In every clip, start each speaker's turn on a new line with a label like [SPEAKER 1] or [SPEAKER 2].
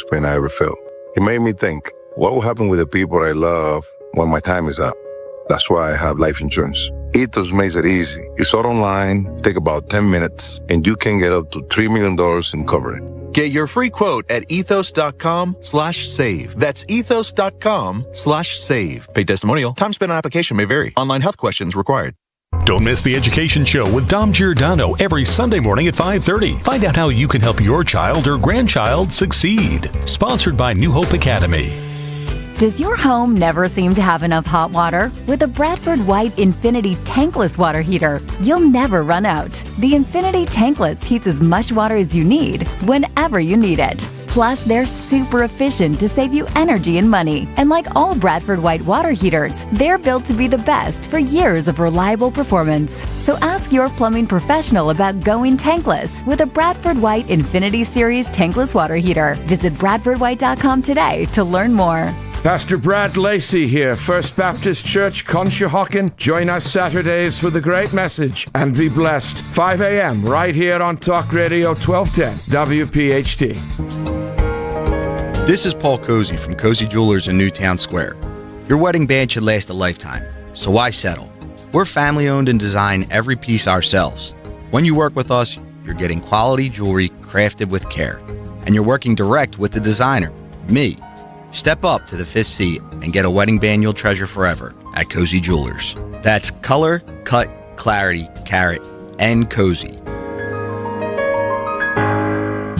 [SPEAKER 1] pain I ever felt. It made me think, what will happen with the people I love when my time is up? That's why I have life insurance. Ethos makes it easy. It's all online, take about 10 minutes, and you can get up to $3 million in coverage.
[SPEAKER 2] Get your free quote at ethos.com/save. That's ethos.com/save. Paid testimonial. Time spent on application may vary. Online health questions required.
[SPEAKER 3] Don't miss The Education Show with Dom Giordano every Sunday morning at 5:30. Find out how you can help your child or grandchild succeed. Sponsored by New Hope Academy.
[SPEAKER 4] Does your home never seem to have enough hot water? With a Bradford White Infinity Tankless Water Heater, you'll never run out. The Infinity Tankless heats as much water as you need, whenever you need it. Plus, they're super efficient to save you energy and money. And like all Bradford White water heaters, they're built to be the best for years of reliable performance. So ask your plumbing professional about going tankless with a Bradford White Infinity Series Tankless Water Heater. Visit BradfordWhite.com today to learn more.
[SPEAKER 5] Pastor Brad Lacey here, First Baptist Church, Conshohocken. Join us Saturdays for the great message and be blessed. 5 a.m. right here on Talk Radio 1210 WPHT.
[SPEAKER 6] This is Paul Cozy from Cozy Jewelers in Newtown Square. Your wedding band should last a lifetime, so why settle? We're family owned and design every piece ourselves. When you work with us, you're getting quality jewelry crafted with care, and you're working direct with the designer, me. Step up to the fifth seat and get a wedding band you'll treasure forever at Cozy Jewelers. That's color, cut, clarity, carat, and cozy.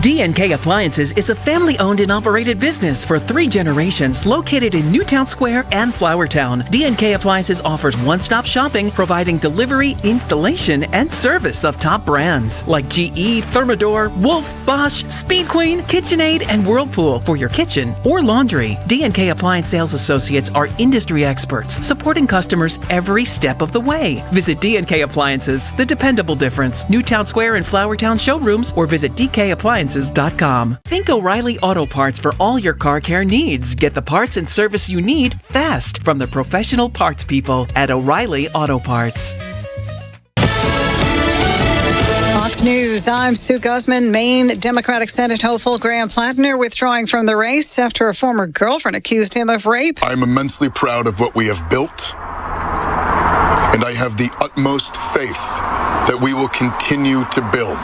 [SPEAKER 7] D&K Appliances is a family-owned and operated business for 3 generations located in Newtown Square and Flowertown. D&K Appliances offers one-stop shopping, providing delivery, installation, and service of top brands like GE, Thermador, Wolf, Bosch, Speed Queen, KitchenAid, and Whirlpool for your kitchen or laundry. D&K Appliance Sales Associates are industry experts, supporting customers every step of the way. Visit D&K Appliances, the dependable difference. Newtown Square and Flowertown showrooms, or visit DKAppliances.com. Think O'Reilly Auto Parts for all your car care needs. Get the parts and service you need fast from the professional parts people at O'Reilly Auto Parts.
[SPEAKER 8] Fox News, I'm Sue Guzman. Maine Democratic Senate hopeful Graham Plattner withdrawing from the race after a former girlfriend accused him of rape.
[SPEAKER 9] I'm immensely proud of what we have built, and I have the utmost faith that we will continue to build.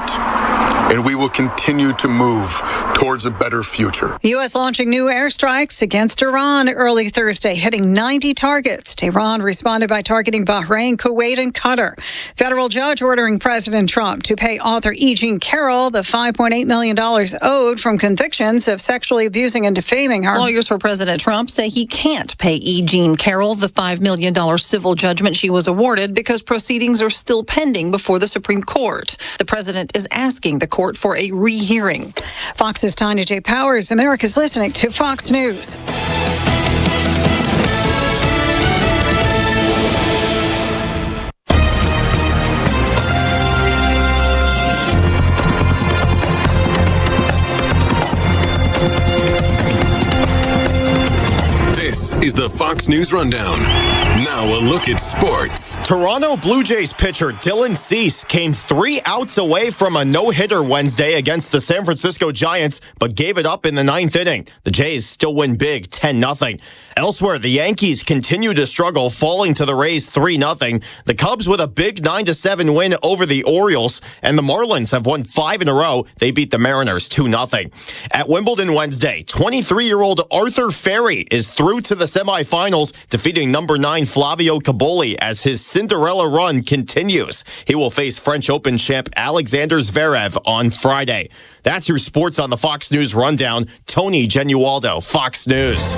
[SPEAKER 9] And we will continue to move towards a better future.
[SPEAKER 8] The U.S. launching new airstrikes against Iran early Thursday, hitting 90 targets. Tehran responded by targeting Bahrain, Kuwait, and Qatar. Federal judge ordering President Trump to pay author E. Jean Carroll the $5.8 million owed from convictions of sexually abusing and defaming her.
[SPEAKER 10] Lawyers for President Trump say he can't pay E. Jean Carroll the $5 million civil judgment she was awarded because proceedings are still pending before the Supreme Court. The president is asking the court for a rehearing.
[SPEAKER 8] Fox's Tanya J. Powers. America's listening to Fox News.
[SPEAKER 11] This is the Fox News Rundown. Now a look at sports.
[SPEAKER 12] Toronto Blue Jays pitcher Dylan Cease came 3 outs away from a no-hitter Wednesday against the San Francisco Giants, but gave it up in the 9th inning. The Jays still win big, 10-0. Elsewhere, the Yankees continue to struggle, falling to the Rays 3-0. The Cubs with a big 9-7 win over the Orioles, and the Marlins have won 5 in a row. They beat the Mariners 2-0. At Wimbledon Wednesday, 23-year-old Arthur Ferry is through to the semifinals, defeating number 9 Flavio Caboli as his Cinderella run continues. He will face French Open champ Alexander Zverev on Friday. That's your sports on the Fox News Rundown. Tony Genualdo, Fox News.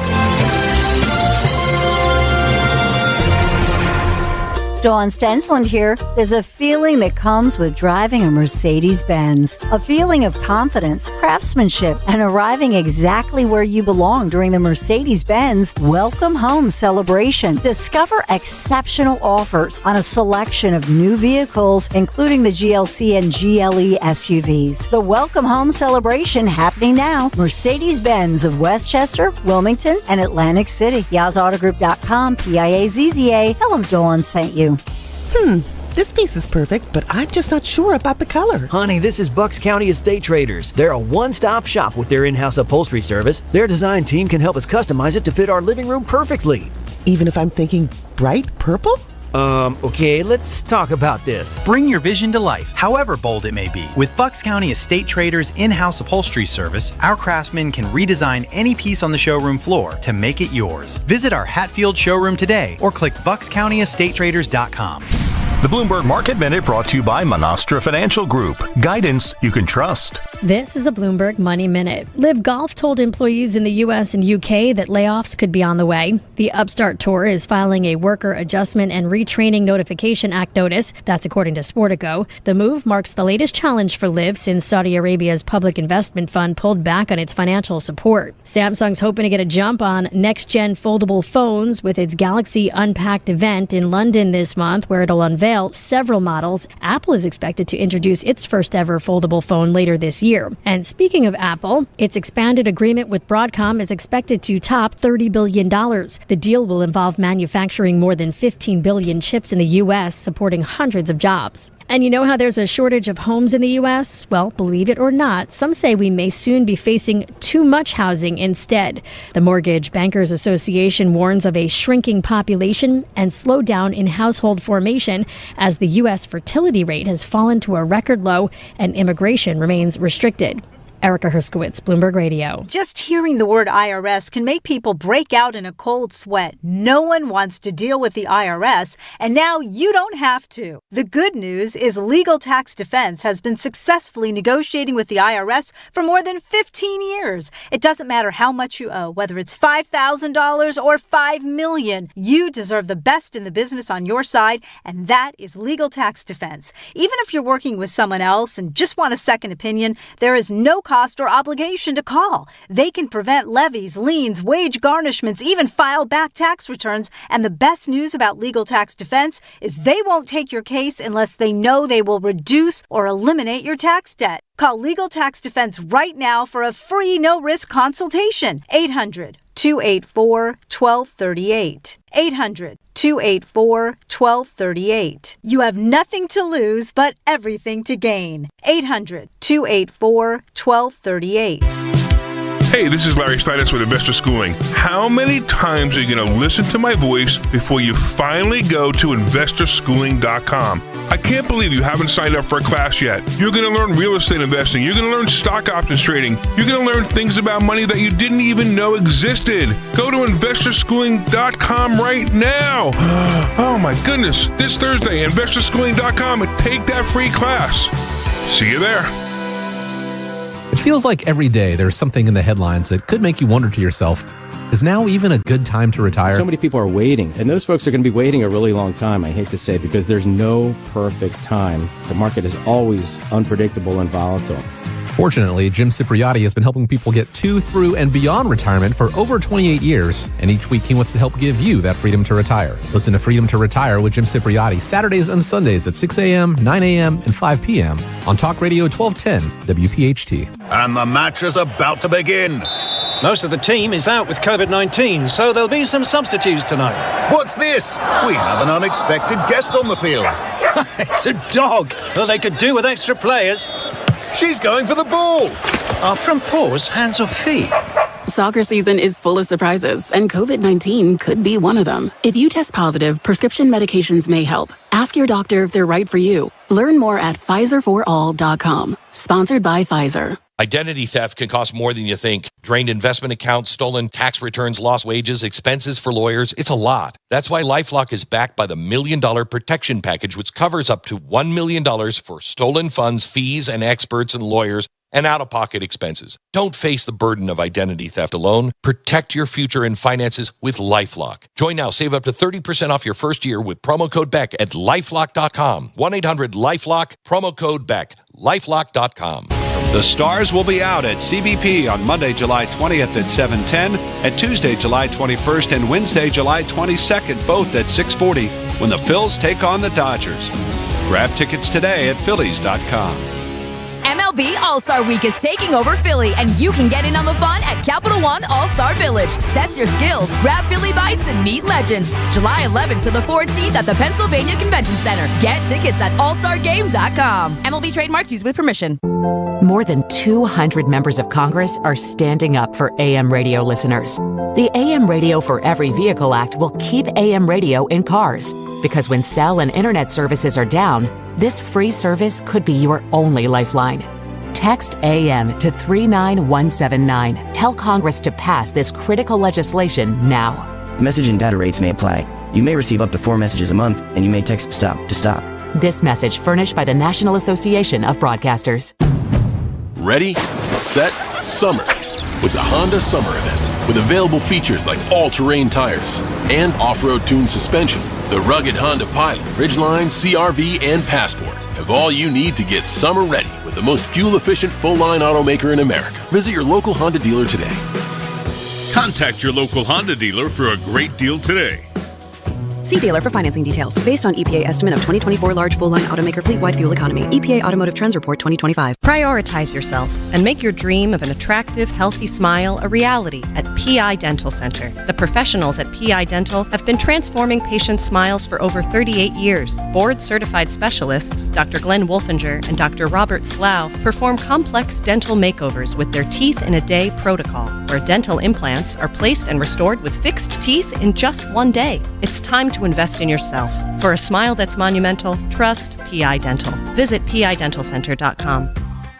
[SPEAKER 13] Dawn Stensland here. There's a feeling that comes with driving a Mercedes-Benz. A feeling of confidence, craftsmanship, and arriving exactly where you belong during the Mercedes-Benz Welcome Home celebration. Discover exceptional offers on a selection of new vehicles, including the GLC and GLE SUVs. The Welcome Home celebration happening now. Mercedes-Benz of Westchester, Wilmington, and Atlantic City. YazAutogroup.com, PIAZZA. Tell them Dawn sent you.
[SPEAKER 14] this piece is perfect, but I'm just not sure about the color.
[SPEAKER 15] Honey, this is Bucks County Estate Traders. They're a one-stop shop with their in-house upholstery service. Their design team can help us customize it to fit our living room perfectly.
[SPEAKER 14] Even if I'm thinking bright purple?
[SPEAKER 15] Okay, let's talk about this.
[SPEAKER 16] Bring your vision to life, however bold it may be. With Bucks County Estate Traders' in-house upholstery service, our craftsmen can redesign any piece on the showroom floor to make it yours. Visit our Hatfield showroom today or click buckscountyestatetraders.com.
[SPEAKER 3] The Bloomberg Market Minute brought to you by Monastra Financial Group. Guidance you can trust.
[SPEAKER 17] This is a Bloomberg Money Minute. Live Golf told employees in the U.S. and U.K. that layoffs could be on the way. The Upstart Tour is filing a Worker Adjustment and Retraining Notification Act notice. That's according to Sportico. The move marks the latest challenge for Live since Saudi Arabia's public investment fund pulled back on its financial support. Samsung's hoping to get a jump on next-gen foldable phones with its Galaxy Unpacked event in London this month, where it'll unveil several models. Apple is expected to introduce its first ever foldable phone later this year. And speaking of Apple, its expanded agreement with Broadcom is expected to top $30 billion. The deal will involve manufacturing more than 15 billion chips in the U.S., supporting hundreds of jobs. And you know how there's a shortage of homes in the U.S.? Well, believe it or not, some say we may soon be facing too much housing instead. The Mortgage Bankers Association warns of a shrinking population and slowdown in household formation as the U.S. fertility rate has fallen to a record low and immigration remains restricted. Erica Herskowitz, Bloomberg Radio.
[SPEAKER 18] Just hearing the word IRS can make people break out in a cold sweat. No one wants to deal with the IRS, and now you don't have to. The good news is Legal Tax Defense has been successfully negotiating with the IRS for more than 15 years. It doesn't matter how much you owe, whether it's $5,000 or $5 million. You deserve the best in the business on your side, and that is Legal Tax Defense. Even if you're working with someone else and just want a second opinion, there is no cost or obligation to call. They can prevent levies, liens, wage garnishments, even file back tax returns. And the best news about Legal Tax Defense is they won't take your case unless they know they will reduce or eliminate your tax debt. Call Legal Tax Defense right now for a free no-risk consultation. 800-284-1238. 800-284-1238. You have nothing to lose but everything to gain. 800-284-1238.
[SPEAKER 19] Hey, this is Larry Steinitz with Investor Schooling. How many times are you going to listen to my voice before you finally go to investorschooling.com? I can't believe you haven't signed up for a class yet. You're going to learn real estate investing. You're going to learn stock options trading. You're going to learn things about money that you didn't even know existed. Go to investorschooling.com right now. Oh my goodness. This Thursday, investorschooling.com, and take that free class. See you there.
[SPEAKER 20] It feels like every day there's something in the headlines that could make you wonder to yourself, is now even a good time to retire?
[SPEAKER 21] So many people are waiting, and those folks are going to be waiting a really long time, I hate to say, because there's no perfect time. The market is always unpredictable and volatile.
[SPEAKER 20] Fortunately, Jim Cipriotti has been helping people get to, through, and beyond retirement for over 28 years, and each week he wants to help give you that freedom to retire. Listen to Freedom to Retire with Jim Cipriotti Saturdays and Sundays at 6 a.m., 9 a.m., and 5 p.m. on Talk Radio 1210 WPHT.
[SPEAKER 22] And the match is about to begin.
[SPEAKER 23] Most of the team is out with COVID-19, so there'll be some substitutes tonight.
[SPEAKER 22] What's this? We have an unexpected guest on the field.
[SPEAKER 23] It's a dog. Well, they could do with extra players.
[SPEAKER 22] She's going for the ball.
[SPEAKER 23] Are front paws hands or feet?
[SPEAKER 24] Soccer season is full of surprises, and COVID-19 could be one of them. If you test positive, prescription medications may help. Ask your doctor if they're right for you. Learn more at PfizerForAll.com. Sponsored by Pfizer.
[SPEAKER 25] Identity theft can cost more than you think. Drained investment accounts, stolen tax returns, lost wages, expenses for lawyers. It's a lot. That's why LifeLock is backed by the $1 Million Protection Package, which covers up to $1 million for stolen funds, fees, and experts and lawyers, and out-of-pocket expenses. Don't face the burden of identity theft alone. Protect your future and finances with LifeLock. Join now. Save up to 30% off your first year with promo code BECK at LifeLock.com. 1-800-LifeLock, promo code BECK, LifeLock.com.
[SPEAKER 26] The Stars will be out at CBP on Monday, July 20th at 7:10, and Tuesday, July 21st, and Wednesday, July 22nd, both at 6:40, when the Phils take on the Dodgers. Grab tickets today at Phillies.com.
[SPEAKER 1] MLB All-Star Week is taking over Philly, and you can get in on the fun at Capital One All-Star Village. Test your skills, grab Philly bites, and meet legends. July 11th to the 14th at the Pennsylvania Convention Center. Get tickets at allstargame.com. MLB trademarks used with permission.
[SPEAKER 2] More than 200 members of Congress are standing up for AM radio listeners. The AM Radio for Every Vehicle Act will keep AM radio in cars, because when cell and internet services are down, this free service could be your only lifeline. Text AM to 39179. Tell Congress to pass this critical legislation now.
[SPEAKER 4] Message and data rates may apply. You may receive up to 4 messages a month, and you may text STOP to stop.
[SPEAKER 2] This message furnished by the National Association of Broadcasters.
[SPEAKER 5] Ready, set, summer. With the Honda Summer Event. With available features like all-terrain tires and off-road tuned suspension, the rugged Honda Pilot, Ridgeline, CR-V, and Passport have all you need to get summer ready with the most fuel-efficient full-line automaker in America. Visit your local Honda dealer today.
[SPEAKER 6] Contact your local Honda dealer for a great deal today.
[SPEAKER 7] See dealer for financing details. Based on EPA estimate of 2024 large full-line automaker fleet-wide fuel economy. EPA Automotive Trends Report 2025.
[SPEAKER 27] Prioritize yourself and make your dream of an attractive, healthy smile a reality at PI Dental Center. The professionals at PI Dental have been transforming patients' smiles for over 38 years. Board-certified specialists, Dr. Glenn Wolfinger and Dr. Robert Slough, perform complex dental makeovers with their Teeth in a Day protocol, where dental implants are placed and restored with fixed teeth in just 1 day. It's time to invest in yourself. For a smile that's monumental, trust PI Dental. Visit PIDentalCenter.com.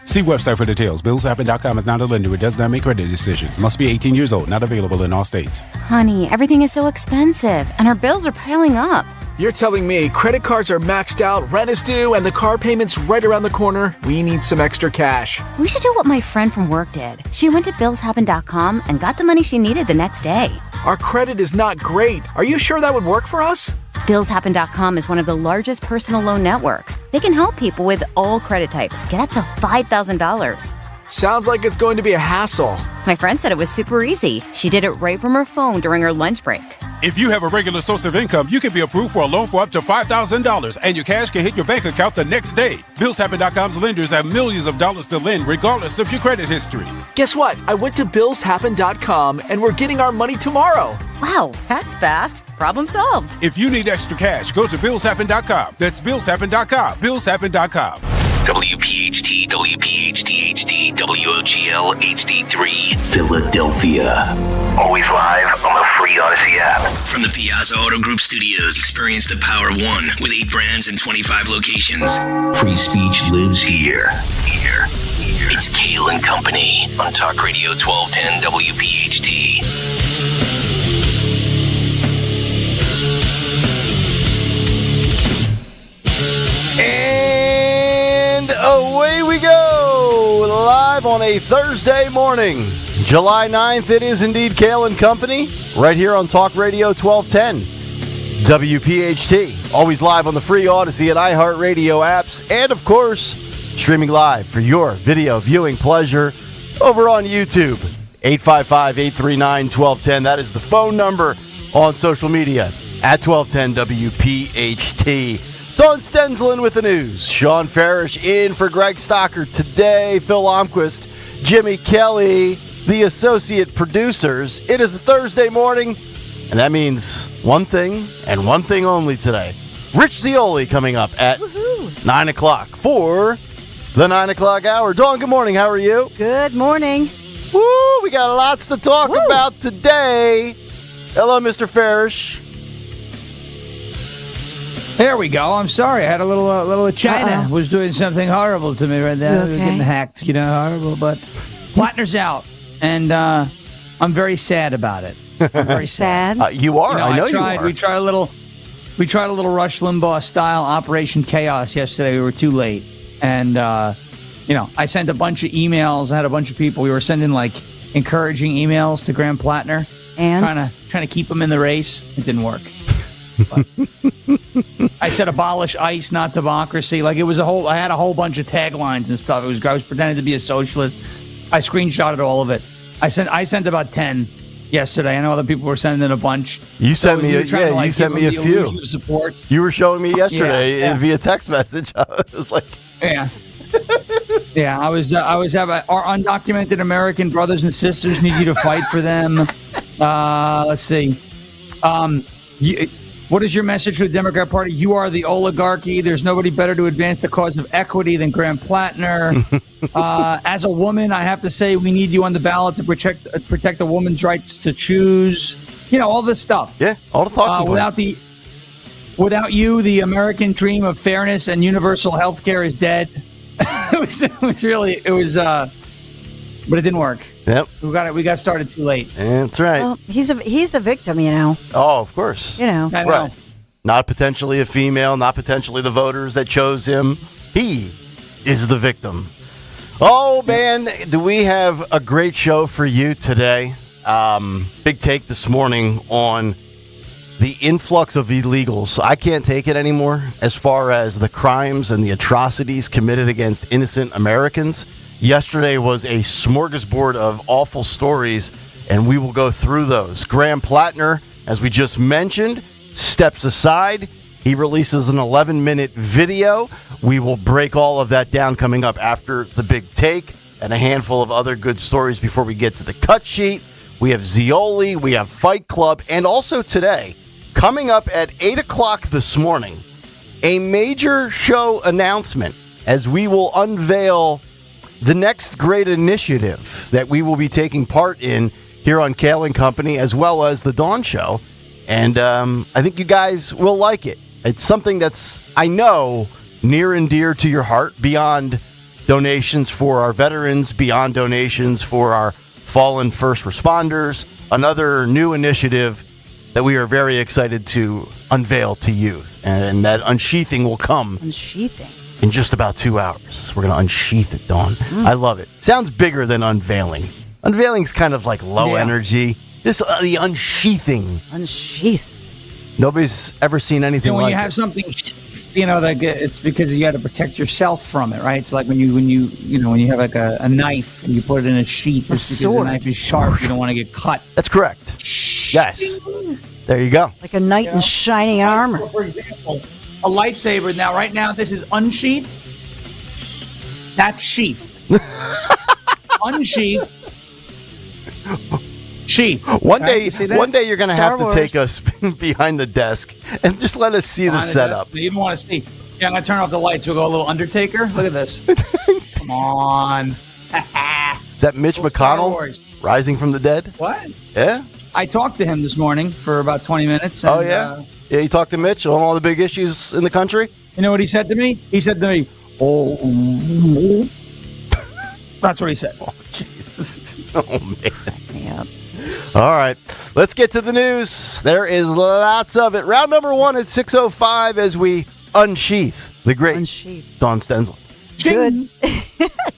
[SPEAKER 28] See website for details. BillsHappen.com is not a lender. It does not make credit decisions. Must be 18 years old. Not available in all states.
[SPEAKER 29] Honey, everything is so expensive, and our bills are piling up.
[SPEAKER 30] You're telling me credit cards are maxed out, rent is due, and the car payment's right around the corner? We need some extra cash.
[SPEAKER 29] We should do what my friend from work did. She went to BillsHappen.com and got the money she needed the next day.
[SPEAKER 30] Our credit is not great. Are you sure that would work for us?
[SPEAKER 29] BillsHappen.com is one of the largest personal loan networks. They can help people with all credit types get up to $5,000.
[SPEAKER 30] Sounds like it's going to be a hassle.
[SPEAKER 29] My friend said it was super easy. She did it right from her phone during her lunch break.
[SPEAKER 28] If you have a regular source of income, you can be approved for a loan for up to $5,000, and your cash can hit your bank account the next day. BillsHappen.com's lenders have millions of dollars to lend, regardless of your credit history.
[SPEAKER 30] Guess what? I went to BillsHappen.com, and we're getting our money tomorrow.
[SPEAKER 29] Wow, that's fast. Problem solved.
[SPEAKER 28] If you need extra cash, go to BillsHappen.com. That's BillsHappen.com. BillsHappen.com.
[SPEAKER 31] WPHT, WPHT HD, WOGL HD3, Philadelphia. Always live on the free Odyssey app. From the Piazza Auto Group studios, experience the power of one with 8 brands and 25 locations. Free speech lives here. It's Kayal and Company on Talk Radio 1210 WPHT.
[SPEAKER 32] And away we go, live on a Thursday morning, July 9th. It is indeed Kayal and Company, right here on Talk Radio 1210, WPHT. Always live on the free Odyssey and iHeartRadio apps, and of course, streaming live for your video viewing pleasure over on YouTube. 855-839-1210. That is the phone number on social media at 1210 WPHT. Don Stensland with the news. Sean Farish in for Greg Stocker today. Phil Lomquist, Jimmy Kelly, the associate producers. It is a Thursday morning, and that means one thing and one thing only today. Rich Zioli coming up at 9 o'clock for the 9 o'clock hour. Dawn, good morning. How are you?
[SPEAKER 13] Good morning.
[SPEAKER 32] Woo! We got lots to talk about today. Hello, Mr. Farish.
[SPEAKER 33] There we go. I'm sorry. I had a little China was doing something horrible to me right there.
[SPEAKER 13] Okay.
[SPEAKER 33] Getting hacked, horrible. But Plattner's out, and I'm very sad about it. I'm very sad.
[SPEAKER 32] You are. I know you are.
[SPEAKER 33] We tried a little Rush Limbaugh style Operation Chaos yesterday. We were too late, and I sent a bunch of emails. I had a bunch of people. We were sending encouraging emails to Graham Plattner,
[SPEAKER 13] and
[SPEAKER 33] trying to keep him in the race. It didn't work. But I said abolish ICE, not democracy. I had a whole bunch of taglines and stuff. I was pretending to be a socialist. I screenshotted all of it. I sent about 10 yesterday. I know other people were sending in a bunch.
[SPEAKER 32] You sent me a few.
[SPEAKER 33] Support.
[SPEAKER 32] You were showing me yesterday via text message. I was like,
[SPEAKER 33] yeah. Yeah, I was our undocumented American brothers and sisters need you to fight for them. Let's see. What is your message for the Democrat Party? You are the oligarchy. There's nobody better to advance the cause of equity than Graham Plattner. As a woman, I have to say we need you on the ballot to protect a woman's rights to choose. All this stuff.
[SPEAKER 32] Yeah, all the talking points.
[SPEAKER 33] Without you, the American dream of fairness and universal health care is dead. But it didn't work.
[SPEAKER 32] Yep.
[SPEAKER 33] We got started too late.
[SPEAKER 32] That's right.
[SPEAKER 13] Well, he's the victim,
[SPEAKER 32] Oh, of course.
[SPEAKER 33] I know.
[SPEAKER 32] Right. Not potentially a female, not potentially the voters that chose him. He is the victim. Oh, man, do we have a great show for you today. Big take this morning on the influx of illegals. I can't take it anymore as far as the crimes and the atrocities committed against innocent Americans. Yesterday was a smorgasbord of awful stories, and we will go through those. Graham Plattner, as we just mentioned, steps aside. He releases an 11-minute video. We will break all of that down coming up after the big take and a handful of other good stories before we get to the cut sheet. We have Zioli, we have Fight Club, and also today, coming up at 8 o'clock this morning, a major show announcement as we will unveil the next great initiative that we will be taking part in here on Kayal and Company, as well as the Dawn Show. And I think you guys will like it. It's something that's, I know, near and dear to your heart, beyond donations for our veterans, beyond donations for our fallen first responders. Another new initiative that we are very excited to unveil to you. And that unsheathing will come. In just about 2 hours. We're going to unsheath it, Dawn. I love it. Sounds bigger than unveiling. Unveiling's kind of like low energy. This the unsheathing.
[SPEAKER 13] Unsheath.
[SPEAKER 32] Nobody's ever seen anything like
[SPEAKER 33] when you have something, that it's because you got to protect yourself from it, right? It's like when you have like a knife and you put it in a sheath. It's because the knife is sharp. You don't want to get cut.
[SPEAKER 32] That's correct. Yes. There you go.
[SPEAKER 13] Like a knight in shining armor.
[SPEAKER 33] For example, a lightsaber. Now, right now, this is unsheathed. That's sheath. Unsheath. Sheath.
[SPEAKER 32] One day you're going to have to take us behind the desk and just let us see the setup.
[SPEAKER 33] You don't want to see. Yeah, I'm going to turn off the lights. We'll go a little Undertaker. Look at this. Come on.
[SPEAKER 32] Is that Mitch McConnell rising from the dead?
[SPEAKER 33] What?
[SPEAKER 32] Yeah.
[SPEAKER 33] I talked to him this morning for about 20 mints. And,
[SPEAKER 32] yeah, you talked to Mitch on all the big issues in the country?
[SPEAKER 33] You know what he said to me? He said to me, oh, that's what he said.
[SPEAKER 32] Oh, Jesus. Oh, man. Yeah. All right, let's get to the news. There is lots of it. Round number 1 at 6:05 as we unsheath the great Dawn Stensel.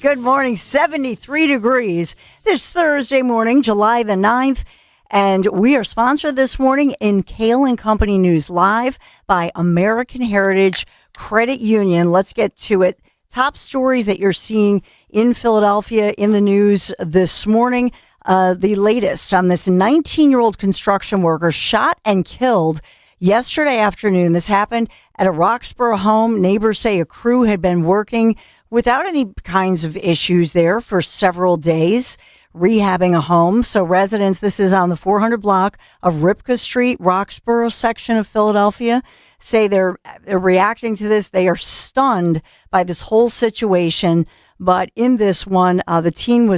[SPEAKER 13] Good morning. 73 degrees this Thursday morning, July the 9th. And we are sponsored this morning in Kayal and Company News Live by American Heritage Credit Union. Let's get to it. Top stories that you're seeing in Philadelphia in the news this morning. The latest on this 19-year-old construction worker shot and killed yesterday afternoon. This happened at a Roxborough home. Neighbors say a crew had been working without any kinds of issues there for several days, rehabbing a home. So residents, this is on the 400 block of Ripka Street, Roxborough section of Philadelphia, say they're reacting to this. They are stunned by this whole situation. But in this one, the teen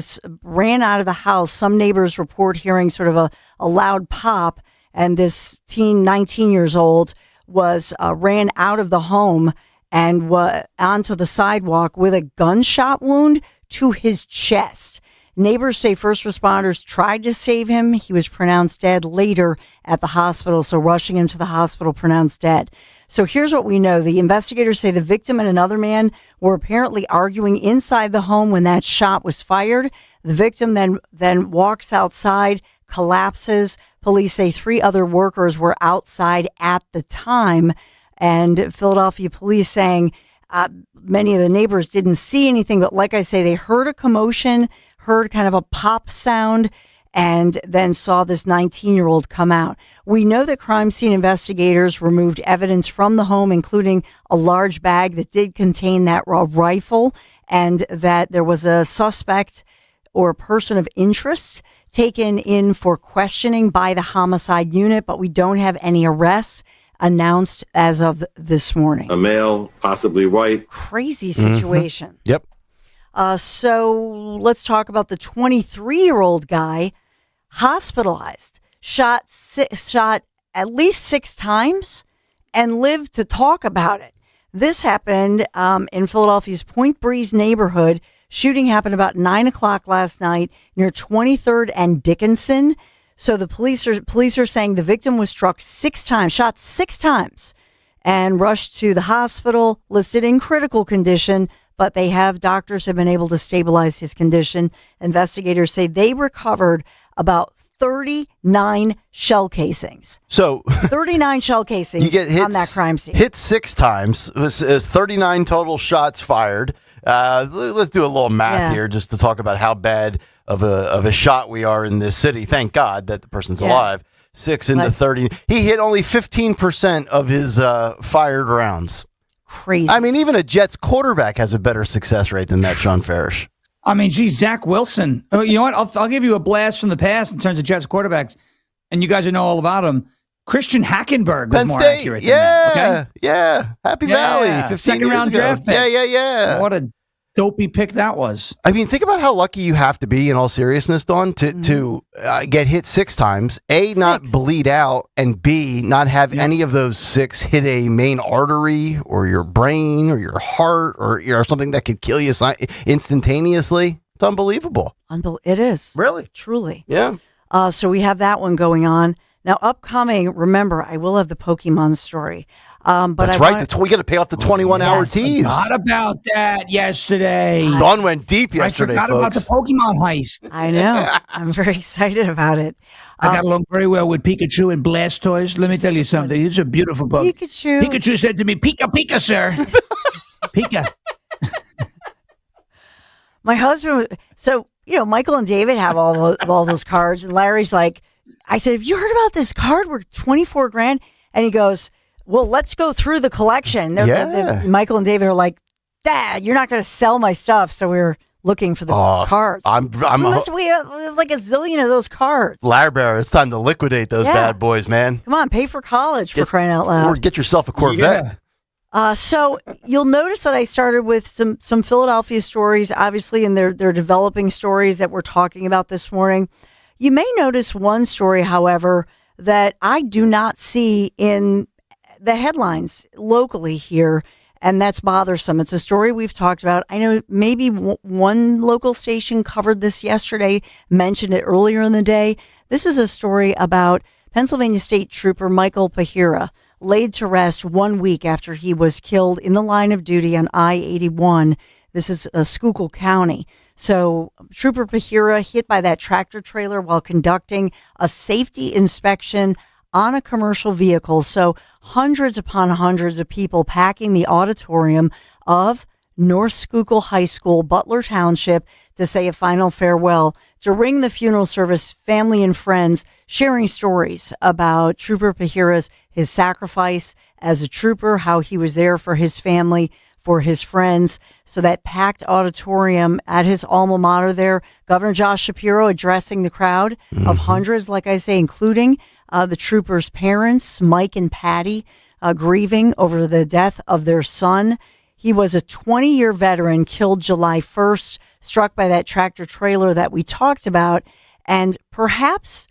[SPEAKER 13] ran out of the house. Some neighbors report hearing sort of a loud pop, and this teen, 19 years old, ran out of the home and onto the sidewalk with a gunshot wound to his chest. Neighbors say first responders tried to save him. He was pronounced dead later at the hospital, so rushing him to the hospital, pronounced dead. So here's what we know. The investigators say the victim and another man were apparently arguing inside the home when that shot was fired. The victim then walks outside, collapses. Police say 3 other workers were outside at the time. And Philadelphia police saying many of the neighbors didn't see anything, but like I say, they heard a commotion, heard kind of a pop sound, and then saw this 19-year-old come out. We know that crime scene investigators removed evidence from the home, including a large bag that did contain that rifle, and that there was a suspect or a person of interest taken in for questioning by the homicide unit, but we don't have any arrests announced as of this morning.
[SPEAKER 3] A male, possibly white.
[SPEAKER 13] Crazy situation.
[SPEAKER 32] Yep.
[SPEAKER 13] So let's talk about the 23-year-old guy hospitalized, shot at least 6 times and lived to talk about it. This happened in Philadelphia's Point Breeze neighborhood. Shooting happened about 9 o'clock last night near 23rd and Dickinson. So the police are saying the victim was shot 6 times, and rushed to the hospital, listed in critical condition, but doctors have been able to stabilize his condition. Investigators say they recovered about 39 shell casings.
[SPEAKER 32] So
[SPEAKER 13] 39 shell casings on that crime scene.
[SPEAKER 32] Hit 6 times. It was 39 total shots fired. Let's do a little math here just to talk about how bad of a shot we are in this city. Thank God that the person's alive. 6 into 30. He hit only 15% of his fired rounds.
[SPEAKER 13] Crazy.
[SPEAKER 32] I mean, even a Jets quarterback has a better success rate than that, Sean Farish.
[SPEAKER 33] I mean, geez, Zach Wilson. You know what? I'll give you a blast from the past in terms of Jets quarterbacks, and you guys know all about him. Christian Hackenberg was more accurate than that. Okay?
[SPEAKER 32] Yeah. Happy Valley. 15
[SPEAKER 33] second round draft pick.
[SPEAKER 32] Yeah.
[SPEAKER 33] What a dopey pick that was.
[SPEAKER 32] I mean, think about how lucky you have to be, in all seriousness, Dawn, to get hit 6 times. A, not bleed out, and B, not have any of those 6 hit a main artery or your brain or your heart or something that could kill you instantaneously. It's unbelievable.
[SPEAKER 13] It is.
[SPEAKER 32] Really?
[SPEAKER 13] Truly.
[SPEAKER 32] Yeah.
[SPEAKER 13] So we have that one going on. Now, upcoming, remember, I will have the Pokemon story. But
[SPEAKER 32] that's right. We got to pay off the 21-hour tease.
[SPEAKER 33] I forgot about that yesterday.
[SPEAKER 32] Dawn went deep yesterday,
[SPEAKER 33] I forgot about the Pokemon heist.
[SPEAKER 13] I know. I'm very excited about it.
[SPEAKER 33] I got along very well with Pikachu and Blastoise. Let me tell you something. It's a beautiful book. Pikachu said to me, Pika, Pika, sir. Pika.
[SPEAKER 13] My husband, Michael and David have all those cards, and Larry's like, I said, have you heard about this card worth $24,000? And he goes, well, let's go through the collection. Michael and David are like, Dad, you're not going to sell my stuff. So we're looking for the cards. We have like a zillion of those cards.
[SPEAKER 32] Larry, it's time to liquidate those bad boys, man.
[SPEAKER 13] Come on, pay for college for crying out loud.
[SPEAKER 32] Or get yourself a Corvette.
[SPEAKER 13] So you'll notice that I started with some Philadelphia stories, obviously, and they're developing stories that we're talking about this morning. You may notice one story, however, that I do not see in the headlines locally here, and that's bothersome. It's a story we've talked about. I know maybe one local station covered this yesterday, mentioned it earlier in the day. This is a story about Pennsylvania State Trooper Michael Pahira, laid to rest 1 week after he was killed in the line of duty on I-81. This is Schuylkill County. So Trooper Pahira hit by that tractor trailer while conducting a safety inspection on a commercial vehicle. So hundreds upon hundreds of people packing the auditorium of North Schuylkill High School, Butler Township, to say a final farewell. During the funeral service, family and friends sharing stories about Trooper Pahira's his sacrifice as a trooper, how he was there for his family, for his friends. So that packed auditorium at his alma mater there, Governor Josh Shapiro addressing the crowd of hundreds, like I say, including the troopers' parents, Mike and Patty, grieving over the death of their son. He was a 20-year veteran killed July 1st, struck by that tractor trailer that we talked about. And perhaps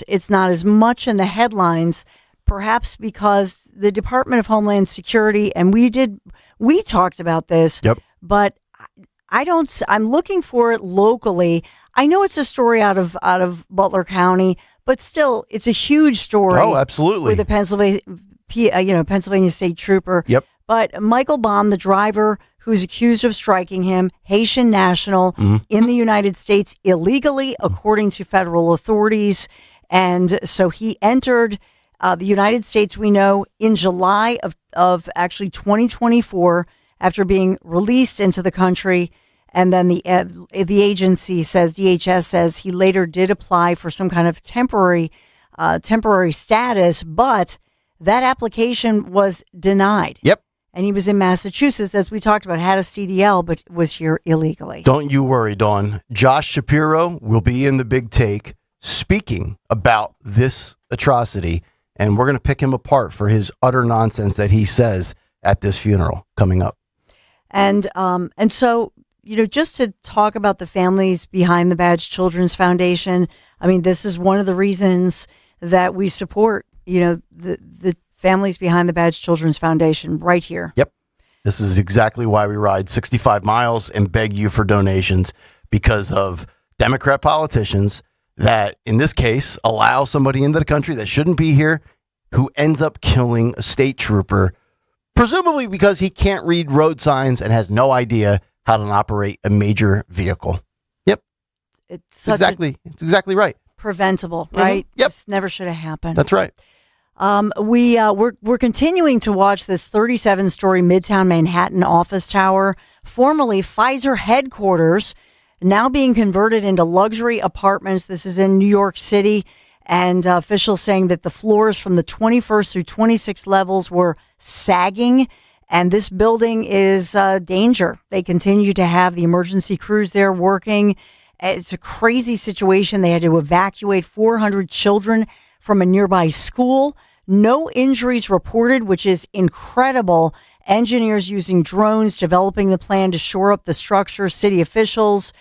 [SPEAKER 13] it's not as much in the headlines, perhaps because the Department of Homeland Security, and we talked about this, but I'm looking for it locally. I know it's a story out of Butler County, but still, it's a huge story.
[SPEAKER 32] Oh, absolutely.
[SPEAKER 13] With a Pennsylvania State Trooper.
[SPEAKER 32] Yep.
[SPEAKER 13] But Michael Baum, the driver who's accused of striking him, Haitian national, in the United States illegally, according to federal authorities. And so he entered the United States, we know, in July of actually 2024, after being released into the country. And then the agency says, DHS says he later did apply for some kind of temporary status, but that application was denied.
[SPEAKER 32] Yep.
[SPEAKER 13] And he was in Massachusetts, as we talked about, had a CDL, but was here illegally.
[SPEAKER 32] Don't you worry, Dawn. Josh Shapiro will be in the Big Take speaking about this atrocity, and we're going to pick him apart for his utter nonsense that he says at this funeral coming up.
[SPEAKER 13] And so, just to talk about the families behind the Badge Children's Foundation, I mean, this is one of the reasons that we support, the families behind the Badge Children's Foundation right here.
[SPEAKER 32] Yep. This is exactly why we ride 65 miles and beg you for donations, because of Democrat politicians that, in this case, allow somebody into the country that shouldn't be here, who ends up killing a state trooper, presumably because he can't read road signs and has no idea how to operate a major vehicle. Yep. It's exactly right.
[SPEAKER 13] Preventable, right?
[SPEAKER 32] Yep.
[SPEAKER 13] This never should have happened.
[SPEAKER 32] That's right.
[SPEAKER 13] We're continuing to watch this 37-story Midtown Manhattan office tower, formerly Pfizer headquarters, now being converted into luxury apartments. This is in New York City, and officials saying that the floors from the 21st through 26th levels were sagging, and this building is danger. They continue to have the emergency crews there working. It's a crazy situation. They had to evacuate 400 children from a nearby school. No injuries reported, which is incredible. Engineers using drones, developing the plan to shore up the structure. City officials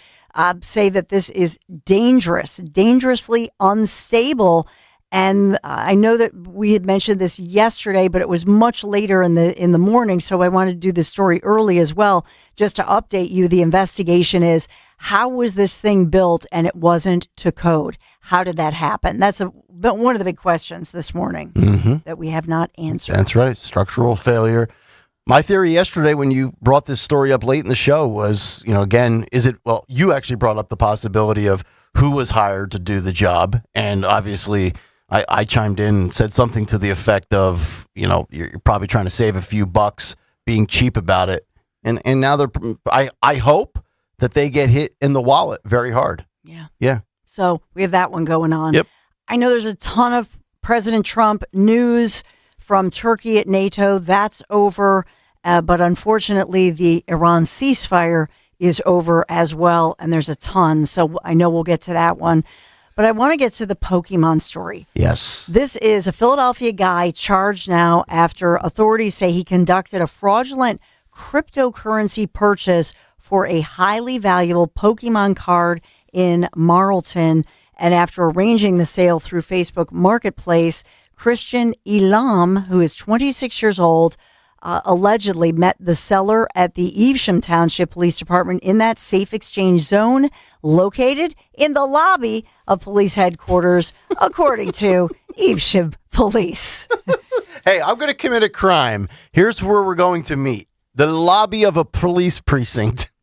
[SPEAKER 13] say that this is dangerously unstable. And I know that we had mentioned this yesterday, but it was much later in the morning. So I wanted to do this story early as well, just to update you. The investigation is, how was this thing built and it wasn't to code? How did that happen? That's one of the big questions this morning that we have not answered.
[SPEAKER 32] That's right. Structural failure. My theory yesterday when you brought this story up late in the show was, again, you actually brought up the possibility of who was hired to do the job. And obviously I chimed in and said something to the effect of, you're probably trying to save a few bucks, being cheap about it. And now I hope that they get hit in the wallet very hard.
[SPEAKER 13] Yeah.
[SPEAKER 32] Yeah.
[SPEAKER 13] So we have that one going on.
[SPEAKER 32] Yep.
[SPEAKER 13] I know there's a ton of President Trump news from Turkey at NATO. That's over. But unfortunately, the Iran ceasefire is over as well. And there's a ton. So I know we'll get to that one. But I want to get to the Pokemon story.
[SPEAKER 32] Yes.
[SPEAKER 13] This is a Philadelphia guy charged now after authorities say he conducted a fraudulent cryptocurrency purchase for a highly valuable Pokemon card in Marlton. And after arranging the sale through Facebook Marketplace, Christian Elam, who is 26 years old, allegedly met the seller at the Evesham Township Police Department in that safe exchange zone located in the lobby of police headquarters, according to Evesham Police.
[SPEAKER 32] Hey, I'm going to commit a crime. Here's where we're going to meet. The lobby of a police precinct.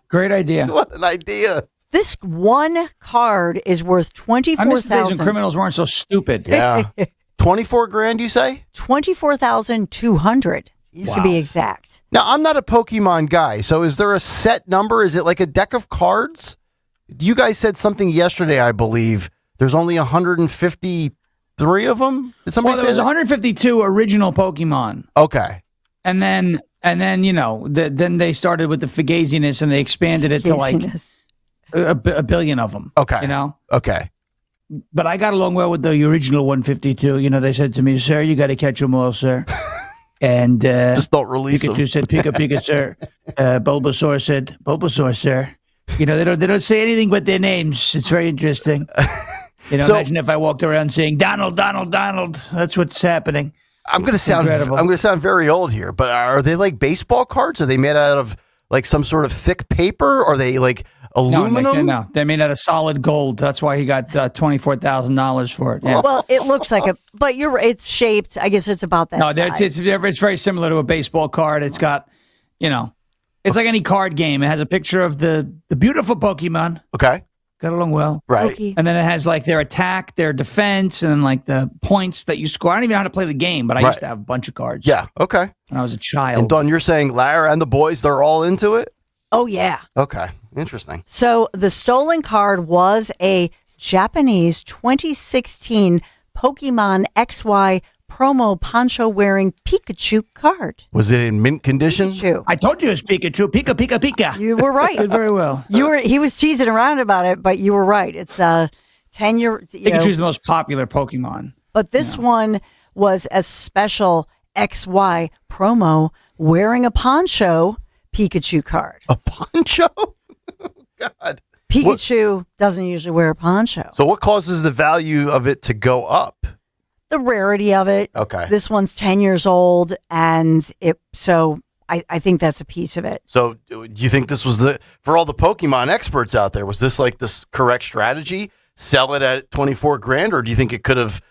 [SPEAKER 33] Great idea.
[SPEAKER 32] What an idea.
[SPEAKER 13] This one card is worth $24,000.
[SPEAKER 33] I miss the days when criminals weren't so stupid.
[SPEAKER 32] Yeah. 24 grand, you say?
[SPEAKER 13] $24,200 to be exact.
[SPEAKER 32] Now, I'm not a Pokemon guy, so is there a set number? Is it like a deck of cards? You guys said something yesterday, I believe. There's only 153 of them? Did somebody say
[SPEAKER 33] there was
[SPEAKER 32] that?
[SPEAKER 33] 152 original Pokemon.
[SPEAKER 32] Okay.
[SPEAKER 33] And then then they started with the Fugaziness and they expanded it to like a billion of them.
[SPEAKER 32] Okay. Okay.
[SPEAKER 33] But I got along well with the original 152. They said to me, "Sir, you got to catch them all, sir." And
[SPEAKER 32] just don't release
[SPEAKER 33] Pikachu
[SPEAKER 32] them.
[SPEAKER 33] said, "Pika, sir." Bulbasaur said, "Bulbasaur, sir." They don't say anything but their names. It's very interesting. Imagine if I walked around saying Donald, Donald, Donald. That's what's happening.
[SPEAKER 32] I'm going to sound very old here, but are they like baseball cards? Are they made out of like some sort of thick paper? Or are they like aluminum?
[SPEAKER 33] No, they're made out of solid gold. That's why he got $24,000 for it. Yeah.
[SPEAKER 13] Well, it looks like but it's shaped. I guess it's about that size.
[SPEAKER 33] It's very similar to a baseball card. It's got, it's like any card game. It has a picture of the beautiful Pokemon.
[SPEAKER 32] Okay.
[SPEAKER 33] Got along well.
[SPEAKER 32] Right.
[SPEAKER 13] Okay.
[SPEAKER 33] And then it has like their attack, their defense, and then like the points that you score. I don't even know how to play the game, but I used to have a bunch of cards.
[SPEAKER 32] Yeah. Okay.
[SPEAKER 33] When I was a child.
[SPEAKER 32] And Don, you're saying Lara and the boys, they're all into it?
[SPEAKER 13] Oh, yeah.
[SPEAKER 32] Okay, interesting.
[SPEAKER 13] So the stolen card was a Japanese 2016 Pokemon XY promo poncho-wearing Pikachu card.
[SPEAKER 32] Was it in mint condition?
[SPEAKER 13] Pikachu.
[SPEAKER 33] I told you it was Pikachu. Pika, Pika, Pika.
[SPEAKER 13] You were right.
[SPEAKER 33] Did very well.
[SPEAKER 13] He was teasing around about it, but you were right. It's a 10-year.
[SPEAKER 33] Pikachu's the most popular Pokemon.
[SPEAKER 13] But this one was a special XY promo wearing a poncho Pikachu card.
[SPEAKER 32] A poncho? God.
[SPEAKER 13] Pikachu doesn't usually wear a poncho.
[SPEAKER 32] So what causes the value of it to go up?
[SPEAKER 13] The rarity of it.
[SPEAKER 32] Okay.
[SPEAKER 13] This one's 10 years old, and I think that's a piece of it.
[SPEAKER 32] So do you think this was for all the Pokemon experts out there, was this like the correct strategy? Sell it at 24 grand, or do you think it could have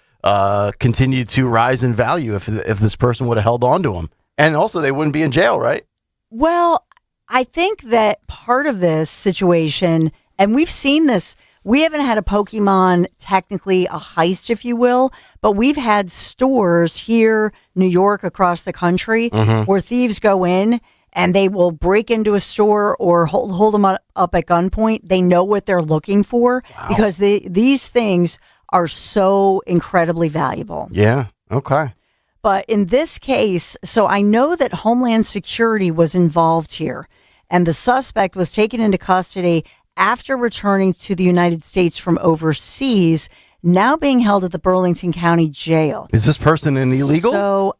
[SPEAKER 32] continued to rise in value if this person would have held on to them? And also they wouldn't be in jail, right?
[SPEAKER 13] Well, I think that part of this situation, and we've seen this, we haven't had a Pokemon, technically a heist, if you will, but we've had stores here, New York, across the country, where thieves go in and they will break into a store or hold them up at gunpoint. They know what they're looking for because these things are so incredibly valuable.
[SPEAKER 32] Yeah. Okay.
[SPEAKER 13] But in this case, so I know that Homeland Security was involved here, and the suspect was taken into custody after returning to the United States from overseas, now being held at the Burlington County Jail.
[SPEAKER 32] Is this person an illegal?
[SPEAKER 13] So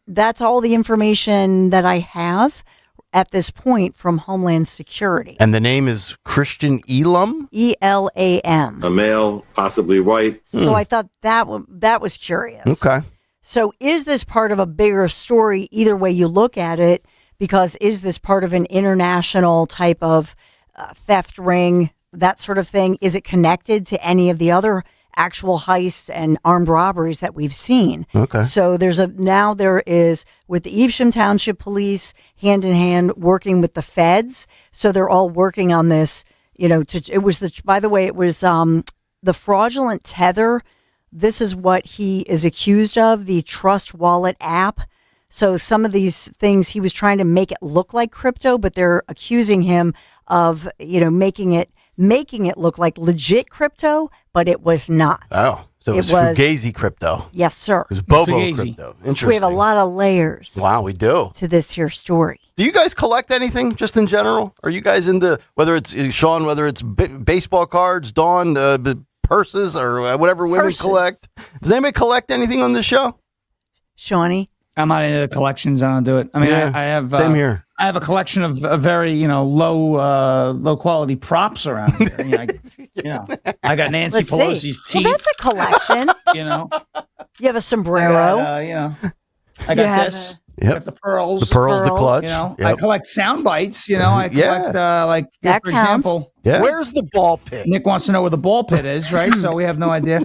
[SPEAKER 13] that's all the information that I have at this point from Homeland Security.
[SPEAKER 32] And the name is Christian Elam?
[SPEAKER 13] E-L-A-M.
[SPEAKER 3] A male, possibly white.
[SPEAKER 13] So I thought that was curious.
[SPEAKER 32] Okay.
[SPEAKER 13] So is this part of a bigger story, either way you look at it? Because is this part of an international type of theft ring, that sort of thing? Is it connected to any of the other actual heists and armed robberies that we've seen?
[SPEAKER 32] Okay.
[SPEAKER 13] So there is with the Evesham Township Police hand in hand working with the feds. So they're all working on this. It was the fraudulent tether. This is what he is accused of, the Trust Wallet app. So some of these things he was trying to make it look like crypto, but they're accusing him of, making it look like legit crypto, but it was not.
[SPEAKER 32] Oh, so it was Fugazi crypto.
[SPEAKER 13] Yes, sir.
[SPEAKER 32] It was Bobo crypto. Interesting.
[SPEAKER 13] So we have a lot of layers.
[SPEAKER 32] Wow, we do.
[SPEAKER 13] To this here story.
[SPEAKER 32] Do you guys collect anything just in general? Are you guys into, whether it's baseball cards, Dawn, purses, or whatever women collect? Does anybody collect anything on this show?
[SPEAKER 13] Shawnee?
[SPEAKER 33] I'm not into the collections. I don't do it. I mean, I have
[SPEAKER 32] same here.
[SPEAKER 33] I have a collection of very low quality props around here. I got Nancy Pelosi's teeth.
[SPEAKER 13] Well, that's a collection. You have a sombrero.
[SPEAKER 33] I got this.
[SPEAKER 32] Yep.
[SPEAKER 33] I got the pearls.
[SPEAKER 32] The clutch.
[SPEAKER 33] I collect sound bites. I collect
[SPEAKER 13] that
[SPEAKER 33] for
[SPEAKER 13] counts.
[SPEAKER 33] example.
[SPEAKER 32] Yeah. Where's the ball pit?
[SPEAKER 33] Nick wants to know where the ball pit is, right? So we have no idea.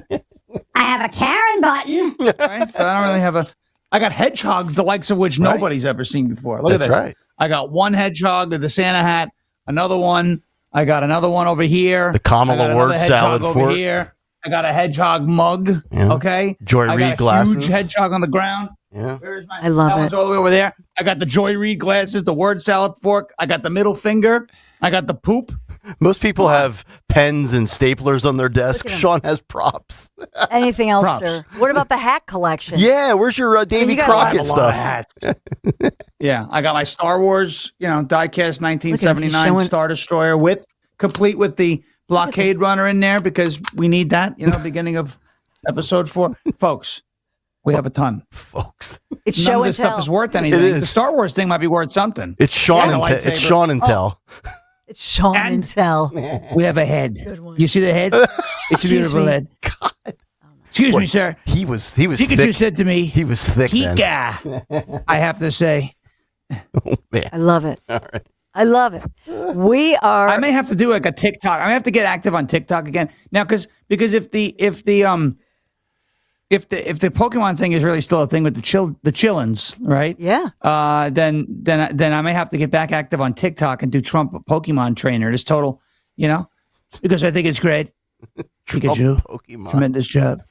[SPEAKER 8] I have a Karen button.
[SPEAKER 33] Right? But I don't really have I got hedgehogs, the likes of which nobody's ever seen before. Look at this.
[SPEAKER 32] Right.
[SPEAKER 33] I got one hedgehog with the Santa hat, another one. I got another one over here.
[SPEAKER 32] The Kamala word salad
[SPEAKER 33] over
[SPEAKER 32] fork.
[SPEAKER 33] here. I got a hedgehog mug.
[SPEAKER 32] Yeah.
[SPEAKER 33] Okay.
[SPEAKER 32] Joy
[SPEAKER 33] I
[SPEAKER 32] Reid
[SPEAKER 33] got
[SPEAKER 32] glasses.
[SPEAKER 33] Huge hedgehog on the ground.
[SPEAKER 32] Yeah.
[SPEAKER 33] Where's my?
[SPEAKER 13] I love
[SPEAKER 33] that
[SPEAKER 13] it.
[SPEAKER 33] one's all the way over there. I got the Joy Reid glasses, the word salad fork. I got the middle finger. I got the poop.
[SPEAKER 32] Most people have pens and staplers on their desk. Sean has props.
[SPEAKER 13] Anything else, sir? What about the hat collection?
[SPEAKER 32] Yeah, where's your Davy Crockett stuff?
[SPEAKER 33] Yeah, I got my Star Wars, diecast 1979 Star Destroyer complete with the blockade runner in there because we need that. Beginning of episode 4, folks. We have a ton,
[SPEAKER 32] folks.
[SPEAKER 13] It's
[SPEAKER 33] None
[SPEAKER 13] show
[SPEAKER 33] of this
[SPEAKER 13] and
[SPEAKER 33] stuff
[SPEAKER 13] tell.
[SPEAKER 33] is worth anything.
[SPEAKER 32] It is.
[SPEAKER 33] The Star Wars thing might be worth something.
[SPEAKER 32] It's Sean It's Sean and Tell.
[SPEAKER 13] It's Sean and Tell.
[SPEAKER 33] We have a head. You see the head? It's a beautiful head.
[SPEAKER 32] God.
[SPEAKER 33] Excuse me, sir.
[SPEAKER 32] He was
[SPEAKER 33] Pikachu
[SPEAKER 32] thick.
[SPEAKER 33] said to me,
[SPEAKER 32] he was thick then.
[SPEAKER 33] Kika. I have to say.
[SPEAKER 32] Oh, man.
[SPEAKER 13] I love it.
[SPEAKER 32] All right.
[SPEAKER 13] I love it. I
[SPEAKER 33] may have to do like a TikTok. I may have to get active on TikTok again now because if the Pokemon thing is really still a thing with the chillins, right?
[SPEAKER 13] Yeah.
[SPEAKER 33] Then I may have to get back active on TikTok and do Trump Pokemon trainer. This total, because I think it's great. Pikachu,
[SPEAKER 32] Pokemon.
[SPEAKER 33] tremendous job.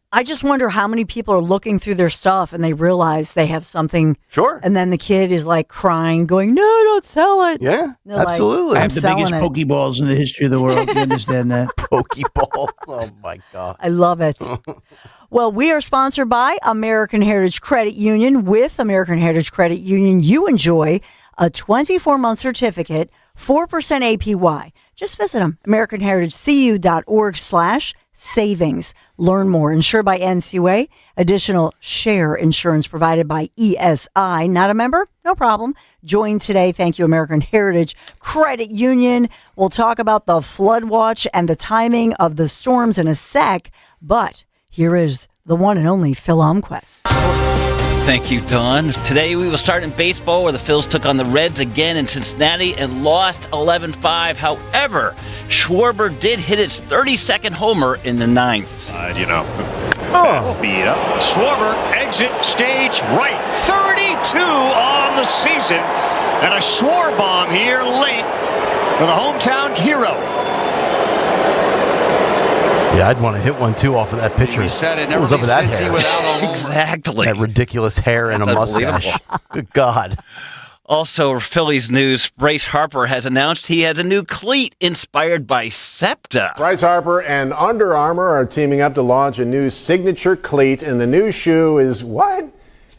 [SPEAKER 13] I just wonder how many people are looking through their stuff and they realize they have something.
[SPEAKER 32] Sure.
[SPEAKER 13] And then the kid is like crying, going, "No, don't sell it."
[SPEAKER 32] Yeah,
[SPEAKER 13] They're
[SPEAKER 32] absolutely.
[SPEAKER 33] I have the biggest Pokeballs in the history of the world. You understand that?
[SPEAKER 32] Pokeball. Oh, my God.
[SPEAKER 13] I love it. Well, we are sponsored by American Heritage Credit Union. With American Heritage Credit Union, you enjoy a 24-month certificate, 4% APY. Just visit them, AmericanHeritageCU.org/savings. Learn more. Insured by NCUA. Additional share insurance provided by ESI. Not a member? No problem. Join today. Thank you, American Heritage Credit Union. We'll talk about the flood watch and the timing of the storms in a sec, but here is the one and only Phil Almquist.
[SPEAKER 9] Thank you, Dawn. Today we will start in baseball, where the Phils took on the Reds again in Cincinnati and lost 11-5. However, Schwarber did hit his 32nd homer in the ninth.
[SPEAKER 23] Speed up. Schwarber, exit stage right. 32 on the season. And a Schwarber bomb here late for the hometown hero.
[SPEAKER 32] Yeah, I'd want to hit one, too, off of that pitcher.
[SPEAKER 10] He said it
[SPEAKER 32] What
[SPEAKER 10] never
[SPEAKER 32] was up with that
[SPEAKER 10] since he
[SPEAKER 32] hair?
[SPEAKER 10] without a home.
[SPEAKER 9] Exactly.
[SPEAKER 32] That ridiculous hair and
[SPEAKER 9] That's
[SPEAKER 32] a mustache. Good God.
[SPEAKER 9] Also, Phillies news, Bryce Harper has announced he has a new cleat inspired by SEPTA.
[SPEAKER 11] Bryce Harper and Under Armour are teaming up to launch a new signature cleat, and the new shoe is what?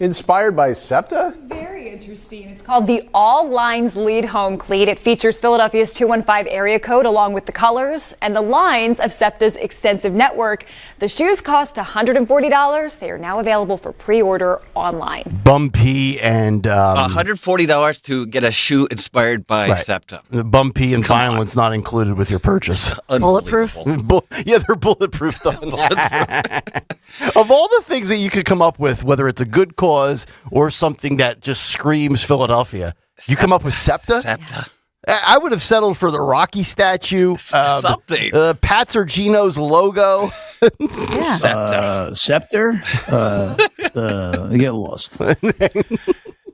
[SPEAKER 11] Inspired by SEPTA?
[SPEAKER 12] Very interesting. It's called the All Lines Lead Home Cleat. It features Philadelphia's 215 area code along with the colors and the lines of SEPTA's extensive network. The shoes cost $140. They are now available for pre-order online.
[SPEAKER 32] Bumpy and...
[SPEAKER 9] $140 to get a shoe inspired by SEPTA.
[SPEAKER 32] Bumpy and violence not included with your purchase.
[SPEAKER 13] Bulletproof?
[SPEAKER 32] Yeah, they're bulletproof. Of all the things that you could come up with, whether it's a good cause or something that just screams Philadelphia, you come up with SEPTA?
[SPEAKER 9] SEPTA.
[SPEAKER 32] I would have settled for the Rocky statue.
[SPEAKER 9] Something.
[SPEAKER 32] Pat Sergino's logo.
[SPEAKER 33] Scepter. Get lost.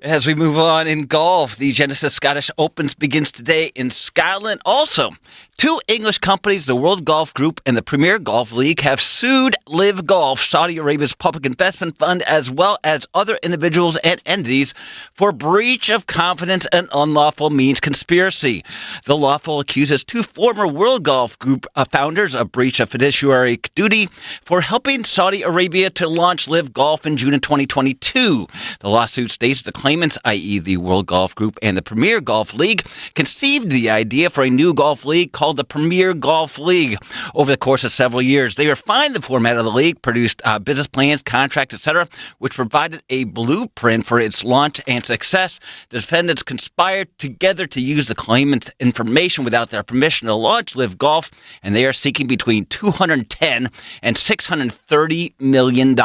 [SPEAKER 9] As we move on in golf, the Genesis Scottish Opens begins today in Scotland. Also, two English companies, the World Golf Group and the Premier Golf League, have sued Live Golf, Saudi Arabia's public investment fund, as well as other individuals and entities for breach of confidence and unlawful means conspiracy. The lawful accuses two former World Golf Group founders of breach of fiduciary duty for helping Saudi Arabia to launch Live Golf in June of 2022. The lawsuit states the claimants, i.e. the World Golf Group and the Premier Golf League, conceived the idea for a new golf league called the Premier Golf League. Over the course of several years, they refined the format of the league, produced business plans, contracts, etc., which provided a blueprint for its launch and success. The defendants conspired together to use the claimants' information without their permission to launch Live Golf, and they are seeking between $210 and $630 million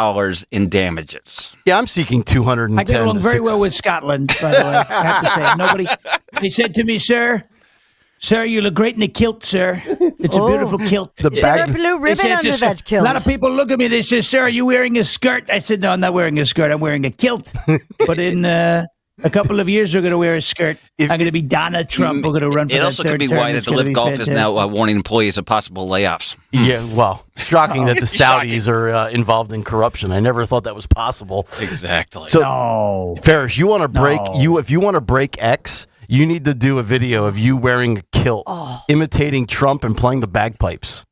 [SPEAKER 9] in damages.
[SPEAKER 32] Yeah, I'm seeking 210.
[SPEAKER 33] I get along very well with Scotland, by the way. I have to say, they said to me, sir, you look great in a kilt, sir. It's a beautiful kilt.
[SPEAKER 32] The
[SPEAKER 13] Is there a blue ribbon under that kilt?
[SPEAKER 33] A lot of people look at me, they say, sir, are you wearing a skirt? I said, no, I'm not wearing a skirt. I'm wearing a kilt. But in a couple of years, we're going to wear a skirt. I'm going to be Donald Trump. We're going to run for
[SPEAKER 9] it
[SPEAKER 33] that
[SPEAKER 9] also
[SPEAKER 33] third
[SPEAKER 9] could be
[SPEAKER 33] term.
[SPEAKER 9] why that
[SPEAKER 33] It's
[SPEAKER 9] the
[SPEAKER 33] gonna
[SPEAKER 9] Live
[SPEAKER 33] be
[SPEAKER 9] Golf is
[SPEAKER 33] fantastic.
[SPEAKER 9] now warning employees of possible layoffs.
[SPEAKER 32] Yeah, well, shocking that the Saudis are involved in corruption. I never thought that was possible.
[SPEAKER 9] Exactly.
[SPEAKER 32] So, Ferris, you want to break if you want to break X, you need to do a video of you wearing a kilt, imitating Trump and playing the bagpipes.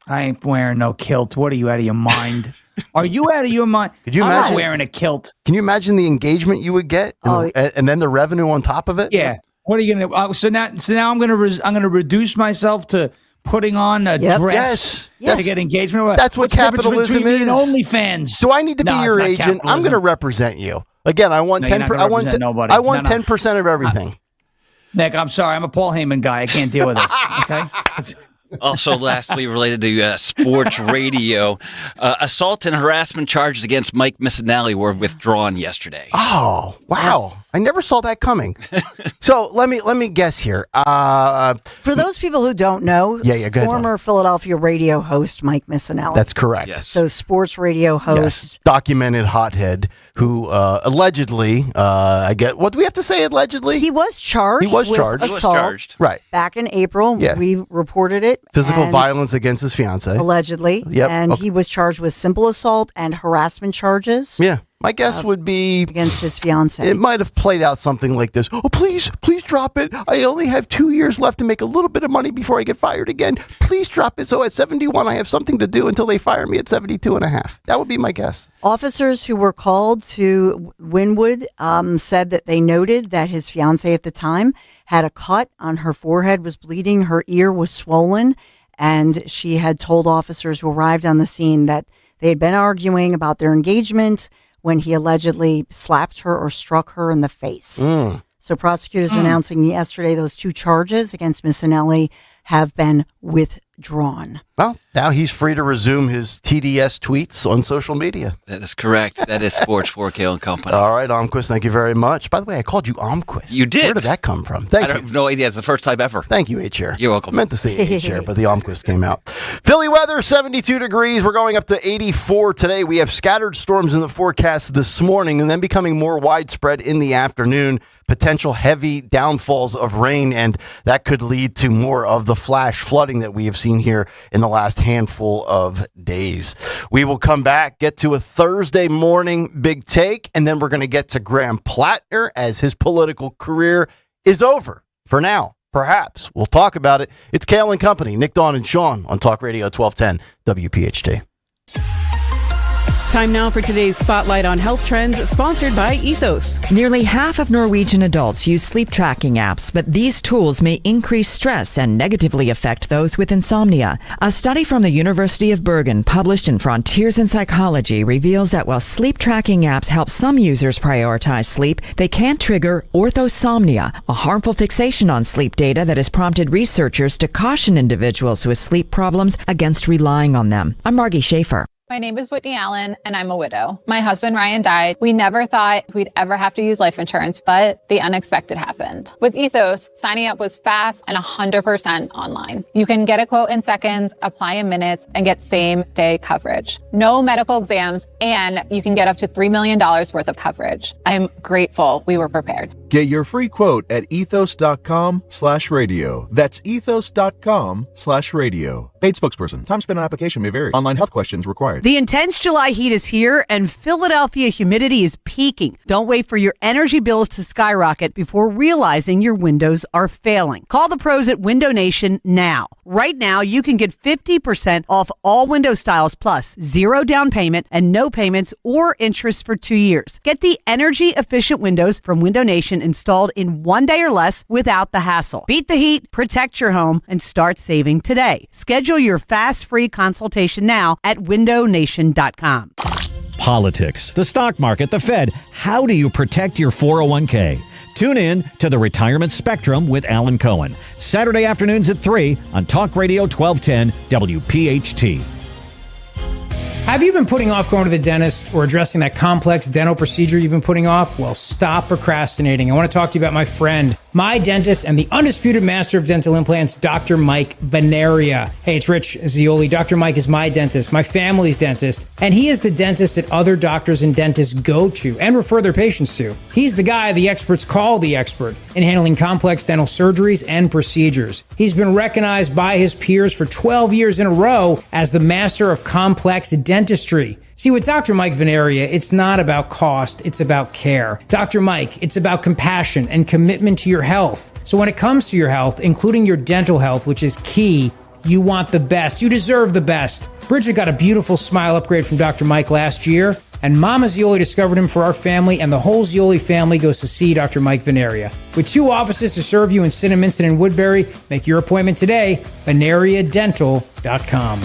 [SPEAKER 33] I ain't wearing no kilt. What are you, out of your mind? Are you out of your mind?
[SPEAKER 32] Could you
[SPEAKER 33] I'm
[SPEAKER 32] imagine
[SPEAKER 33] not wearing a kilt.
[SPEAKER 32] Can you imagine the engagement you would get, and then the revenue on top of it?
[SPEAKER 33] Yeah. What are you gonna? So now I'm gonna reduce myself to putting on a dress to get engagement.
[SPEAKER 32] That's what
[SPEAKER 33] What's the difference
[SPEAKER 32] capitalism
[SPEAKER 33] between
[SPEAKER 32] is.
[SPEAKER 33] me and OnlyFans.
[SPEAKER 32] Do I need to be
[SPEAKER 33] No,
[SPEAKER 32] your
[SPEAKER 33] it's not
[SPEAKER 32] agent? I'm
[SPEAKER 33] capitalism.
[SPEAKER 32] going to represent you. Again, I want
[SPEAKER 33] No, you're
[SPEAKER 32] 10.
[SPEAKER 33] not gonna
[SPEAKER 32] I want.
[SPEAKER 33] represent nobody.
[SPEAKER 32] I want
[SPEAKER 33] No, no.
[SPEAKER 32] 10% of everything.
[SPEAKER 33] Nick, I'm sorry. I'm a Paul Heyman guy. I can't deal with this. Okay.
[SPEAKER 9] Also, lastly, related to sports radio, assault and harassment charges against Mike Missinelli were withdrawn yesterday.
[SPEAKER 32] Oh, wow. Yes. I never saw that coming. So let me guess here.
[SPEAKER 13] For those people who don't know,
[SPEAKER 32] go ahead,
[SPEAKER 13] former Philadelphia radio host Mike Missinelli.
[SPEAKER 32] That's correct.
[SPEAKER 33] Yes.
[SPEAKER 13] So sports radio host.
[SPEAKER 32] Documented hothead who allegedly, what do we have to say allegedly?
[SPEAKER 13] He was charged.
[SPEAKER 32] He was
[SPEAKER 13] with
[SPEAKER 32] charged.
[SPEAKER 13] assault.
[SPEAKER 32] Right.
[SPEAKER 13] Back in April, we reported it. it.
[SPEAKER 32] Physical
[SPEAKER 13] and
[SPEAKER 32] violence against his fiance.
[SPEAKER 13] Allegedly.
[SPEAKER 32] Yep.
[SPEAKER 13] And he was charged with simple assault and harassment charges.
[SPEAKER 32] Yeah. My guess would be
[SPEAKER 13] against his fiance.
[SPEAKER 32] It might have played out something like this. Oh, please drop it. I only have 2 years left to make a little bit of money before I get fired again. Please drop it. So at 71, I have something to do until they fire me at 72 and a half. That would be my guess.
[SPEAKER 13] Officers who were called to Wynwood said that they noted that his fiance at the time had a cut on her forehead, was bleeding, her ear was swollen, and she had told officers who arrived on the scene that they had been arguing about their engagement when he allegedly slapped her or struck her in the face. So prosecutors are announcing yesterday those 2 charges against Miss Anelli have been withdrawn.
[SPEAKER 32] Well, now he's free to resume his TDS tweets on social media.
[SPEAKER 9] That is correct. That is Sports for Kayal and Company.
[SPEAKER 32] All right, Almquist, thank you very much. By the way, I called you Almquist.
[SPEAKER 9] You did.
[SPEAKER 32] Where did that come from? Thank you.
[SPEAKER 9] I have no idea. It's the first time ever.
[SPEAKER 32] Thank you, H-Chair.
[SPEAKER 9] You're welcome.
[SPEAKER 32] I meant to say H-Chair, but the Almquist came out. Philly weather, 72 degrees. We're going up to 84 today. We have scattered storms in the forecast this morning and then becoming more widespread in the afternoon. Potential heavy downfalls of rain, and that could lead to more of the flash flooding that we have seen here in the last handful of days. We will come back, get to a Thursday morning big take, and then we're going to get to Graham Plattner as his political career is over. For now, perhaps. We'll talk about it. It's Kayal and Company, Nick, Dawn, and Sean on Talk Radio 1210 WPHT.
[SPEAKER 10] Time now for today's Spotlight on Health Trends, sponsored by Ethos.
[SPEAKER 14] Nearly half of Norwegian adults use sleep tracking apps, but these tools may increase stress and negatively affect those with insomnia. A study from the University of Bergen, published in Frontiers in Psychology, reveals that while sleep tracking apps help some users prioritize sleep, they can trigger orthosomnia, a harmful fixation on sleep data that has prompted researchers to caution individuals with sleep problems against relying on them. I'm Margie Schaefer.
[SPEAKER 15] My name is Whitney Allen, and I'm a widow. My husband, Ryan, died. We never thought we'd ever have to use life insurance, but the unexpected happened. With Ethos, signing up was fast and 100% online. You can get a quote in seconds, apply in minutes, and get same-day coverage. No medical exams, and you can get up to $3 million worth of coverage. I'm grateful we were prepared.
[SPEAKER 16] Get your free quote at ethos.com/radio. That's ethos.com/radio. Paid spokesperson. Time spent on application may vary. Online health questions required.
[SPEAKER 17] The intense July heat is here, and Philadelphia humidity is peaking. Don't wait for your energy bills to skyrocket before realizing your windows are failing. Call the pros at Window Nation now. Right now, you can get 50% off all window styles plus 0 down payment and no payments or interest for 2 years. Get the energy-efficient windows from Window Nation installed in 1 day or less without the hassle. Beat the heat, protect your home, and start saving today. Schedule your fast free consultation now at windownation.com.
[SPEAKER 18] Politics, the stock market, the Fed. How do you protect your 401k? Tune in to the Retirement Spectrum with Alan Cohen. Saturday afternoons at 3 on Talk Radio 1210 WPHT.
[SPEAKER 19] Have you been putting off going to the dentist or addressing that complex dental procedure you've been putting off? Well, stop procrastinating. I want to talk to you about my friend, my dentist, and the undisputed master of dental implants, Dr. Mike Veneria. Hey, it's Rich Zioli. Dr. Mike is my dentist, my family's dentist, and he is the dentist that other doctors and dentists go to and refer their patients to. He's the guy the experts call the expert in handling complex dental surgeries and procedures. He's been recognized by his peers for 12 years in a row as the master of complex dentistry. See, with Dr. Mike Veneria, it's not about cost, it's about care. Dr. Mike, it's about compassion and commitment to your health. So when it comes to your health, including your dental health, which is key, you want the best. You deserve the best. Bridget got a beautiful smile upgrade from Dr. Mike last year, and Mama Zioli discovered him for our family, and the whole Zioli family goes to see Dr. Mike Veneria. With 2 offices to serve you in Cinnaminster and Woodbury, make your appointment today, veneriadental.com.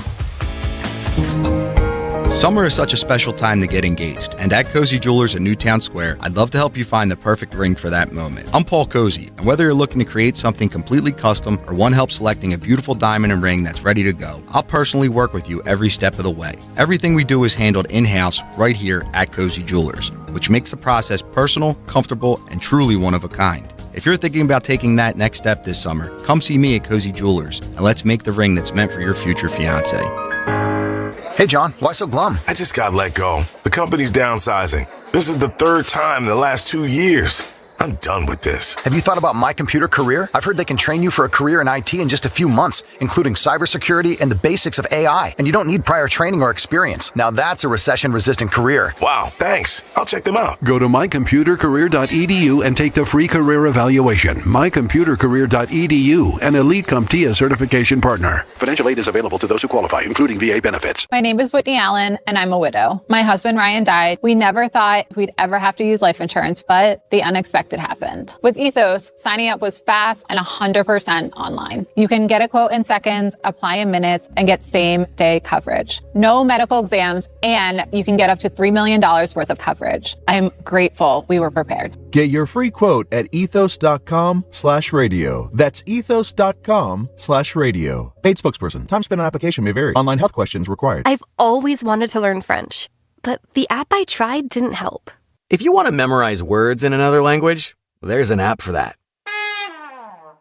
[SPEAKER 20] Summer is such a special time to get engaged, and at Cozy Jewelers in Newtown Square, I'd love to help you find the perfect ring for that moment. I'm Paul Cozy, and whether you're looking to create something completely custom or want help selecting a beautiful diamond and ring that's ready to go, I'll personally work with you every step of the way. Everything we do is handled in-house right here at Cozy Jewelers, which makes the process personal, comfortable, and truly one of a kind. If you're thinking about taking that next step this summer, come see me at Cozy Jewelers, and let's make the ring that's meant for your future fiancé.
[SPEAKER 21] Hey, John, why so glum?
[SPEAKER 22] I just got let go. The company's downsizing. This is the 3rd time in the last 2 years.
[SPEAKER 21] I'm done with this. Have you thought about My Computer Career? I've heard they can train you for a career in IT in just a few months, including cybersecurity and the basics of AI. And you don't need prior training or experience. Now that's a recession-resistant career.
[SPEAKER 1] Wow, thanks. I'll check them out. Go to mycomputercareer.edu and take the free career evaluation. Mycomputercareer.edu, an Elite CompTIA certification partner. Financial aid is available to those who qualify, including VA benefits.
[SPEAKER 15] My name is Whitney Allen, and I'm a widow. My husband, Ryan, died. We never thought we'd ever have to use life insurance, but the unexpected happened. With Ethos, signing up was fast and 100% online. You can get a quote in seconds, apply in minutes, and get same-day coverage. No medical exams, and you can get up to $3 million worth of coverage. I'm grateful we were prepared.
[SPEAKER 16] Get your free quote at ethos.com/radio. That's ethos.com/radio. Paid spokesperson. Time spent on application may vary. Online health questions required.
[SPEAKER 2] I've always wanted to learn French, but the app I tried didn't help.
[SPEAKER 4] If you want to memorize words in another language, there's an app for that.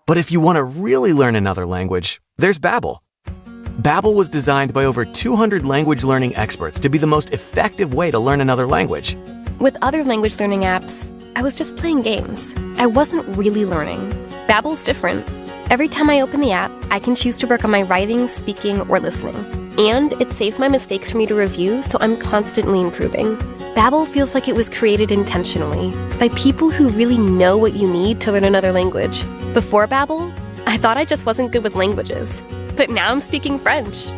[SPEAKER 4] But if you want to really learn another language, there's Babbel. Babbel was designed by over 200 language learning experts to be the most effective way to learn another language.
[SPEAKER 2] With other language learning apps, I was just playing games. I wasn't really learning. Babbel's different. Every time I open the app, I can choose to work on my writing, speaking, or listening. And it saves my mistakes for me to review, so I'm constantly improving. Babbel feels like it was created intentionally by people who really know what you need to learn another language. Before Babbel, I thought I just wasn't good with languages. But now I'm speaking French.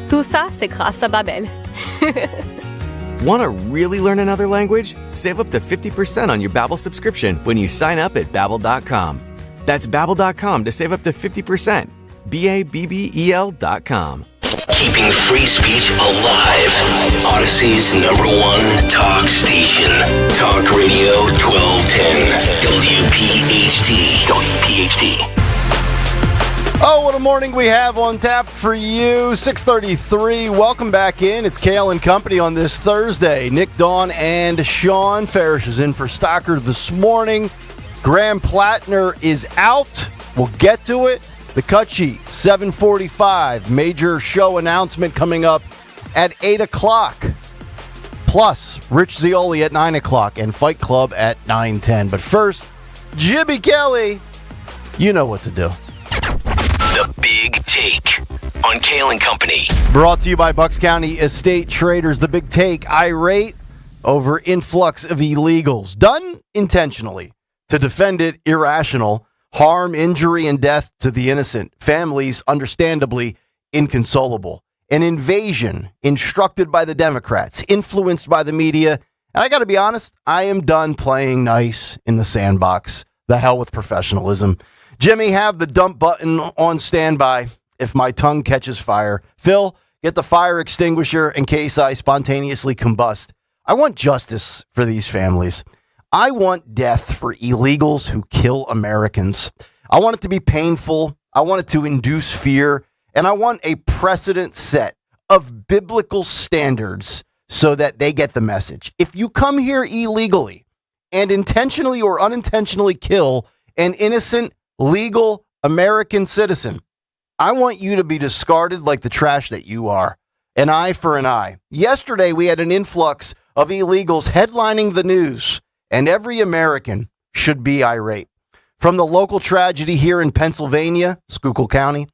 [SPEAKER 2] Tout ça, c'est grâce à Babbel.
[SPEAKER 4] Want to really learn another language? Save up to 50% on your Babbel subscription when you sign up at Babbel.com. That's Babbel.com to save up to 50%. Babbel.com.
[SPEAKER 31] Keeping free speech alive. Odyssey's #1 talk station. Talk Radio 1210. WPHT. WPHT.
[SPEAKER 32] Oh, what a morning we have on tap for you. 6:33. Welcome back in. It's Kayal and company on this Thursday. Nick, Dawn, and Sean Farish is in for Stocker this morning. Graham Plattner is out. We'll get to it. The cut sheet, 7:45. Major show announcement coming up at 8 o'clock. Plus, Rich Zioli at 9 o'clock and Fight Club at 9:10. But first, Jimmy Kelly, you know what to do.
[SPEAKER 31] The Big Take on Kayal and Company.
[SPEAKER 32] Brought to you by Bucks County Estate Traders. The Big Take, irate over influx of illegals. Done intentionally. To defend it, irrational. Harm, injury, and death to the innocent. Families, understandably, inconsolable. An invasion instructed by the Democrats, influenced by the media. And I got to be honest, I am done playing nice in the sandbox. The hell with professionalism. Jimmy, have the dump button on standby if my tongue catches fire. Phil, get the fire extinguisher in case I spontaneously combust. I want justice for these families. I want death for illegals who kill Americans. I want it to be painful. I want it to induce fear. And I want a precedent set of biblical standards so that they get the message. If you come here illegally and intentionally or unintentionally kill an innocent, legal American citizen, I want you to be discarded like the trash that you are. An eye for an eye. Yesterday, we had an influx of illegals headlining the news, and every American should be irate. From the local tragedy here in Pennsylvania, Schuylkill County,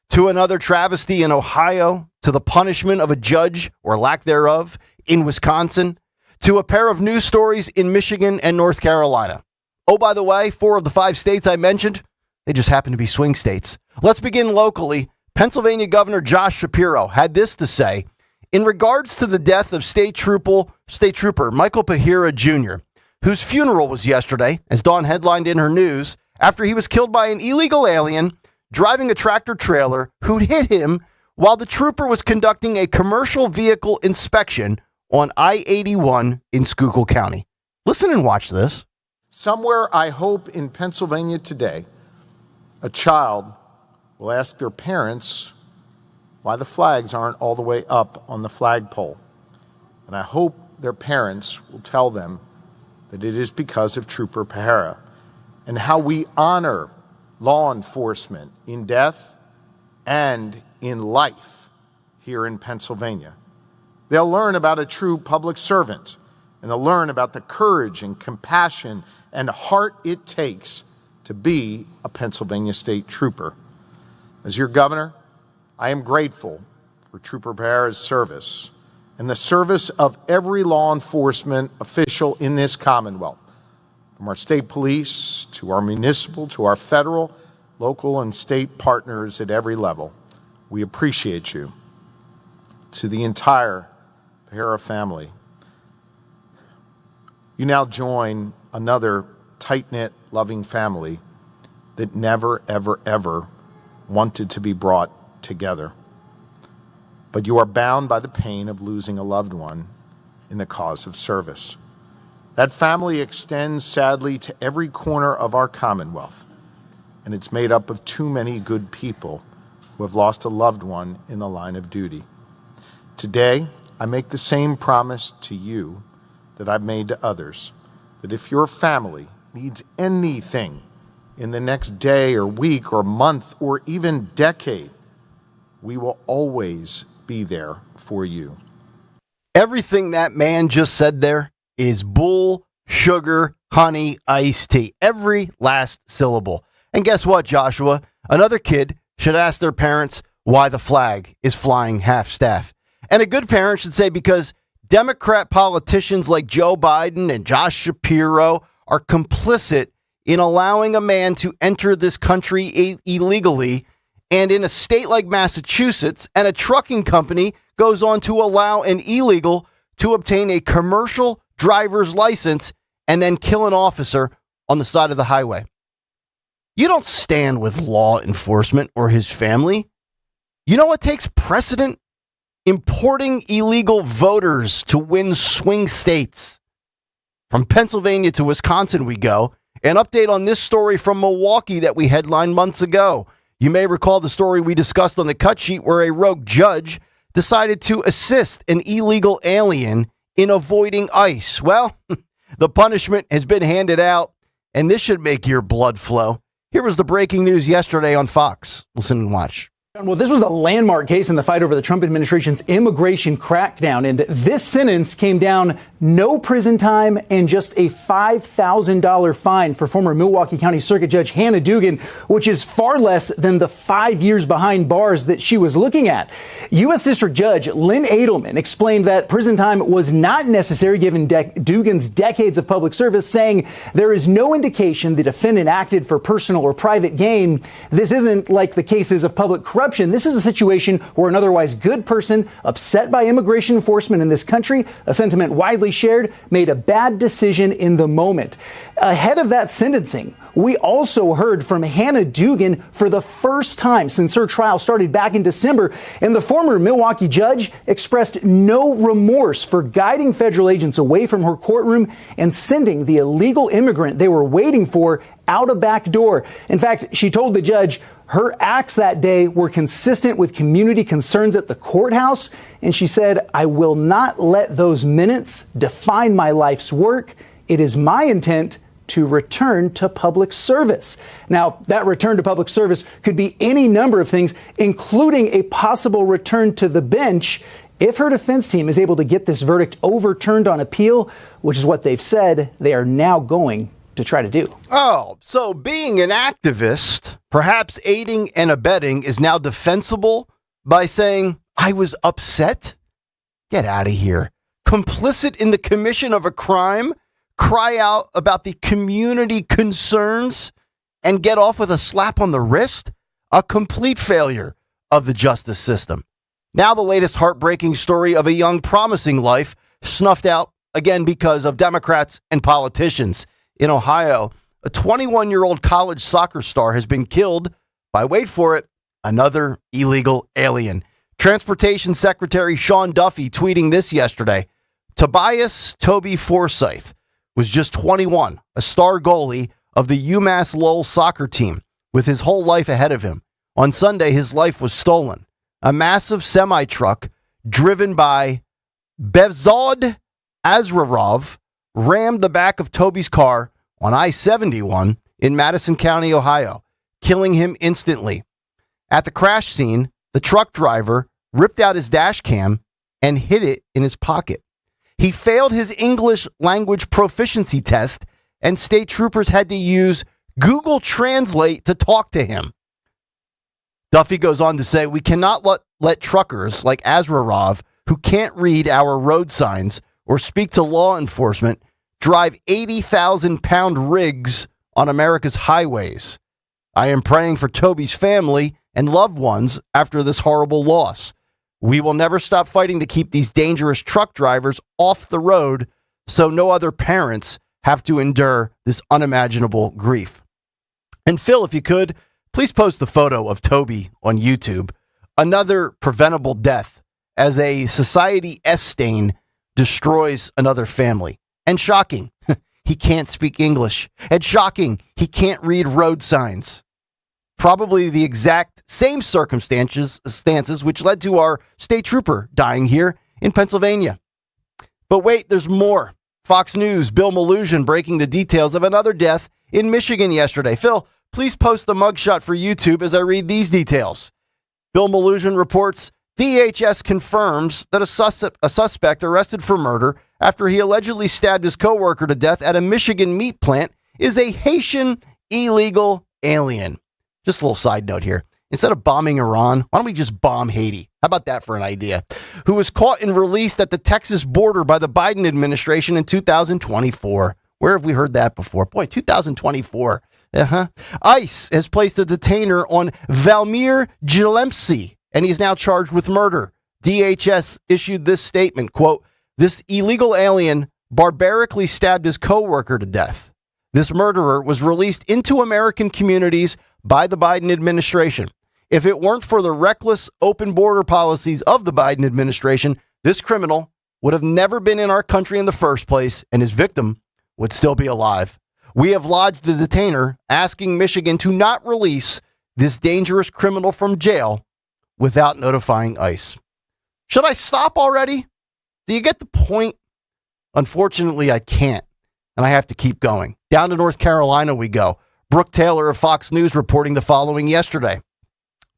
[SPEAKER 32] to another travesty in Ohio, to the punishment of a judge or lack thereof in Wisconsin, to a pair of news stories in Michigan and North Carolina. Oh, by the way, 4 of the 5 states I mentioned, they just happen to be swing states. Let's begin locally. Pennsylvania Governor Josh Shapiro had this to say in regards to the death of State Trooper Michael Pahira Jr., whose funeral was yesterday, as Dawn headlined in her news, after he was killed by an illegal alien driving a tractor trailer who hit him while the trooper was conducting a commercial vehicle inspection on I-81 in Schuylkill County. Listen and watch this.
[SPEAKER 5] Somewhere, I hope, in Pennsylvania today, a child will ask their parents why the flags aren't all the way up on the flagpole. And I hope their parents will tell them that it is because of Trooper Pahira and how we honor law enforcement in death and in life here in Pennsylvania. They'll learn about a true public servant and to learn about the courage and compassion and heart it takes to be a Pennsylvania State Trooper. As your governor, I am grateful for Trooper Bear's service and the service of every law enforcement official in this Commonwealth, from our state police to our municipal to our federal, local, and state partners at every level. We appreciate you. To the entire Bear family, you now join another tight-knit, loving family that never, ever, ever wanted to be brought together. But you are bound by the pain of losing a loved one in the cause of service. That family extends, sadly, to every corner of our Commonwealth, and it's made up of too many good people who have lost a loved one in the line of duty. Today, I make the same promise to you that I've made to others, that if your family needs anything in the next day or week or month or even decade, we will always be there for you.
[SPEAKER 32] Everything that man just said there is bull, sugar, honey, iced tea. Every last syllable. And guess what, Joshua? Another kid should ask their parents why the flag is flying half-staff. And a good parent should say because Democrat politicians like Joe Biden and Josh Shapiro are complicit in allowing a man to enter this country illegally, and in a state like Massachusetts, and a trucking company goes on to allow an illegal to obtain a commercial driver's license and then kill an officer on the side of the highway. You don't stand with law enforcement or his family. You know what takes precedent? Importing illegal voters to win swing states. From Pennsylvania to Wisconsin we go. An update on this story from Milwaukee that we headlined months ago. You may recall the story we discussed on the cut sheet where a rogue judge decided to assist an illegal alien in avoiding ICE. Well, the punishment has been handed out, and this should make your blood flow. Here was the breaking news yesterday on Fox. Listen and watch.
[SPEAKER 3] Well, this was a landmark case in the fight over the Trump administration's immigration crackdown, and this sentence came down no prison time and just a $5,000 fine for former Milwaukee County Circuit Judge Hannah Dugan, which is far less than the 5 years behind bars that she was looking at. U.S. District Judge Lynn Edelman explained that prison time was not necessary given Dugan's decades of public service, saying there is no indication the defendant acted for personal or private gain. This isn't like the cases of public corruption. This is a situation where an otherwise good person, upset by immigration enforcement in this country, a sentiment widely shared, made a bad decision in the moment. Ahead of that sentencing, we also heard from Hannah Dugan for the first time since her trial started back in December, and the former Milwaukee judge expressed no remorse for guiding federal agents away from her courtroom and sending the illegal immigrant they were waiting for out a back door. In fact, she told the judge her acts that day were consistent with community concerns at the courthouse, and she said, "I will not let those minutes define my life's work. It is my intent to return to public service." Now, that return to public service could be any number of things, including a possible return to the bench if her defense team is able to get this verdict overturned on appeal, which is what they've said they are now going to try to do.
[SPEAKER 32] Oh, so being an activist, perhaps aiding and abetting, is now defensible by saying, I was upset? Get out of here. Complicit in the commission of a crime? Cry out about the community concerns and get off with a slap on the wrist? A complete failure of the justice system. Now the latest heartbreaking story of a young promising life snuffed out again because of Democrats and politicians. In Ohio, a 21-year-old college soccer star has been killed by, wait for it, another illegal alien. Transportation Secretary Sean Duffy tweeting this yesterday. Tobias Toby Forsyth was just 21, a star goalie of the UMass Lowell soccer team with his whole life ahead of him. On Sunday, his life was stolen. A massive semi-truck driven by Bevzod Azrarov rammed the back of Toby's car on I-71 in Madison County, Ohio, killing him instantly. At the crash scene, the truck driver ripped out his dash cam and hid it in his pocket. He failed his English language proficiency test, and state troopers had to use Google Translate to talk to him. Duffy goes on to say, we cannot let truckers like Azrarov, who can't read our road signs or speak to law enforcement, drive 80,000-pound rigs on America's highways. I am praying for Toby's family and loved ones after this horrible loss. We will never stop fighting to keep these dangerous truck drivers off the road so no other parents have to endure this unimaginable grief. And Phil, if you could, please post the photo of Toby on YouTube. Another preventable death as a society S-stain destroys another family. And shocking, he can't speak English. And shocking, he can't read road signs. Probably the exact same circumstances which led to our state trooper dying here in Pennsylvania. But wait, there's more. Fox News, Bill Maluzhin breaking the details of another death in Michigan yesterday. Phil, please post the mugshot for YouTube as I read these details. Bill Maluzhin reports DHS confirms that a suspect arrested for murder after he allegedly stabbed his coworker to death at a Michigan meat plant is a Haitian illegal alien. Just a little side note here. Instead of bombing Iran, why don't we just bomb Haiti? How about that for an idea? Who was caught and released at the Texas border by the Biden administration in 2024. Where have we heard that before? Boy, 2024. ICE has placed a detainer on Valmir Gillespie, and he's now charged with murder. DHS issued this statement, quote, this illegal alien barbarically stabbed his coworker to death. This murderer was released into American communities by the Biden administration. If it weren't for the reckless open border policies of the Biden administration, this criminal would have never been in our country in the first place, and his victim would still be alive. We have lodged a detainer asking Michigan to not release this dangerous criminal from jail without notifying ICE. Should I stop already? Do you get the point? Unfortunately, I can't, and I have to keep going. Down to North Carolina we go. Brooke Taylor of Fox News reporting the following yesterday.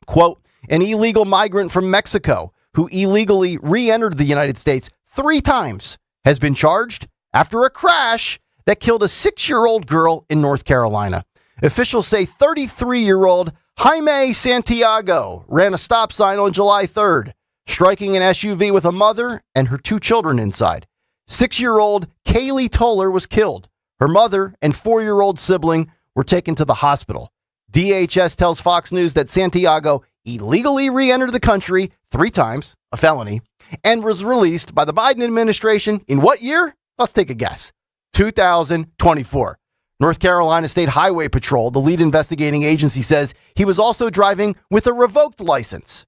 [SPEAKER 32] Quote, an illegal migrant from Mexico who illegally re-entered the United States 3 times has been charged after a crash that killed a 6-year-old girl in North Carolina. Officials say 33-year-old Jaime Santiago ran a stop sign on July 3rd, striking an SUV with a mother and her 2 children inside. 6-year-old Kayal Toller was killed. Her mother and 4-year-old sibling were taken to the hospital. DHS tells Fox News that Santiago illegally re-entered the country 3 times, a felony, and was released by the Biden administration in what year? Let's take a guess. 2024. North Carolina State Highway Patrol, the lead investigating agency, says he was also driving with a revoked license.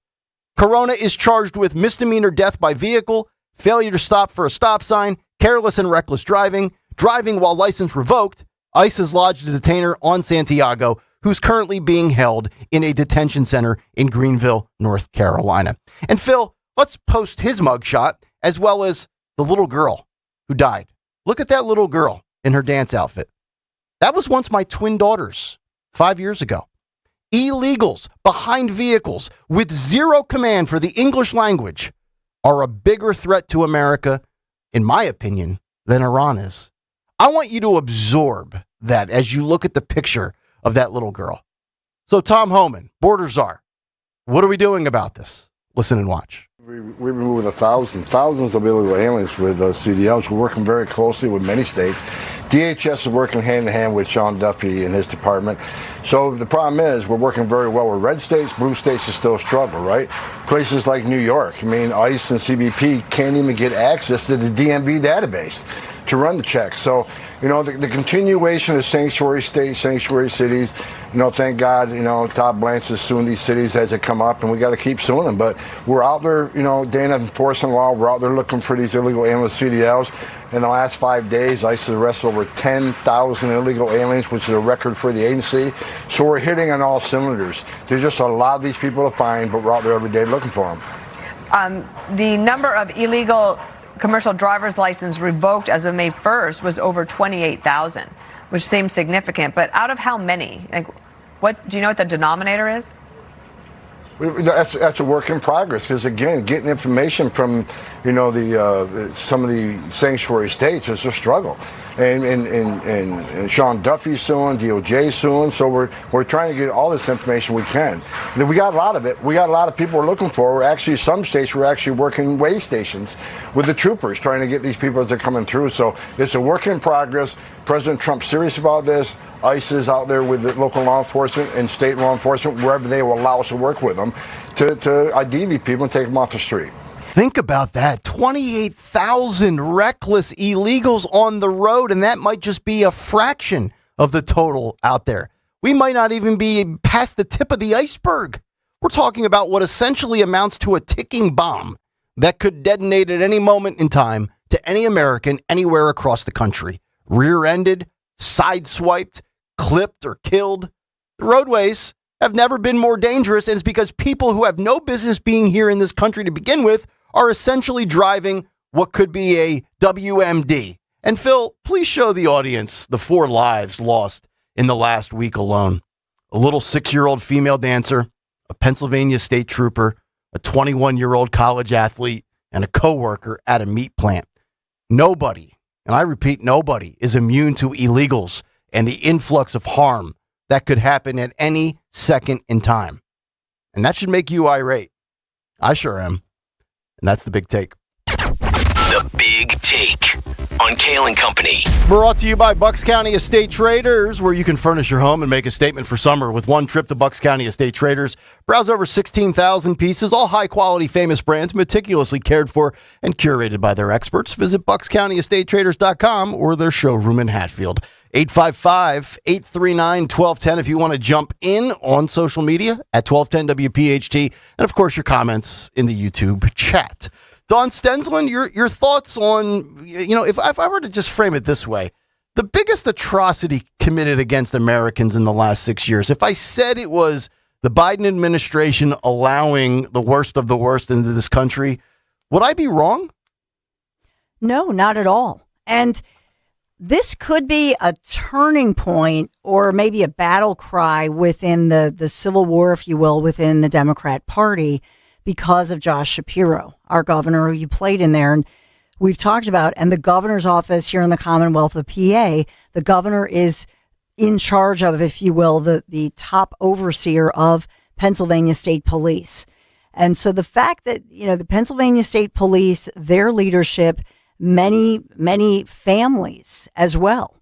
[SPEAKER 32] Corona is charged with misdemeanor death by vehicle, failure to stop for a stop sign, careless and reckless driving, driving while license revoked. ICE has lodged a detainer on Santiago, who's currently being held in a detention center in Greenville, North Carolina. And Phil, let's post his mugshot as well as the little girl who died. Look at that little girl in her dance outfit. That was once my twin daughters 5 years ago. Illegals behind vehicles with zero command for the English language are a bigger threat to America, in my opinion, than Iran is. I want you to absorb that as you look at the picture of that little girl. So Tom Homan, border czar, what are we doing about this? Listen and watch.
[SPEAKER 6] We've been moving thousands of illegal aliens with CDLs. We're working very closely with many states. DHS is working hand in hand with Sean Duffy and his department. So the problem is we're working very well with red states. Blue states is still a struggle, right? Places like New York, I mean, ICE and CBP can't even get access to the DMV database to run the checks. So, you know, the continuation of sanctuary states, sanctuary cities, you know, thank God, you know, Todd Blanche is suing these cities as they come up, and we got to keep suing them. But we're out there, you know, Dana enforcing law. We're out there looking for these illegal aliens, CDLs. In the last 5 days, ICE has arrested over 10,000 illegal aliens, which is a record for the agency. So we're hitting on all cylinders. There's just a lot of these people to find, but we're out there every day looking for them.
[SPEAKER 7] The number of illegal commercial driver's license revoked as of May 1st was over 28,000, which seems significant. But out of how many? Like, what do you know what the denominator is?
[SPEAKER 6] That's a work in progress, because again, getting information from some of the sanctuary states is a struggle, and Sean Duffy's suing, DOJ's suing, so we're trying to get all this information we can. We got a lot of it. We got a lot of people we're looking for. We're actually, some states we're actually working way stations with the troopers trying to get these people as they're coming through. So it's a work in progress. President Trump's serious about this. ICE is out there with the local law enforcement and state law enforcement, wherever they will allow us to work with them, to ID these people and take them off the street.
[SPEAKER 32] Think about that. 28,000 reckless illegals on the road, and that might just be a fraction of the total out there. We might not even be past the tip of the iceberg. We're talking about what essentially amounts to a ticking bomb that could detonate at any moment in time to any American anywhere across the country. Rear-ended, sideswiped, clipped, or killed. The roadways have never been more dangerous, and it's because people who have no business being here in this country to begin with are essentially driving what could be a WMD. And Phil, please show the audience the 4 lives lost in the last week alone. A little 6-year-old female dancer, a Pennsylvania state trooper, a 21-year-old college athlete, and a coworker at a meat plant. Nobody, and I repeat, nobody is immune to illegals and the influx of harm that could happen at any second in time. And that should make you irate. I sure am. And that's the big take.
[SPEAKER 31] The Big Take on Kayal and Company.
[SPEAKER 32] Brought to you by Bucks County Estate Traders, where you can furnish your home and make a statement for summer with one trip to Bucks County Estate Traders. Browse over 16,000 pieces, all high-quality famous brands, meticulously cared for and curated by their experts. Visit buckscountyestatetraders.com or their showroom in Hatfield. 855-839-1210 if you want to jump in on social media at 1210 WPHT. And, of course, your comments in the YouTube chat. Don Stensland, your thoughts on, if I were to just frame it this way, the biggest atrocity committed against Americans in the last 6 years, if I said it was the Biden administration allowing the worst of the worst into this country, would I be wrong?
[SPEAKER 13] No, not at all. And this could be a turning point or maybe a battle cry within the civil war, if you will, within the Democrat Party because of Josh Shapiro, our governor, who you played in there. And we've talked about, and the governor's office here in the Commonwealth of PA, the governor is in charge of, if you will, the top overseer of Pennsylvania State Police. And so the fact that, the Pennsylvania State Police, their leadership, many families as well,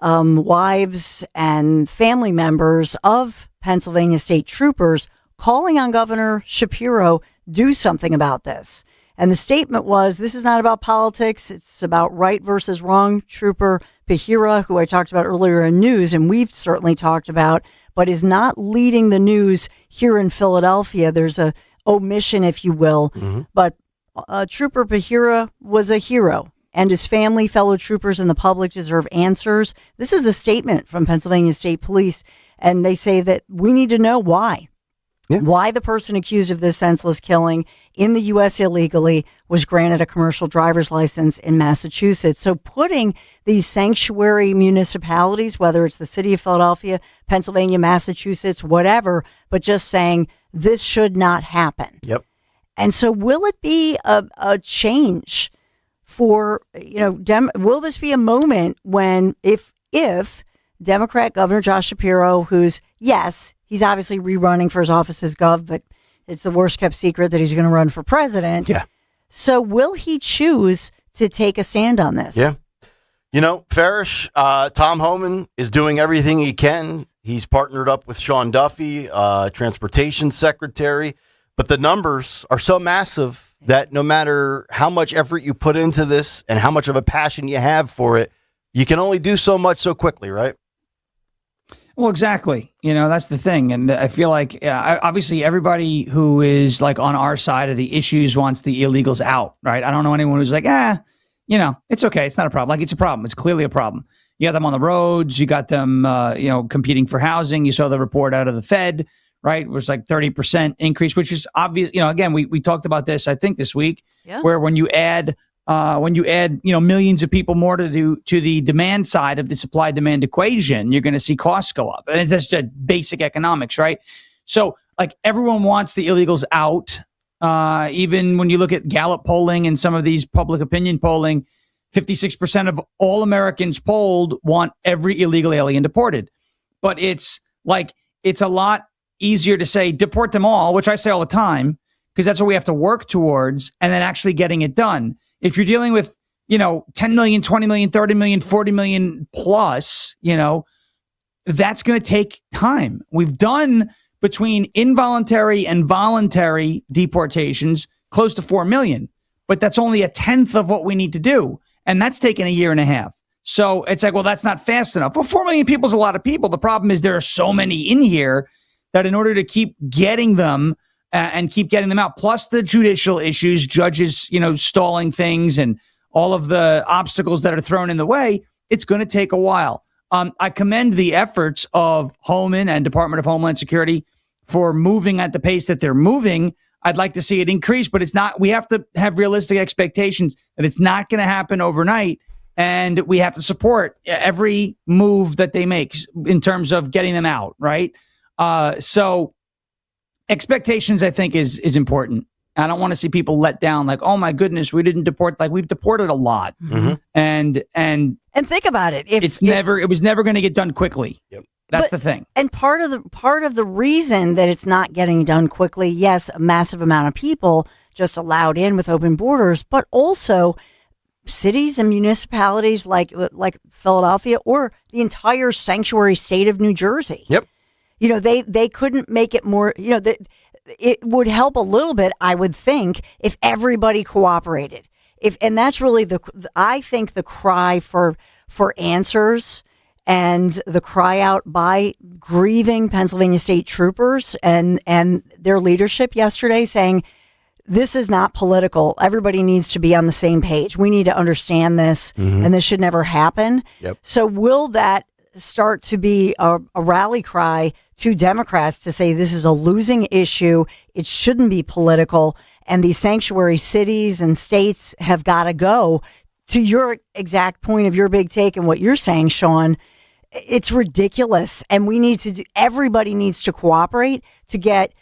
[SPEAKER 13] wives and family members of Pennsylvania state troopers calling on Governor Shapiro, do something about this. And the statement was, this is not about politics. It's about right versus wrong. Trooper Pahira, who I talked about earlier in news, and we've certainly talked about, but is not leading the news here in Philadelphia. There's a omission, if you will, but Trooper Pahira was a hero, and his family, fellow troopers, and the public deserve answers. This is a statement from Pennsylvania State Police, and they say that we need to know why. Yeah. Why the person accused of this senseless killing in the U.S. illegally was granted a commercial driver's license in Massachusetts. So putting these sanctuary municipalities, whether it's the city of Philadelphia, Pennsylvania, Massachusetts, whatever, but just saying this should not happen.
[SPEAKER 32] Yep.
[SPEAKER 13] And so will it be a change for, will this be a moment when if Democrat Governor Josh Shapiro, who's, yes, he's obviously rerunning for his office as gov, but it's the worst kept secret that he's going to run for president.
[SPEAKER 32] Yeah.
[SPEAKER 13] So will he choose to take a stand on this?
[SPEAKER 32] Yeah. Farish, Tom Homan is doing everything he can. He's partnered up with Sean Duffy, transportation secretary. But the numbers are so massive that no matter how much effort you put into this and how much of a passion you have for it, you can only do so much so quickly, right?
[SPEAKER 8] Well, exactly. That's the thing. And I feel like obviously everybody who is like on our side of the issues wants the illegals out, right? I don't know anyone who's like, it's okay. It's not a problem. Like, it's a problem. It's clearly a problem. You got them on the roads. You got them, competing for housing. You saw the report out of the Fed, right? It was like 30% increase, which is obvious. Again, we talked about this, I think, this week, where when you add, millions of people more to the demand side of the supply demand equation, you're going to see costs go up. And it's just basic economics, right? So like everyone wants the illegals out. Even when you look at Gallup polling and some of these public opinion polling, 56% of all Americans polled want every illegal alien deported. But it's a lot easier to say deport them all, which I say all the time, because that's what we have to work towards, and then actually getting it done. If you're dealing with, 10 million, 20 million, 30 million, 40 million plus, that's going to take time. We've done between involuntary and voluntary deportations close to 4 million, but that's only a tenth of what we need to do. And that's taken a year and a half. So it's like, well, that's not fast enough. Well, 4 million people is a lot of people. The problem is there are so many in here that in order to keep getting them and keep getting them out, plus the judicial issues, judges, stalling things and all of the obstacles that are thrown in the way, it's going to take a while. I commend the efforts of Homan and Department of Homeland Security for moving at the pace that they're moving. I'd like to see it increase, but it's not. We have to have realistic expectations that it's not going to happen overnight, and we have to support every move that they make in terms of getting them out, right? So expectations, I think, is important. I don't want to see people let down like, oh my goodness, we didn't deport. Like, we've deported a lot.
[SPEAKER 32] Mm-hmm.
[SPEAKER 8] And
[SPEAKER 9] think about it.
[SPEAKER 8] It was never going to get done quickly.
[SPEAKER 32] Yep.
[SPEAKER 8] That's the thing.
[SPEAKER 9] And part of the reason that it's not getting done quickly, yes, a massive amount of people just allowed in with open borders, but also cities and municipalities like Philadelphia or the entire sanctuary state of New Jersey.
[SPEAKER 32] Yep.
[SPEAKER 9] They couldn't make it more, it would help a little bit, I would think, if everybody cooperated. And that's really I think the cry for answers and the cry out by grieving Pennsylvania state troopers and their leadership yesterday saying, this is not political. Everybody needs to be on the same page. We need to understand this, and this should never happen.
[SPEAKER 32] Yep.
[SPEAKER 9] So will that start to be a rally cry to Democrats to say this is a losing issue, it shouldn't be political, and these sanctuary cities and states have got to go? To your exact point of your big take and what you're saying, Sean, it's ridiculous, and everybody needs to cooperate to get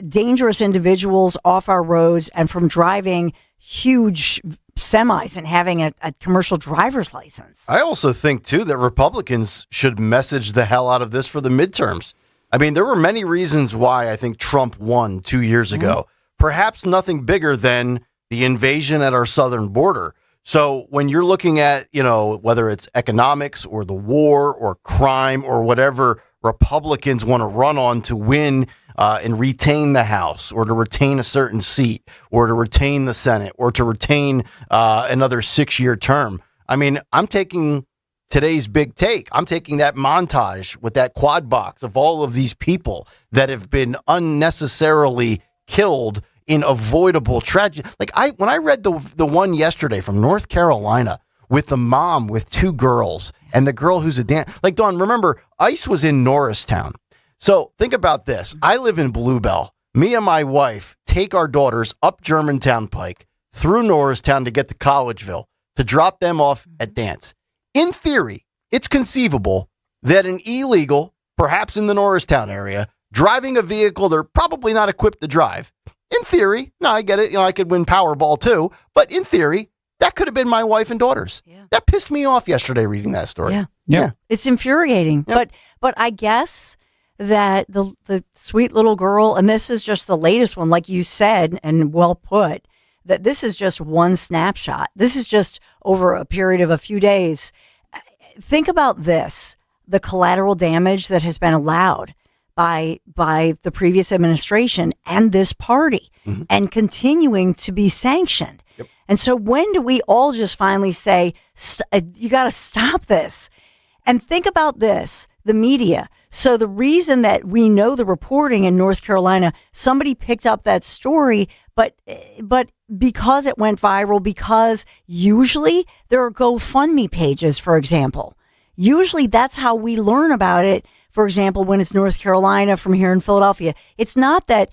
[SPEAKER 9] dangerous individuals off our roads and from driving huge semis and having a commercial driver's license.
[SPEAKER 32] I also think, too, that Republicans should message the hell out of this for the midterms. I mean, there were many reasons why I think Trump won 2 years ago. Perhaps nothing bigger than the invasion at our southern border. So when you're looking at, whether it's economics or the war or crime or whatever Republicans want to run on to win and retain the House or to retain a certain seat or to retain the Senate or to retain another 6-year term. I mean, I'm taking today's big take. I'm taking that montage with that quad box of all of these people that have been unnecessarily killed in avoidable tragedy. Like when I read the one yesterday from North Carolina with the mom with 2 girls and the girl who's a like Dawn, remember ICE was in Norristown. So think about this. I live in Bluebell. Me and my wife take our daughters up Germantown Pike through Norristown to get to Collegeville to drop them off at dance. In theory, it's conceivable that an illegal, perhaps in the Norristown area, driving a vehicle they're probably not equipped to drive. In theory, no, I get it. I could win Powerball too, but in theory, that could have been my wife and daughters. Yeah. That pissed me off yesterday reading that story.
[SPEAKER 9] Yeah. It's infuriating. Yeah. But I guess that the sweet little girl, and this is just the latest one, like you said, and well put, that this is just one snapshot. This is just over a period of a few days. Think about this, the collateral damage that has been allowed by the previous administration and this party and continuing to be sanctioned.
[SPEAKER 32] Yep.
[SPEAKER 9] And so when do we all just finally say, you got to stop this? And think about this, the media. So the reason that we know the reporting in North Carolina, somebody picked up that story, but because it went viral, because usually there are GoFundMe pages, for example. Usually that's how we learn about it. For example, when it's North Carolina from here in Philadelphia, it's not that,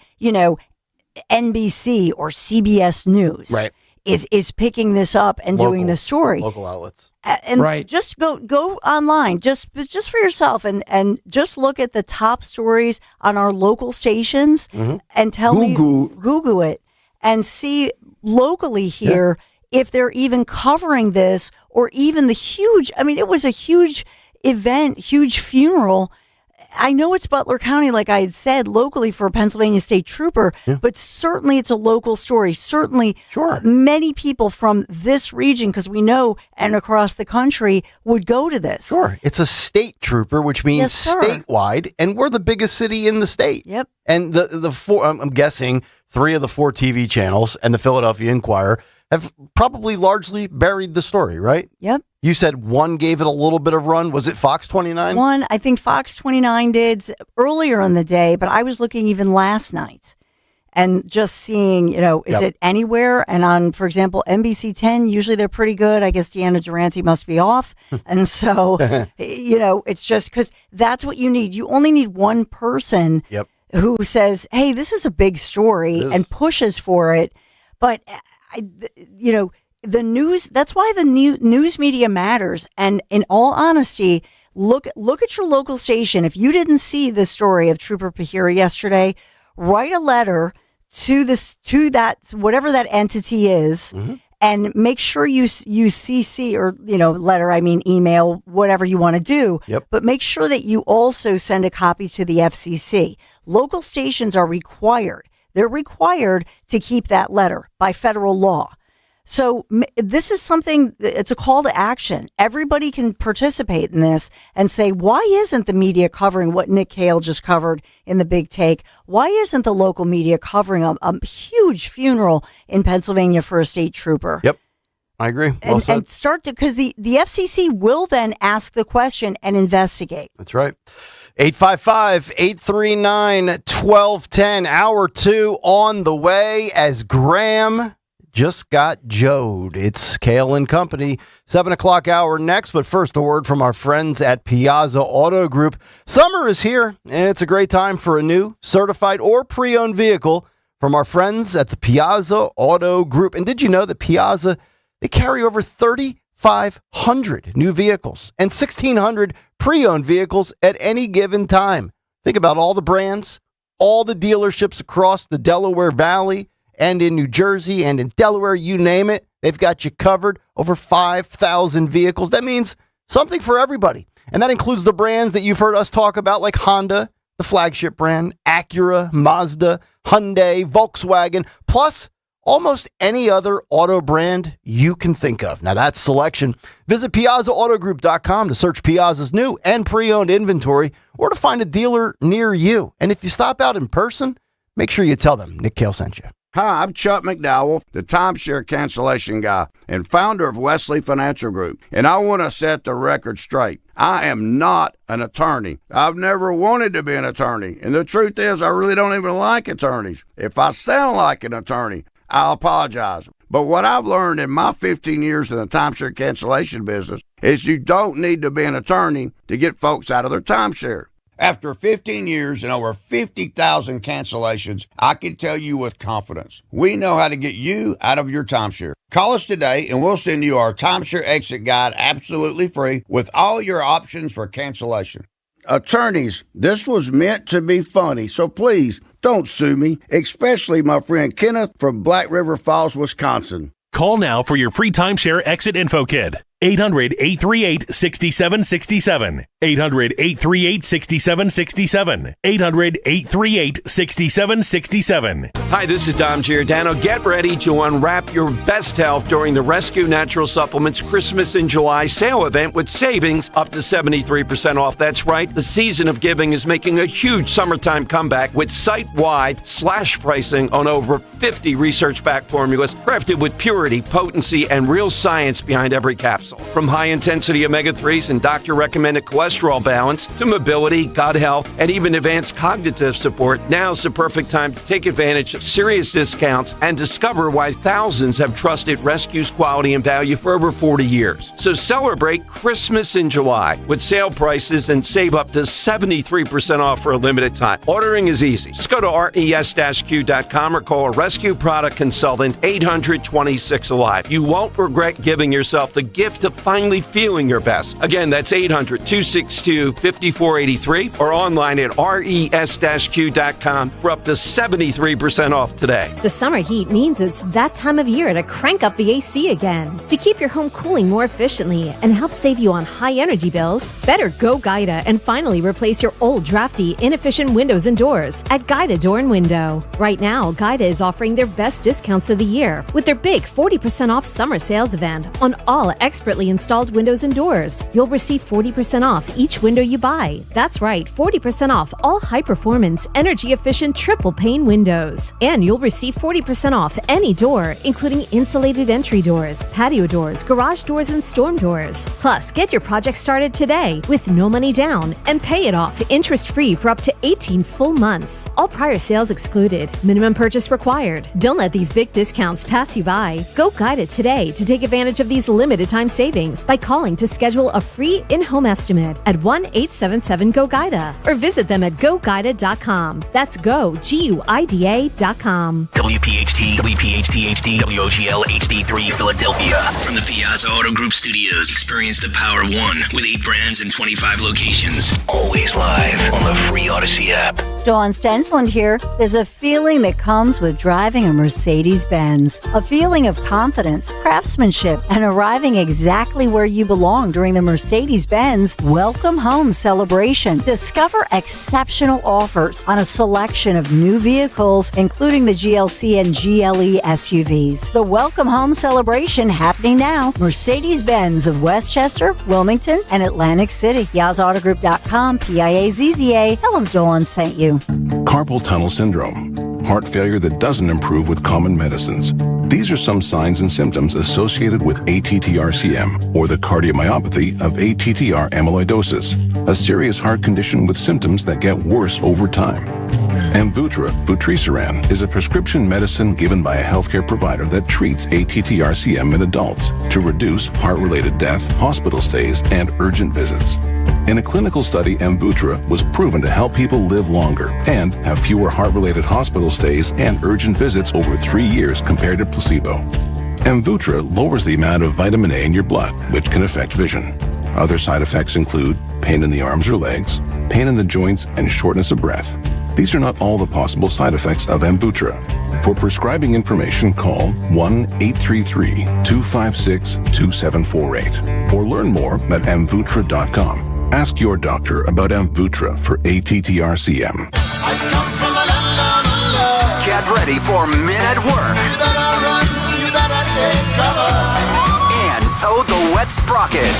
[SPEAKER 9] NBC or CBS News.
[SPEAKER 32] Right.
[SPEAKER 9] is picking this up and doing the story.
[SPEAKER 32] Local outlets.
[SPEAKER 9] And just go online, just for yourself, and just look at the top stories on our local stations and tell me, Google it, and see locally here if they're even covering this, or even the huge, I mean, it was a huge event, huge funeral. I know it's Butler County, like I had said, locally for a Pennsylvania State Trooper, but certainly it's a local story. Certainly many people from this region, because we know, and across the country, would go to this.
[SPEAKER 32] Sure. It's a state trooper, which means statewide, and we're the biggest city in the state.
[SPEAKER 9] Yep.
[SPEAKER 32] And the four, I'm guessing 3 of the 4 TV channels and the Philadelphia Inquirer have probably largely buried the story, right?
[SPEAKER 9] Yep.
[SPEAKER 32] You said one gave it a little bit of run. Was it Fox 29?
[SPEAKER 9] One, I think Fox 29 did earlier in the day, but I was looking even last night and just seeing, is it anywhere? And on, for example, NBC 10, usually they're pretty good. I guess Deanna Durante must be off. And so, it's just because that's what you need. You only need one person who says, hey, this is a big story and pushes for it. But, the news, that's why the news media matters. And in all honesty, look at your local station. If you didn't see the story of Trooper Pahira yesterday, write a letter to that, whatever that entity is, and make sure you CC, or, letter, I mean, email, whatever you want to do. But make sure that you also send a copy to the FCC. Local stations are required. They're required to keep that letter by federal law. So this is something, it's a call to action. Everybody can participate in this and say, why isn't the media covering what Nick Kayal just covered in the Big Take? Why isn't the local media covering a huge funeral in Pennsylvania for a state trooper?
[SPEAKER 32] Yep, I agree. Well said. And
[SPEAKER 9] start to, because the FCC will then ask the question and investigate.
[SPEAKER 32] That's right. 855-839-1210. Hour 2 on the way as Graham just got Joed. It's Kayal and Company. 7 o'clock hour next, but first a word from our friends at Piazza Auto Group. Summer is here, and it's a great time for a new, certified, or pre-owned vehicle from our friends at the Piazza Auto Group. And did you know that Piazza, they carry over 3,500 new vehicles and 1,600 pre-owned vehicles at any given time. Think about all the brands, all the dealerships across the Delaware Valley, and in New Jersey and in Delaware, you name it, they've got you covered. Over 5,000 vehicles. That means something for everybody. And that includes the brands that you've heard us talk about, like Honda, the flagship brand, Acura, Mazda, Hyundai, Volkswagen, plus almost any other auto brand you can think of. Now that's selection. Visit PiazzaAutoGroup.com to search Piazza's new and pre-owned inventory, or to find a dealer near you. And if you stop out in person, make sure you tell them Nick Kayal sent you.
[SPEAKER 10] Hi, I'm Chuck McDowell, the timeshare cancellation guy and founder of Wesley Financial Group. And I want to set the record straight. I am not an attorney. I've never wanted to be an attorney. And the truth is, I really don't even like attorneys. If I sound like an attorney, I'll apologize. But what I've learned in my 15 years in the timeshare cancellation business is you don't need to be an attorney to get folks out of their timeshare. After 15 years and over 50,000 cancellations, I can tell you with confidence, we know how to get you out of your timeshare. Call us today and we'll send you our timeshare exit guide absolutely free with all your options for cancellation. Attorneys, this was meant to be funny, so please don't sue me, especially my friend Kenneth from Black River Falls, Wisconsin.
[SPEAKER 11] Call now for your free timeshare exit info kit. 800-838-6767. 800-838-6767. 800-838-6767.
[SPEAKER 12] Hi, this is Dom Giordano. Get ready to unwrap your best health during the Rescue Natural Supplements Christmas in July sale event with savings up to 73% off. That's right. The season of giving is making a huge summertime comeback with site-wide slash pricing on over 50 research-backed formulas crafted with purity, potency, and real science behind every capsule. capsule. From high-intensity omega-3s and doctor-recommended cholesterol balance to mobility, gut health, and even advanced cognitive support, now's the perfect time to take advantage of serious discounts and discover why thousands have trusted Rescue's quality and value for over 40 years. So celebrate Christmas in July with sale prices and save up to 73% off for a limited time. Ordering is easy. Just go to res-q.com or call a Rescue product consultant 800-26-ALIVE. You won't regret giving yourself the gift of finally feeling your best. Again, that's 800-262-5483 or online at res-q.com for up to 73% off today.
[SPEAKER 14] The summer heat means it's that time of year to crank up the AC again. To keep your home cooling more efficiently and help save you on high energy bills, better go Guida and finally replace your old drafty, inefficient windows and doors at Guida Door and Window. Right now, Guida is offering their best discounts of the year with their big 40% off summer sales event on all expertly installed windows and doors. You'll receive 40% off each window you buy. That's right, 40% off all high-performance, energy-efficient triple pane windows. And you'll receive 40% off any door, including insulated entry doors, patio doors, garage doors, and storm doors. Plus, get your project started today with no money down and pay it off interest-free for up to 18 full months. All prior sales excluded. Minimum purchase required. Don't let these big discounts pass you by. Go Guida today to take advantage of these limited time savings by calling to schedule a free in-home estimate at 1-877-GO-GUIDA or visit them at goguida.com. That's GOGUIDA.com.
[SPEAKER 31] WPHT, WPHT HD, WOGL HD3 Philadelphia. From the Piazza Auto Group Studios, experience the power of one with 8 brands and 25 locations. Always live on the free Odyssey app.
[SPEAKER 13] Dawn Stensland here. There's a feeling that comes with driving a Mercedes-Benz. A feeling of confidence, craftsmanship, and arriving exactly where you belong during the Mercedes-Benz Welcome Home celebration. Discover exceptional offers on a selection of new vehicles, including the GLC and GLE SUVs. The Welcome Home celebration happening now. Mercedes-Benz of Westchester, Wilmington, and Atlantic City. YazAutogroup.com, PIAZZA. Tell them Dawn sent you.
[SPEAKER 17] Carpal tunnel syndrome, heart failure that doesn't improve with common medicines. These are some signs and symptoms associated with ATTR-CM, or the cardiomyopathy of ATTR amyloidosis, a serious heart condition with symptoms that get worse over time. Amvuttra, vutrisiran, is a prescription medicine given by a healthcare provider that treats ATTR-CM in adults to reduce heart-related death, hospital stays, and urgent visits. In a clinical study, Amvuttra was proven to help people live longer and have fewer heart-related hospital stays and urgent visits over 3 years compared to placebo. Amvuttra lowers the amount of vitamin A in your blood, which can affect vision. Other side effects include pain in the arms or legs, pain in the joints, and shortness of breath. These are not all the possible side effects of Amvuttra. For prescribing information, call 1-833-256-2748 or learn more at amvuttra.com. Ask your doctor about Amvuttra for ATTR-CM.
[SPEAKER 31] Get ready for Men at Work. You better run, you better take cover. And Toad the Wet Sprocket.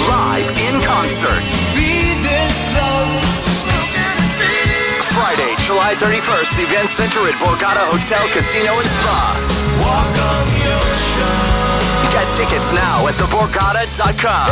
[SPEAKER 31] Live in concert. Be this close. Friday, July 31st, Event Center at Borgata Hotel, Casino and Spa. Walk on the ocean. Get tickets now at theborgata.com.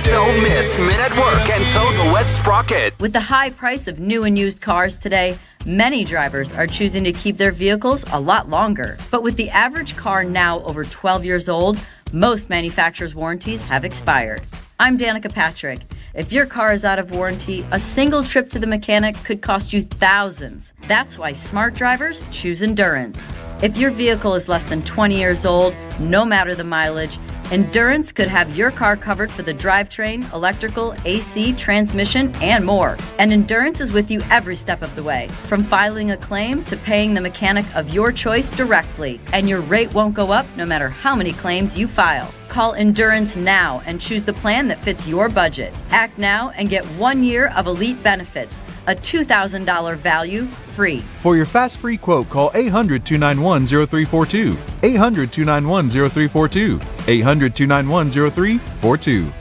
[SPEAKER 31] Don't miss Men at Work and Toad the Wet Sprocket.
[SPEAKER 18] With the high price of new and used cars today, many drivers are choosing to keep their vehicles a lot longer. But with the average car now over 12 years old, most manufacturers' warranties have expired. I'm Danica Patrick. If your car is out of warranty, a single trip to the mechanic could cost you thousands. That's why smart drivers choose Endurance. If your vehicle is less than 20 years old, no matter the mileage, Endurance could have your car covered for the drivetrain, electrical, AC, transmission, and more. And Endurance is with you every step of the way, from filing a claim to paying the mechanic of your choice directly. And your rate won't go up no matter how many claims you file. Call Endurance now and choose the plan that fits your budget. Act now and get 1 year of elite benefits, a $2,000 value free.
[SPEAKER 16] For your fast free quote, call 800-291-0342. 800-291-0342. 800-291-0342.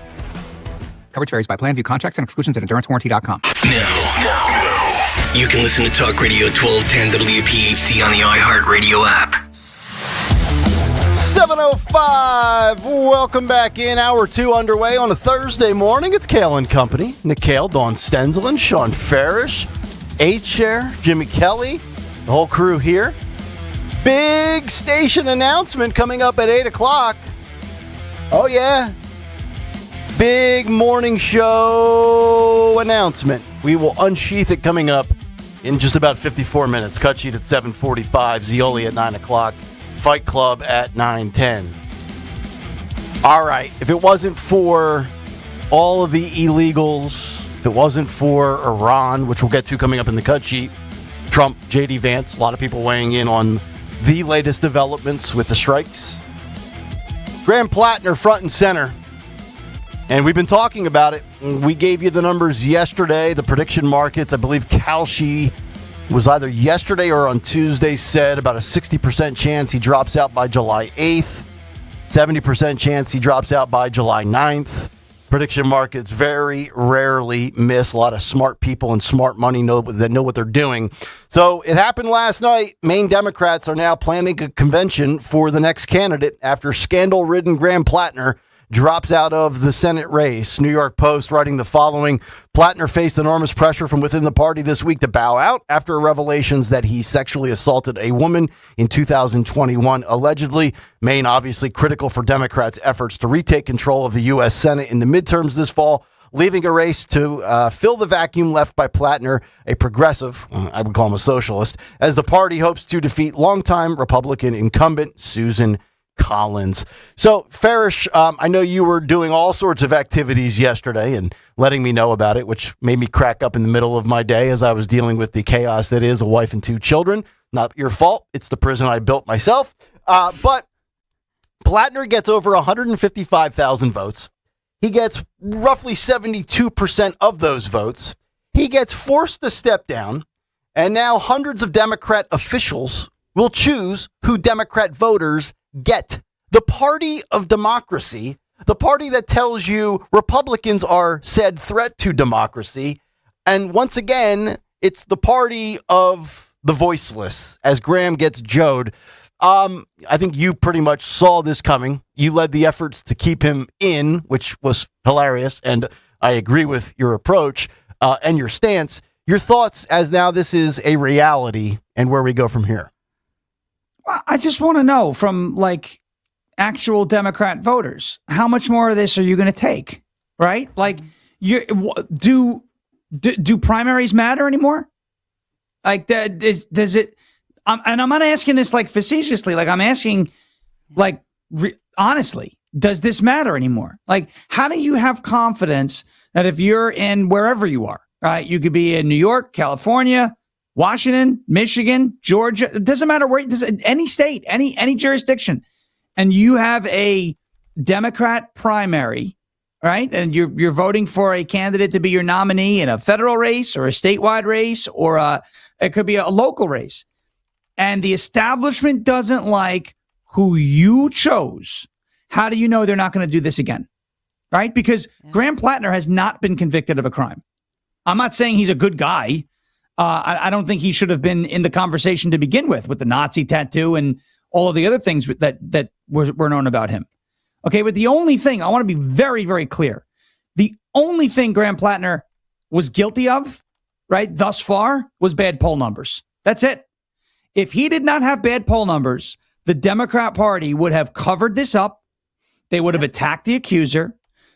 [SPEAKER 22] Coverage varies by plan. View contracts and exclusions at EnduranceWarranty.com.
[SPEAKER 31] Now, you can listen to Talk Radio 1210 WPHT on the iHeartRadio app.
[SPEAKER 32] 7:05. Welcome back in. Hour 2 underway on a Thursday morning. It's Kayal and Company. Nick Kayal, Dawn Stenzelin, Sean Farish, H-Chair, Jimmy Kelly, the whole crew here. Big station announcement coming up at 8 o'clock. Oh, yeah. Big morning show announcement. We will unsheath it coming up in just about 54 minutes. Cut sheet at 7:45. Zioli at 9 o'clock. Fight Club at 9:10. All right. If it wasn't for all of the illegals, if it wasn't for Iran, which we'll get to coming up in the cut sheet, Trump, J.D. Vance, a lot of people weighing in on the latest developments with the strikes. Graham Plattner front and center. And we've been talking about it. We gave you the numbers yesterday, the prediction markets. I believe Kalshi was either yesterday or on Tuesday said about a 60% chance he drops out by July 8th, 70% chance he drops out by July 9th. Prediction markets very rarely miss. A lot of smart people and smart money know what they're doing. So it happened last night. Maine Democrats are now planning a convention for the next candidate after scandal-ridden Graham Plattner drops out of the Senate race. New York Post writing the following: Plattner faced enormous pressure from within the party this week to bow out after revelations that he sexually assaulted a woman in 2021. Allegedly, Maine obviously critical for Democrats' efforts to retake control of the U.S. Senate in the midterms this fall, leaving a race to fill the vacuum left by Plattner, a progressive, I would call him a socialist, as the party hopes to defeat longtime Republican incumbent Susan Collins. So, Farish, I know you were doing all sorts of activities yesterday and letting me know about it, which made me crack up in the middle of my day as I was dealing with the chaos that is a wife and 2 children. Not your fault. It's the prison I built myself. But Plattner gets over 155,000 votes. He gets roughly 72% of those votes. He gets forced to step down, and now hundreds of Democrat officials will choose who Democrat voters get. The party of democracy, the party that tells you Republicans are said threat to democracy. And once again, it's the party of the voiceless as Graham gets Joed. I think you pretty much saw this coming. You led the efforts to keep him in, which was hilarious. And I agree with your approach and your stance. Your thoughts as now this is a reality and where we go from here.
[SPEAKER 8] I just want to know from like actual Democrat voters, how much more of this are you going to take? Right? Like, do primaries matter anymore? Like, does it? And I'm not asking this like facetiously. Like, I'm asking, like, honestly, does this matter anymore? Like, how do you have confidence that if you're in wherever you are, right? You could be in New York, California, Washington, Michigan, Georgia, it doesn't matter where, any state, any jurisdiction, and you have a Democrat primary, right? And you're voting for a candidate to be your nominee in a federal race or a statewide race, or it could be a local race. And the establishment doesn't like who you chose. How do you know they're not going to do this again? Right? Because Graham Plattner has not been convicted of a crime. I'm not saying he's a good guy. I don't think he should have been in the conversation to begin with the Nazi tattoo and all of the other things that were known about him. Okay, but the only thing, I want to be very, very clear. The only thing Graham Plattner was guilty of, right, thus far, was bad poll numbers. That's it. If he did not have bad poll numbers, the Democrat Party would have covered this up. They would have attacked the accuser.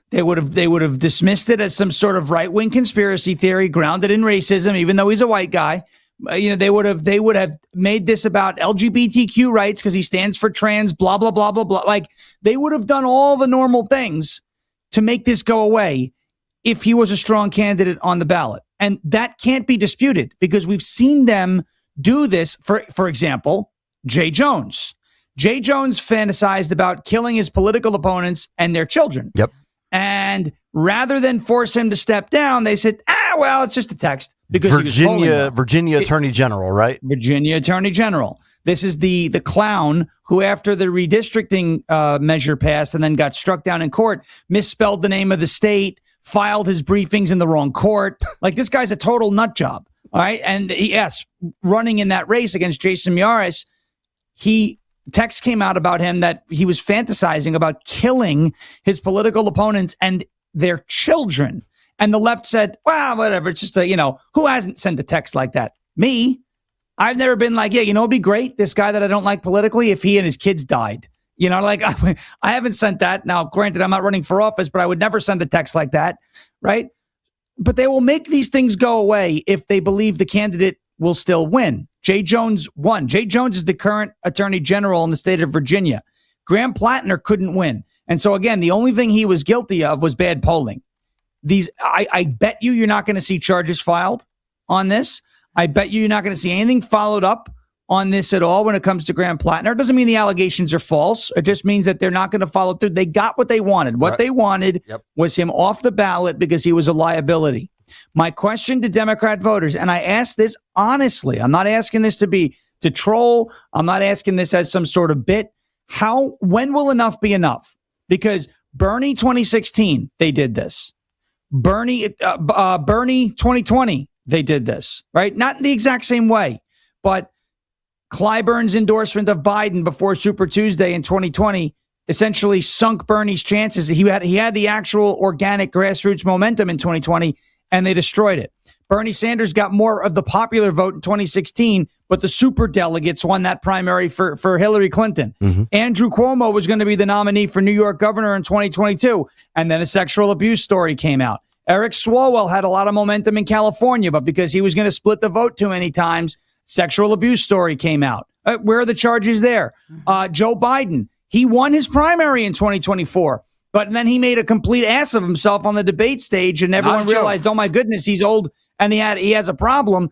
[SPEAKER 8] They would have dismissed it as some sort of right-wing conspiracy theory grounded in racism, even though he's a white guy. They would have made this about LGBTQ rights because he stands for trans, blah, blah, blah, blah, blah. Like, they would have done all the normal things to make this go away if he was a strong candidate on the ballot. And that can't be disputed because we've seen them do this. For example, Jay Jones. Jay Jones fantasized about killing his political opponents and their children.
[SPEAKER 32] Yep.
[SPEAKER 8] And rather than force him to step down, they said, well, it's just a text. Because
[SPEAKER 32] Virginia Attorney General, right?
[SPEAKER 8] Virginia Attorney General. This is the clown who, after the redistricting measure passed and then got struck down in court, misspelled the name of the state, filed his briefings in the wrong court. Like, this guy's a total nut job. All right. And yes, running in that race against Jason Miyares, he text came out about him that he was fantasizing about killing his political opponents and their children. And the left said, well, whatever. It's just who hasn't sent a text like that? Me. I've never been like, it'd be great. This guy that I don't like politically, if he and his kids died, I haven't sent that. Now, granted, I'm not running for office, but I would never send a text like that. Right. But they will make these things go away if they believe the candidate will still win. Jay Jones won. Jay Jones is the current attorney general in the state of Virginia. Graham Plattner couldn't win. And so, again, the only thing he was guilty of was bad polling. I bet you're not going to see charges filed on this. I bet you're not going to see anything followed up on this at all when it comes to Graham Plattner. It doesn't mean the allegations are false. It just means that they're not going to follow through. They got what they wanted. What they wanted was him off the ballot because he was a liability. My question to Democrat voters, and I ask this honestly, I'm not asking this to troll. I'm not asking this as some sort of bit. When will enough be enough? Because Bernie 2016, they did this. Bernie 2020, they did this, right? Not in the exact same way, but Clyburn's endorsement of Biden before Super Tuesday in 2020 essentially sunk Bernie's chances. He had the actual organic grassroots momentum in 2020, and they destroyed it. Bernie Sanders got more of the popular vote in 2016, but the super delegates won that primary for Hillary Clinton. Mm-hmm. Andrew Cuomo was going to be the nominee for New York governor in 2022, and then a sexual abuse story came out. Eric Swalwell had a lot of momentum in California, but because he was going to split the vote too many times, sexual abuse story came out. Where are the charges there? Joe Biden, he won his primary in 2024. But then he made a complete ass of himself on the debate stage, and everyone realized, oh my goodness, he's old and he has a problem.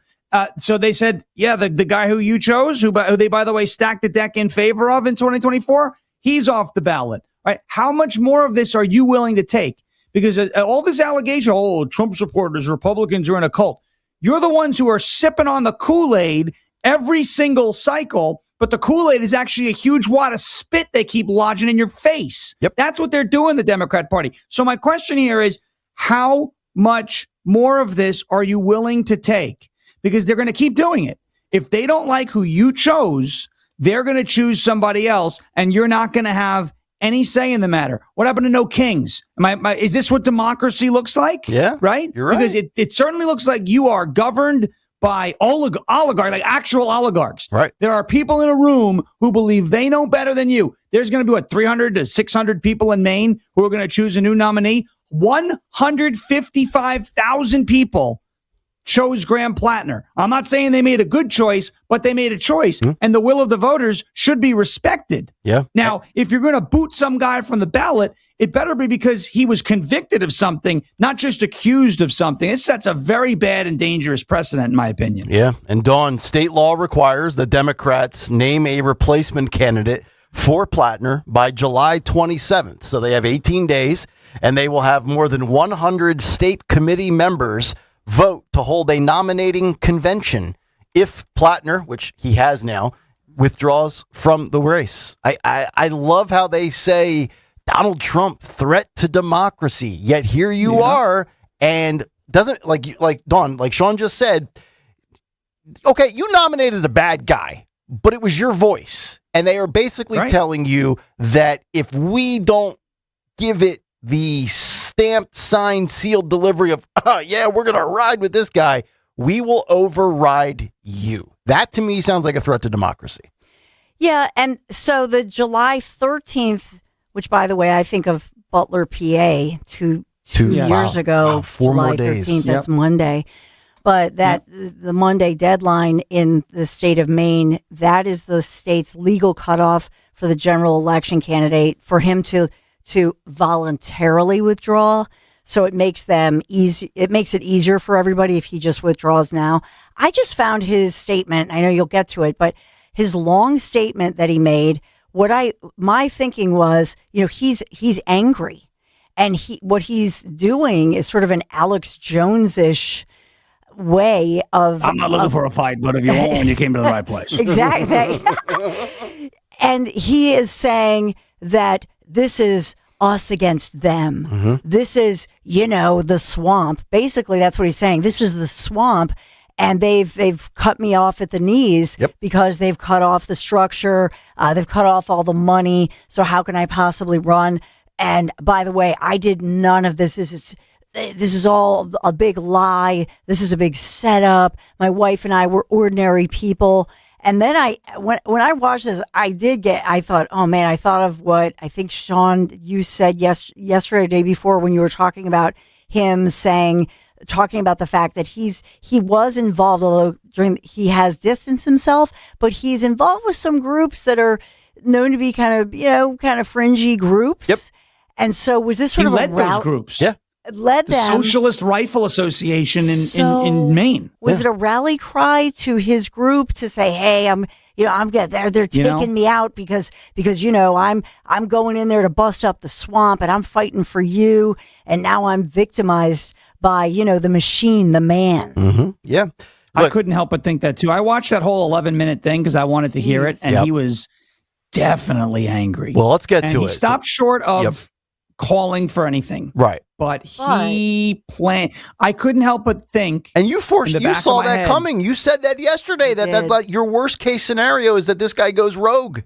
[SPEAKER 8] So they said, yeah, the guy who you chose, who they, by the way, stacked the deck in favor of in 2024, he's off the ballot. Right? How much more of this are you willing to take? Because all this allegation, Trump supporters, Republicans are in a cult. You're the ones who are sipping on the Kool-Aid every single cycle. But the Kool-Aid is actually a huge wad of spit they keep lodging in your face. Yep. That's what they're doing, the Democrat Party. So my question here is, how much more of this are you willing to take? Because they're going to keep doing it. If they don't like who you chose, they're going to choose somebody else, and you're not going to have any say in the matter. What happened to no kings? Is this what democracy looks like?
[SPEAKER 32] Yeah.
[SPEAKER 8] Right?
[SPEAKER 32] You're right.
[SPEAKER 8] Because it certainly looks like you are governed by oligarchs, like actual oligarchs.
[SPEAKER 32] Right.
[SPEAKER 8] There are people in a room who believe they know better than you. There's going to be 300 to 600 people in Maine who are going to choose a new nominee. 155,000 people chose Graham Plattner. I'm not saying they made a good choice, but they made a choice, and the will of the voters should be respected.
[SPEAKER 32] Yeah.
[SPEAKER 8] Now, if you're going to boot some guy from the ballot, it better be because he was convicted of something, not just accused of something. This sets a very bad and dangerous precedent, in my opinion.
[SPEAKER 32] Yeah. And Dawn, state law requires the Democrats name a replacement candidate for Plattner by July 27th. So they have 18 days, and they will have more than 100 state committee members vote to hold a nominating convention if Plattner, which he has now, withdraws from the race. I love how they say Donald Trump threat to democracy, yet here you are, and doesn't like Dawn, like Sean just said, okay, you nominated a bad guy, but it was your voice, and they are basically telling you that if we don't give it the stamped, signed, sealed delivery of, yeah, we're going to ride with this guy, we will override you. That to me sounds like a threat to democracy.
[SPEAKER 9] Yeah, and so the July 13th, which by the way, I think of Butler, PA, two years ago,
[SPEAKER 32] 4
[SPEAKER 9] July
[SPEAKER 32] more days.
[SPEAKER 9] 13th, that's Monday. But the Monday deadline in the state of Maine, that is the state's legal cutoff for the general election candidate for him to voluntarily withdraw. So it makes it easier for everybody if he just withdraws now. I just found his statement, I know you'll get to it, but his long statement that he made, my thinking was, he's angry, and what he's doing is sort of an Alex Jones-ish way of,
[SPEAKER 8] I'm not looking for a fight, but if you want one, you came to the right place.
[SPEAKER 9] Exactly. And he is saying that this is us against them. Mm-hmm. This is, the swamp. Basically, that's what he's saying. This is the swamp, and they've cut me off at the knees because they've cut off the structure. They've cut off all the money. So how can I possibly run? And by the way, I did none of this. This is all a big lie. This is a big setup. My wife and I were ordinary people. And then when I watched this, I thought, oh man, I thought of what I think, Sean, you said yesterday, the day before, when you were talking about him talking about the fact that he was involved, although he has distanced himself, but he's involved with some groups that are known to be kind of fringy groups. Yep. And so was this sort of
[SPEAKER 8] led those groups?
[SPEAKER 9] Yeah. Led
[SPEAKER 8] the
[SPEAKER 9] them.
[SPEAKER 8] Socialist Rifle Association in Maine.
[SPEAKER 9] Was it a rally cry to his group to say, "Hey, I'm they're taking me out because I'm going in there to bust up the swamp and I'm fighting for you, and now I'm victimized by the machine, the man."
[SPEAKER 32] Mm-hmm. Yeah,
[SPEAKER 8] I couldn't help but think that too. I watched that whole 11-minute thing because I wanted to hear it, and he was definitely angry.
[SPEAKER 32] Well, let's get to it.
[SPEAKER 8] He stopped short of calling for anything,
[SPEAKER 32] right?
[SPEAKER 8] But he planned. I couldn't help but think.
[SPEAKER 32] And you saw that coming. You said that yesterday. That your worst case scenario is that this guy goes rogue.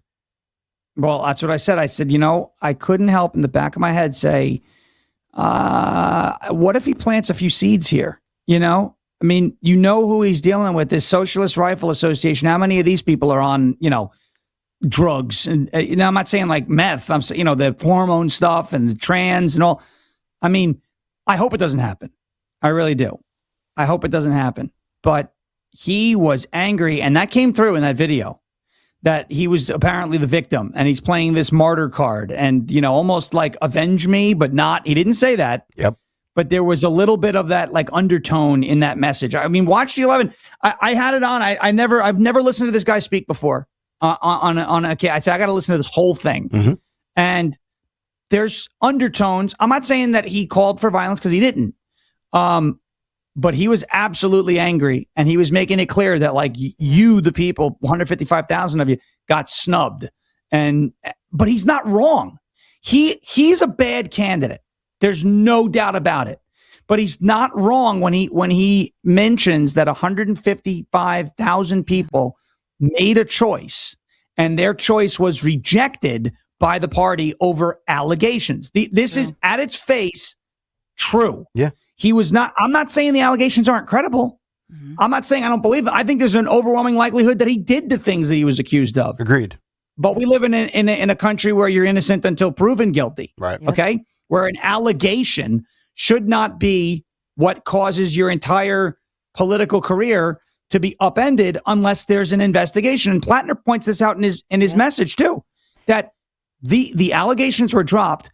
[SPEAKER 8] Well, that's what I said. I said, I couldn't help in the back of my head say, what if he plants a few seeds here? I mean, who he's dealing with, this Socialist Rifle Association. How many of these people are on, drugs? And, I'm not saying like meth. I'm saying, the hormone stuff and the trans and all. I mean, I hope it doesn't happen. I really do. I hope it doesn't happen. But he was angry, and that came through in that video, that he was apparently the victim, and he's playing this martyr card and, almost like avenge me, but not. He didn't say that.
[SPEAKER 32] Yep.
[SPEAKER 8] But there was a little bit of that like undertone in that message. I mean, watch the 11. I had it on. I've never listened to this guy speak before okay. I said, I got to listen to this whole thing.
[SPEAKER 32] Mm-hmm.
[SPEAKER 8] And there's undertones. I'm not saying that he called for violence, because he didn't. But he was absolutely angry, and he was making it clear that like you, the people, 155,000 of you, got snubbed. But he's not wrong. He's a bad candidate. There's no doubt about it. But he's not wrong when he mentions that 155,000 people made a choice, and their choice was rejected by the party over allegations. This is at its face true.
[SPEAKER 32] Yeah.
[SPEAKER 8] He was not. I'm not saying the allegations aren't credible. Mm-hmm. I'm not saying I don't believe them. I think there's an overwhelming likelihood that he did the things that he was accused of.
[SPEAKER 32] Agreed.
[SPEAKER 8] But we live in a country where you're innocent until proven guilty.
[SPEAKER 32] Right.
[SPEAKER 8] Okay. Where an allegation should not be what causes your entire political career to be upended unless there's an investigation. And Plattner points this out in his message too, that the allegations were dropped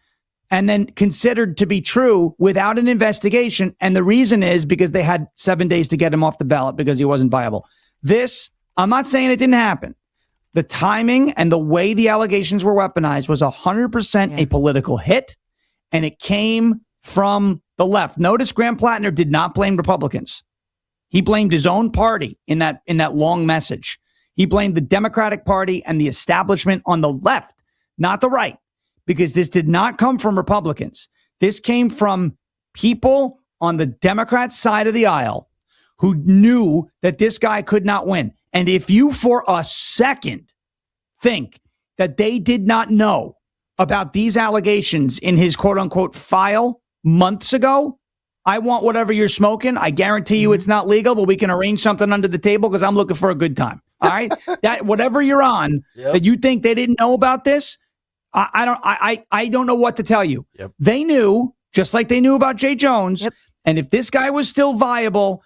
[SPEAKER 8] and then considered to be true without an investigation. And the reason is because they had 7 days to get him off the ballot because he wasn't viable. I'm not saying it didn't happen. The timing and the way the allegations were weaponized was 100% a political hit, and it came from the left. Notice Graham Plattner did not blame Republicans. He blamed his own party in that long message. He blamed the Democratic Party and the establishment on the left, not the right, because this did not come from Republicans. This came from people on the Democrat side of the aisle who knew that this guy could not win. And if you for a second think that they did not know about these allegations in his quote unquote file months ago, I want whatever you're smoking. I guarantee you it's not legal, but we can arrange something under the table because I'm looking for a good time. All right. That whatever you're on that you think they didn't know about this, I don't know what to tell you.
[SPEAKER 32] Yep.
[SPEAKER 8] They knew, just like they knew about Jay Jones. Yep. And if this guy was still viable,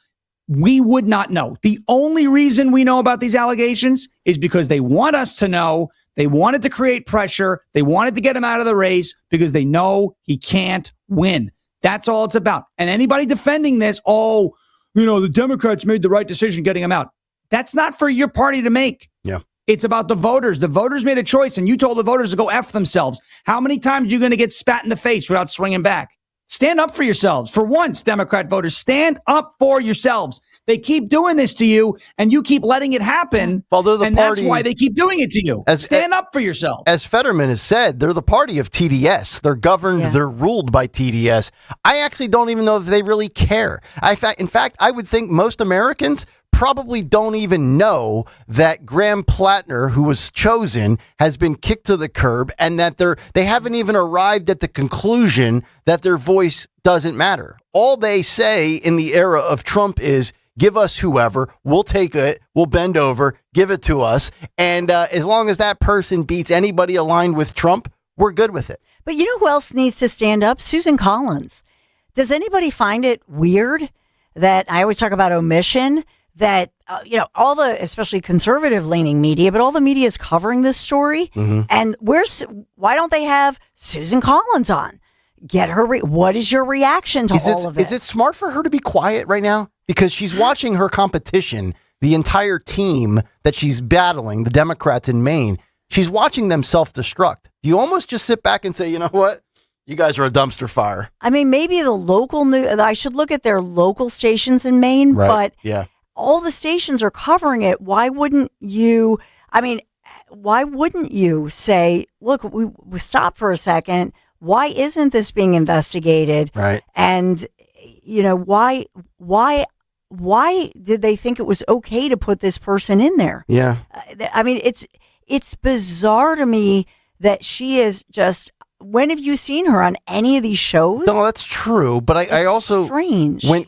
[SPEAKER 8] we would not know. The only reason we know about these allegations is because they want us to know. They wanted to create pressure. They wanted to get him out of the race because they know he can't win. That's all it's about. And anybody defending this, the Democrats made the right decision getting him out. That's not for your party to make.
[SPEAKER 32] Yeah.
[SPEAKER 8] It's about the voters. The voters made a choice, and you told the voters to go F themselves. How many times are you going to get spat in the face without swinging back? Stand up for yourselves. For once, Democrat voters, stand up for yourselves. They keep doing this to you, and you keep letting it happen.
[SPEAKER 32] Well, they're the
[SPEAKER 8] and
[SPEAKER 32] party,
[SPEAKER 8] that's why they keep doing it to you. Stand up for yourself.
[SPEAKER 32] As Fetterman has said, they're the party of TDS. They're governed, they're ruled by TDS. I actually don't even know if they really care. In fact, I would think most Americans probably don't even know that Graham Plattner, who was chosen, has been kicked to the curb, and that they haven't even arrived at the conclusion that their voice doesn't matter. All they say in the era of Trump is, give us whoever, we'll take it, we'll bend over, give it to us. And as long as that person beats anybody aligned with Trump, we're good with it.
[SPEAKER 9] But you know who else needs to stand up? Susan Collins. Does anybody find it weird that I always talk about omission, that, all the, especially conservative leaning media, but all the media is covering this story.
[SPEAKER 32] Mm-hmm.
[SPEAKER 9] And why don't they have Susan Collins on? Get her. What is your reaction to all of this?
[SPEAKER 32] Is it smart for her to be quiet right now? Because she's watching her competition, the entire team that she's battling, the Democrats in Maine, she's watching them self-destruct. Do you almost just sit back and say, you know what? You guys are a dumpster fire.
[SPEAKER 9] I mean, maybe the local I should look at their local stations in Maine,
[SPEAKER 32] Right.
[SPEAKER 9] but
[SPEAKER 32] Yeah.
[SPEAKER 9] all the stations are covering it. Why wouldn't you say, look, we stop for a second. Why isn't this being investigated?
[SPEAKER 32] Right.
[SPEAKER 9] And, why did they think it was okay to put this person in there?
[SPEAKER 32] Yeah.
[SPEAKER 9] I mean, it's bizarre to me that she is just. When have you seen her on any of these shows?
[SPEAKER 32] No, that's true. But I also
[SPEAKER 9] strange
[SPEAKER 32] when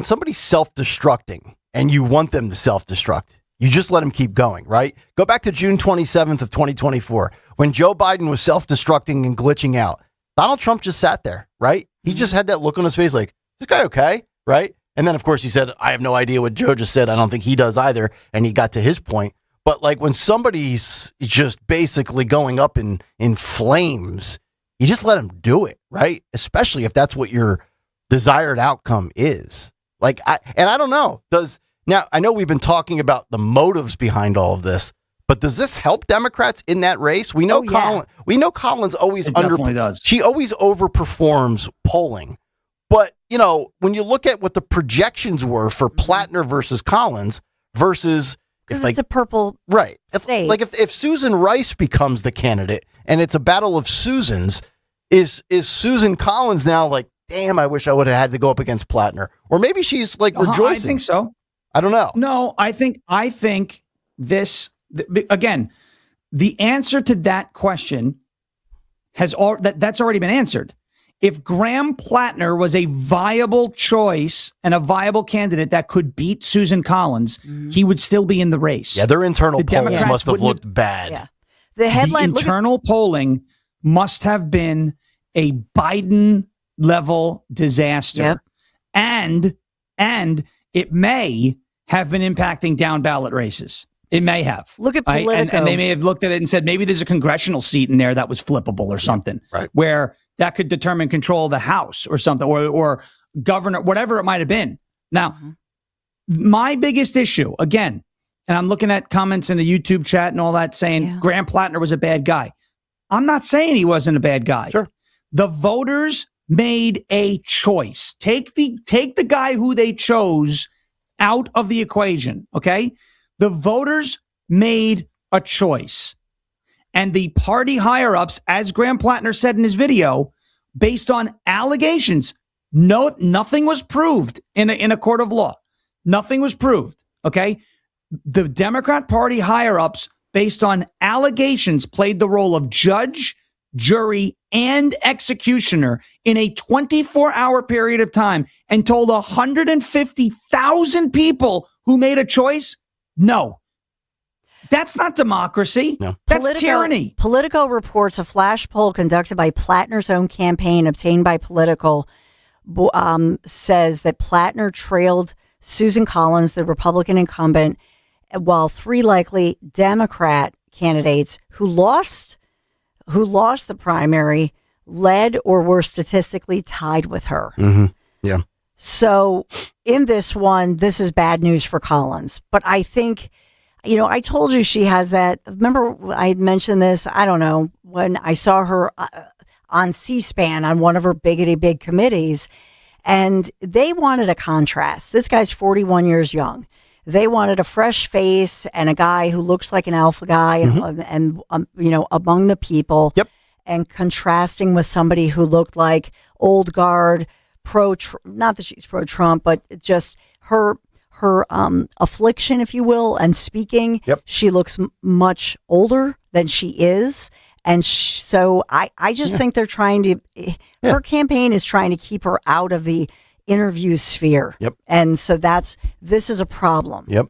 [SPEAKER 32] somebody's self-destructing and you want them to self-destruct, you just let them keep going, right? Go back to June 27th of 2024 when Joe Biden was self-destructing and glitching out. Donald Trump just sat there, right? He just had that look on his face like, this guy okay, right? And then, of course, he said, I have no idea what Joe just said. I don't think he does either. And he got to his point. But like when somebody's just basically going up in flames, you just let them do it, right? Especially if that's what your desired outcome is. Like, I don't know. Now, I know we've been talking about the motives behind all of this, but does this help Democrats in that race? We know Collins always
[SPEAKER 8] definitely does.
[SPEAKER 32] She always overperforms polling. But, when you look at what the projections were for Plattner versus Collins versus
[SPEAKER 9] because it's a purple state.
[SPEAKER 32] If Susan Rice becomes the candidate and it's a battle of Susans, is Susan Collins now like, damn, I wish I would have had to go up against Plattner? Or maybe she's like rejoicing.
[SPEAKER 8] I think so.
[SPEAKER 32] I don't know.
[SPEAKER 8] No, I think this again, the answer to that question that's already been answered. If Graham Plattner was a viable choice and a viable candidate that could beat Susan Collins, he would still be in the race.
[SPEAKER 32] Yeah, their internal polls must have looked bad.
[SPEAKER 9] Yeah. The headline
[SPEAKER 8] internal polling must have been a Biden level disaster.
[SPEAKER 9] Yep.
[SPEAKER 8] And it may have been impacting down ballot races. It may have.
[SPEAKER 9] Look at Politico.
[SPEAKER 8] And they may have looked at it and said, maybe there's a congressional seat in there that was flippable or something,
[SPEAKER 32] right?
[SPEAKER 8] Where that could determine control of the House or something, or governor, whatever it might have been. Now, my biggest issue, again, and I'm looking at comments in the YouTube chat and all that saying Graham Plattner was a bad guy. I'm not saying he wasn't a bad guy.
[SPEAKER 32] Sure.
[SPEAKER 8] The voters made a choice. Take the guy who they chose out of the equation, okay? The voters made a choice. And the party higher-ups, as Graham Plattner said in his video, based on allegations, nothing was proved in a court of law. Nothing was proved, okay? The Democrat Party higher-ups, based on allegations, played the role of judge, jury, and executioner in a 24-hour period of time and told 150,000 people who made a choice, no. That's not democracy. No. That's tyranny.
[SPEAKER 9] Politico reports a flash poll conducted by Plattner's own campaign, obtained by Politico, says that Plattner trailed Susan Collins, the Republican incumbent, while three likely Democrat candidates who lost the primary led or were statistically tied with her.
[SPEAKER 32] Mm-hmm. Yeah.
[SPEAKER 9] So in this one, this is bad news for Collins. But I think, I told you she has that. Remember, I had mentioned this, I don't know, when I saw her on C-SPAN on one of her big committees, and they wanted a contrast. This guy's 41 years young. They wanted a fresh face and a guy who looks like an alpha guy and among the people.
[SPEAKER 32] Yep.
[SPEAKER 9] And contrasting with somebody who looked like old guard, not that she's pro-Trump, but just her her affliction, if you will, and speaking.
[SPEAKER 32] Yep.
[SPEAKER 9] She looks much older than she is. And so I just think they're trying to, her campaign is trying to keep her out of the interview sphere.
[SPEAKER 32] Yep.
[SPEAKER 9] And so this is a problem.
[SPEAKER 32] Yep.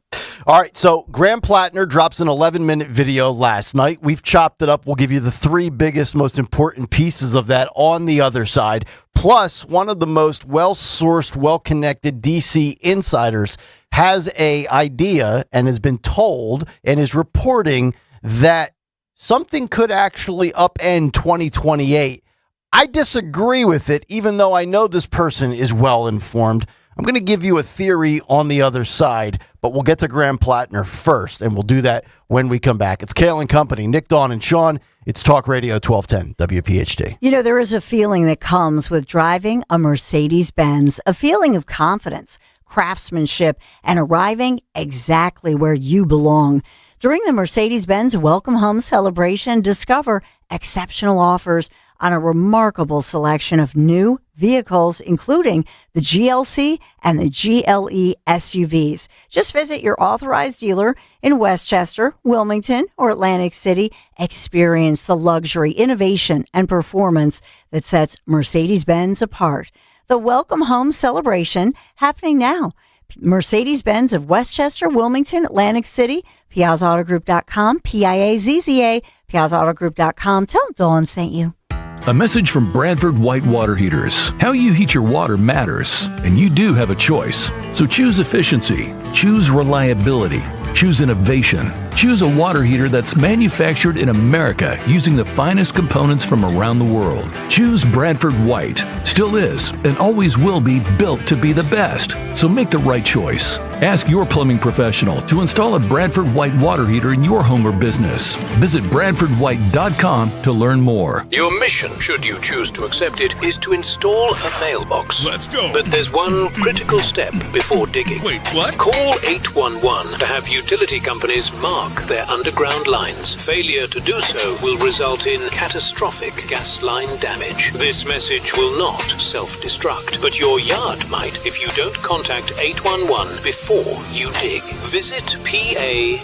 [SPEAKER 32] All right. So Graham Plattner drops an 11-minute video last night. We've chopped it up. We'll give you the 3 biggest, most important pieces of that on the other side. Plus, one of the most well-sourced, well-connected DC insiders has a idea and has been told and is reporting that something could actually upend 2028. I disagree with it, even though I know this person is well informed. I'm going to give you a theory on the other side, but we'll get to Graham Plattner first, and we'll do that when we come back. It's Kayal and Company, Nick, Dawn, and Sean. It's Talk Radio 1210 WPHT.
[SPEAKER 9] You know, there is a feeling that comes with driving a Mercedes-Benz, a feeling of confidence, craftsmanship, and arriving exactly where you belong. During the Mercedes-Benz Welcome Home celebration, discover exceptional offers on a remarkable selection of new vehicles, including the GLC and the GLE SUVs. Just visit your authorized dealer in Westchester, Wilmington, or Atlantic City. Experience the luxury, innovation, and performance that sets Mercedes-Benz apart. The Welcome Home celebration happening now. Mercedes-Benz of Westchester, Wilmington, Atlantic City, PiazzaAutoGroup.com, PIAZZA, PiazzaAutoGroup.com. Tell them Dawn sent you.
[SPEAKER 1] A message from Bradford White Water Heaters. How you heat your water matters, and you do have a choice. So choose efficiency, choose reliability, choose innovation, choose a water heater that's manufactured in America using the finest components from around the world. Choose Bradford White. Still is and always will be built to be the best. So make the right choice. Ask your plumbing professional to install a Bradford White water heater in your home or business. Visit BradfordWhite.com to learn more.
[SPEAKER 19] Your mission, should you choose to accept it, is to install a mailbox.
[SPEAKER 11] Let's go.
[SPEAKER 19] But there's one critical step before digging.
[SPEAKER 11] Wait, what?
[SPEAKER 19] Call 811 to have utility companies mark their underground lines. Failure to do so will result in catastrophic gas line damage. This message will not self-destruct, but your yard might if you don't contact 811 before you dig. Visit pa1call.org.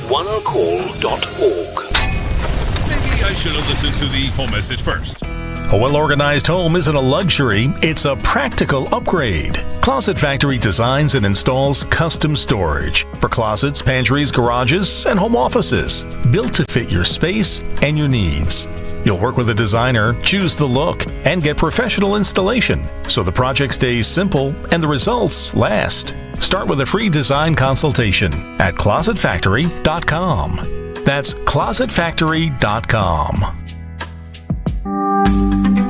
[SPEAKER 11] Maybe I should have listened to the home message first. A well-organized home isn't a luxury, it's a practical upgrade. Closet Factory designs and installs custom storage for closets, pantries, garages, and home offices, built to fit your space and your needs. You'll work with a designer, choose the look, and get professional installation, so the project stays simple and the results last. Start with a free design consultation at closetfactory.com. That's closetfactory.com.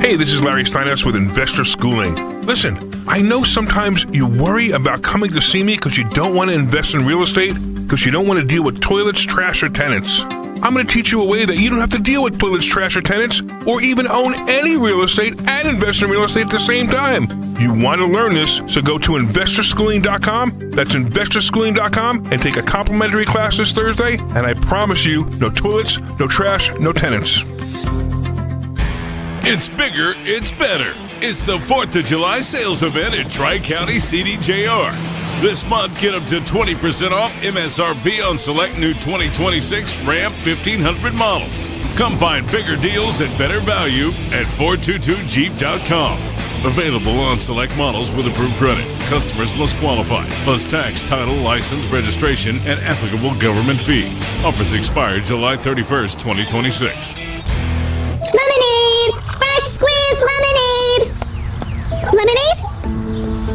[SPEAKER 20] Hey, this is Larry Steinhaus with Investor Schooling. Listen, I know sometimes you worry about coming to see me because you don't want to invest in real estate, because you don't want to deal with toilets, trash, or tenants. I'm going to teach you a way that you don't have to deal with toilets, trash, or tenants, or even own any real estate and invest in real estate at the same time. You want to learn this, so go to investorschooling.com. That's investorschooling.com and take a complimentary class this Thursday. And I promise you, no toilets, no trash, no tenants.
[SPEAKER 11] It's bigger, it's better. It's the 4th of July sales event at Tri-County CDJR. This month, get up to 20% off MSRP on select new 2026 Ram 1500 models. Come find bigger deals and better value at 422jeep.com. Available on select models with approved credit. Customers must qualify, plus tax, title, license, registration, and applicable government fees. Offers expire July 31st, 2026.
[SPEAKER 21] Lemonade! Fresh squeezed lemonade! Lemonade?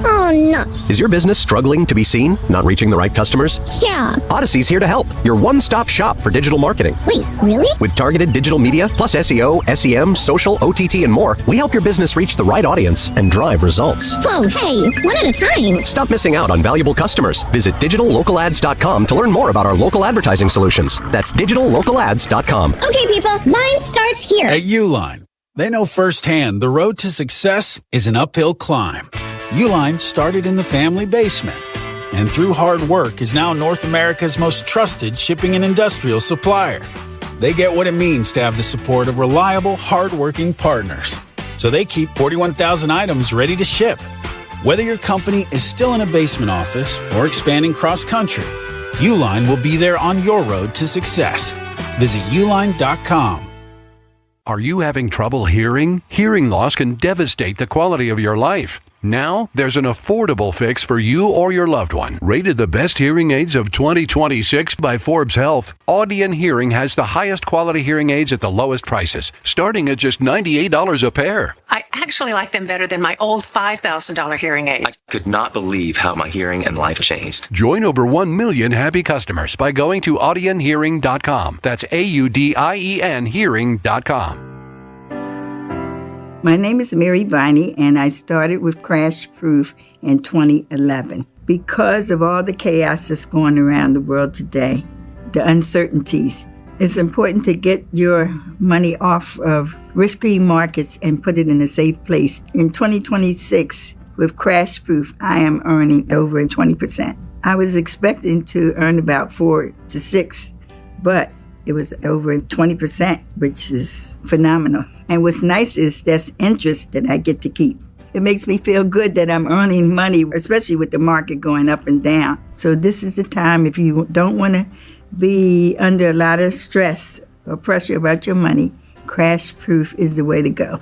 [SPEAKER 21] Oh, nuts.
[SPEAKER 23] Is your business struggling to be seen? Not reaching the right customers?
[SPEAKER 21] Yeah.
[SPEAKER 23] Odyssey's here to help. Your one-stop shop for digital marketing.
[SPEAKER 21] Wait, really?
[SPEAKER 23] With targeted digital media, plus SEO, SEM, social, OTT, and more, we help your business reach the right audience and drive results.
[SPEAKER 21] Whoa, hey, one at a time.
[SPEAKER 23] Stop missing out on valuable customers. Visit digitallocalads.com to learn more about our local advertising solutions. That's digitallocalads.com.
[SPEAKER 21] Okay, people, line starts here.
[SPEAKER 24] At Uline, they know firsthand the road to success is an uphill climb. Uline started in the family basement, and through hard work is now North America's most trusted shipping and industrial supplier. They get what it means to have the support of reliable, hardworking partners. So they keep 41,000 items ready to ship. Whether your company is still in a basement office or expanding cross-country, Uline will be there on your road to success. Visit uline.com.
[SPEAKER 2] Are you having trouble hearing? Hearing loss can devastate the quality of your life. Now, there's an affordable fix for you or your loved one. Rated the best hearing aids of 2026 by Forbes Health, Audion Hearing has the highest quality hearing aids at the lowest prices, starting at just $98 a pair.
[SPEAKER 3] I actually like them better than my old $5,000 hearing aid.
[SPEAKER 4] I could not believe how my hearing and life changed.
[SPEAKER 2] Join over 1 million happy customers by going to audionhearing.com. That's AUDIEN hearing.com.
[SPEAKER 5] My name is Mary Viney, and I started with Crash Proof in 2011. Because of all the chaos that's going around the world today, the uncertainties, it's important to get your money off of risky markets and put it in a safe place. In 2026, with Crash Proof, I am earning over 20%. I was expecting to earn about 4 to 6, but it was over 20%, which is phenomenal. And what's nice is that's interest that I get to keep. It makes me feel good that I'm earning money, especially with the market going up and down. So this is the time, if you don't want to be under a lot of stress or pressure about your money, Crash Proof is the way to go.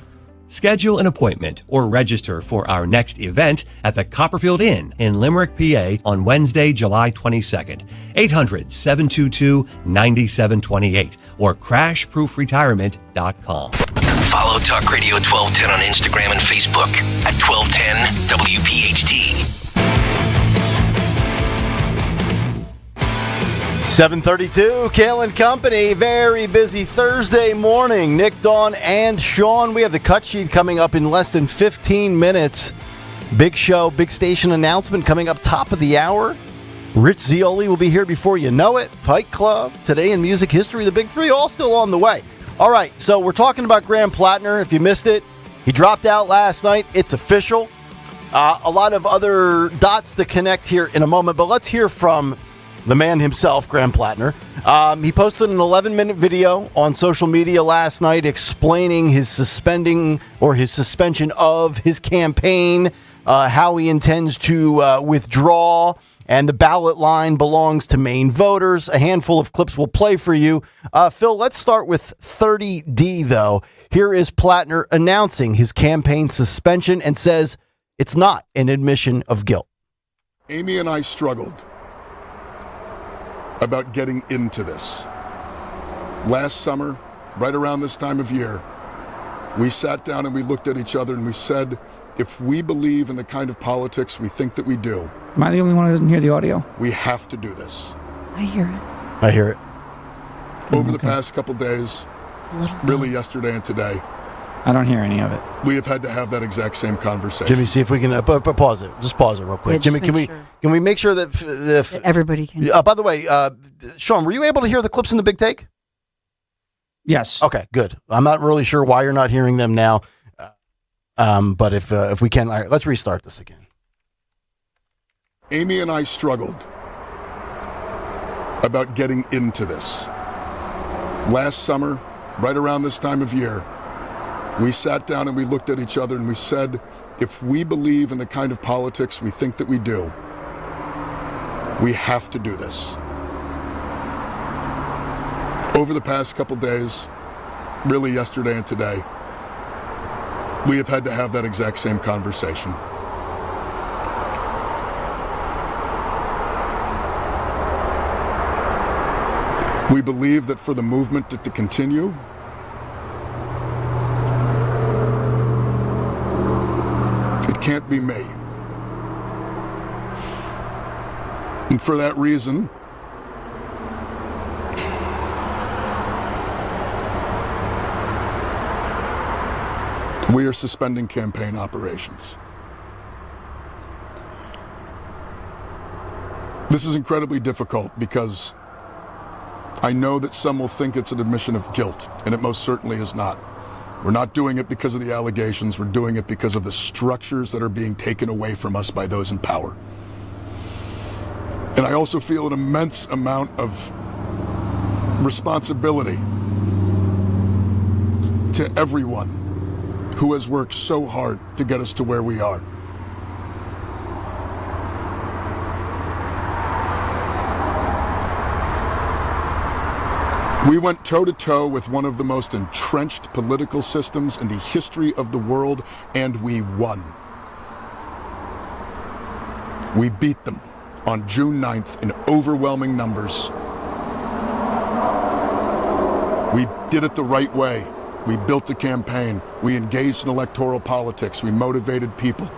[SPEAKER 7] Schedule an appointment or register for our next event at the Copperfield Inn in Limerick, PA on Wednesday, July 22nd. 800-722-9728 or crashproofretirement.com.
[SPEAKER 31] Follow Talk Radio 1210 on Instagram and Facebook at 1210 WPHT.
[SPEAKER 32] 7:32, Kayal and Company. Very busy Thursday morning. Nick, Dawn, and Sean. We have the cut sheet coming up in less than 15 minutes. Big show, big station announcement coming up top of the hour. Rich Zioli will be here before you know it. Fight Club, Today in Music History, the Big Three, all still on the way. All right, so we're talking about Graham Plattner. If you missed it, he dropped out last night. It's official. A lot of other dots to connect here in a moment, but let's hear from the man himself, Graham Plattner. He posted an 11-minute video on social media last night explaining his suspension of his campaign, how he intends to withdraw, and the ballot line belongs to Maine voters. A handful of clips we'll play for you. Phil, let's start with 30D, though. Here is Plattner announcing his campaign suspension and says it's not an admission of guilt.
[SPEAKER 15] Amy and I struggled about getting into this. Last summer, right around this time of year, we sat down and we looked at each other and we said, if we believe in the kind of politics we think that we do.
[SPEAKER 8] Am I the only one who doesn't hear the audio?
[SPEAKER 15] We have to do this.
[SPEAKER 9] I hear it.
[SPEAKER 32] I hear it.
[SPEAKER 15] Over the past couple days, really yesterday and today,
[SPEAKER 8] I don't hear any of it.
[SPEAKER 15] we have had to have that exact same conversation.
[SPEAKER 32] Jimmy, see if we can pause it. Just pause it real quick.
[SPEAKER 9] Yeah,
[SPEAKER 32] Jimmy, can we make sure that
[SPEAKER 9] that everybody can?
[SPEAKER 32] By the way, Sean, were you able to hear the clips in the Big Take?
[SPEAKER 8] Yes.
[SPEAKER 32] Okay, good. I'm not really sure why you're not hearing them now, but if we can, all right, let's restart this again.
[SPEAKER 15] Amy and I struggled about getting into this. Last summer, right around this time of year, we sat down and we looked at each other and we said, if we believe in the kind of politics we think that we do, we have to do this. Over the past couple days, really yesterday and today, we have had to have that exact same conversation. We believe that for the movement to continue, it can't be made. And for that reason, we are suspending campaign operations. This is incredibly difficult because I know that some will think it's an admission of guilt, and it most certainly is not. We're not doing it because of the allegations. We're doing it because of the structures that are being taken away from us by those in power. And I also feel an immense amount of responsibility to everyone who has worked so hard to get us to where we are. We went toe-to-toe with one of the most entrenched political systems in the history of the world, and we won. We beat them on June 9th in overwhelming numbers. We did it the right way. We built a campaign. We engaged in electoral politics. We motivated people.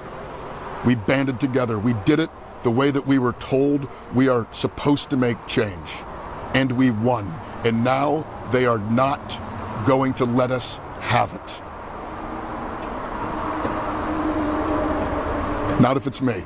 [SPEAKER 15] We banded together. We did it the way that we were told we are supposed to make change. And we won. And now they are not going to let us have it. Not if it's me.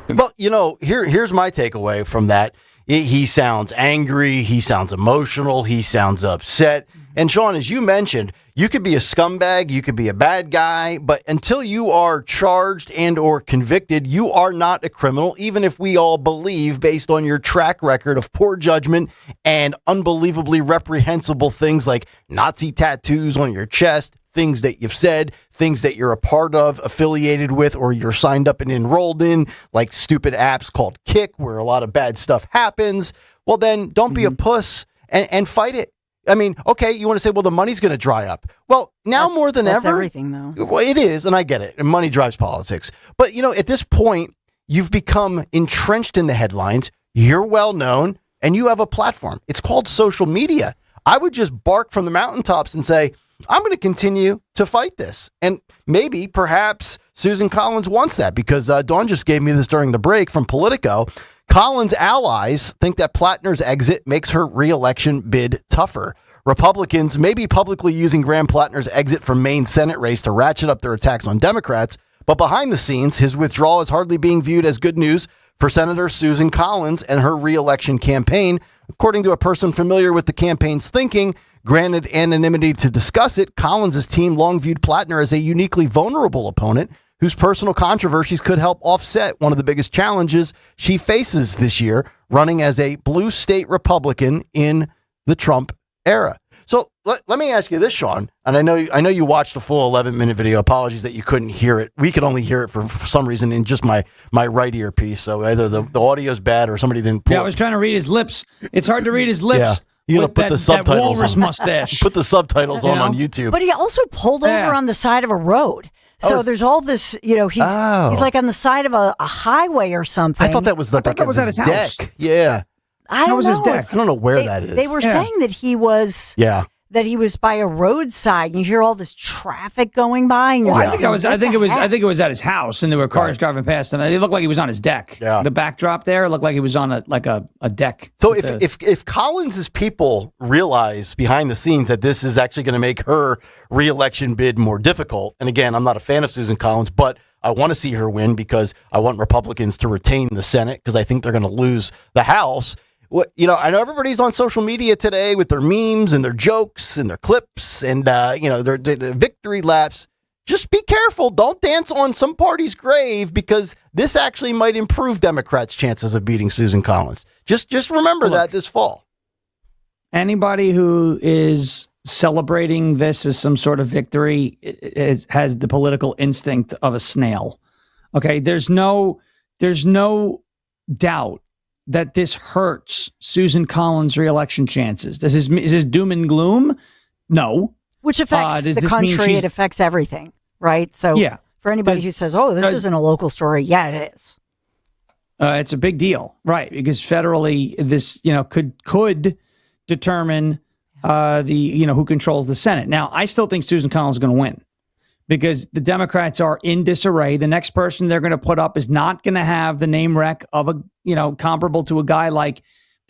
[SPEAKER 32] Well, here's my takeaway from that. He sounds angry. He sounds emotional. He sounds upset. And Sean, as you mentioned, you could be a scumbag. You could be a bad guy. But until you are charged and or convicted, you are not a criminal, even if we all believe, based on your track record of poor judgment and unbelievably reprehensible things like Nazi tattoos on your chest, things that you've said, things that you're a part of, affiliated with, or you're signed up and enrolled in, like stupid apps called Kick, where a lot of bad stuff happens. Well, then don't be a puss and fight it. I mean, okay, you want to say, well, the money's going to dry up. Well, now more than ever.
[SPEAKER 9] That's everything, though.
[SPEAKER 32] Well, it is, and I get it. And money drives politics. But, at this point, you've become entrenched in the headlines. You're well known, and you have a platform. It's called social media. I would just bark from the mountaintops and say, I'm going to continue to fight this. And maybe, perhaps, Susan Collins wants that, because Dawn just gave me this during the break from Politico. Collins' allies think that Plattner's exit makes her re-election bid tougher. Republicans may be publicly using Graham Plattner's exit from Maine Senate race to ratchet up their attacks on Democrats, but behind the scenes, his withdrawal is hardly being viewed as good news for Senator Susan Collins and her re-election campaign. According to a person familiar with the campaign's thinking, granted anonymity to discuss it, Collins' team long viewed Plattner as a uniquely vulnerable opponent whose personal controversies could help offset one of the biggest challenges she faces this year, running as a blue state Republican in the Trump era. So let me ask you this, Sean, and I know you watched the full 11-minute video. Apologies that you couldn't hear it. We could only hear it for some reason in just my right earpiece. So either the audio's bad or somebody didn't pull
[SPEAKER 8] I was trying to read his lips. It's hard to read his lips.
[SPEAKER 32] Yeah. You gotta put the subtitles
[SPEAKER 8] that walrus
[SPEAKER 32] on.
[SPEAKER 8] mustache.
[SPEAKER 32] Put the subtitles on YouTube.
[SPEAKER 9] But he also pulled over on the side of a road. So there's all this, he's like on the side of a highway or something.
[SPEAKER 32] I thought that was the back of his deck. Yeah.
[SPEAKER 9] I don't know.
[SPEAKER 32] His deck? I don't know where that is.
[SPEAKER 9] They were saying that he was that he was by a roadside. And you hear all this traffic going by. And
[SPEAKER 8] I think it was at his house, and there were cars driving past him. It looked like he was on his deck. Yeah. The backdrop there looked like he was on a deck.
[SPEAKER 32] So if Collins' people realize behind the scenes that this is actually going to make her re-election bid more difficult, and again, I'm not a fan of Susan Collins, but I want to see her win because I want Republicans to retain the Senate because I think they're going to lose the House. I know everybody's on social media today with their memes and their jokes and their clips and, their victory laps. Just be careful. Don't dance on some party's grave because this actually might improve Democrats' chances of beating Susan Collins. Just remember that this fall.
[SPEAKER 8] Anybody who is celebrating this as some sort of victory has the political instinct of a snail. Okay, there's no doubt that this hurts Susan Collins' re-election chances. Is this doom and gloom? No.
[SPEAKER 9] Which affects the country. It affects everything, right? So for anybody who says, this isn't a local story, it is.
[SPEAKER 8] It's a big deal, right? Because federally, this could determine who controls the Senate. Now, I still think Susan Collins is going to win because the Democrats are in disarray. The next person they're going to put up is not going to have the name rec of comparable to a guy like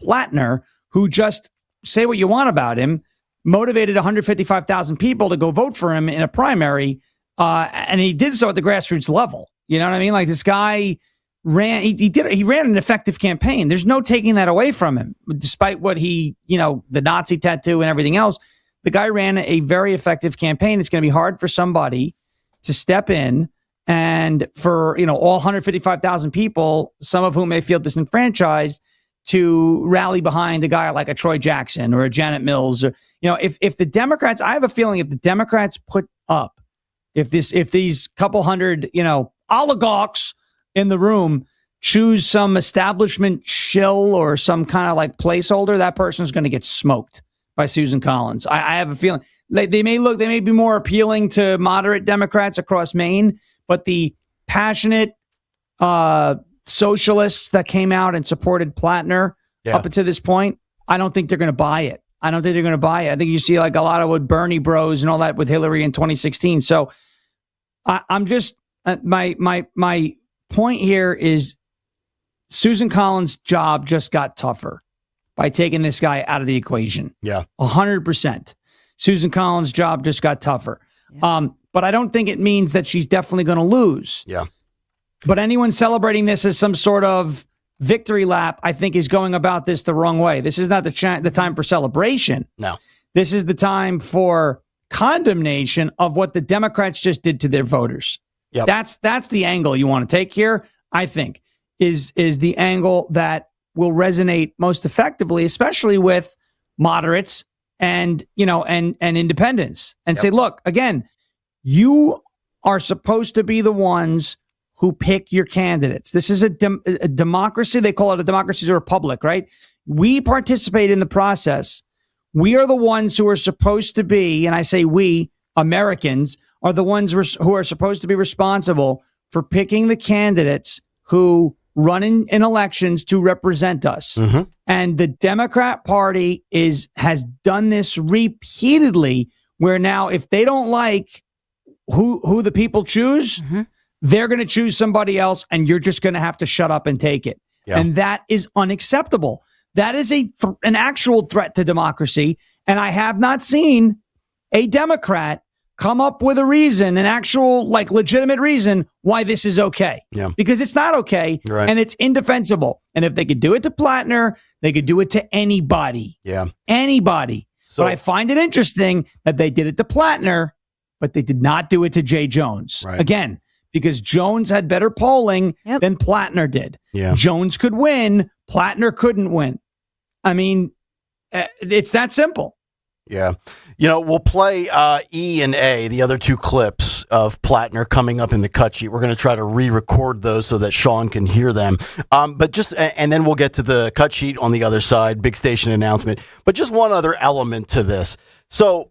[SPEAKER 8] Plattner, who, just say what you want about him, motivated 155,000 people to go vote for him in a primary, and he did so at the grassroots level. You know what I mean? Like, this guy ran an effective campaign. There's no taking that away from him, despite what the Nazi tattoo and everything else. The guy ran a very effective campaign. It's going to be hard for somebody to step in and for, all 155,000 people, some of whom may feel disenfranchised, to rally behind a guy like a Troy Jackson or a Janet Mills. Or, if the Democrats, I have a feeling if the Democrats put up, if these couple hundred, oligarchs in the room choose some establishment shill or some kind of like placeholder, that person's going to get smoked by Susan Collins. I have a feeling they may be more appealing to moderate Democrats across Maine, but the passionate socialists that came out and supported Plattner up until this point, I don't think they're going to buy it. I think you see like a lot of with Bernie bros and all that with Hillary in 2016. So I'm just my point here is Susan Collins' job just got tougher by taking this guy out of the equation.
[SPEAKER 32] Yeah.
[SPEAKER 8] 100%. Susan Collins' job just got tougher. Yeah. But I don't think it means that she's definitely going to lose.
[SPEAKER 32] Yeah.
[SPEAKER 8] But anyone celebrating this as some sort of victory lap, I think, is going about this the wrong way. This is not the time for celebration.
[SPEAKER 32] No.
[SPEAKER 8] This is the time for condemnation of what the Democrats just did to their voters.
[SPEAKER 32] Yep.
[SPEAKER 8] That's the angle you want to take here, I think, is the angle that will resonate most effectively, especially with moderates and independents, and say, look, again, you are supposed to be the ones who pick your candidates. This is a democracy. They call it a democracy, a republic, right? We participate in the process. We are the ones who are supposed to be, and I say we, Americans, are the ones who are supposed to be responsible for picking the candidates who run in elections to represent us.
[SPEAKER 32] Mm-hmm.
[SPEAKER 8] And the Democrat Party has done this repeatedly, where now if they don't like who the people choose, they're going to choose somebody else, and you're just going to have to shut up and take it. Yeah. And that is unacceptable. That is an actual threat to democracy. And I have not seen a Democrat come up with a reason, an actual, like, legitimate reason why this is okay.
[SPEAKER 32] Yeah.
[SPEAKER 8] Because it's not okay,
[SPEAKER 32] right,
[SPEAKER 8] and it's indefensible. And if they could do it to Plattner, they could do it to anybody.
[SPEAKER 32] Yeah.
[SPEAKER 8] Anybody.
[SPEAKER 32] So,
[SPEAKER 8] but I find it interesting that they did it to Plattner, but they did not do it to Jay Jones.
[SPEAKER 32] Right.
[SPEAKER 8] Again, because Jones had better polling than Plattner did.
[SPEAKER 32] Yeah.
[SPEAKER 8] Jones could win. Plattner couldn't win. I mean, it's that simple.
[SPEAKER 32] Yeah. We'll play E and A, the other two clips of Plattner coming up in the cut sheet. We're going to try to re-record those so that Sean can hear them. And then we'll get to the cut sheet on the other side, big station announcement. But just one other element to this. So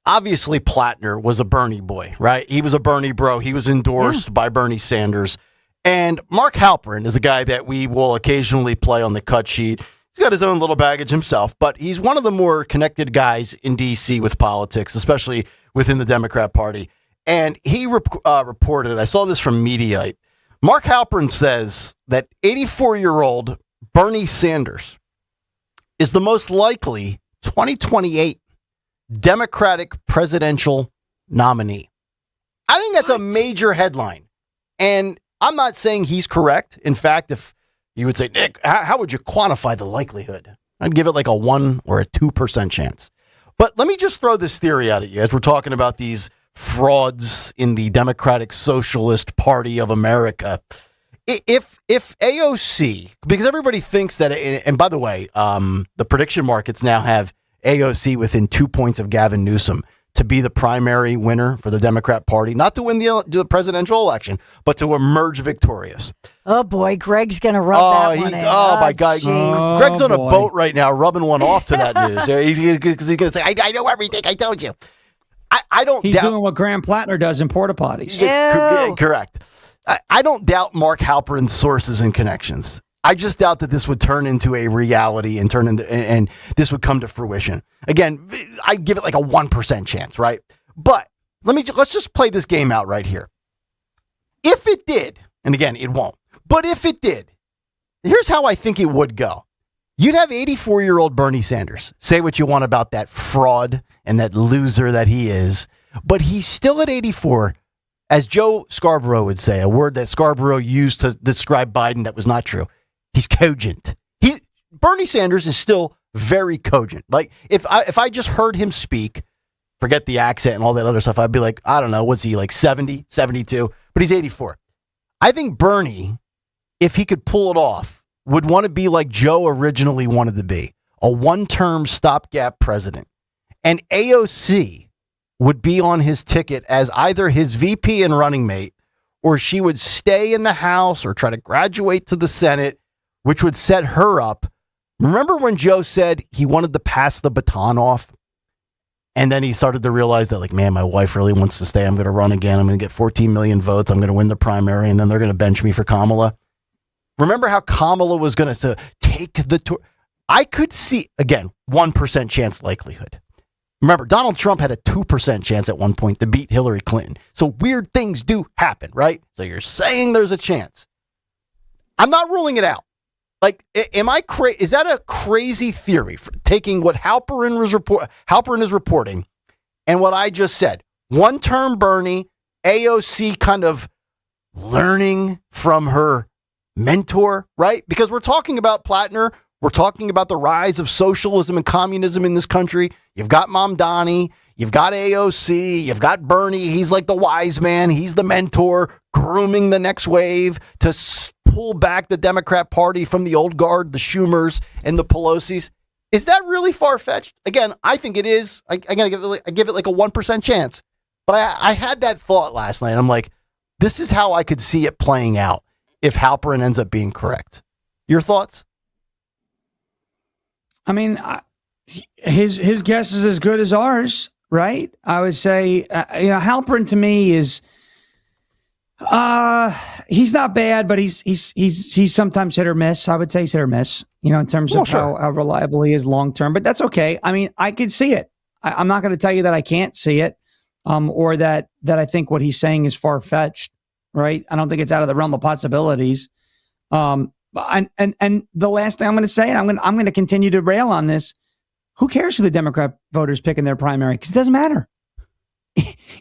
[SPEAKER 32] obviously Plattner was a Bernie boy, right? He was a Bernie bro. He was endorsed by Bernie Sanders. And Mark Halperin is a guy that we will occasionally play on the cut sheet. He's got his own little baggage himself, but he's one of the more connected guys in D.C. with politics, especially within the Democrat Party. And he reported, I saw this from Mediaite, Mark Halperin says that 84-year-old Bernie Sanders is the most likely 2028 Democratic presidential nominee. I think that's a major headline. And I'm not saying he's correct. In fact, if you would say, Nick, how would you quantify the likelihood? I'd give it like a 1 or a 2% chance. But let me just throw this theory out at you as we're talking about these frauds in the Democratic Socialist Party of America. If AOC, because everybody thinks that, and by the way, the prediction markets now have AOC within 2 points of Gavin Newsom to be the primary winner for the Democrat Party, not to win the presidential election, but to emerge victorious.
[SPEAKER 9] Oh, boy, Greg's going to rub that one in.
[SPEAKER 32] My God. Greg's on a
[SPEAKER 8] boy.
[SPEAKER 32] boat right now rubbing one off to that news. He's going to say, I know everything. I told you. I don't
[SPEAKER 8] He's doing what Graham Plattner does in porta potties.
[SPEAKER 32] Correct. I don't doubt Mark Halperin's sources and connections. I just doubt that this would turn into a reality and this would come to fruition. Again, I'd give it like a 1% chance, right? But let's just play this game out right here. If it did, and again, it won't, but if it did, here's how I think it would go. You'd have 84-year-old Bernie Sanders. Say what you want about that fraud and that loser that he is, but he's still at 84. As Joe Scarborough would say, a word that Scarborough used to describe Biden that was not true. He's cogent. Bernie Sanders is still very cogent. Like if I just heard him speak, forget the accent and all that other stuff, I'd be like, I don't know, what's he, like 70, 72? But he's 84. I think Bernie, if he could pull it off, would want to be like Joe originally wanted to be, a one-term stopgap president. And AOC would be on his ticket as either his VP and running mate or she would stay in the House or try to graduate to the Senate, which would set her up. Remember when Joe said he wanted to pass the baton off? And then he started to realize that, like, man, my wife really wants to stay. I'm going to run again. I'm going to get 14 million votes. I'm going to win the primary, and then they're going to bench me for Kamala. Remember how Kamala was going to take the tour? I could see, again, 1% chance likelihood. Remember, Donald Trump had a 2% chance at one point to beat Hillary Clinton. So weird things do happen, right? So you're saying there's a chance. I'm not ruling it out. Like, am I crazy? Is that a crazy theory for taking what Halperin is reporting and what I just said? One-term Bernie, AOC kind of learning from her mentor, right? Because we're talking about Plattner. We're talking about the rise of socialism and communism in this country. You've got Mamdani. You've got AOC. You've got Bernie. He's like the wise man. He's the mentor, grooming the next wave to pull back the Democrat Party from the old guard, the Schumers and the Pelosi's. Is that really far-fetched? Again, I think it is. I give it like a 1% chance. But I had that thought last night. I'm like, this is how I could see it playing out if Halperin ends up being correct. Your thoughts?
[SPEAKER 8] I mean, his guess is as good as ours, right? I would say, Halperin to me is, he's not bad, but he's sometimes hit or miss. I would say he's hit or miss, in terms of how reliable he is long term. But that's okay. I mean, I could see it. I'm not going to tell you that I can't see it, or that I think what he's saying is far fetched, right? I don't think it's out of the realm of possibilities. And the last thing I'm going to say, and I'm going to continue to rail on this. Who cares who the Democrat voters pick in their primary? Because it doesn't matter.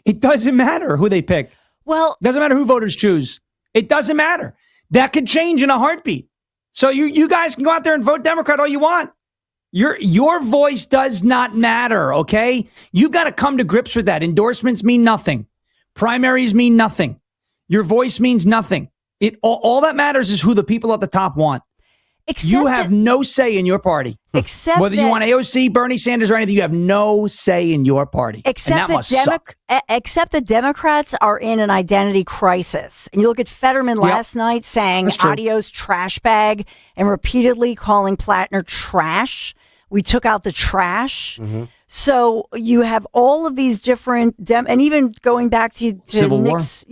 [SPEAKER 8] It doesn't matter who they pick.
[SPEAKER 9] Well,
[SPEAKER 8] it doesn't matter who voters choose. It doesn't matter. That could change in a heartbeat. So you guys can go out there and vote Democrat all you want. Your voice does not matter, okay? You got to come to grips with that. Endorsements mean nothing. Primaries mean nothing. Your voice means nothing. All that matters is who the people at the top want. You have no say in your party.
[SPEAKER 9] Except
[SPEAKER 8] whether you want AOC, Bernie Sanders, or anything, you have no say in your party.
[SPEAKER 9] Except
[SPEAKER 8] and that must suck.
[SPEAKER 9] Except the Democrats are in an identity crisis. And you look at Fetterman last night saying adios trash bag and repeatedly calling Plattner trash. We took out the trash. Mm-hmm. So you have all of these different, and even going back to
[SPEAKER 8] Civil
[SPEAKER 9] Nick's,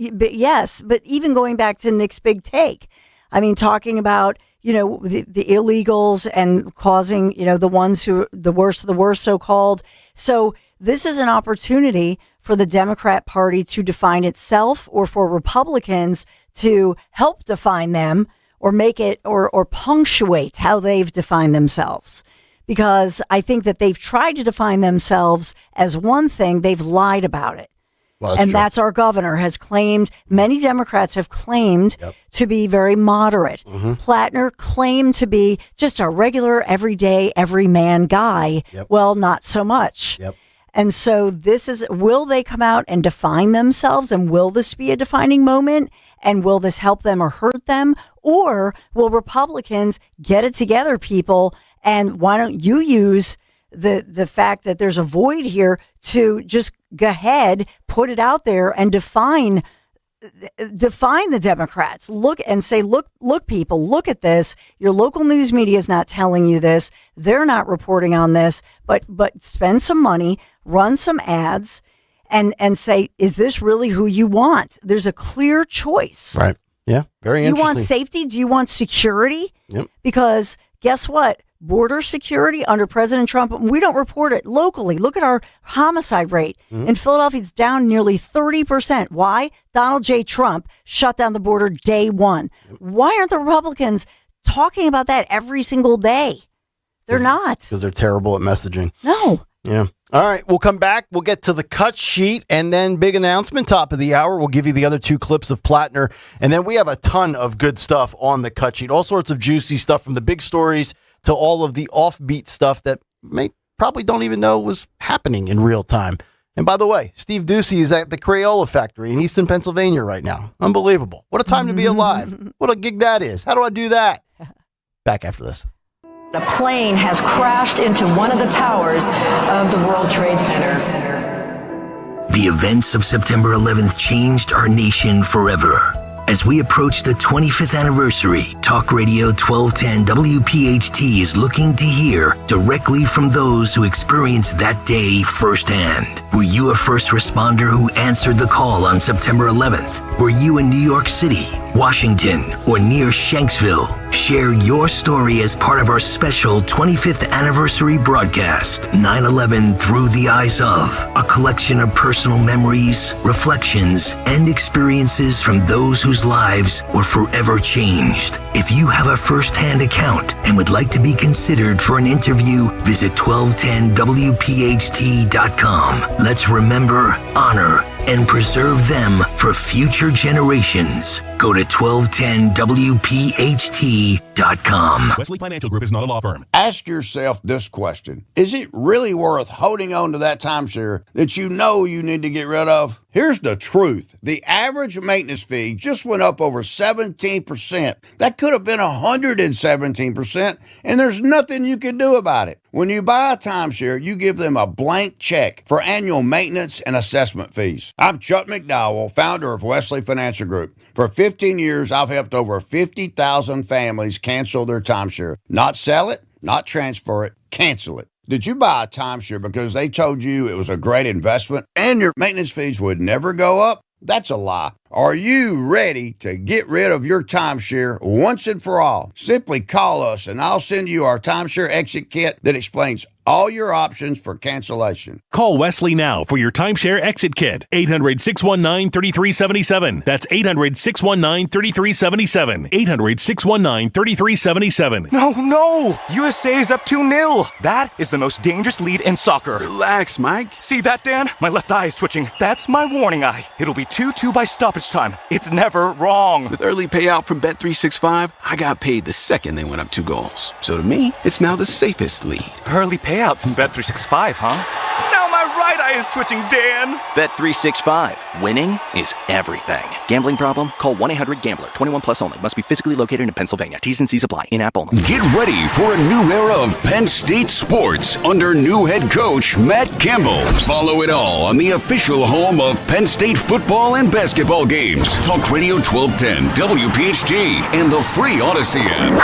[SPEAKER 9] but even going back to Nick's big take. I mean, talking about, the illegals and causing, the ones who, the worst of the worst, so-called. So this is an opportunity for the Democrat Party to define itself, or for Republicans to help define them, or make it, or punctuate how they've defined themselves. Because I think that they've tried to define themselves as one thing, they've lied about it. Well, that's our governor has claimed, many Democrats have claimed to be very moderate. Mm-hmm. Plattner claimed to be just a regular, everyday, everyman guy. Yep. Well, not so much. Yep. And so will they come out and define themselves? And will this be a defining moment? And will this help them or hurt them? Or will Republicans get it together, people? And why don't you use the fact that there's a void here to just go ahead, put it out there, and define the Democrats. Look and say, look, people, look at this. Your local news media is not telling you this. They're not reporting on this. But spend some money, run some ads, and say, is this really who you want? There's a clear choice.
[SPEAKER 32] Right. Yeah. Very interesting.
[SPEAKER 9] Do you want safety? Do you want security? Yep. Because guess what? Border security under President Trump, we don't report it locally. Look at our homicide rate. Mm-hmm. In Philadelphia, it's down nearly 30%. Why? Donald J. Trump shut down the border day one. Yep. Why aren't the Republicans talking about that every single day? They're not.
[SPEAKER 32] Because they're terrible at messaging.
[SPEAKER 9] No.
[SPEAKER 32] Yeah. All right. We'll come back. We'll get to the cut sheet and then big announcement, top of the hour. We'll give you the other two clips of Plattner. And then we have a ton of good stuff on the cut sheet. All sorts of juicy stuff, from the big stories to all of the offbeat stuff that probably don't even know was happening in real time. And by the way, Steve Ducey is at the Crayola factory in Easton, Pennsylvania right now. Unbelievable. What a time to be alive. What a gig that is. How do I do that? Back after this.
[SPEAKER 6] A plane has crashed into one of the towers of the World Trade Center.
[SPEAKER 31] The events of September 11th changed our nation forever.
[SPEAKER 21] As we approach the 25th anniversary, Talk Radio 1210 WPHT is looking to hear directly from those who experienced that day firsthand. Were you a first responder who answered the call on September 11th? Were you in New York City, Washington, or near Shanksville? Share your story as part of our special 25th anniversary broadcast, 9/11 Through the Eyes of, a collection of personal memories, reflections, and experiences from those whose lives were forever changed. If you have a first-hand account and would like to be considered for an interview, visit 1210WPHT.com. Let's remember, honor, and preserve them for future generations. Go to 1210WPHT.com.
[SPEAKER 10] Wesley Financial Group is not a law firm.
[SPEAKER 12] Ask yourself this question. Is it really worth holding on to that timeshare that you know you need to get rid of? Here's the truth. The average maintenance fee just went up over 17%. That could have been 117%, and there's nothing you can do about it. When you buy a timeshare, you give them a blank check for annual maintenance and assessment fees. I'm Chuck McDowell, founder of Wesley Financial Group. For 15 years, I've helped over 50,000 families cancel their timeshare. Not sell it, not transfer it, cancel it. Did you buy a timeshare because they told you it was a great investment and your maintenance fees would never go up? That's a lie. Are you ready to get rid of your timeshare once and for all? Simply call us and I'll send you our timeshare exit kit that explains all your options for cancellation.
[SPEAKER 13] Call Wesley now for your timeshare exit kit. 800-619-3377. That's 800-619-3377. 800-619-3377.
[SPEAKER 22] No! USA is up 2-0. That is the most dangerous lead in soccer.
[SPEAKER 32] Relax, Mike.
[SPEAKER 22] See that, Dan? My left eye is twitching. That's my warning eye. It'll be 2-2 by stoppage time. It's never wrong.
[SPEAKER 31] With early payout from Bet365, I got paid the second they went up 2 goals. So to me, it's now the safest lead.
[SPEAKER 22] Early payout from Bet365, huh? Now my right eye is twitching, Dan.
[SPEAKER 14] Bet365. Winning is everything. Gambling problem? Call 1-800-GAMBLER. 21 plus only. Must be physically located in Pennsylvania. T's and C's apply. In-app only.
[SPEAKER 17] Get ready for a new era of Penn State sports under new head coach Matt Campbell. Follow it all on the official home of Penn State football and basketball games. Talk Radio 1210, WPHT, and the free Odyssey app.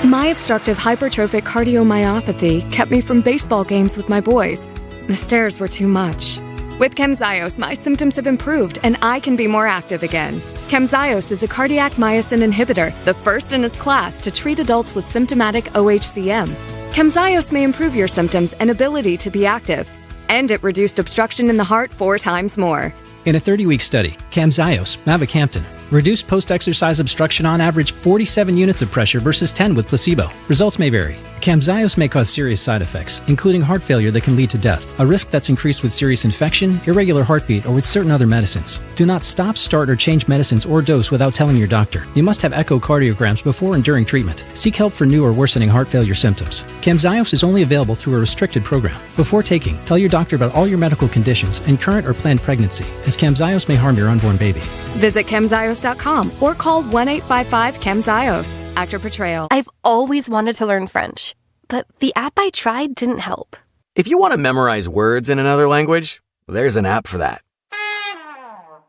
[SPEAKER 18] My obstructive hypertrophic cardiomyopathy kept me from baseball games with my boys. The stairs were too much. With Camzyos, my symptoms have improved and I can be more active again. Camzyos is a cardiac myosin inhibitor, the first in its class to treat adults with symptomatic OHCM. Camzyos may improve your symptoms and ability to be active, and it reduced obstruction in the heart 4 times more.
[SPEAKER 25] In a 30-week study, Camzyos, mavacamten, reduced post-exercise obstruction on average 47 units of pressure versus 10 with placebo. Results may vary. Camzyos may cause serious side effects, including heart failure that can lead to death, a risk that's increased with serious infection, irregular heartbeat, or with certain other medicines. Do not stop, start, or change medicines or dose without telling your doctor. You must have echocardiograms before and during treatment. Seek help for new or worsening heart failure symptoms. Camzyos is only available through a restricted program. Before taking, tell your doctor about all your medical conditions and current or planned pregnancy, as Camzyos may harm your unborn baby.
[SPEAKER 18] Visit Camzyos.com or call 1-855-CAMZYOS. Actor Portrayal.
[SPEAKER 26] I've always wanted to learn French, but the app I tried didn't help.
[SPEAKER 27] If you want to memorize words in another language, there's an app for that.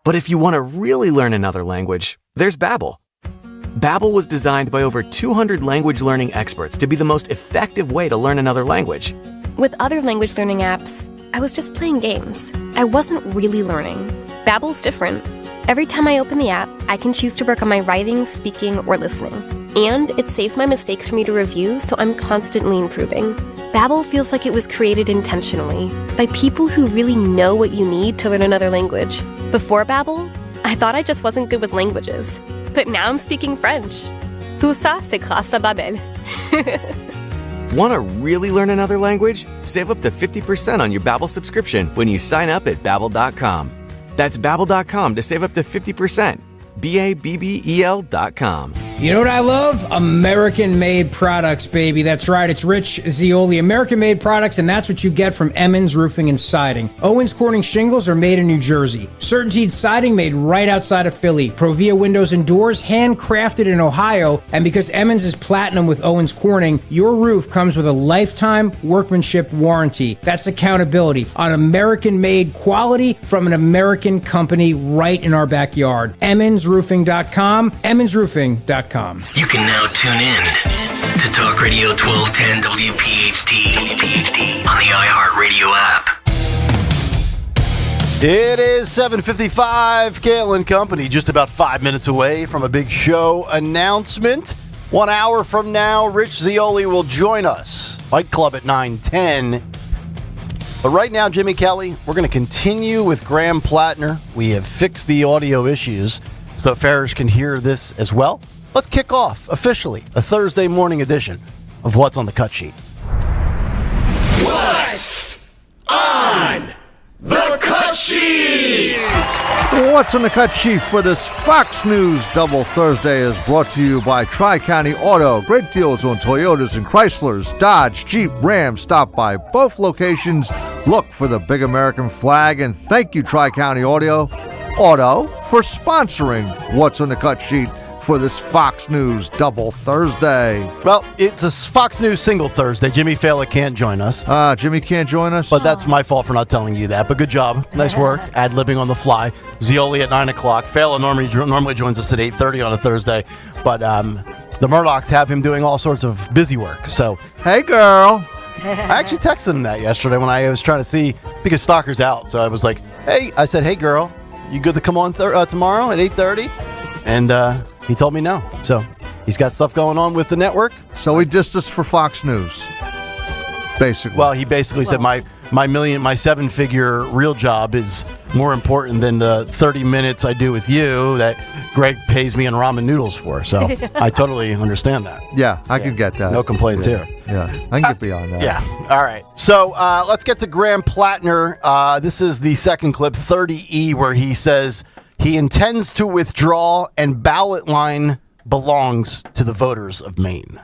[SPEAKER 27] But if you want to really learn another language, there's Babbel. Babbel was designed by over 200 language learning experts to be the most effective way to learn another language.
[SPEAKER 26] With other language learning apps, I was just playing games. I wasn't really learning. Babbel's different. Every time I open the app, I can choose to work on my writing, speaking, or listening. And it saves my mistakes for me to review, so I'm constantly improving. Babbel feels like it was created intentionally by people who really know what you need to learn another language. Before Babbel, I thought I just wasn't good with languages. But now I'm speaking French. Tout ça, c'est grâce à Babbel.
[SPEAKER 27] Want to really learn another language? Save up to 50% on your Babbel subscription when you sign up at Babbel.com. That's Babbel.com to save up to 50%. Babbel.com.
[SPEAKER 1] You know what I love? American-made products, baby. That's right. It's Rich Zioli. American-made products, and that's what you get from Emmons Roofing and Siding. Owens Corning shingles are made in New Jersey. Certainteed siding made right outside of Philly. Provia windows and doors handcrafted in Ohio. And because Emmons is platinum with Owens Corning, your roof comes with a lifetime workmanship warranty. That's accountability on American-made quality from an American company right in our backyard. EmmonsRoofing.com. EmmonsRoofing.com.
[SPEAKER 21] You can now tune in to Talk Radio 1210 WPHT on the iHeartRadio app.
[SPEAKER 32] It is 7:55. Kayal and Company, just about 5 minutes away from a big show announcement. 1 hour from now, Rich Zioli will join us. Fight Club at 9:10. But right now, Jimmy Kelly, we're going to continue with Graham Plattner. We have fixed the audio issues so Farish can hear this as well. Let's kick off, officially, a Thursday morning edition of What's on the Cut Sheet.
[SPEAKER 3] What's on the Cut Sheet?
[SPEAKER 10] What's on the Cut Sheet for this Fox News Double Thursday is brought to you by Tri-County Auto. Great deals on Toyotas and Chryslers, Dodge, Jeep, Ram. Stop by both locations. Look for the big American flag. And thank you, Tri-County Auto, for sponsoring What's on the Cut Sheet for this Fox News Double Thursday.
[SPEAKER 32] Well, it's a Fox News Single Thursday. Jimmy Fallon can't join us.
[SPEAKER 10] Jimmy can't join us?
[SPEAKER 32] But that's my fault for not telling you that. But good job. Nice work. Ad-libbing on the fly. Zioli at 9 o'clock. Fallon normally joins us at 8:30 on a Thursday. But the Murdochs have him doing all sorts of busy work. So, hey, girl. I actually texted him that yesterday when I was trying to see, because Stalker's out. So I was like, hey, I said, hey, girl, you good to come on tomorrow at 8:30? And he told me no. So he's got stuff going on with the network.
[SPEAKER 10] So he dissed us for Fox News, basically.
[SPEAKER 32] Well, he basically said my 7-figure real job is more important than the 30 minutes I do with you that Greg pays me in ramen noodles for. So I totally understand that.
[SPEAKER 10] Yeah, I can get that.
[SPEAKER 32] No complaints here.
[SPEAKER 10] Yeah, I can get beyond that.
[SPEAKER 32] Yeah. All right. So let's get to Graham Plattner. This is the second clip, 30E, where he says he intends to withdraw and ballot line belongs to the voters of Maine.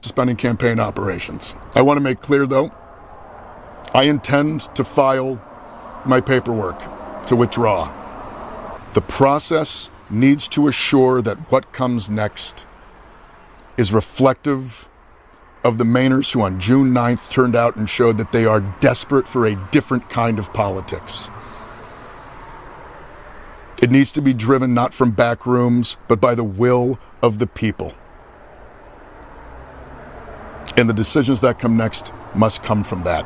[SPEAKER 15] Suspending campaign operations. I want to make clear, though, I intend to file my paperwork to withdraw. The process needs to assure that what comes next is reflective of the Mainers who on June 9th turned out and showed that they are desperate for a different kind of politics. It needs to be driven not from back rooms, but by the will of the people. And the decisions that come next must come from that.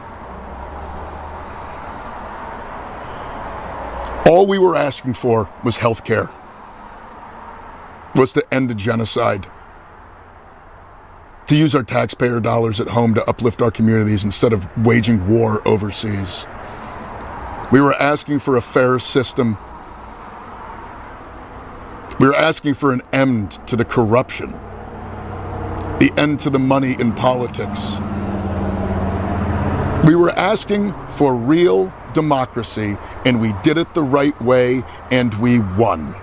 [SPEAKER 15] All we were asking for was health care, was to end a genocide, to use our taxpayer dollars at home to uplift our communities instead of waging war overseas. We were asking for a fair system. We were asking for an end to the corruption, the end to the money in politics. We were asking for real democracy, and we did it the right way, and we won.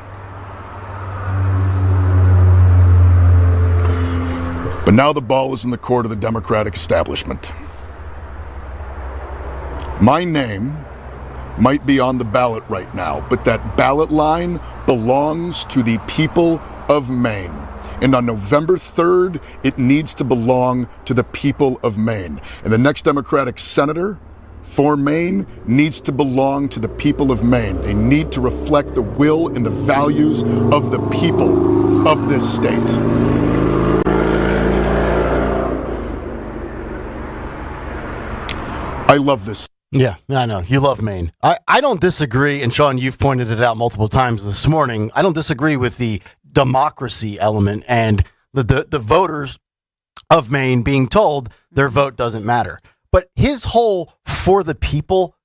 [SPEAKER 15] But now the ball is in the court of the Democratic establishment. My name might be on the ballot right now, but that ballot line belongs to the people of Maine. And on November 3rd, it needs to belong to the people of Maine. And the next Democratic senator for Maine needs to belong to the people of Maine. They need to reflect the will and the values of the people of this state. I love this.
[SPEAKER 32] Yeah, I know. You love Maine. I don't disagree, and Sean, you've pointed it out multiple times this morning. I don't disagree with the democracy element and the voters of Maine being told their vote doesn't matter. But his whole for the people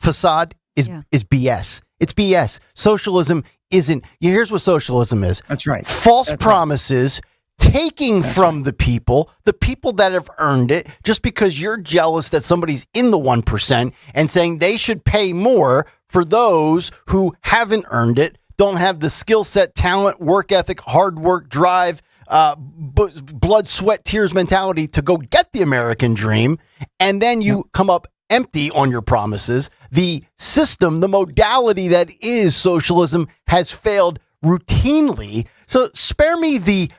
[SPEAKER 32] facade is BS. It's BS. Socialism isn't. Here's what socialism is.
[SPEAKER 8] That's right.
[SPEAKER 32] False promises. Taking from the people that have earned it, just because you're jealous that somebody's in the 1% and saying they should pay more for those who haven't earned it don't have the skill set, talent, work ethic, hard work, drive, blood, sweat, tears mentality to go get the American dream, and then you come up empty on your promises. The system, the modality that is socialism has failed routinely. So spare me the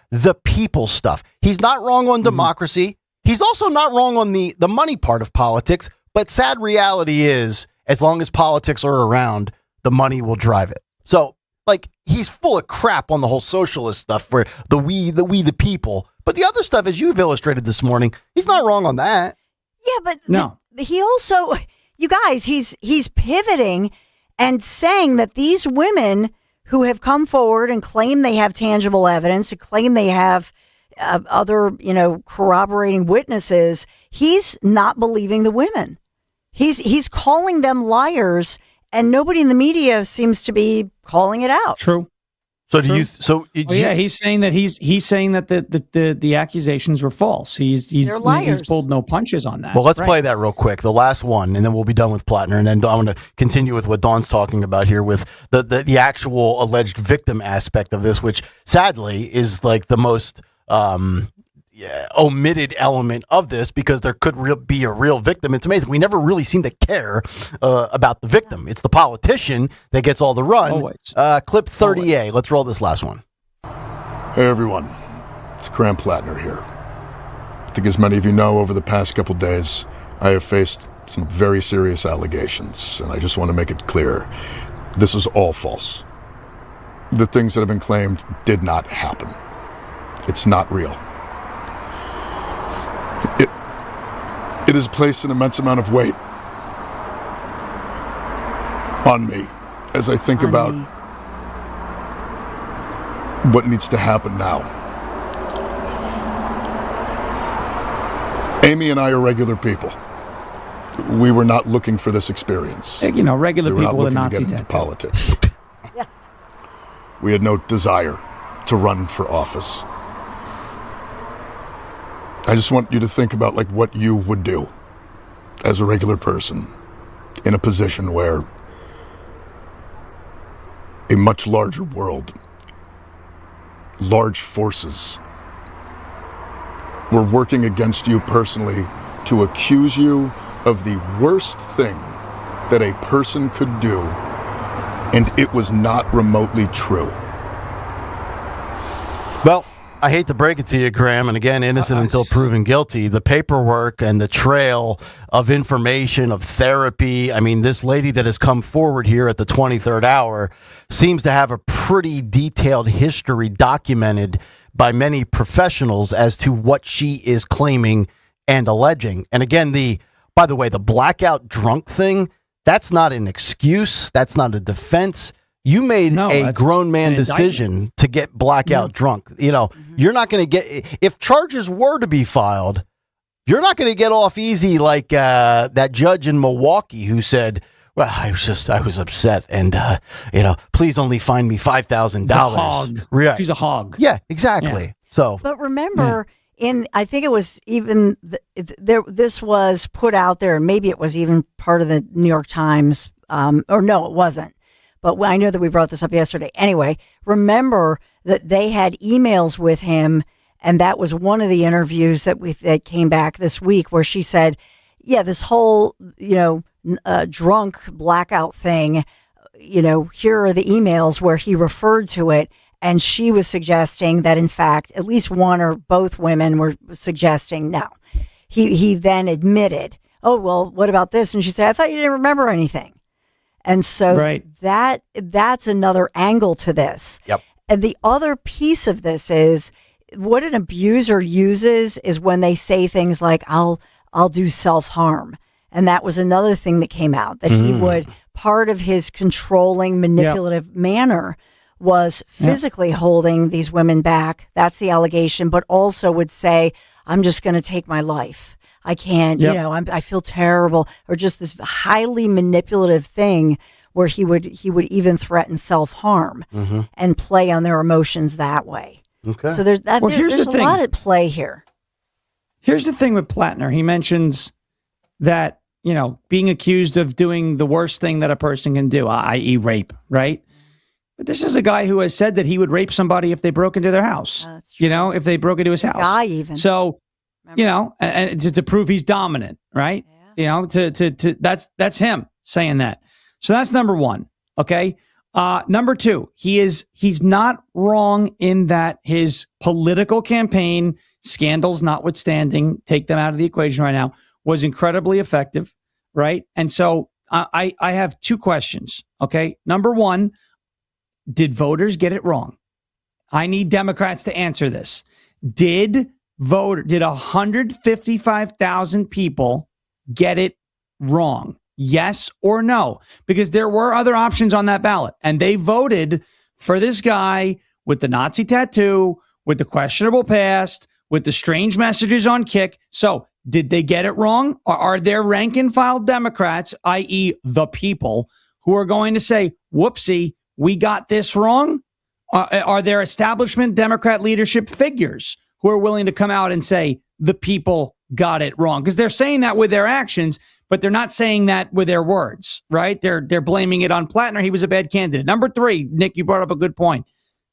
[SPEAKER 32] people stuff. He's not wrong on democracy. He's also not wrong on the money part of politics. But sad reality is, as long as politics are around, the money will drive it. So, like, he's full of crap on the whole socialist stuff for the people. But the other stuff, as you've illustrated this morning, he's not wrong on that.
[SPEAKER 9] Yeah, but
[SPEAKER 32] no.
[SPEAKER 9] He also, you guys, he's pivoting and saying that these women who have come forward and claim they have tangible evidence and claim they have other, corroborating witnesses, he's not believing the women. He's calling them liars, and nobody in the media seems to be calling it out.
[SPEAKER 8] True.
[SPEAKER 32] So
[SPEAKER 8] he's saying that he's saying that the accusations were false.
[SPEAKER 9] They're liars.
[SPEAKER 8] He's pulled no punches on that.
[SPEAKER 32] Well, let's play that real quick. The last one, and then we'll be done with Plattner. And then I'm going to continue with what Dawn's talking about here with the actual alleged victim aspect of this, which sadly is like the most omitted element of this, because there could be a real victim. It's amazing. We never really seem to care about the victim. It's the politician that gets all the run.
[SPEAKER 8] Always.
[SPEAKER 32] Clip 30A. Let's roll this last one.
[SPEAKER 15] Hey, everyone. It's Graham Plattner here. I think as many of you know, over the past couple days, I have faced some very serious allegations, and I just want to make it clear. This is all false. The things that have been claimed did not happen. It's not real. It has placed an immense amount of weight on me as I think about what needs to happen now. Amy and I are regular people. We were not looking for this experience.
[SPEAKER 8] Regular
[SPEAKER 15] we were
[SPEAKER 8] people with a
[SPEAKER 15] not looking
[SPEAKER 8] Nazi
[SPEAKER 15] to get into
[SPEAKER 8] tattoo.
[SPEAKER 15] politics.
[SPEAKER 9] Yeah.
[SPEAKER 15] We had no desire to run for office. I just want you to think about what you would do as a regular person in a position where a much larger world, large forces, were working against you personally to accuse you of the worst thing that a person could do, and it was not remotely true.
[SPEAKER 32] Well, I hate to break it to you, Graham, and again, innocent until proven guilty. The paperwork and the trail of information, of therapy. I mean, this lady that has come forward here at the 23rd hour seems to have a pretty detailed history documented by many professionals as to what she is claiming and alleging. And again, by the way, the blackout drunk thing, that's not an excuse. That's not a defense. You made a grown man decision to get blackout drunk. You're not going to get, if charges were to be filed, you're not going to get off easy like that judge in Milwaukee who said, well, I was upset, and please only fine me $5,000.
[SPEAKER 8] Hog. She's a hog.
[SPEAKER 32] Yeah, exactly.
[SPEAKER 8] Yeah.
[SPEAKER 32] So,
[SPEAKER 9] but remember, I think it was even this was put out there, and maybe it was even part of the New York Times, or no, it wasn't. But I know that we brought this up yesterday. Anyway, remember that they had emails with him, and that was one of the interviews that came back this week, where she said, "Yeah, this whole drunk blackout thing, here are the emails where he referred to it." And she was suggesting that, in fact, at least one or both women were suggesting no. He then admitted, "Oh, well, what about this?" And she said, "I thought you didn't remember anything." And so that's another angle to this.
[SPEAKER 32] Yep.
[SPEAKER 9] And the other piece of this is what an abuser uses is when they say things like, I'll do self-harm. And that was another thing that came out, that he would, part of his controlling, manipulative manner was physically holding these women back. That's the allegation, but also would say, I'm just going to take my life. I can't, I feel terrible, or just this highly manipulative thing where he would even threaten self-harm and play on their emotions that way.
[SPEAKER 32] Okay.
[SPEAKER 9] So there's a lot at play here.
[SPEAKER 8] Here's the thing with Plattner. He mentions that, being accused of doing the worst thing that a person can do, i.e. rape, right? But this is a guy who has said that he would rape somebody if they broke into their house. If they broke into his house.
[SPEAKER 9] Guy even.
[SPEAKER 8] So, and to prove he's dominant, right? Yeah. That's him saying that. So that's number one. Okay. Number two, he's not wrong in that his political campaign, scandals notwithstanding, take them out of the equation right now, was incredibly effective, right? And so I have two questions, okay? Number one, did voters get it wrong? I need Democrats to answer this. Did 155,000 people get it wrong? Yes or no? Because there were other options on that ballot, and they voted for this guy with the Nazi tattoo, with the questionable past, with the strange messages on Kick. So did they get it wrong? Or are there rank and file Democrats, i.e. the people, who are going to say, whoopsie, we got this wrong? Are there establishment Democrat leadership figures who are willing to come out and say the people got it wrong? Because they're saying that with their actions, but they're not saying that with their words, right? They're blaming it on Plattner. He was a bad candidate. Number three, Nick, you brought up a good point.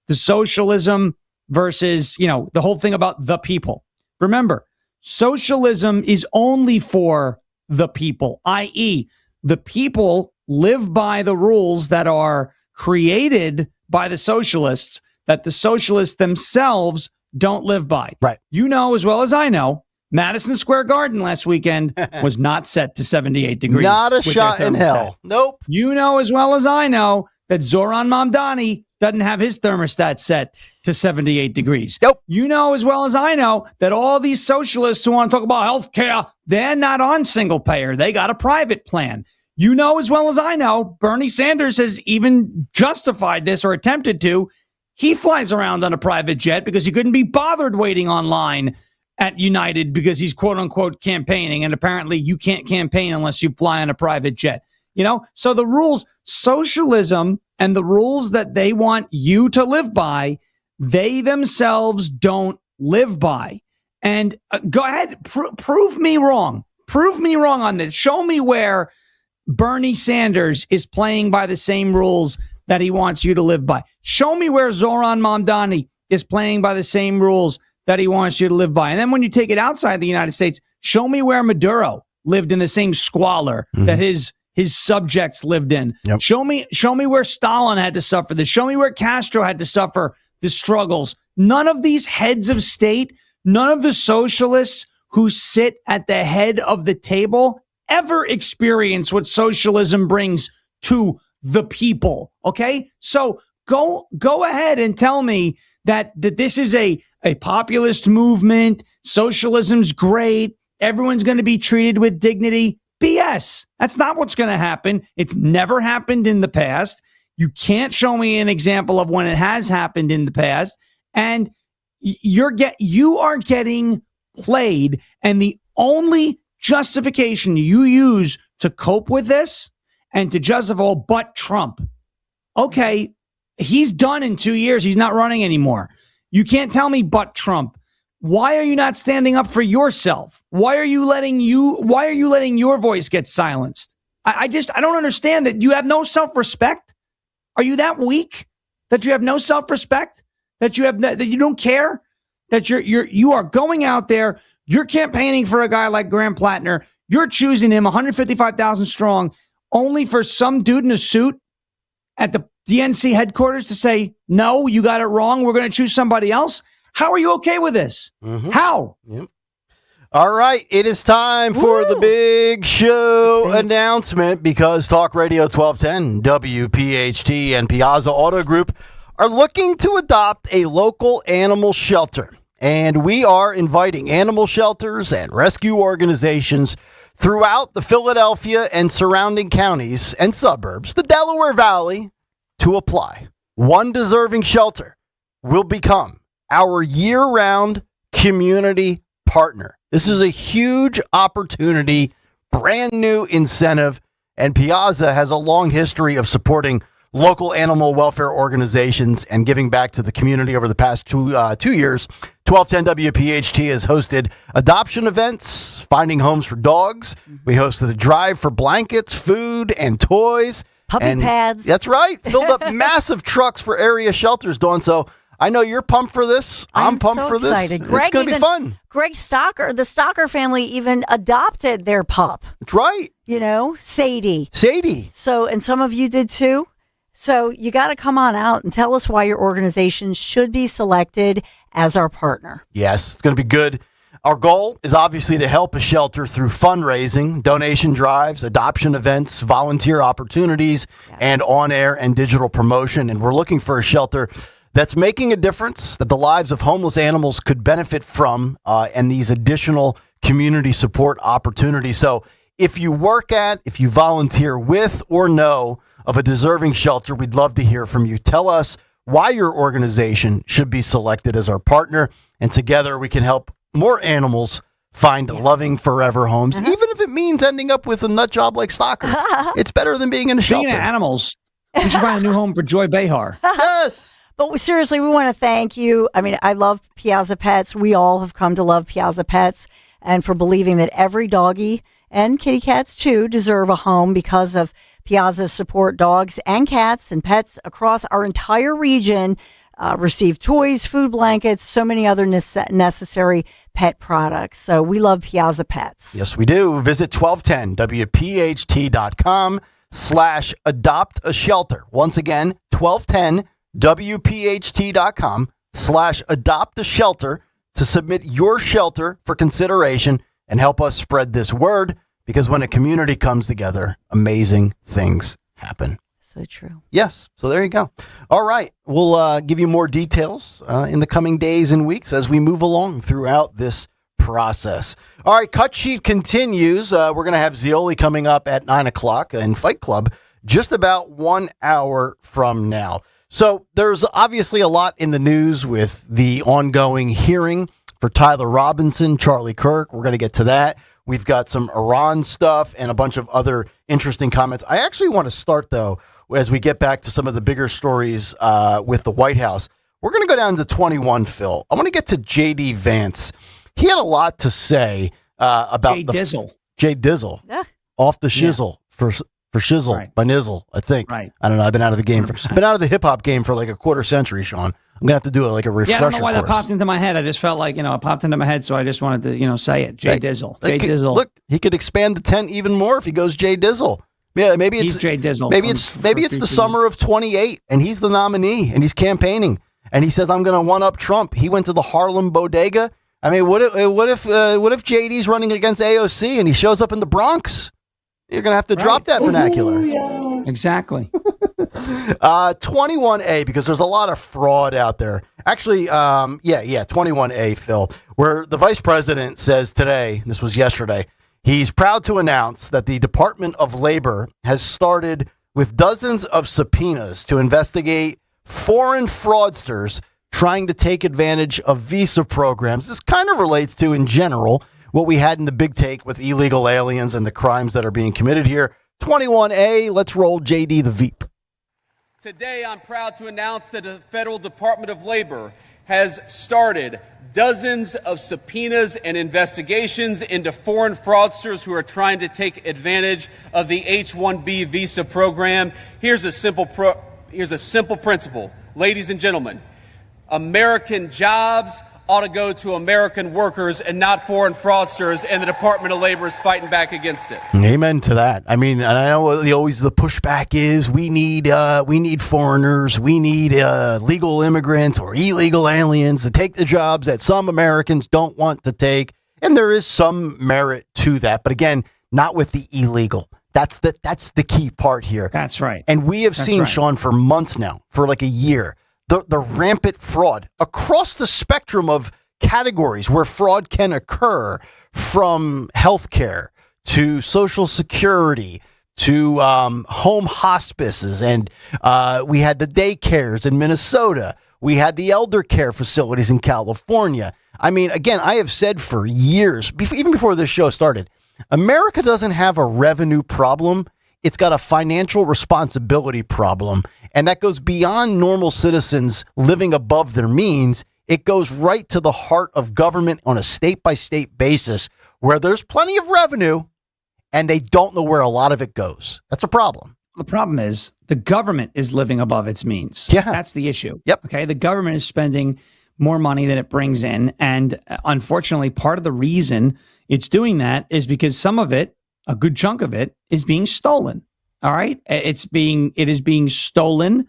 [SPEAKER 8] The socialism versus, the whole thing about the people. Remember, socialism is only for the people, i.e. the people live by the rules that are created by the socialists that the socialists themselves don't live by.
[SPEAKER 32] Right.
[SPEAKER 8] You know as well as I know, Madison Square Garden last weekend was not set to 78 degrees.
[SPEAKER 32] Not a shot in hell. Nope.
[SPEAKER 8] You know as well as I know that Zoran Mamdani doesn't have his thermostat set to 78 degrees.
[SPEAKER 32] Nope.
[SPEAKER 8] You know as well as I know that all these socialists who want to talk about health care, they're not on single payer. They got a private plan. You know as well as I know, Bernie Sanders has even justified this or attempted to. He flies around on a private jet because he couldn't be bothered waiting online at United because he's quote unquote campaigning. And apparently you can't campaign unless you fly on a private jet. So the rules, socialism and the rules that they want you to live by, they themselves don't live by. And go ahead, prove me wrong. Prove me wrong on this. Show me where Bernie Sanders is playing by the same rules that he wants you to live by. Show me where Zoran Mamdani is playing by the same rules that he wants you to live by. And then when you take it outside the United States, show me where Maduro lived in the same squalor that his subjects lived in.
[SPEAKER 32] Yep.
[SPEAKER 8] Show me where Stalin had to suffer this. Show me where Castro had to suffer the struggles. None of these heads of state, none of the socialists who sit at the head of the table ever experience what socialism brings to the people. Okay? So go ahead and tell me that this is a populist movement. Socialism's great. Everyone's going to be treated with dignity. BS. That's not what's going to happen. It's never happened in the past. You can't show me an example of when it has happened in the past. And you are getting played. And the only justification you use to cope with this and to justify, but Trump. Okay, he's done in 2 years. He's not running anymore. You can't tell me but Trump. Why are you not standing up for yourself? Why are you letting your voice get silenced? I don't understand that you have no self-respect. Are you that weak that you have no self-respect? That you don't care? That you are going out there, you're campaigning for a guy like Graham Plattner, you're choosing him 155,000 strong, only for some dude in a suit at the DNC headquarters to say, no, you got it wrong, we're going to choose somebody else? How are you okay with this? How?
[SPEAKER 32] Yep. All right, it is time for the big show announcement because Talk Radio 1210, WPHT, and Piazza Auto Group are looking to adopt a local animal shelter. And we are inviting animal shelters and rescue organizations throughout the Philadelphia and surrounding counties and suburbs, the Delaware Valley, to apply. One deserving shelter will become our year-round community partner. This is a huge opportunity, brand new incentive, and Piazza has a long history of supporting local animal welfare organizations and giving back to the community over the past 2 years. 1210 WPHT has hosted adoption events, finding homes for dogs. We hosted a drive for blankets, food, and toys.
[SPEAKER 9] Puppy pads.
[SPEAKER 32] That's right. Filled up massive trucks for area shelters, Dawn. So I know you're pumped for this. I'm pumped
[SPEAKER 9] so
[SPEAKER 32] for this.
[SPEAKER 9] Excited.
[SPEAKER 32] It's going to be fun.
[SPEAKER 9] Greg Stocker, the Stocker family even adopted their pup.
[SPEAKER 32] That's right.
[SPEAKER 9] Sadie.
[SPEAKER 32] So,
[SPEAKER 9] and some of you did too. So you got to come on out and tell us why your organization should be selected as our partner.
[SPEAKER 32] Yes, it's going to be good. Our goal is obviously to help a shelter through fundraising, donation drives, adoption events, volunteer opportunities, and on-air and digital promotion. And we're looking for a shelter that's making a difference, that the lives of homeless animals could benefit from, and these additional community support opportunities. So if you work at, if you volunteer with or know of a deserving shelter, we'd love to hear from you. Tell us why your organization should be selected as our partner, and together we can help more animals find loving forever homes, even if it means ending up with a nut job like Stocker. It's better than being in a shelter.
[SPEAKER 8] Speaking of animals, we should find a new home for Joy Behar.
[SPEAKER 32] Yes.
[SPEAKER 9] But seriously, we want to thank you. I mean, I love Piazza Pets. We all have come to love Piazza Pets, and for believing that every doggy and kitty cats too deserve a home because of Piazza's support. Dogs and cats and pets across our entire region receive toys, food blankets, so many other necessary pet products. So we love Piazza Pets.
[SPEAKER 32] Yes, we do. Visit 1210WPHT.com/adopt a shelter. Once again, 1210WPHT.com/adopt a shelter to submit your shelter for consideration and help us spread this word, because when a community comes together, amazing things happen.
[SPEAKER 9] So true.
[SPEAKER 32] Yes. So there you go. All right. We'll give you more details in the coming days and weeks as we move along throughout this process. All right. Cut Sheet continues. We're going to have Zioli coming up at 9 o'clock in Fight Club just about 1 hour from now. So there's obviously a lot in the news with the ongoing hearing for Tyler Robinson, Charlie Kirk. We're going to get to that. We've got some Iran stuff and a bunch of other interesting comments. I actually want to start, though, as we get back to some of the bigger stories with the White House. We're going to go down to 21, Phil. I want to get to J.D. Vance. He had a lot to say about
[SPEAKER 8] Jay Dizzle.
[SPEAKER 32] Jay Dizzle.
[SPEAKER 9] Yeah.
[SPEAKER 32] Off the shizzle for shizzle by Nizzle, I think.
[SPEAKER 8] Right.
[SPEAKER 32] I don't know. I've been out of the game. Been out of the hip-hop game for like a quarter century, Sean. I'm going to have to do a refresher
[SPEAKER 8] Yeah, I don't know why
[SPEAKER 32] course.
[SPEAKER 8] that popped into my head. I just felt like, it popped into my head, so I just wanted to, say it. Jay Dizzle. Jay Dizzle.
[SPEAKER 32] Look, he could expand the tent even more if he goes Jay Dizzle. Yeah, maybe it's
[SPEAKER 8] Jay Dizzle.
[SPEAKER 32] Maybe it's the summer of 28, and he's the nominee, and he's campaigning, and he says, "I'm going to one up Trump." He went to the Harlem Bodega. I mean, what if JD's running against AOC and he shows up in the Bronx? You're going to have to drop that vernacular.
[SPEAKER 8] Ooh, yeah. Exactly.
[SPEAKER 32] 21A, because there's a lot of fraud out there. Actually, 21A, Phil, where the vice president says today, this was yesterday, he's proud to announce that the Department of Labor has started with dozens of subpoenas to investigate foreign fraudsters trying to take advantage of visa programs. This kind of relates to, in general, what we had in the big take with illegal aliens and the crimes that are being committed here. 21A, let's roll JD the Veep.
[SPEAKER 2] Today, I'm proud to announce that the Federal Department of Labor has started dozens of subpoenas and investigations into foreign fraudsters who are trying to take advantage of the H-1B visa program. Here's a simple principle. Ladies and gentlemen, American jobs ought to go to American workers and not foreign fraudsters, and the Department of Labor is fighting back against it.
[SPEAKER 32] Amen to that. I mean, and I know the pushback is we need foreigners, we need legal immigrants or illegal aliens to take the jobs that some Americans don't want to take, and there is some merit to that. But again, not with the illegal. That's the key part here.
[SPEAKER 8] That's right.
[SPEAKER 32] And we have seen, Sean, for months now, for like a year, the rampant fraud across the spectrum of categories where fraud can occur, from healthcare to Social Security to home hospices. And we had the daycares in Minnesota. We had the elder care facilities in California. I mean, again, I have said for years, even before this show started, America doesn't have a revenue problem. It's got a financial responsibility problem, and that goes beyond normal citizens living above their means. It goes right to the heart of government on a state-by-state basis where there's plenty of revenue, and they don't know where a lot of it goes. That's a problem.
[SPEAKER 8] The problem is the government is living above its means.
[SPEAKER 32] Yeah.
[SPEAKER 8] That's the issue.
[SPEAKER 32] Yep.
[SPEAKER 8] Okay. The government is spending more money than it brings in. And unfortunately, part of the reason it's doing that is because some of it, a good chunk of it, is being stolen. All right. It is being stolen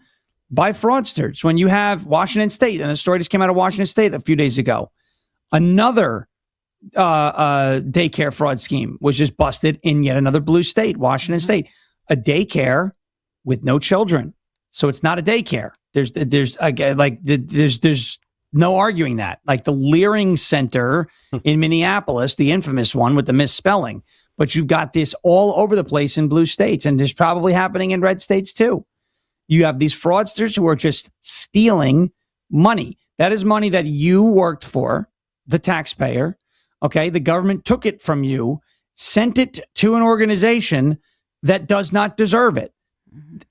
[SPEAKER 8] by fraudsters. When you have Washington State, and a story just came out of Washington State a few days ago, another daycare fraud scheme was just busted in yet another blue state, Washington State. A daycare with no children, so it's not a daycare. There's no arguing that. Like the Leering Center in Minneapolis, the infamous one with the misspelling. But you've got this all over the place in blue states, and there's probably happening in red states too. You have these fraudsters who are just stealing money. That is money that you worked for, the taxpayer. Okay, the government took it from you, sent it to an organization that does not deserve it.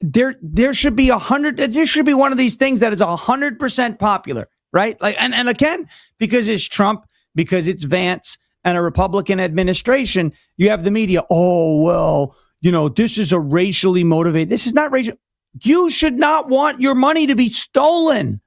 [SPEAKER 8] There should be 100. There should be one of these things that is 100% popular, right? Like, and again, because it's Trump, because it's Vance and a Republican administration, you have the media. Oh well, this is a racially motivated. This is not racial. You should not want your money to be stolen.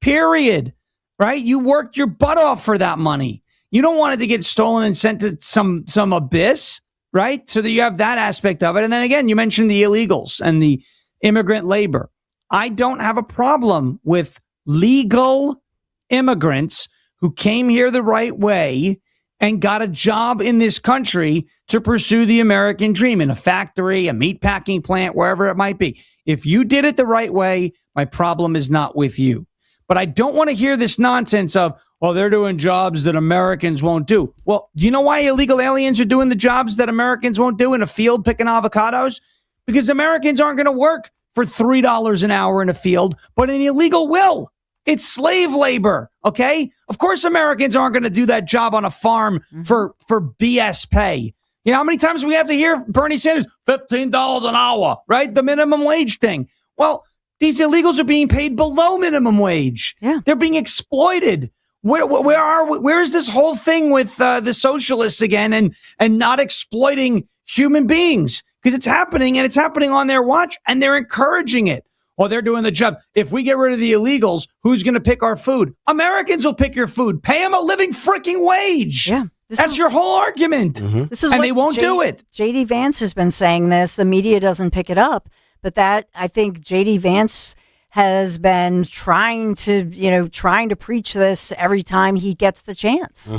[SPEAKER 8] Period. Right? You worked your butt off for that money. You don't want it to get stolen and sent to some abyss. Right? So that you have that aspect of it. And then again, you mentioned the illegals and the immigrant labor. I don't have a problem with legal immigrants who came here the right way and got a job in this country to pursue the American dream in a factory, a meatpacking plant, wherever it might be. If you did it the right way, my problem is not with you. But I don't want to hear this nonsense of, oh, they're doing jobs that Americans won't do. Well, do you know why illegal aliens are doing the jobs that Americans won't do in a field picking avocados? Because Americans aren't going to work for $3 an hour in a field, but an illegal will. It's slave labor, okay? Of course Americans aren't going to do that job on a farm for BS pay. You know how many times we have to hear Bernie Sanders, $15 an hour, right? The minimum wage thing. Well, these illegals are being paid below minimum wage.
[SPEAKER 9] Yeah.
[SPEAKER 8] They're being exploited. Where is this whole thing with the socialists again and not exploiting human beings? Because it's happening, and it's happening on their watch, and they're encouraging it. Well, they're doing the job. If we get rid of the illegals, who's going to pick our food? Americans will pick your food. Pay them a living freaking wage.
[SPEAKER 9] Yeah.
[SPEAKER 8] That's your whole argument.
[SPEAKER 9] This is
[SPEAKER 8] and
[SPEAKER 9] what
[SPEAKER 8] they won't do it.
[SPEAKER 9] J.D. Vance has been saying this. The media doesn't pick it up. But that, I think J.D. Vance has been trying to preach this every time he gets the chance.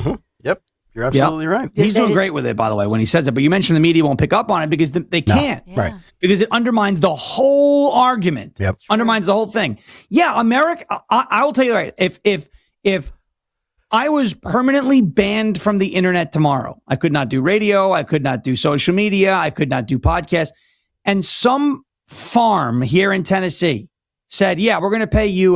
[SPEAKER 32] Yep. You're absolutely right.
[SPEAKER 8] He's doing great with it, by the way, when he says it. But you mentioned the media won't pick up on it because they can't.
[SPEAKER 32] Right.
[SPEAKER 8] Because it undermines the whole argument.
[SPEAKER 32] Yep.
[SPEAKER 8] Undermines the whole thing. Yeah, America, I will tell you right. If I was permanently banned from the internet tomorrow, I could not do radio, I could not do social media, I could not do podcasts, and some farm here in Tennessee said, yeah, we're going to pay you,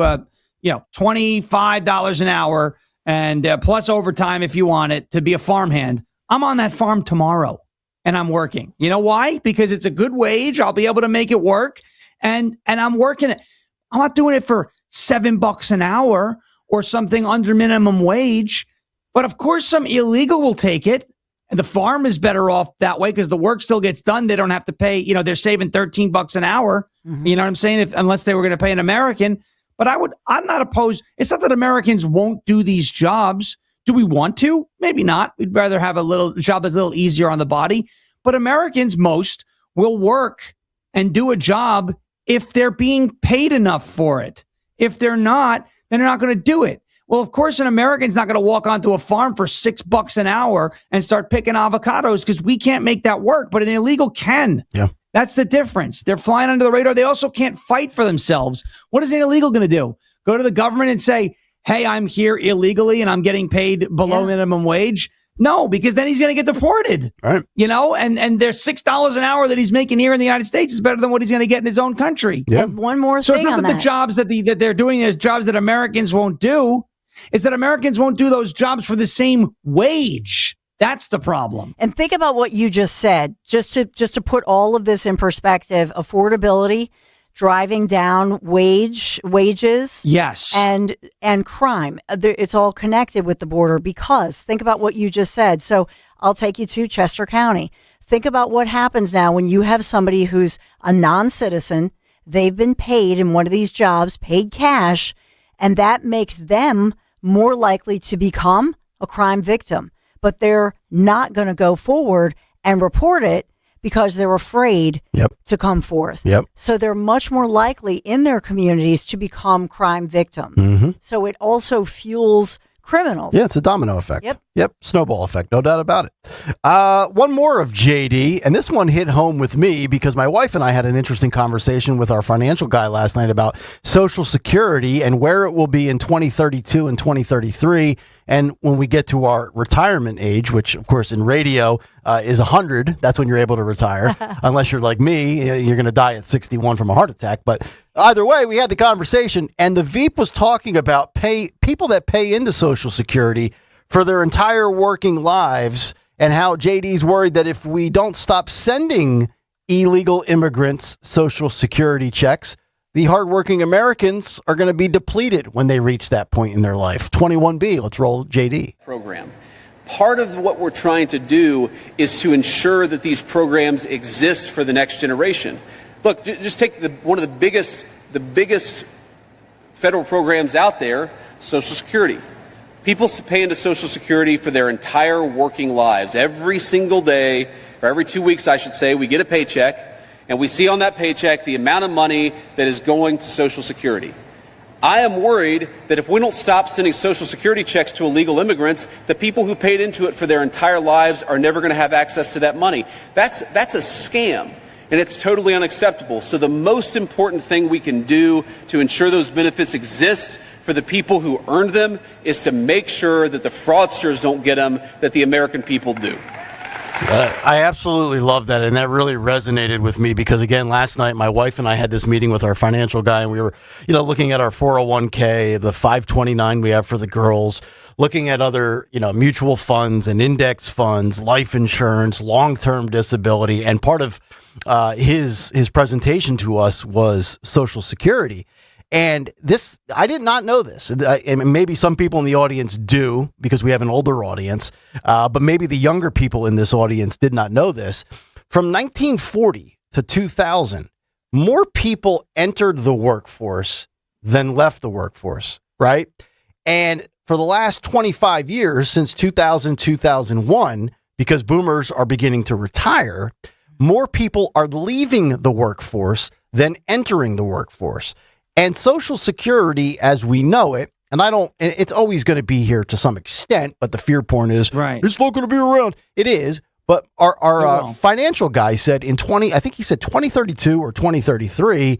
[SPEAKER 8] $25 an hour and plus overtime if you want it to be a farmhand. I'm on that farm tomorrow and I'm working. You know why? Because it's a good wage. I'll be able to make it work. And I'm working it. I'm not doing it for $7 an hour or something under minimum wage. But of course, some illegal will take it. And the farm is better off that way because the work still gets done. They don't have to pay, they're saving $13 an hour. You know what I'm saying? Unless they were going to pay an American. But I'm not opposed. It's not that Americans won't do these jobs. Do we want to? Maybe not. We'd rather have a job that's a little easier on the body. But Americans, most, will work and do a job if they're being paid enough for it. If they're not, then they're not going to do it. Well, of course, an American's not going to walk onto a farm for $6 an hour and start picking avocados because we can't make that work, but an illegal can.
[SPEAKER 32] Yeah.
[SPEAKER 8] That's the difference. They're flying under the radar. They also can't fight for themselves. What is an illegal going to do? Go to the government and say, hey, I'm here illegally and I'm getting paid below minimum wage? No, because then he's going to get deported.
[SPEAKER 32] Right.
[SPEAKER 8] And there's $6 an hour that he's making here in the United States is better than what he's going to get in his own country.
[SPEAKER 32] Yeah.
[SPEAKER 9] And one more
[SPEAKER 8] So
[SPEAKER 9] thing
[SPEAKER 8] it's not
[SPEAKER 9] on
[SPEAKER 8] that the jobs that they're doing is jobs that Americans won't do. Is that Americans won't do those jobs for the same wage. That's the problem.
[SPEAKER 9] And think about what you just said, just to put all of this in perspective, affordability, driving down wages.
[SPEAKER 8] Yes.
[SPEAKER 9] And crime. It's all connected with the border because think about what you just said. So I'll take you to Chester County. think about what happens now when you have somebody who's a non-citizen. They've been paid in one of these jobs, paid cash, and that makes them more likely to become a crime victim. But they're not going to go forward and report it because they're afraid to come forth. So they're much more likely in their communities to become crime victims. So it also fuels criminals.
[SPEAKER 32] Yeah, it's a domino effect. Yep. Snowball effect, no doubt about it. One more of JD, and this one hit home with me because my wife and I had an interesting conversation with our financial guy last night about Social Security and where it will be in 2032 and 2033. And when we get to our retirement age, which of course in radio is 100, that's when you're able to retire. Unless you're like me, you're going to die at 61 from a heart attack. But either way, we had the conversation, and the Veep was talking about people that pay into Social Security for their entire working lives, and how JD's worried that if we don't stop sending illegal immigrants Social Security checks, the hardworking Americans are going to be depleted when they reach that point in their life. 21B, let's roll JD.
[SPEAKER 2] Program. Part of what we're trying to do is to ensure that these programs exist for the next generation. Look, just take one of the biggest federal programs out there, Social Security. People pay into Social Security for their entire working lives. Every single day, or every 2 weeks, I should say, we get a paycheck, and we see on that paycheck the amount of money that is going to Social Security. I am worried that if we don't stop sending Social Security checks to illegal immigrants, the people who paid into it for their entire lives are never going to have access to that money. That's a scam, and it's totally unacceptable. So the most important thing we can do to ensure those benefits exist for the people who earned them is to make sure that the fraudsters don't get them, that the American people do.
[SPEAKER 32] I absolutely love that, and that really resonated with me because, again, last night my wife and I had this meeting with our financial guy, and we were, looking at our 401k, the 529 we have for the girls, looking at other, mutual funds and index funds, life insurance, long-term disability, and part of his presentation to us was Social Security. And this, I did not know this. And maybe some people in the audience do because we have an older audience, but maybe the younger people in this audience did not know this. From 1940 to 2000, more people entered the workforce than left the workforce, right? And for the last 25 years, since 2000, 2001, because boomers are beginning to retire, more people are leaving the workforce than entering the workforce. And Social Security, as we know it, and it's always going to be here to some extent, but the fear porn is, it's not going to be around. It is, but our financial guy said I think he said 2032 or 2033,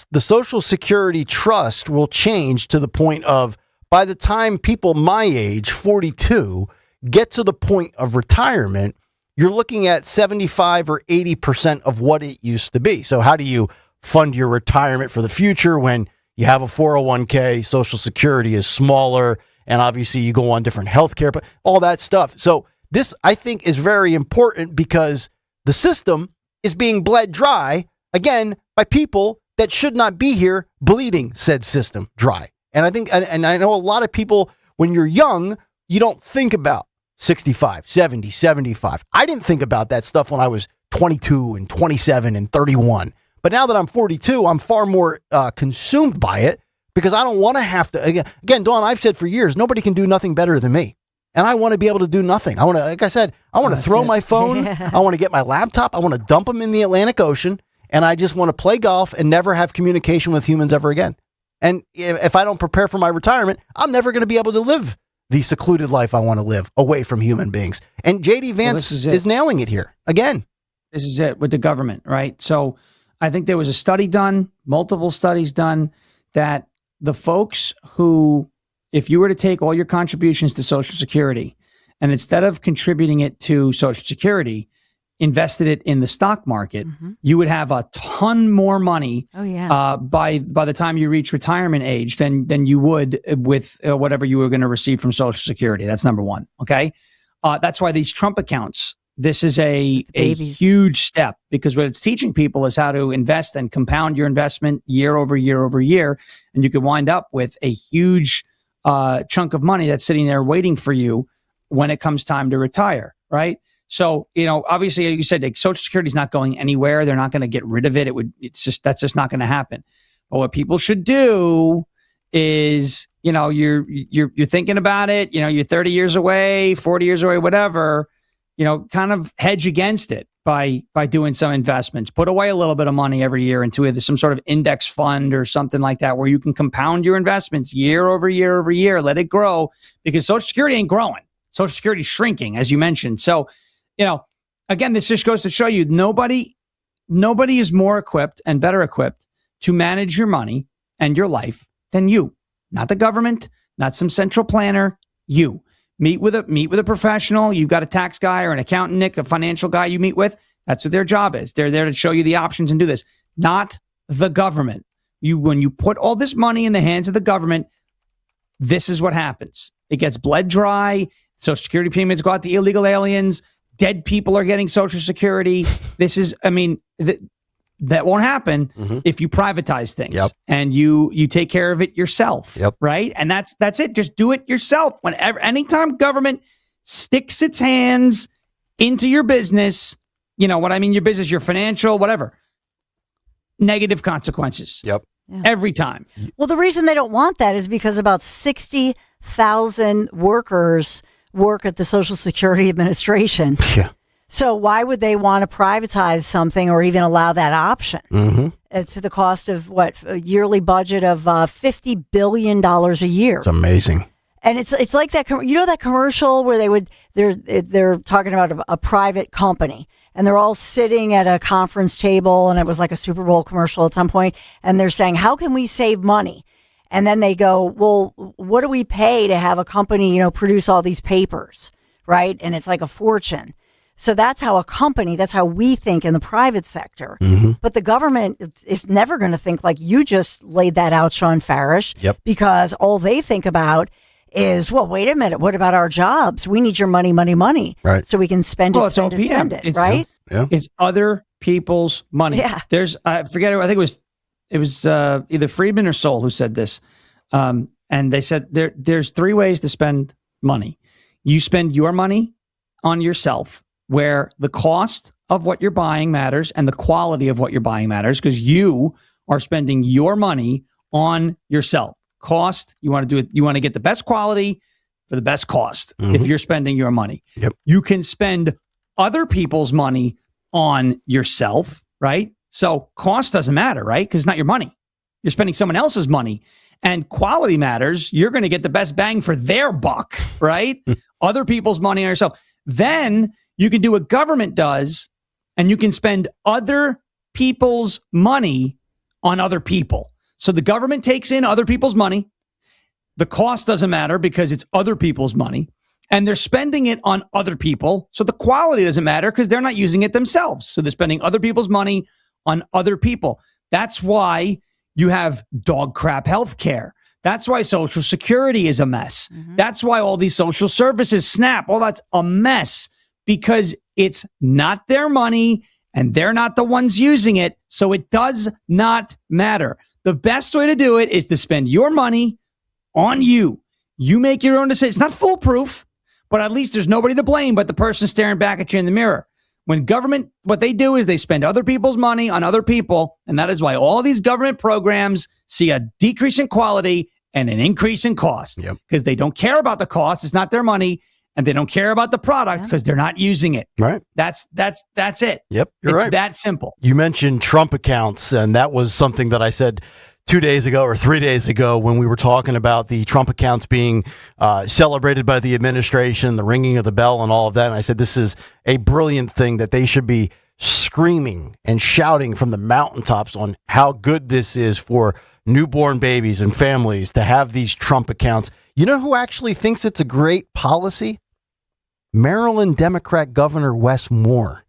[SPEAKER 32] the Social Security trust will change to the point of, by the time people my age, 42, get to the point of retirement, you're looking at 75 or 80% of what it used to be. So how do you fund your retirement for the future when you have a 401k, Social Security is smaller, and obviously you go on different healthcare, but all that stuff. So this, I think, is very important because the system is being bled dry, again, by people that should not be here, bleeding said system dry. And I think, and I know a lot of people, when you're young, you don't think about 65, 70, 75. I didn't think about that stuff when I was 22 and 27 and 31. But now that I'm 42, I'm far more consumed by it because I don't want to have to. Again, Dawn, I've said for years, nobody can do nothing better than me. And I want to be able to do nothing. I want to, like I said, I want to throw my phone. I want to get my laptop. I want to dump them in the Atlantic Ocean. And I just want to play golf and never have communication with humans ever again. And if I don't prepare for my retirement, I'm never going to be able to live the secluded life I want to live away from human beings. And JD Vance is nailing it here again.
[SPEAKER 8] This is it with the government, right? So I think there was a study done, multiple studies done, that the folks who, if you were to take all your contributions to Social Security and instead of contributing it to Social Security, invested it in the stock market, you would have a ton more money by the time you reach retirement age than you would with whatever you were going to receive from Social Security. That's number one. Okay. That's why these Trump accounts, this is a huge step because what it's teaching people is how to invest and compound your investment year over year over year. And you could wind up with a huge chunk of money that's sitting there waiting for you when it comes time to retire. Right. So, obviously, you said like, Social Security is not going anywhere. They're not going to get rid of it. That's just not going to happen. But what people should do is, you're thinking about it. You're 30 years away, 40 years away, whatever. Kind of hedge against it by doing some investments. Put away a little bit of money every year into either some sort of index fund or something like that, where you can compound your investments year over year over year. Let it grow, because Social Security ain't growing. Social Security is shrinking, as you mentioned. So, again, this just goes to show you nobody is more equipped and better equipped to manage your money and your life than you. Not the government, not some central planner. You meet with a professional. You've got a tax guy or an accountant, Nick, a financial guy you meet with. That's what their job is. They're there to show you the options and do this. Not the government. When you put all this money in the hands of the government, this is what happens. It gets bled dry. Social Security payments go out to illegal aliens. Dead people are getting Social Security. This is, that won't happen if you privatize things and you take care of it yourself, right? And that's it. Just do it yourself. Anytime government sticks its hands into your business, your business, your financial, whatever, negative consequences. Every time.
[SPEAKER 9] Well, the reason they don't want that is because about 60,000 workers work at the Social Security Administration.
[SPEAKER 32] Yeah.
[SPEAKER 9] So why would they want to privatize something or even allow that option to the cost of a yearly budget of $50 billion a year?
[SPEAKER 32] It's amazing.
[SPEAKER 9] And it's like that, that commercial where they're talking about a private company and they're all sitting at a conference table, and it was like a Super Bowl commercial at some point, and they're saying, how can we save money? And then they go, well, what do we pay to have a company, produce all these papers, right? And it's like a fortune. So that's how we think in the private sector. But the government is never going to think like you just laid that out, Sean Farish, because all they think about is, well, wait a minute, what about our jobs? We need your money, money, money.
[SPEAKER 32] Right.
[SPEAKER 9] So we can spend it, spend it, right?
[SPEAKER 8] It's other people's money.
[SPEAKER 9] Yeah.
[SPEAKER 8] There's, I forget, I think it was either Friedman or Sol who said this. And they said there's three ways to spend money. You spend your money on yourself, where the cost of what you're buying matters and the quality of what you're buying matters, because you are spending your money on yourself. Cost, you want to do it. You want to get the best quality for the best cost if you're spending your money. You can spend other people's money on yourself, right? So cost doesn't matter, right? Because it's not your money. You're spending someone else's money. And quality matters. You're going to get the best bang for their buck, right? Other people's money on yourself. Then you can do what government does, and you can spend other people's money on other people. So the government takes in other people's money. The cost doesn't matter because it's other people's money, and they're spending it on other people. So the quality doesn't matter because they're not using it themselves. So they're spending other people's money on other people. That's why you have dog crap healthcare. That's why Social Security is a mess. That's why all these social services, SNAP, all that's a mess, because it's not their money and they're not the ones using it. So it does not matter. The best way to do it is to spend your money on you. You make your own decision. It's not foolproof, but at least there's nobody to blame but the person staring back at you in the mirror. When government, what they do is they spend other people's money on other people. And that is why all of these government programs see a decrease in quality and an increase in cost, because they don't care about the cost. It's not their money. And they don't care about the product because they're not using it.
[SPEAKER 32] Right.
[SPEAKER 8] That's it.
[SPEAKER 32] Yep. You're right.
[SPEAKER 8] It's that simple.
[SPEAKER 32] You mentioned Trump accounts, and that was something that I said 2 days ago or 3 days ago when we were talking about the Trump accounts being celebrated by the administration, the ringing of the bell and all of that. And I said, this is a brilliant thing that they should be screaming and shouting from the mountaintops on how good this is for newborn babies and families to have these Trump accounts. You know who actually thinks it's a great policy? Maryland Democrat Governor Wes Moore.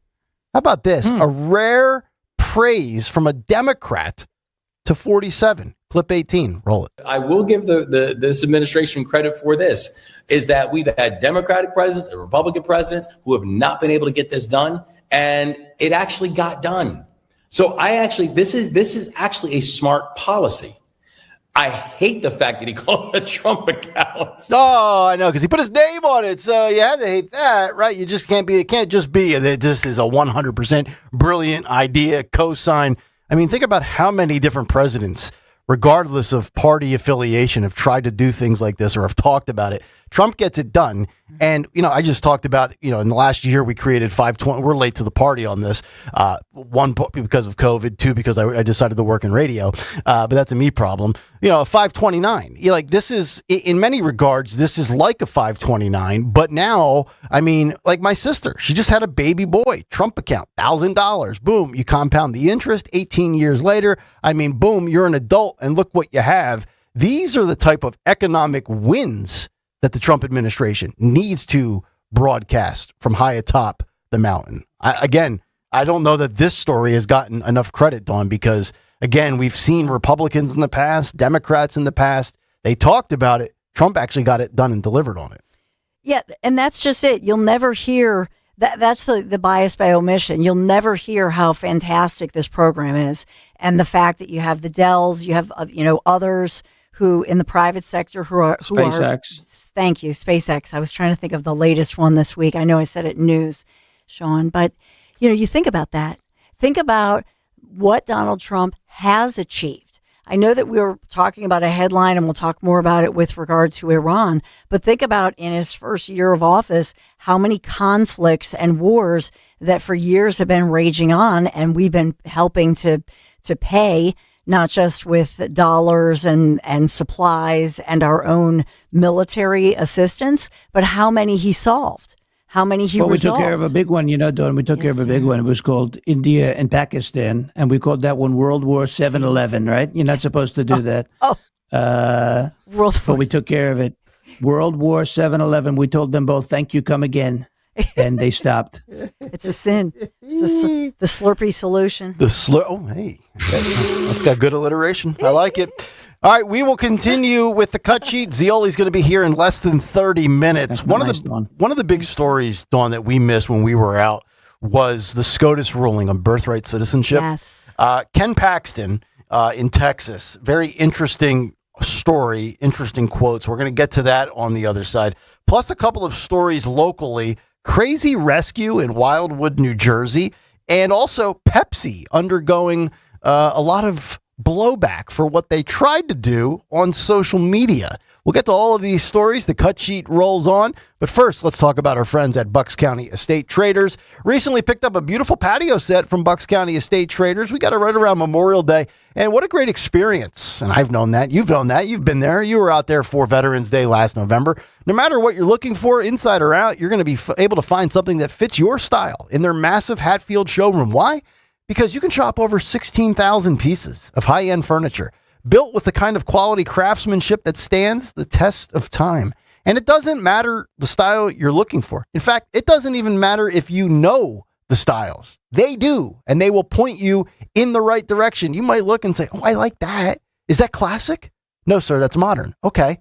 [SPEAKER 32] How about this? A rare praise from a Democrat to 47. Clip 18. Roll it.
[SPEAKER 4] I will give this administration credit for this, is that we've had Democratic presidents and Republican presidents who have not been able to get this done, and it actually got done. So this is actually a smart policy. I hate the fact that he called it a Trump account.
[SPEAKER 32] Oh, I know, because he put his name on it, so you had to hate that, right? You just can't be. It can't just be that this is a 100% brilliant idea, cosign. I mean, think about how many different presidents, regardless of party affiliation, have tried to do things like this or have talked about it. Trump gets it done. And, I just talked about, in the last year we created 520. We're late to the party on this. One, because of COVID. Two, because I decided to work in radio. But that's a me problem. 529. This is, in many regards, this is like a 529. But now, like my sister, she just had a baby boy. Trump account, $1,000. Boom. You compound the interest 18 years later. Boom, you're an adult and look what you have. These are the type of economic wins that the Trump administration needs to broadcast from high atop the mountain. I don't know that this story has gotten enough credit, Dawn, because, again, we've seen Republicans in the past, Democrats in the past. They talked about it. Trump actually got it done and delivered on it.
[SPEAKER 9] Yeah, and that's just it. You'll never hear that. That's the bias by omission. You'll never hear how fantastic this program is, and the fact that you have the Dells, you have others who in the private sector who are
[SPEAKER 8] SpaceX.
[SPEAKER 9] Thank you, SpaceX. I was trying to think of the latest one this week. I know I said it in news, Sean, but you think about that. Think about what Donald Trump has achieved. I know that we were talking about a headline, and we'll talk more about it with regard to Iran, but think about in his first year of office, how many conflicts and wars that for years have been raging on, and we've been helping to pay, not just with dollars and supplies and our own military assistance, but how many he solved, how many he resolved.
[SPEAKER 8] We took care of a big one, Dawn. We took care of a big one. It was called India and Pakistan, and we called that one World War 7-11, right? You're not supposed to do that. But we took care of it. World War 7-11. We told them both, thank you, come again. And they stopped.
[SPEAKER 9] It's a sin. It's the Slurpee solution.
[SPEAKER 32] Oh, hey. That's got good alliteration. I like it. All right, we will continue with the cut sheet. Zioli's going to be here in less than 30 minutes. One of the big stories, Dawn, that we missed when we were out was the SCOTUS ruling on birthright citizenship.
[SPEAKER 9] Yes.
[SPEAKER 32] Ken Paxton in Texas. Very interesting story, interesting quotes. We're going to get to that on the other side. Plus a couple of stories locally. Crazy rescue in Wildwood, New Jersey, and also Pepsi undergoing a lot of blowback for what they tried to do on social media. We'll get to all of these stories. The cut sheet rolls on. But first, let's talk about our friends at Bucks County Estate Traders. Recently picked up a beautiful patio set from Bucks County Estate Traders. We got it right around Memorial Day. And what a great experience. And I've known that. You've known that. You've been there. You were out there for Veterans Day last November. No matter what you're looking for, inside or out, you're going to be able to find something that fits your style in their massive Hatfield showroom. Why? Because you can shop over 16,000 pieces of high-end furniture built with the kind of quality craftsmanship that stands the test of time. And it doesn't matter the style you're looking for. In fact, it doesn't even matter if you know the styles. They do, and they will point you in the right direction. You might look and say, oh, I like that. Is that classic? No, sir, that's modern. Okay.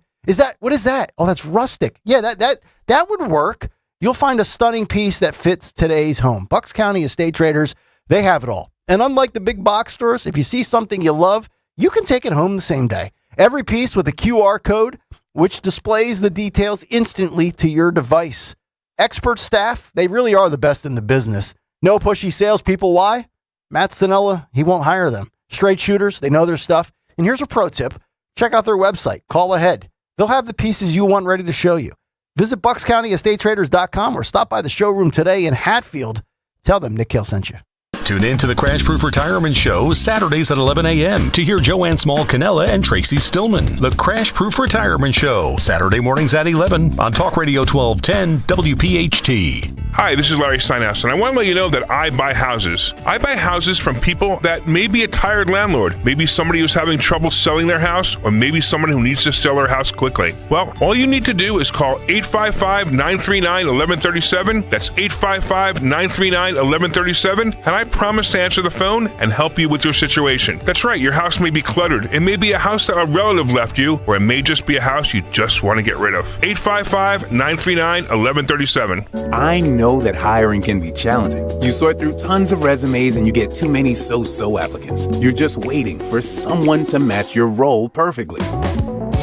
[SPEAKER 32] What is that? Oh, that's rustic. Yeah, that would work. You'll find a stunning piece that fits today's home. Bucks County Estate Traders, they have it all. And unlike the big box stores, if you see something you love, you can take it home the same day. Every piece with a QR code, which displays the details instantly to your device. Expert staff, they really are the best in the business. No pushy salespeople. Why? Matt Stanella, he won't hire them. Straight shooters, they know their stuff. And here's a pro tip. Check out their website. Call ahead. They'll have the pieces you want ready to show you. Visit BucksCountyEstateTraders.com or stop by the showroom today in Hatfield. Tell them Nick Kayal sent you.
[SPEAKER 13] Tune in to the Crash Proof Retirement Show Saturdays at 11 a.m. to hear Joanne Small-Canella and Tracy Stillman. The Crash Proof Retirement Show, Saturday mornings at 11 on Talk Radio 1210 WPHT.
[SPEAKER 5] Hi, this is Larry Steinhaus, and I want to let you know that I buy houses. I buy houses from people that may be a tired landlord, maybe somebody who's having trouble selling their house, or maybe someone who needs to sell their house quickly. Well, all you need to do is call 855-939-1137. That's 855-939-1137, and I promise to answer the phone and help you with your situation. That's right, your house may be cluttered. It may be a house that a relative left you, or it may just be a house you just want to get rid of. 855-939-1137.
[SPEAKER 22] I know
[SPEAKER 6] know that hiring can be challenging. You sort through tons of resumes and you get too many so-so applicants. You're just waiting for someone to match your role perfectly.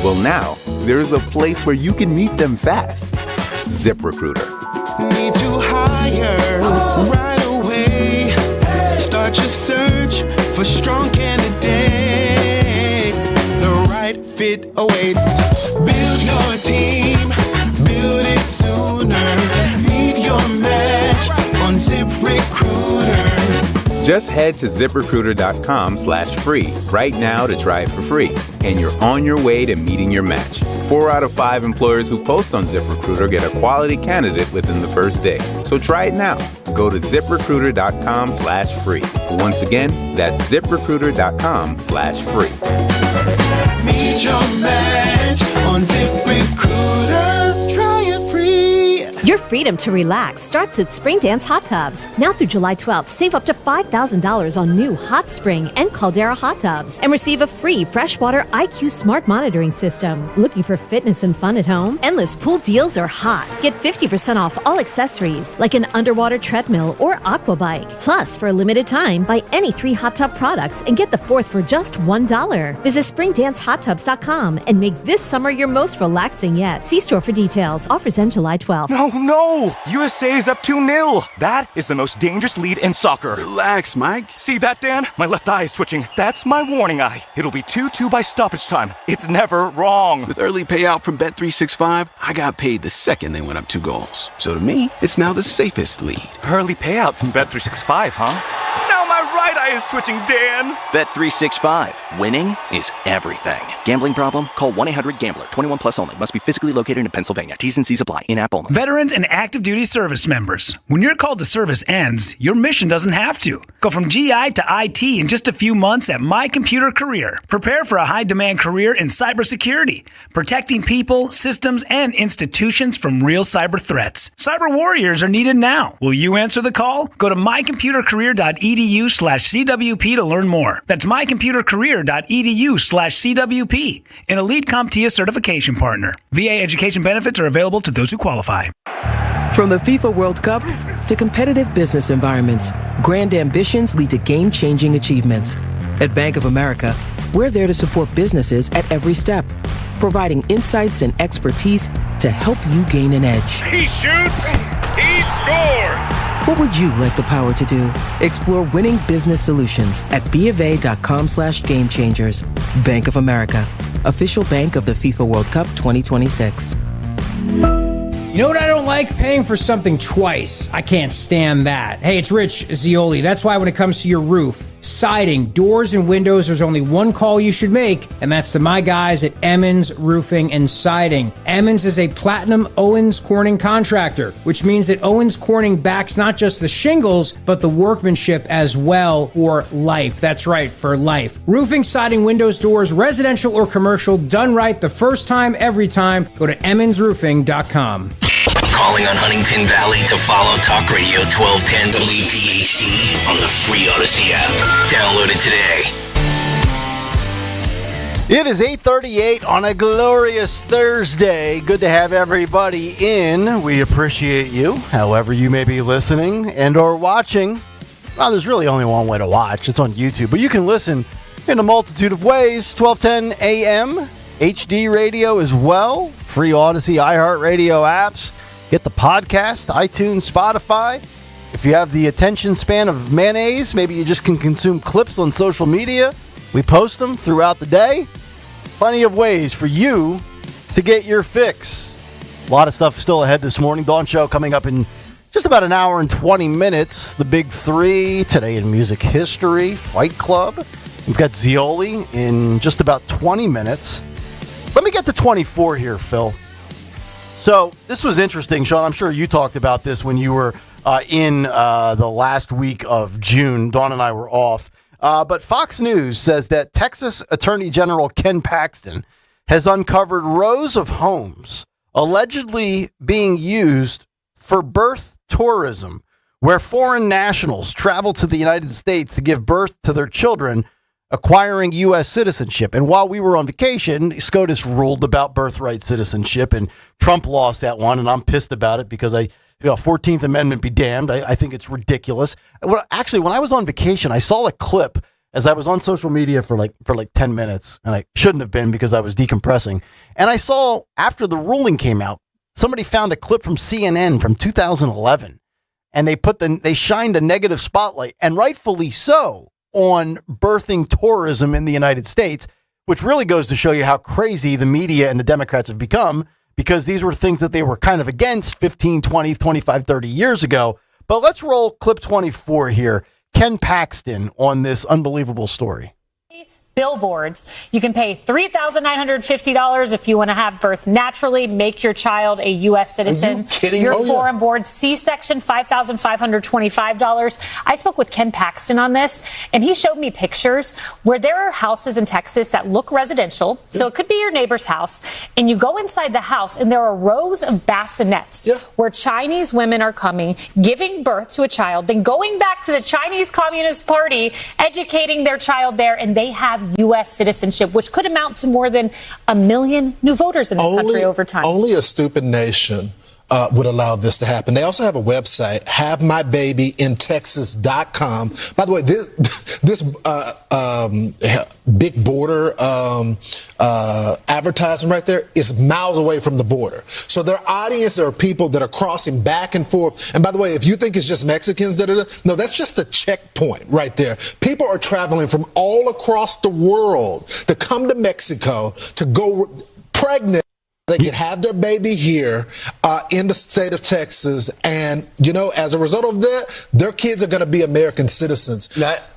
[SPEAKER 6] Well, now, there's a place where you can meet them fast. ZipRecruiter.
[SPEAKER 3] Need to hire right away. Start your search for strong candidates. The right fit awaits. Build your team, build it sooner. Meet your match on ZipRecruiter.
[SPEAKER 6] Just head to ZipRecruiter.com/free right now to try it for free. And you're on your way to meeting your match. 4 out of 5 employers who post on ZipRecruiter get a quality candidate within the first day. So try it now. Go to ZipRecruiter.com/free. Once again, that's ZipRecruiter.com/free.
[SPEAKER 3] Meet your match on ZipRecruiter. Try it free.
[SPEAKER 7] Your freedom to relax starts at Spring Dance Hot Tubs. Now through July 12th, save up to $5,000 on new Hot Spring and Caldera hot tubs and receive a free freshwater IQ smart monitoring system. Looking for fitness and fun at home? Endless pool deals are hot. Get 50% off all accessories like an underwater treadmill or aqua bike. Plus, for a limited time, buy any 3 hot tub products and get the 4th for just $1. Visit springdancehottubs.com and make this summer your most relaxing yet. See store for details. Offers end July 12th.
[SPEAKER 22] No! USA is up 2-0. That is the most dangerous lead in soccer.
[SPEAKER 11] Relax, Mike.
[SPEAKER 22] See that, Dan? My left eye is twitching. That's my warning eye. It'll be 2-2 by stoppage time. It's never wrong.
[SPEAKER 11] With early payout from Bet365, I got paid the second they went up 2 goals. So to me, it's now the safest lead.
[SPEAKER 22] Early payout from Bet365, huh? Now my right eye is twitching, Dan.
[SPEAKER 14] Bet365. Winning is everything. Gambling problem? Call 1-800-GAMBLER. 21 plus only. Must be physically located in Pennsylvania. T's and C's apply. In-app only.
[SPEAKER 12] Veterans and active duty service members. When your call to service ends, your mission doesn't have to. Go from GI to IT in just a few months at My Computer Career. Prepare for a high-demand career in cybersecurity, protecting people, systems, and institutions from real cyber threats. Cyber warriors are needed now. Will you answer the call? Go to mycomputercareer.edu/CWP to learn more. That's mycomputercareer.edu/CWP, an elite CompTIA certification partner. VA education benefits are available to those who qualify.
[SPEAKER 16] From the FIFA World Cup to competitive business environments, grand ambitions lead to game-changing achievements. At Bank of America, we're there to support businesses at every step, providing insights and expertise to help you gain an edge.
[SPEAKER 19] He shoots, he scores!
[SPEAKER 16] What would you like the power to do? Explore winning business solutions at BofA.com/gamechangers. Bank of America, official bank of the FIFA World Cup 2026.
[SPEAKER 1] You know what I don't like? Paying for something twice. I can't stand that. Hey, it's Rich Zioli. That's why when it comes to your roof, siding, doors, and windows, there's only one call you should make, and that's to my guys at Emmons Roofing and Siding. Emmons is a platinum Owens Corning contractor, which means that Owens Corning backs not just the shingles, but the workmanship as well for life. That's right, for life. Roofing, siding, windows, doors, residential or commercial, done right the first time, every time. Go to emmonsroofing.com.
[SPEAKER 31] Calling on Huntington Valley to follow Talk Radio 1210 WPHT on the free Odyssey app. Download it today.
[SPEAKER 32] It is 8:38 on a glorious Thursday. Good to have everybody in. We appreciate you, however you may be listening and or watching. Well, there's really only one way to watch. It's on YouTube, but you can listen in a multitude of ways. 1210 AM, HD radio as well, free Odyssey, iHeartRadio apps. Get the podcast, iTunes, Spotify. If you have the attention span of mayonnaise, maybe you just can consume clips on social media. We post them throughout the day. Plenty of ways for you to get your fix. A lot of stuff still ahead this morning. Dawn Show coming up in just about an hour and 20 minutes. The Big Three, Today in Music History, Fight Club. We've got Zioli in just about 20 minutes. Let me get to 24 here, Phil. So this was interesting, Sean. I'm sure you talked about this when you were in the last week of June. Dawn and I were off. But Fox News says that Texas Attorney General Ken Paxton has uncovered rows of homes allegedly being used for birth tourism, where foreign nationals travel to the United States to give birth to their children, acquiring U.S. citizenship. And while we were on vacation, SCOTUS ruled about birthright citizenship, and Trump lost that one, and I'm pissed about it because I 14th Amendment be damned. I think it's ridiculous. Well, actually, when I was on vacation, I saw a clip as I was on social media for like 10 minutes, and I shouldn't have been because I was decompressing. And I saw after the ruling came out, somebody found a clip from CNN from 2011, and they shined a negative spotlight, and rightfully so, on birthing tourism in the United States, which really goes to show you how crazy the media and the Democrats have become, because these were things that they were kind of against 15, 20, 25, 30 years ago. But let's roll clip 24 here. Ken Paxton on this unbelievable story.
[SPEAKER 17] Billboards. You can pay $3,950 if you want to have birth naturally, make your child a U.S. citizen.
[SPEAKER 32] Are you kidding?
[SPEAKER 17] Your
[SPEAKER 32] Oh, yeah.
[SPEAKER 17] foreign board C-section, $5,525. I spoke with Ken Paxton on this, and he showed me pictures where there are houses in Texas that look residential. So it could be your neighbor's house, and you go inside the house, and there are rows of bassinets where Chinese women are coming, giving birth to a child, then going back to the Chinese Communist Party, educating their child there, and they have U.S. citizenship, which could amount to more than 1 million new voters in this country over time.
[SPEAKER 18] Only a stupid nation would allow this to happen. They also have a website, havemybabyintexas.com. By the way, this big border advertising right there is miles away from the border. So their audience are people that are crossing back and forth. And by the way, if you think it's just Mexicans, no, that's just a checkpoint right there. People are traveling from all across the world to come to Mexico to go pregnant. They can have their baby here in the state of Texas. And, as a result of that, their kids are going to be American citizens.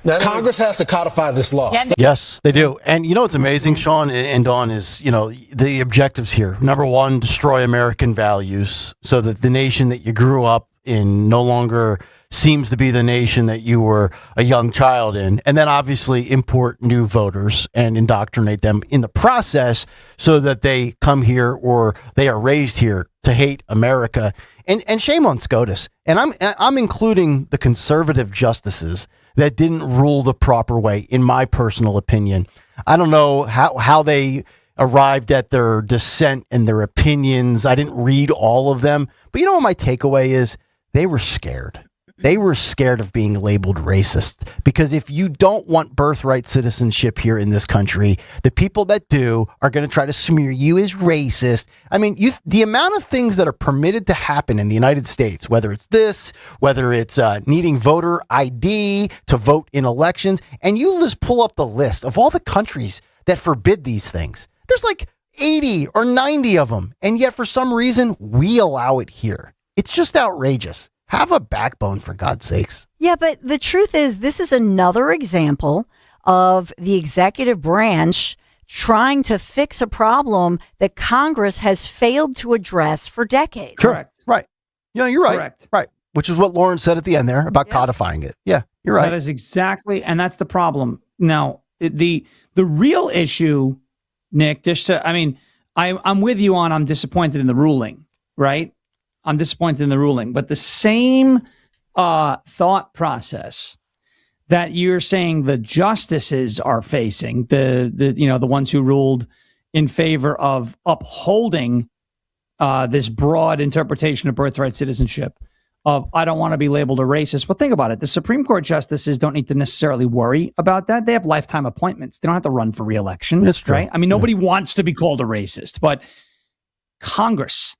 [SPEAKER 18] Congress has to codify this law.
[SPEAKER 32] Yes, they do. And what's amazing, Sean and Dawn, is, the objectives here. Number one, destroy American values so that the nation that you grew up in no longer seems to be the nation that you were a young child in. And then obviously import new voters and indoctrinate them in the process so that they come here or they are raised here to hate America. And shame on SCOTUS. And I'm including the conservative justices that didn't rule the proper way, in my personal opinion. I don't know how they arrived at their dissent and their opinions. I didn't read all of them. But what my takeaway is? They were scared. They were scared of being labeled racist, because if you don't want birthright citizenship here in this country, the people that do are going to try to smear you as racist. I mean, the amount of things that are permitted to happen in the United States, whether it's needing voter ID to vote in elections, and you just pull up the list of all the countries that forbid these things. There's like 80 or 90 of them, and yet for some reason we allow it here. It's just outrageous. Have a backbone, for God's sakes.
[SPEAKER 9] Yeah, but the truth is, this is another example of the executive branch trying to fix a problem that Congress has failed to address for decades.
[SPEAKER 32] Correct. Right. You're right.
[SPEAKER 8] Correct.
[SPEAKER 32] Right. Which is what Lauren said at the end there about codifying it. Yeah, you're right.
[SPEAKER 8] That is exactly, and that's the problem. Now, the real issue, Nick, I'm with you on, I'm disappointed in the ruling, right? I'm disappointed in the ruling, but the same thought process that you're saying the justices are facing, the ones who ruled in favor of upholding this broad interpretation of birthright citizenship, of I don't want to be labeled a racist. Well, think about it. The Supreme Court justices don't need to necessarily worry about that. They have lifetime appointments. They don't have to run for re-election.
[SPEAKER 32] That's true.
[SPEAKER 8] Right? I mean, nobody wants to be called a racist, but Congress,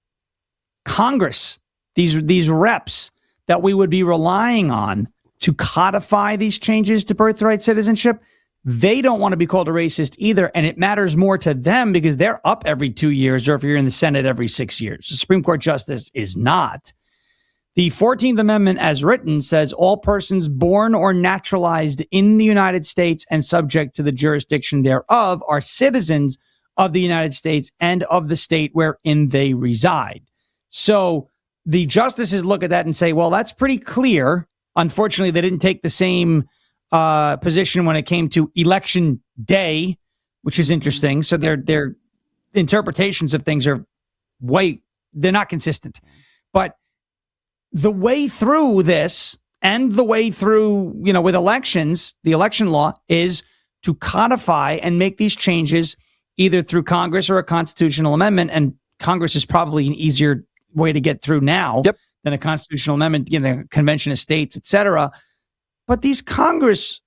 [SPEAKER 8] these reps that we would be relying on to codify these changes to birthright citizenship, they don't want to be called a racist either. And it matters more to them because they're up every 2 years, or if you're in the Senate, every 6 years. The Supreme Court justice is not. The 14th Amendment, as written, says all persons born or naturalized in the United States and subject to the jurisdiction thereof are citizens of the United States and of the state wherein they reside. So the justices look at that and say, well, that's pretty clear. Unfortunately, they didn't take the same position when it came to election day, which is interesting. So their interpretations of things they're not consistent. But the way through this and the way through, with elections, the election law is to codify and make these changes either through Congress or a constitutional amendment. And Congress is probably an easier way to get through now than a constitutional amendment, a convention of states, etc. But these congressional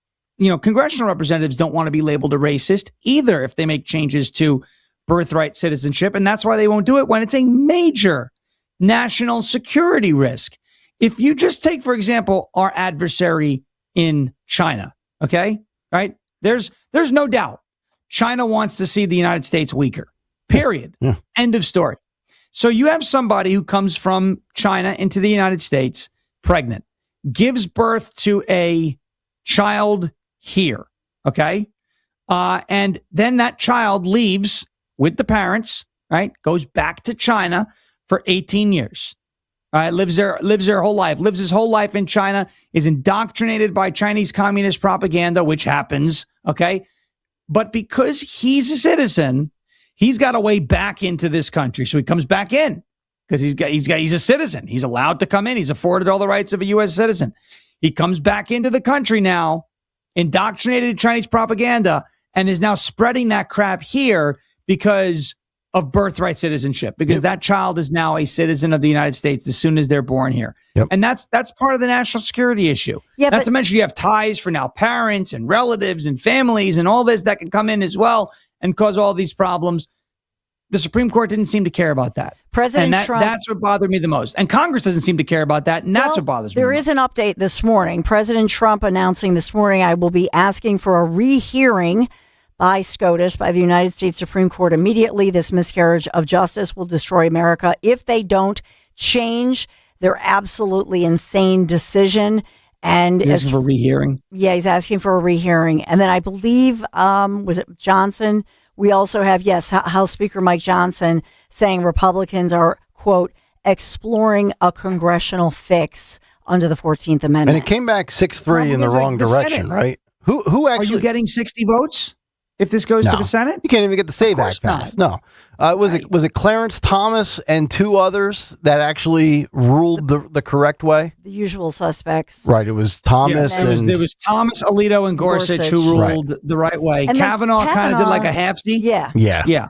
[SPEAKER 8] representatives don't want to be labeled a racist either if they make changes to birthright citizenship. And that's why they won't do it when it's a major national security risk. If you just take, for example, our adversary in China, okay, right? There's no doubt China wants to see the United States weaker, period.
[SPEAKER 32] Yeah.
[SPEAKER 8] End of story. So you have somebody who comes from China into the United States, pregnant, gives birth to a child here, okay? And then that child leaves with the parents, right? Goes back to China for 18 years. Lives their whole life, lives his whole life in China, is indoctrinated by Chinese communist propaganda, which happens, okay? But because he's a citizen, he's got a way back into this country. So he comes back in because he's a citizen. He's allowed to come in. He's afforded all the rights of a U.S. citizen. He comes back into the country now, indoctrinated in Chinese propaganda, and is now spreading that crap here because of birthright citizenship, because that child is now a citizen of the United States as soon as they're born here.
[SPEAKER 32] Yep.
[SPEAKER 8] And that's part of the national security issue.
[SPEAKER 9] Yeah,
[SPEAKER 8] Not to mention you have ties for now parents and relatives and families and all this that can come in as well and cause all these problems. The Supreme Court didn't seem to care about that. That's what bothered me the most. And Congress doesn't seem to care about that. And that's what bothers me.
[SPEAKER 9] There is an update this morning. President Trump announcing this morning, I will be asking for a rehearing by SCOTUS, by the United States Supreme Court immediately. This miscarriage of justice will destroy America if they don't change their absolutely insane decision. And
[SPEAKER 8] he's asking for a rehearing?
[SPEAKER 9] Yeah, he's asking for a rehearing. And then I believe, was it Johnson? We also have, House Speaker Mike Johnson saying Republicans are, quote, exploring a congressional fix under the 14th Amendment.
[SPEAKER 32] And it came back 6-3 in the wrong direction, right? Who actually...
[SPEAKER 8] Are you getting 60 votes if this goes to the Senate?
[SPEAKER 32] You can't even get the SAVE Act passed. No. Was it Clarence Thomas and two others that actually ruled the correct way?
[SPEAKER 9] The usual suspects.
[SPEAKER 32] Right. It was Thomas
[SPEAKER 8] there was Thomas, Alito, and Gorsuch who ruled the right way.
[SPEAKER 9] And
[SPEAKER 8] Kavanaugh kind of did like a half-seat.
[SPEAKER 32] Yeah.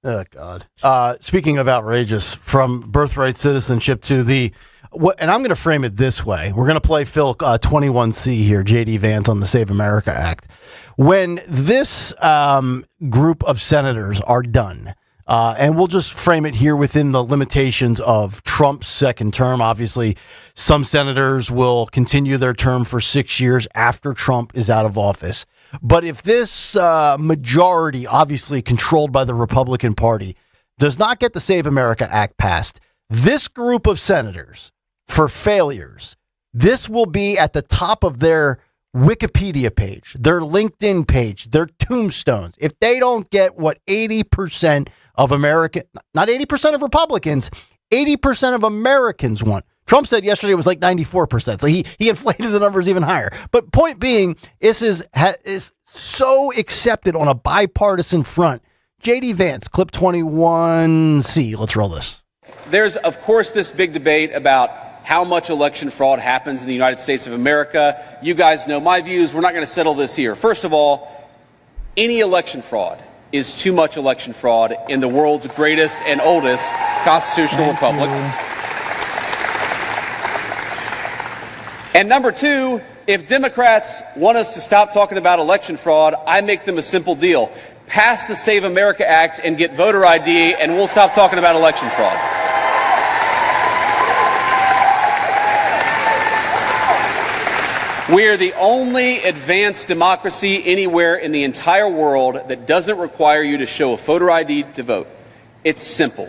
[SPEAKER 32] Oh, God. Speaking of outrageous, from birthright citizenship to and I'm going to frame it this way. We're going to play Phil 21C here, J.D. Vance on the Save America Act. When this group of senators are done, and we'll just frame it here within the limitations of Trump's second term. Obviously, some senators will continue their term for 6 years after Trump is out of office. But if this majority, obviously controlled by the Republican Party, does not get the Save America Act passed, this group of senators, for failures, this will be at the top of their Wikipedia page, their LinkedIn page, their tombstones. If they don't get what 80% of not 80% of Republicans, 80% of Americans want. Trump said yesterday it was like 94%. So he inflated the numbers even higher. But point being, this is so accepted on a bipartisan front. J.D. Vance, clip 21C. Let's roll this.
[SPEAKER 2] There's, of course, this big debate about how much election fraud happens in the United States of America. You guys know my views. We're not going to settle this here. First of all, any election fraud is too much election fraud in the world's greatest and oldest constitutional republic. And number two, if Democrats want us to stop talking about election fraud, I make them a simple deal. Pass the Save America Act and get voter ID, and we'll stop talking about election fraud. We are the only advanced democracy anywhere in the entire world that doesn't require you to show a voter ID to vote. It's simple.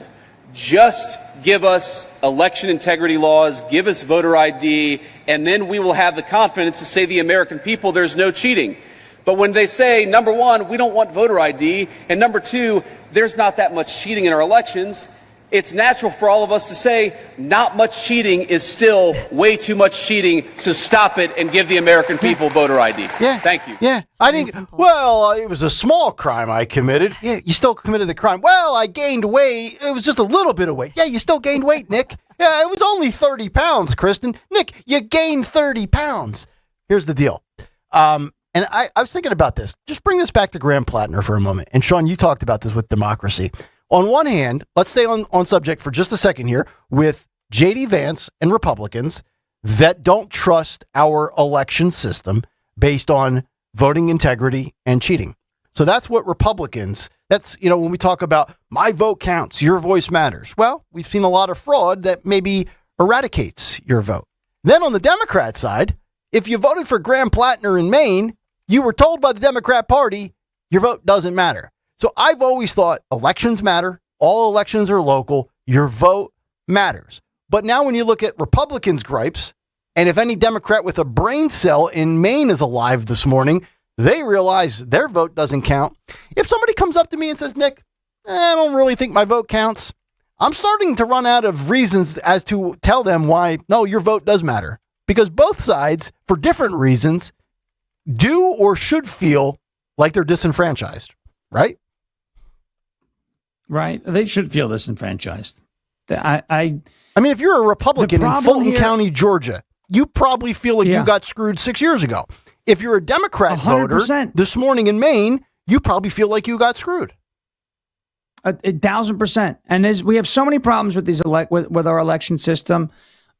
[SPEAKER 2] Just give us election integrity laws, give us voter ID, and then we will have the confidence to say to the American people there's no cheating. But when they say, number one, we don't want voter ID, and number two, there's not that much cheating in our elections, it's natural for all of us to say not much cheating is still way too much cheating, so stop it and give the American people voter ID.
[SPEAKER 32] Yeah.
[SPEAKER 2] Thank you.
[SPEAKER 32] Yeah. I think, it was a small crime I committed. Yeah, you still committed the crime. Well, I gained weight. It was just a little bit of weight. Yeah, you still gained weight, Nick. Yeah, it was only 30 pounds, Kristen. Nick, you gained 30 pounds. Here's the deal. And I was thinking about this. Just bring this back to Graham Plattner for a moment. And Sean, you talked about this with democracy. On one hand, let's stay on subject for just a second here with J.D. Vance and Republicans that don't trust our election system based on voting integrity and cheating. So that's what Republicans, when we talk about my vote counts, your voice matters. Well, we've seen a lot of fraud that maybe eradicates your vote. Then on the Democrat side, if you voted for Graham Plattner in Maine, you were told by the Democrat Party your vote doesn't matter. So I've always thought elections matter. All elections are local. Your vote matters. But now when you look at Republicans' gripes, and if any Democrat with a brain cell in Maine is alive this morning, they realize their vote doesn't count. If somebody comes up to me and says, Nick, I don't really think my vote counts, I'm starting to run out of reasons as to tell them why, no, your vote does matter. Because both sides, for different reasons, do or should feel like they're disenfranchised, right?
[SPEAKER 8] Right. They should feel disenfranchised.
[SPEAKER 32] I mean, if you're a Republican in Fulton County, Georgia, you probably feel like you got screwed 6 years ago. If you're a Democrat
[SPEAKER 8] 100%.
[SPEAKER 32] voter this morning in Maine, you probably feel like you got screwed.
[SPEAKER 8] 1,000%. And we have so many problems with these with our election system.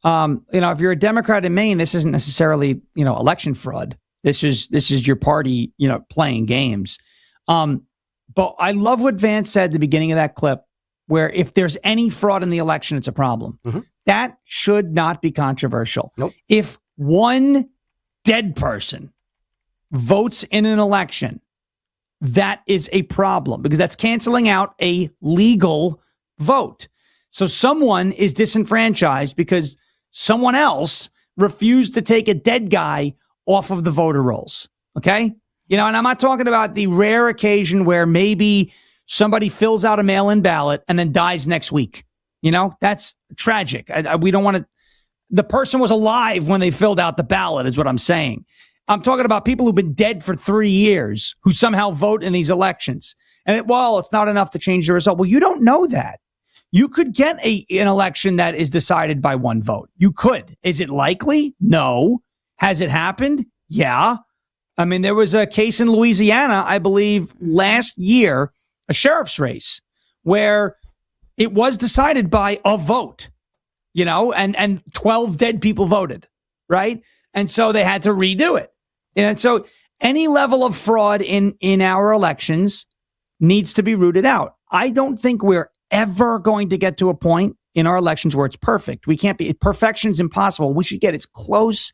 [SPEAKER 8] If you're a Democrat in Maine, this isn't necessarily election fraud. This is your party playing games. But I love what Vance said at the beginning of that clip, where if there's any fraud in the election, it's a problem. Mm-hmm. That should not be controversial.
[SPEAKER 32] Nope.
[SPEAKER 8] If one dead person votes in an election, that is a problem because that's canceling out a legal vote. So someone is disenfranchised because someone else refused to take a dead guy off of the voter rolls. Okay? And I'm not talking about the rare occasion where maybe somebody fills out a mail-in ballot and then dies next week. That's tragic. We don't want to. The person was alive when they filled out the ballot is what I'm saying. I'm talking about people who've been dead for 3 years who somehow vote in these elections. And it's not enough to change the result. Well, you don't know that. You could get an election that is decided by one vote. You could. Is it likely? No. Has it happened? Yeah. I mean, there was a case in Louisiana, I believe, last year, a sheriff's race, where it was decided by a vote, and 12 dead people voted, right? And so they had to redo it. And so any level of fraud in our elections needs to be rooted out. I don't think we're ever going to get to a point in our elections where it's perfect. We can't be. Perfection's impossible. We should get as close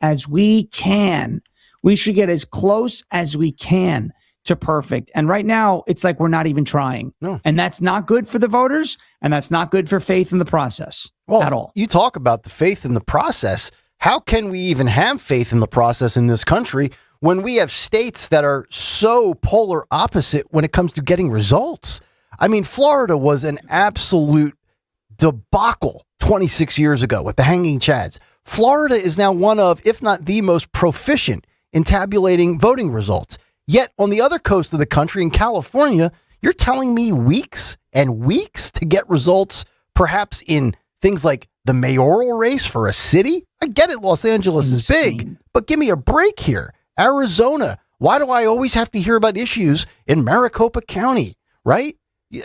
[SPEAKER 8] as we can. We should get as close as we can to perfect. And right now, it's like we're not even trying.
[SPEAKER 32] No.
[SPEAKER 8] And that's not good for the voters, and that's not good for faith in the process at all.
[SPEAKER 32] You talk about the faith in the process. How can we even have faith in the process in this country when we have states that are so polar opposite when it comes to getting results? I mean, Florida was an absolute debacle 26 years ago with the hanging chads. Florida is now one of, if not the most proficient in tabulating voting results. Yet on the other coast of the country in California, you're telling me weeks and weeks to get results, perhaps in things like the mayoral race for a city? I get it. Los Angeles is big, but give me a break here. Arizona. Why do I always have to hear about issues in Maricopa County? Right.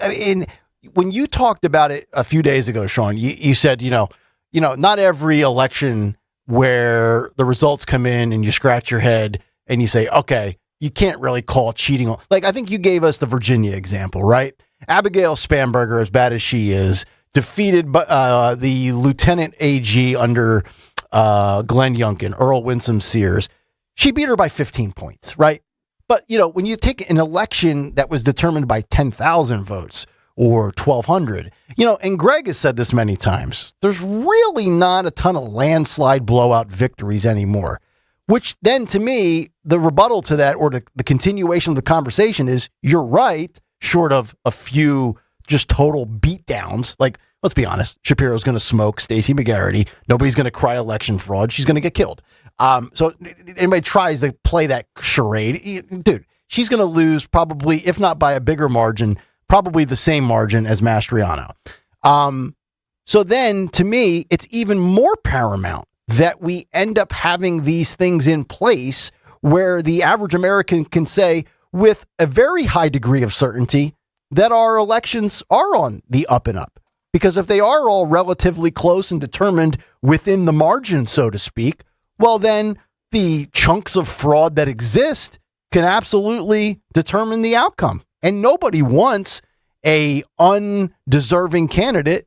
[SPEAKER 32] And when you talked about it a few days ago, Sean, you said, not every election where the results come in and you scratch your head and you say, okay, you can't really call cheating. Like, I think you gave us the Virginia example, right? Abigail Spanberger, as bad as she is, defeated the Lieutenant AG under Glenn Youngkin, Earl Winsome Sears. She beat her by 15 points, right? But, when you take an election that was determined by 10,000 votes or 1,200, and Greg has said this many times, there's really not a ton of landslide blowout victories anymore. Which then, to me, the rebuttal to that or the continuation of the conversation is, you're right, short of a few just total beatdowns. Like, let's be honest, Shapiro's going to smoke Stacey McGarity. Nobody's going to cry election fraud. She's going to get killed. So anybody tries to play that charade, dude, she's going to lose probably, if not by a bigger margin, probably the same margin as Mastriano. So then, to me, it's even more paramount that we end up having these things in place where the average American can say with a very high degree of certainty, that our elections are on the up and up. Because if they are all relatively close and determined within the margin, so to speak, well, then the chunks of fraud that exist can absolutely determine the outcome. And nobody wants a undeserving candidate.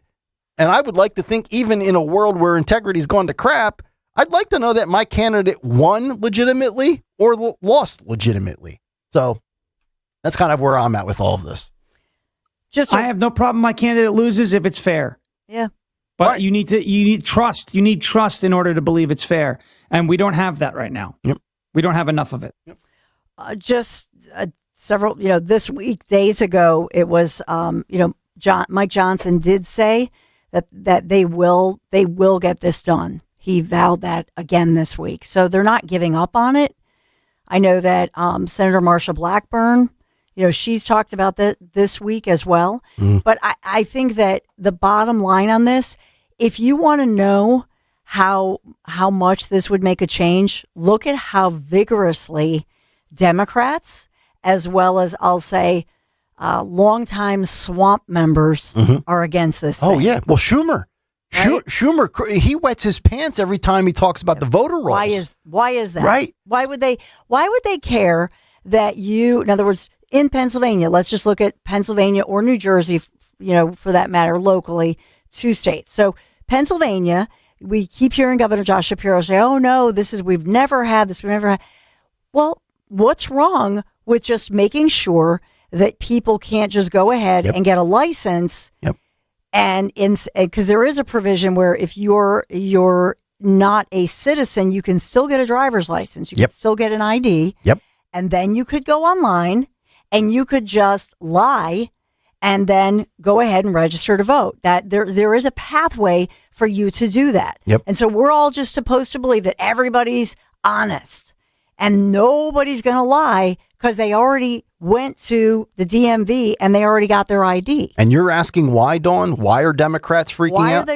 [SPEAKER 32] And I would like to think, even in a world where integrity's gone to crap, I'd like to know that my candidate won legitimately or lost legitimately. So that's kind of where I'm at with all of this.
[SPEAKER 8] I have no problem my candidate loses if it's fair.
[SPEAKER 9] Yeah.
[SPEAKER 8] But
[SPEAKER 32] Right.
[SPEAKER 8] you need trust. You need trust in order to believe it's fair. And we don't have that right now.
[SPEAKER 32] Yep.
[SPEAKER 8] We don't have enough of it.
[SPEAKER 32] Yep.
[SPEAKER 9] Several, this week, days ago, it was, Mike Johnson did say that they will get this done. He vowed that again this week. So they're not giving up on it. I know that Senator Marsha Blackburn, she's talked about that this week as well. But I think that the bottom line on this, if you want to know how much this would make a change, look at how vigorously Democrats, as well as I'll say longtime swamp members, are against this thing.
[SPEAKER 32] Oh, yeah. Well, Schumer.
[SPEAKER 9] Right?
[SPEAKER 32] Schumer, he wets his pants every time he talks about the voter rolls.
[SPEAKER 9] Why is that?
[SPEAKER 32] Right.
[SPEAKER 9] Why would they care that in other words, in Pennsylvania, let's just look at Pennsylvania or New Jersey, for that matter, locally, 2 states. So Pennsylvania, we keep hearing Governor Josh Shapiro say, oh no, we've never had this. Well, what's wrong with just making sure that people can't just go ahead and get a license?
[SPEAKER 32] Yep.
[SPEAKER 9] And because there is a provision where if you're not a citizen, you can still get a driver's license. You can still get an ID.
[SPEAKER 32] Yep.
[SPEAKER 9] And then you could go online and you could just lie and then go ahead and register to vote. That there is a pathway for you to do that.
[SPEAKER 32] Yep.
[SPEAKER 9] And so we're all just supposed to believe that everybody's honest and nobody's going to lie because they already went to the DMV and they already got their ID.
[SPEAKER 32] And you're asking why, Dawn? Why are Democrats freaking
[SPEAKER 9] Why
[SPEAKER 32] out?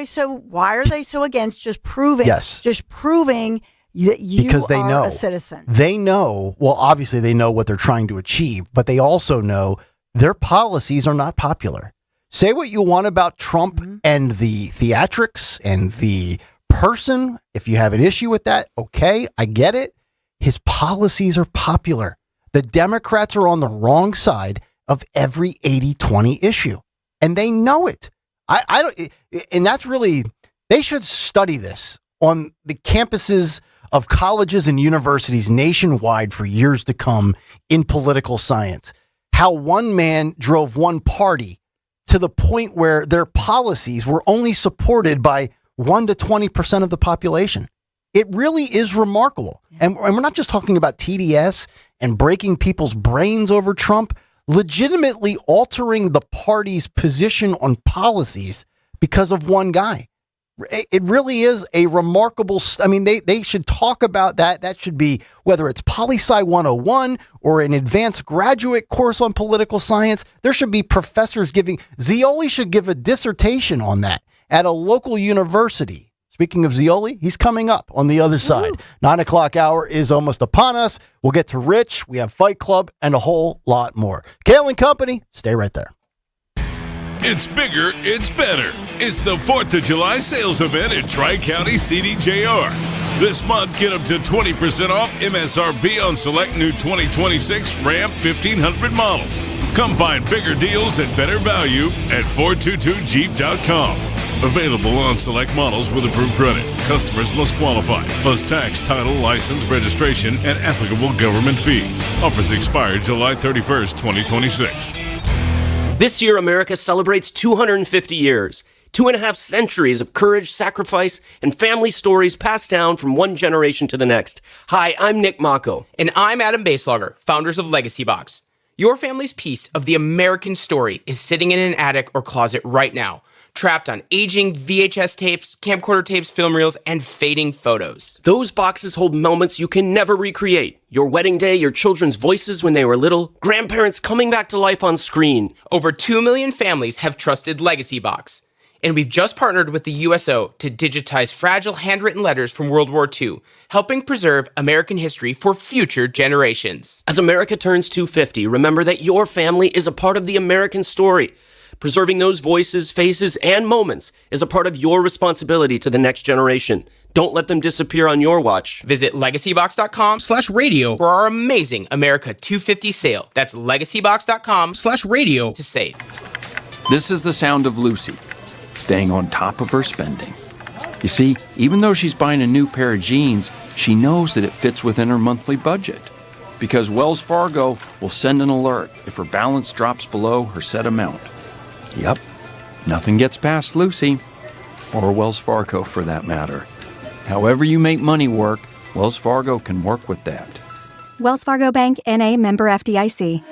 [SPEAKER 9] Why are they so against just proving?
[SPEAKER 32] Yes.
[SPEAKER 9] Just proving that you
[SPEAKER 32] Because they
[SPEAKER 9] are
[SPEAKER 32] know.
[SPEAKER 9] a citizen.
[SPEAKER 32] They know, well, obviously they know what they're trying to achieve, but they also know their policies are not popular. Say what you want about Trump and the theatrics and the person. If you have an issue with that, okay, I get it. His policies are popular. The Democrats are on the wrong side of every 80-20 issue, and they know it. I don't, and that's really, they should study this on the campuses of colleges and universities nationwide for years to come in political science. How one man drove one party to the point where their policies were only supported by 1 to 20% of the population. It really is remarkable. And we're not just talking about TDS and breaking people's brains over Trump, legitimately altering the party's position on policies because of one guy. It really is a remarkable. I mean, they should talk about that. That should be, whether it's Poli-Sci 101 or an advanced graduate course on political science, there should be professors giving. Zioli should give a dissertation on that at a local university. Speaking of Zioli, he's coming up on the other side. 9 o'clock hour is almost upon us. We'll get to Rich. We have Fight Club and a whole lot more. Kayal and Company, stay right there.
[SPEAKER 10] It's bigger, it's better. It's the 4th of July sales event at Tri-County CDJR. This month, get up to 20% off MSRP on select new 2026 Ram 1500 models. Come find bigger deals and better value at 422jeep.com. Available on select models with approved credit. Customers must qualify, plus tax, title, license, registration, and applicable government fees. Offers expire July 31st, 2026.
[SPEAKER 15] This year, America celebrates 250 years, 2.5 centuries of courage, sacrifice, and family stories passed down from one generation to the next. Hi, I'm Nick Mako.
[SPEAKER 20] And I'm Adam Baselogger, founders of Legacy Box. Your family's piece of the American story is sitting in an attic or closet right now, trapped on aging VHS tapes, camcorder tapes, film reels, and fading photos.
[SPEAKER 15] Those boxes hold moments you can never recreate. Your wedding day, your children's voices when they were little, grandparents coming back to life on screen.
[SPEAKER 20] Over 2 million families have trusted Legacy Box. And we've just partnered with the USO to digitize fragile handwritten letters from World War II, helping preserve American history for future generations.
[SPEAKER 15] As America turns 250, remember that your family is a part of the American story. Preserving those voices, faces, and moments is a part of your responsibility to the next generation. Don't let them disappear on your watch.
[SPEAKER 20] Visit legacybox.com/radio for our amazing America 250 sale. That's legacybox.com/radio to save.
[SPEAKER 4] This is the sound of Lucy, staying on top of her spending. You see, even though she's buying a new pair of jeans, she knows that it fits within her monthly budget. Because Wells Fargo will send an alert if her balance drops below her set amount. Yep, nothing gets past Lucy, or Wells Fargo for that matter. However you make money work, Wells Fargo can work with that.
[SPEAKER 5] Wells Fargo Bank, N.A., member FDIC.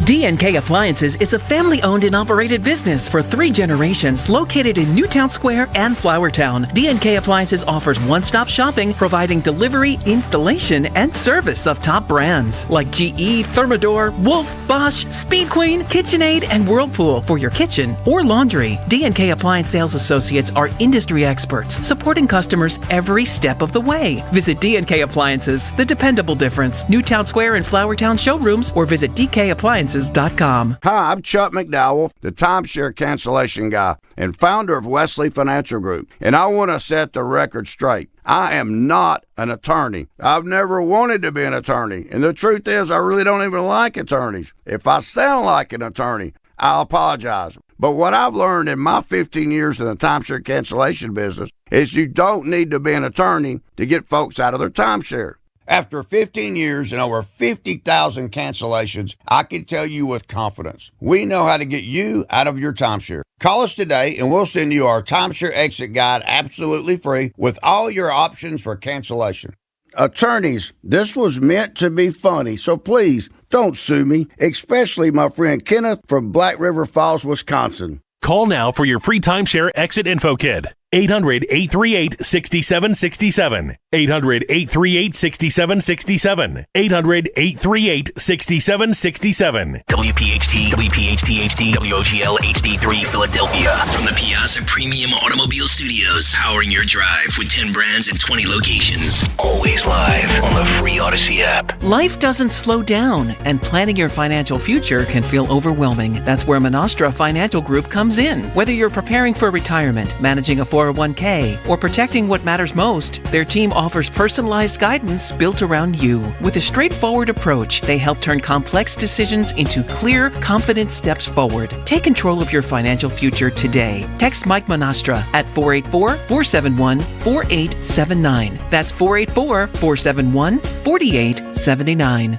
[SPEAKER 13] D&K Appliances is a family-owned and operated business for 3 generations located in Newtown Square and Flowertown. D&K Appliances offers one-stop shopping, providing delivery, installation, and service of top brands like GE, Thermador, Wolf, Bosch, Speed Queen, KitchenAid, and Whirlpool for your kitchen or laundry. D&K Appliance sales associates are industry experts, supporting customers every step of the way. Visit D&K Appliances, the dependable difference. Newtown Square and Flowertown showrooms, or visit DKappliances.com.
[SPEAKER 21] Hi, I'm Chuck McDowell, the timeshare cancellation guy and founder of Wesley Financial Group, and I want to set the record straight. I am not an attorney. I've never wanted to be an attorney, and the truth is I really don't even like attorneys. If I sound like an attorney, I'll apologize. But what I've learned in my 15 years in the timeshare cancellation business is you don't need to be an attorney to get folks out of their timeshare. After 15 years and over 50,000 cancellations, I can tell you with confidence, we know how to get you out of your timeshare. Call us today and we'll send you our timeshare exit guide absolutely free with all your options for cancellation. Attorneys, this was meant to be funny, so please don't sue me, especially my friend Kenneth from Black River Falls, Wisconsin.
[SPEAKER 23] Call now for your free timeshare exit info kit. 800-838-6767. 800-838-6767. 800-838-6767.
[SPEAKER 31] WPHT, WPHT HD, WOGL HD3 Philadelphia. From the Piazza Premium Automobile Studios, powering your drive with 10 brands and 20 locations. Always live on the free Odyssey app.
[SPEAKER 13] Life doesn't slow down, and planning your financial future can feel overwhelming. That's where Monastra Financial Group comes in. Whether you're preparing for retirement, managing a 401k, or protecting what matters most, their team offers personalized guidance built around you. With a straightforward approach, they help turn complex decisions into clear, confident steps forward. Take control of your financial future today. Text Mike Monastra at 484-471-4879. That's 484-471-4879.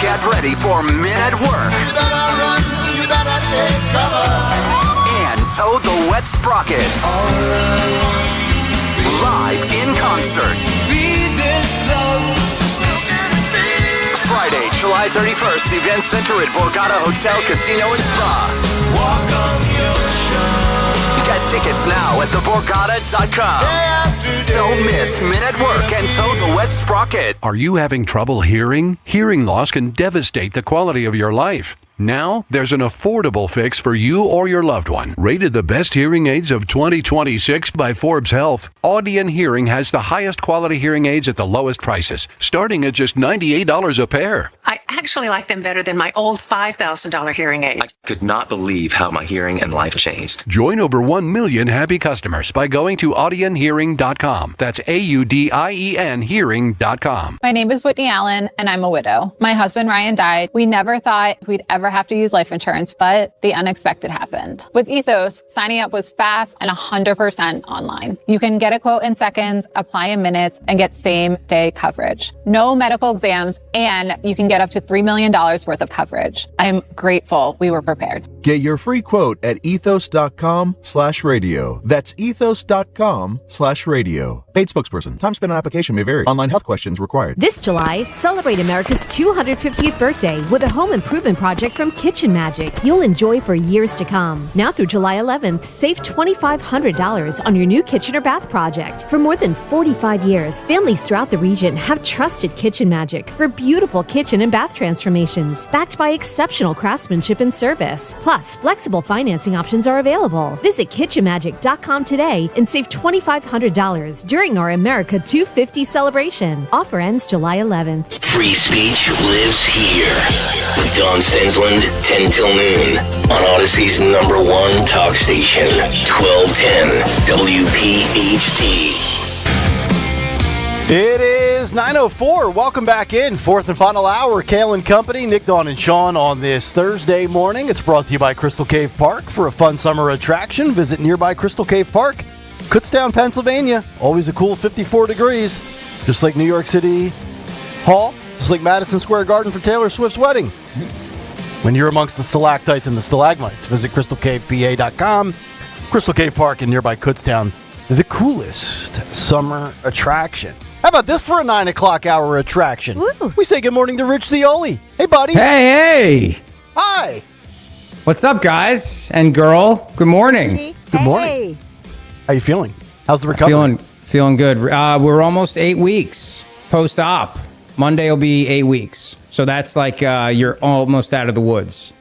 [SPEAKER 24] Get ready for Men at Work. You better take cover. And Toad the Wet Sprocket. Live in concert. Be this close. Friday, July 31st, Event Center at Borgata Hotel, Casino and Spa. Walk on the ocean. Get tickets now at theborgata.com. Don't miss Men at Work and Toad the Wet Sprocket.
[SPEAKER 25] Are you having trouble hearing? Hearing loss can devastate the quality of your life. Now, there's an affordable fix for you or your loved one. Rated the best hearing aids of 2026 by Forbes Health, Audion Hearing has the highest quality hearing aids at the lowest prices, starting at just $98 a pair.
[SPEAKER 26] I actually like them better than my old $5,000 hearing aid.
[SPEAKER 14] I could not believe how my hearing and life changed.
[SPEAKER 25] Join over 1 million happy customers by going to audionhearing.com. That's AUDIEN hearing.com.
[SPEAKER 27] My name is Whitney Allen, and I'm a widow. My husband, Ryan, died. We never thought we'd ever have to use life insurance, but the unexpected happened. With Ethos, signing up was fast and 100% online. You can get a quote in seconds, apply in minutes, and get same-day coverage. No medical exams, and you can get up to $3 million worth of coverage. I'm grateful we were prepared.
[SPEAKER 28] Get your free quote at ethos.com/radio. That's ethos.com/radio. Paid spokesperson. Time spent on application may vary. Online health questions required.
[SPEAKER 7] This July, celebrate America's 250th birthday with a home improvement project from Kitchen Magic you'll enjoy for years to come. Now through July 11th, save $2,500 on your new kitchen or bath project. For more than 45 years, families throughout the region have trusted Kitchen Magic for beautiful kitchen and bath transformations, backed by exceptional craftsmanship and service. Plus, Plus, flexible financing options are available. Visit kitchenmagic.com today and save $2,500 during our America 250 celebration. Offer ends July 11th.
[SPEAKER 31] Free speech lives here. With Don Stensland, 10 till noon. On Odyssey's #1 talk station, 1210 WPHT.
[SPEAKER 32] It is 9:04. Welcome back in. Fourth and final hour. Kayal and Company, Nick, Dawn, and Sean on this Thursday morning. It's brought to you by Crystal Cave Park. For a fun summer attraction, visit nearby Crystal Cave Park, Kutztown, Pennsylvania. Always a cool 54 degrees. Just like New York City Hall, just like Madison Square Garden for Taylor Swift's wedding. When you're amongst the stalactites and the stalagmites, visit crystalcavepa.com. Crystal Cave Park in nearby Kutztown, the coolest summer attraction. How about this for a 9 o'clock hour attraction? Woo. We say good morning to Rich Cioli. Hey, buddy.
[SPEAKER 1] Hey.
[SPEAKER 32] Hi.
[SPEAKER 1] What's up, guys and girl? Good morning.
[SPEAKER 32] Good morning. How you feeling? How's the recovery?
[SPEAKER 1] Feeling good. We're almost 8 weeks post-op. Monday will be 8 weeks. So that's like you're almost out of the woods.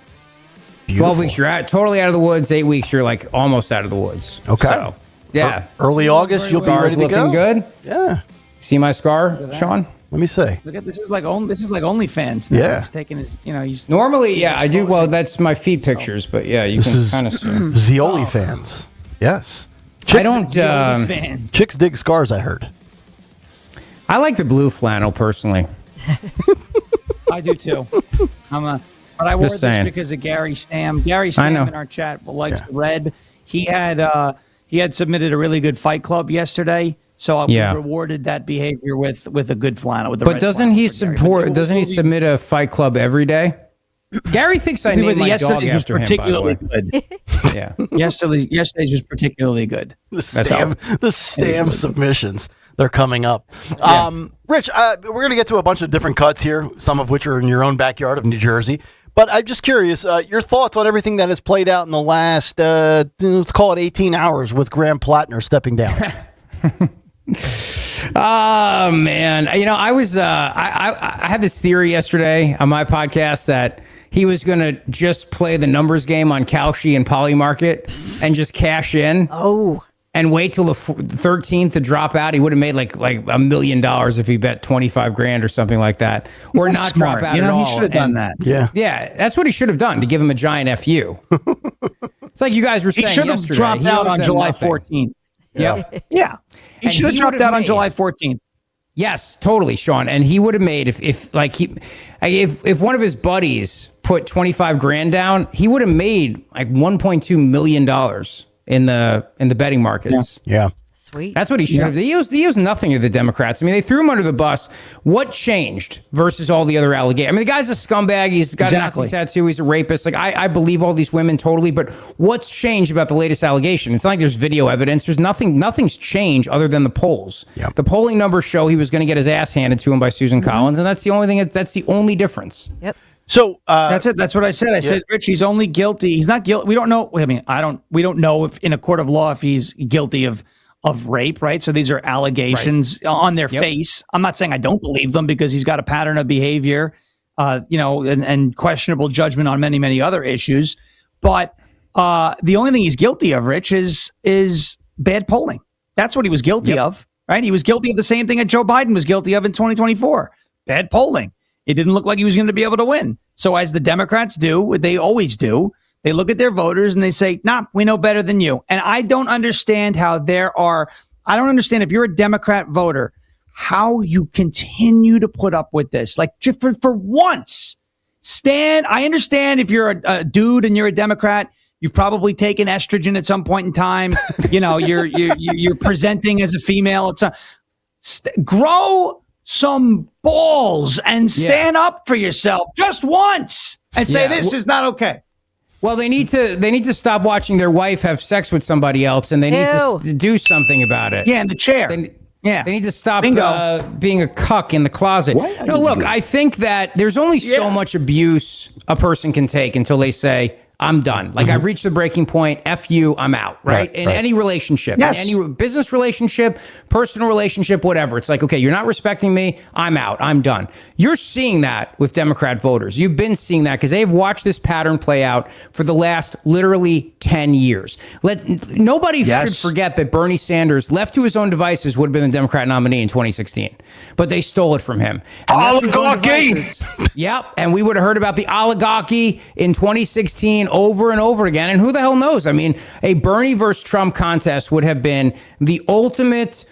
[SPEAKER 1] Beautiful. 12 weeks, you're totally out of the woods. 8 weeks, you're like almost out of the woods.
[SPEAKER 32] Okay.
[SPEAKER 1] So, yeah.
[SPEAKER 32] Early August, you'll be ready to go.
[SPEAKER 1] Looking good.
[SPEAKER 32] Yeah.
[SPEAKER 1] See my scar, Sean?
[SPEAKER 32] Let me see.
[SPEAKER 8] Look at this is like OnlyFans. Now.
[SPEAKER 32] Yeah.
[SPEAKER 8] He's taking his. He's
[SPEAKER 1] normally, I do. Well, that's my feet pictures, but yeah, you can kind of see.
[SPEAKER 32] Zioli fans. Yes.
[SPEAKER 1] I don't.
[SPEAKER 32] Chicks dig scars, I heard.
[SPEAKER 1] I like the blue flannel personally.
[SPEAKER 8] I do too. But I wore this because of Gary Stam. Gary Stam in our chat likes the red. He had submitted a really good Fight Club yesterday. So we rewarded that behavior with a good flannel. With the
[SPEAKER 1] but doesn't he support? Doesn't he submit a Fight Club every day? Gary thinks I named my dog after him.
[SPEAKER 8] Particularly good.
[SPEAKER 1] Yeah.
[SPEAKER 8] Yesterday's was particularly good.
[SPEAKER 32] The Stam submissions. They're coming up. Yeah. Rich, we're going to get to a bunch of different cuts here, some of which are in your own backyard of New Jersey. But I'm just curious, your thoughts on everything that has played out in the last, let's call it 18 hours with Graham Plattner stepping down.
[SPEAKER 1] Oh man, I was I had this theory yesterday on my podcast that he was going to just play the numbers game on Kalshi and Polymarket and just cash in.
[SPEAKER 9] Oh.
[SPEAKER 1] And wait till the 13th to drop out. He would have made like $1 million if he bet 25 grand or something like that, or
[SPEAKER 8] that's
[SPEAKER 1] not
[SPEAKER 8] smart.
[SPEAKER 1] drop out at all.
[SPEAKER 8] He should have done that.
[SPEAKER 1] Yeah, that's what he should have done to give him a giant FU. It's like you guys were saying yesterday.
[SPEAKER 8] He should have dropped out on July 14th.
[SPEAKER 1] Yeah.
[SPEAKER 8] He should have dropped out on July 14th.
[SPEAKER 1] Yes, totally, Sean. And he would have made if one of his buddies put 25 grand down, he would have made like $1.2 million in the betting markets.
[SPEAKER 32] Yeah.
[SPEAKER 9] Sweet.
[SPEAKER 1] That's what he should have. He owes nothing to the Democrats. I mean, they threw him under the bus. What changed versus all the other allegations? I mean, the guy's a scumbag. He's got a Nazi tattoo. He's a rapist. Like, I believe all these women totally. But what's changed about the latest allegation? It's not like there's video evidence. There's nothing. Nothing's changed other than the polls.
[SPEAKER 32] Yep.
[SPEAKER 1] The polling numbers show he was going to get his ass handed to him by Susan Collins, and that's the only thing. That's the only difference.
[SPEAKER 9] Yep.
[SPEAKER 32] So
[SPEAKER 8] that's it. That's what I said. I said, Rich, he's only guilty. He's not guilty. We don't know. I mean, we don't know if in a court of law if he's guilty of rape, right? So these are allegations on their face. I'm not saying I don't believe them because he's got a pattern of behavior, and questionable judgment on many, many other issues. But the only thing he's guilty of, Rich, is bad polling. That's what he was guilty of, right? He was guilty of the same thing that Joe Biden was guilty of in 2024, bad polling. It didn't look like he was going to be able to win. So as the Democrats do, what they always do, they look at their voters and they say, nah, we know better than you. And I don't understand how I don't understand if you're a Democrat voter, how you continue to put up with this. Like just for once, I understand if you're a dude and you're a Democrat, you've probably taken estrogen at some point in time. You're presenting as a female. Grow some balls and stand up for yourself just once and say this is not okay.
[SPEAKER 1] Well, they need to stop watching their wife have sex with somebody else, and they need to do something about it.
[SPEAKER 8] Yeah, in the chair.
[SPEAKER 1] They need to stop being a cuck in the closet. No, look, I think that there's only so much abuse a person can take until they say, I'm done. Like I've reached the breaking point. F you, I'm out. Right? In any relationship,
[SPEAKER 8] Yes.
[SPEAKER 1] in any business relationship, personal relationship, whatever. It's like, okay, you're not respecting me. I'm out. I'm done. You're seeing that with Democrat voters. You've been seeing that because they've watched this pattern play out for the last literally 10 years. Nobody should forget that Bernie Sanders, left to his own devices, would have been the Democrat nominee in 2016, but they stole it from him.
[SPEAKER 2] Oligarchy.
[SPEAKER 1] Yep. And we would have heard about the oligarchy in 2016 over and over again. And who the hell knows? I mean, a Bernie versus Trump contest would have been the ultimate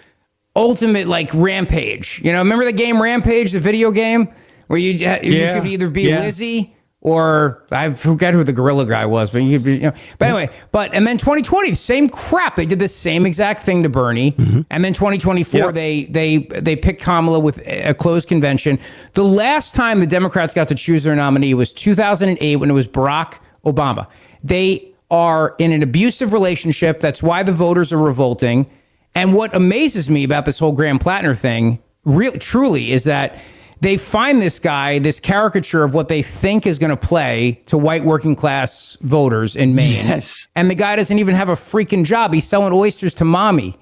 [SPEAKER 1] like rampage. You know, remember the game Rampage, the video game where you could either be Lizzie or I forget who the gorilla guy was, but but anyway, and then 2020, the same crap. They did the same exact thing to Bernie, and then 2024, they picked Kamala with a closed convention. The last time the Democrats got to choose their nominee was 2008 when it was Barack Obama. They are in an abusive relationship. That's why the voters are revolting. And what amazes me about this whole Graham Plattner thing, really, truly, is that they find this guy, this caricature of what they think is going to play to white working class voters in Maine.
[SPEAKER 8] Yes.
[SPEAKER 1] And the guy doesn't even have a freaking job. He's selling oysters to mommy.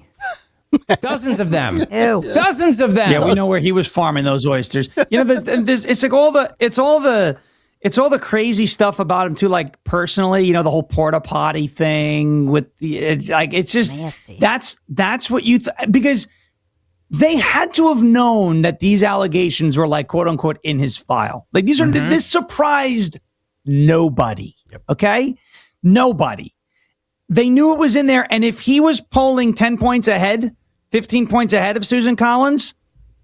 [SPEAKER 1] Dozens of them.
[SPEAKER 9] Ew.
[SPEAKER 1] Dozens of them.
[SPEAKER 8] Yeah, we know where he was farming those oysters. You know, it's like all the crazy stuff about him too. Like personally, you know, the whole porta potty thing with it's just nasty. That's what you because they had to have known that these allegations were like quote unquote in his file. Like these are this surprised nobody. Okay, nobody. They knew it was in there, and if he was polling 10 points ahead, 15 points ahead of Susan Collins,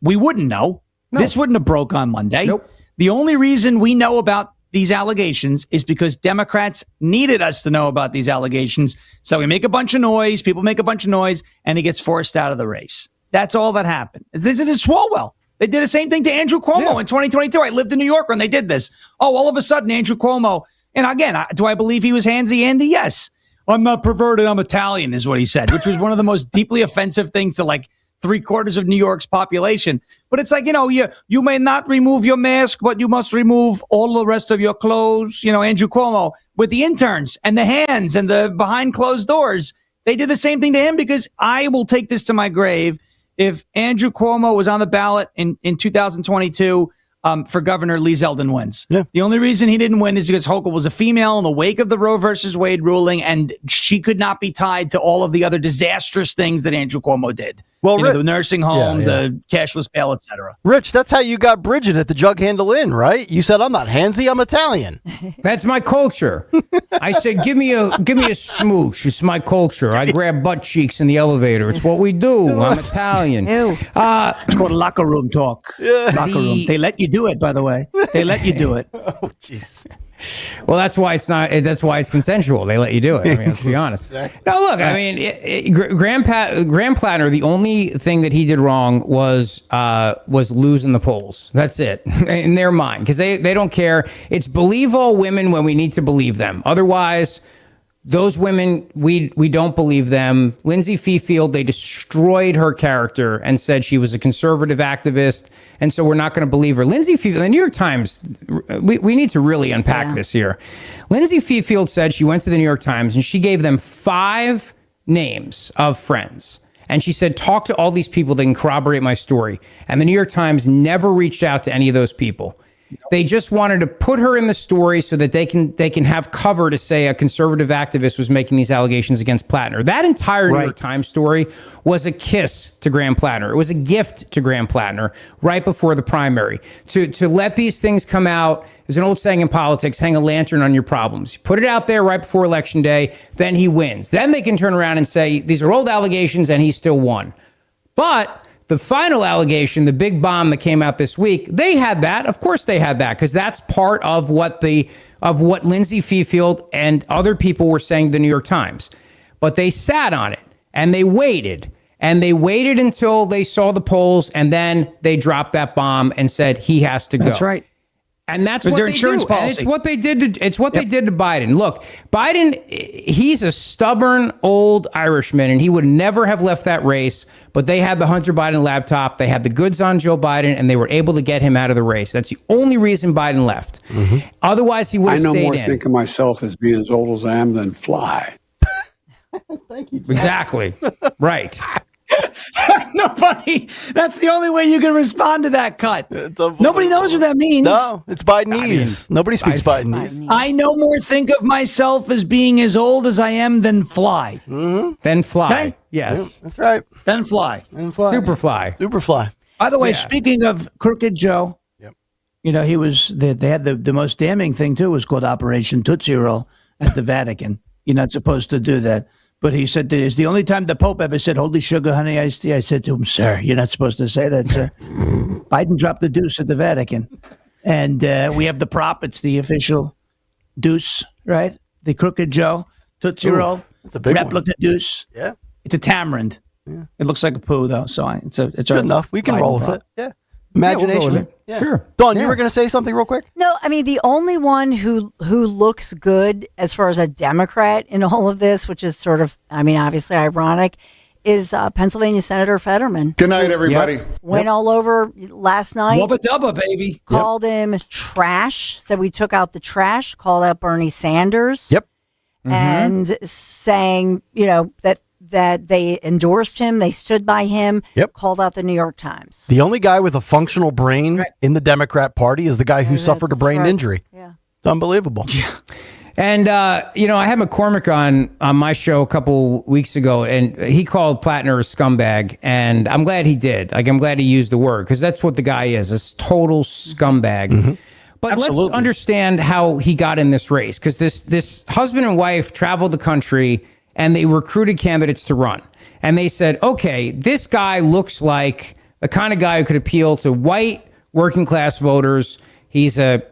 [SPEAKER 8] we wouldn't know. No. This wouldn't have broke on Monday.
[SPEAKER 1] Nope.
[SPEAKER 8] The only reason we know about these allegations is because Democrats needed us to know about these allegations. So we make a bunch of noise, people make a bunch of noise, and he gets forced out of the race. That's all that happened. This is Swalwell. They did the same thing to Andrew Cuomo in 2022. I lived in New York when they did this. Oh, all of a sudden, Andrew Cuomo, and again, do I believe he was handsy Andy? Yes. I'm not perverted, I'm Italian, is what he said, which was one of the most deeply offensive things to like 3/4 of New York's population. But it's like, you know, you may not remove your mask, but you must remove all the rest of your clothes. You know, Andrew Cuomo with the interns and the hands and the behind closed doors. They did the same thing to him because I will take this to my grave. If Andrew Cuomo was on the ballot in 2022 for governor, Lee Zeldin wins. Yeah. The only reason he didn't win is because Hochul was a female in the wake of the Roe versus Wade ruling, and she could not be tied to all of the other disastrous things that Andrew Cuomo did. Well, the nursing home, the cashless bail, etc.
[SPEAKER 32] Rich, that's how you got Bridget at the Jug Handle Inn, right? You said, I'm not handsy, I'm Italian.
[SPEAKER 1] That's my culture. I said, give me a smooch. It's my culture. I grab butt cheeks in the elevator. It's what we do. I'm Italian.
[SPEAKER 8] It's called locker room talk. Locker room. They let you do it, by the way. They let you do it.
[SPEAKER 32] Oh, jeez.
[SPEAKER 1] Well, that's why it's not. That's why it's consensual. They let you do it. I mean, let's be honest.
[SPEAKER 32] Exactly.
[SPEAKER 1] No, look. I mean, Graham Plattner. The only thing that he did wrong was losing the polls. That's it in their mind, because they don't care. It's believe all women when we need to believe them. Otherwise, those women, we don't believe them. Lindsay Fifield, they destroyed her character and said she was a conservative activist, and so we're not going to believe her. Lindsay Fifield, the New York Times, we need to really unpack this here. Lindsay Fifield said she went to the New York Times and she gave them 5 names of friends. And she said, talk to all these people that can corroborate my story. And the New York Times never reached out to any of those people. They just wanted to put her in the story so that they can have cover to say a conservative activist was making these allegations against Plattner. That entire New York Times story was a kiss to Graham Plattner. It was a gift to Graham Plattner right before the primary. To let these things come out, there's an old saying in politics, hang a lantern on your problems. You put it out there right before Election Day, then he wins. Then they can turn around and say, these are old allegations and he still won. But the final allegation, the big bomb that came out this week, they had that. Of course they had that, because that's part of what Lindsay Fifield and other people were saying to the New York Times. But they sat on it and they waited. And they waited until they saw the polls, and then they dropped that bomb and said he has to go.
[SPEAKER 8] That's right.
[SPEAKER 1] And that's
[SPEAKER 8] was
[SPEAKER 1] what
[SPEAKER 8] their
[SPEAKER 1] they
[SPEAKER 8] insurance
[SPEAKER 1] do.
[SPEAKER 8] policy.
[SPEAKER 1] And it's what they did. It's what they did to Biden. Look, Biden, he's a stubborn old Irishman, and he would never have left that race. But they had the Hunter Biden laptop. They had the goods on Joe Biden, and they were able to get him out of the race. That's the only reason Biden left. Otherwise, he would have stayed in.
[SPEAKER 2] I no more think of myself as being as old as I am than fly.
[SPEAKER 32] Thank you, Jeff.
[SPEAKER 1] Exactly. Right.
[SPEAKER 8] Nobody. That's the only way you can respond to that cut. Nobody knows what that means.
[SPEAKER 32] No, it's Bidenese. Nobody speaks Bidenese.
[SPEAKER 8] I no more think of myself as being as old as I am than fly.
[SPEAKER 1] Then fly.
[SPEAKER 8] Okay?
[SPEAKER 1] Yes.
[SPEAKER 32] That's right.
[SPEAKER 8] Then fly.
[SPEAKER 1] Superfly.
[SPEAKER 32] Superfly.
[SPEAKER 8] By the way, speaking of Crooked Joe, you know, he was. They had the most damning thing too was called Operation Tootsie Roll at the Vatican. You're not supposed to do that. But he said, it's the only time the Pope ever said, holy sugar, honey, iced tea. I said to him, sir, you're not supposed to say that, sir. Biden dropped the deuce at the Vatican. And we have the prop. It's the official deuce, right? The Crooked Joe, Tootsie Roll.
[SPEAKER 32] That's a big
[SPEAKER 8] replica deuce.
[SPEAKER 32] Yeah.
[SPEAKER 8] It's a tamarind. Yeah. It looks like a poo, though. So it's
[SPEAKER 32] good enough. We can roll with it. Yeah. Imagination.
[SPEAKER 1] We'll roll with it.
[SPEAKER 32] Yeah.
[SPEAKER 1] Sure.
[SPEAKER 32] Dawn, you were going to say something real quick?
[SPEAKER 9] No, I mean, the only one who looks good as far as a Democrat in all of this, which is sort of, I mean, obviously ironic, is Pennsylvania Senator Fetterman.
[SPEAKER 3] Good night, everybody.
[SPEAKER 9] Went all over last night.
[SPEAKER 8] Wubba dubba, baby.
[SPEAKER 9] Called him trash. Said we took out the trash. Called out Bernie Sanders.
[SPEAKER 32] Yep.
[SPEAKER 9] And saying, you know, that they endorsed him, they stood by him, called out the New York Times.
[SPEAKER 32] The only guy with a functional brain in the Democrat Party is the guy who suffered a brain injury.
[SPEAKER 9] Yeah.
[SPEAKER 32] It's unbelievable.
[SPEAKER 1] And, you know, I had McCormick on my show a couple weeks ago, and he called Plattner a scumbag, and I'm glad he did. Like, I'm glad he used the word, because that's what the guy is, a total scumbag. But let's understand how he got in this race, because this husband and wife traveled the country, and they recruited candidates to run. And they said, okay, this guy looks like the kind of guy who could appeal to white working class voters. He's a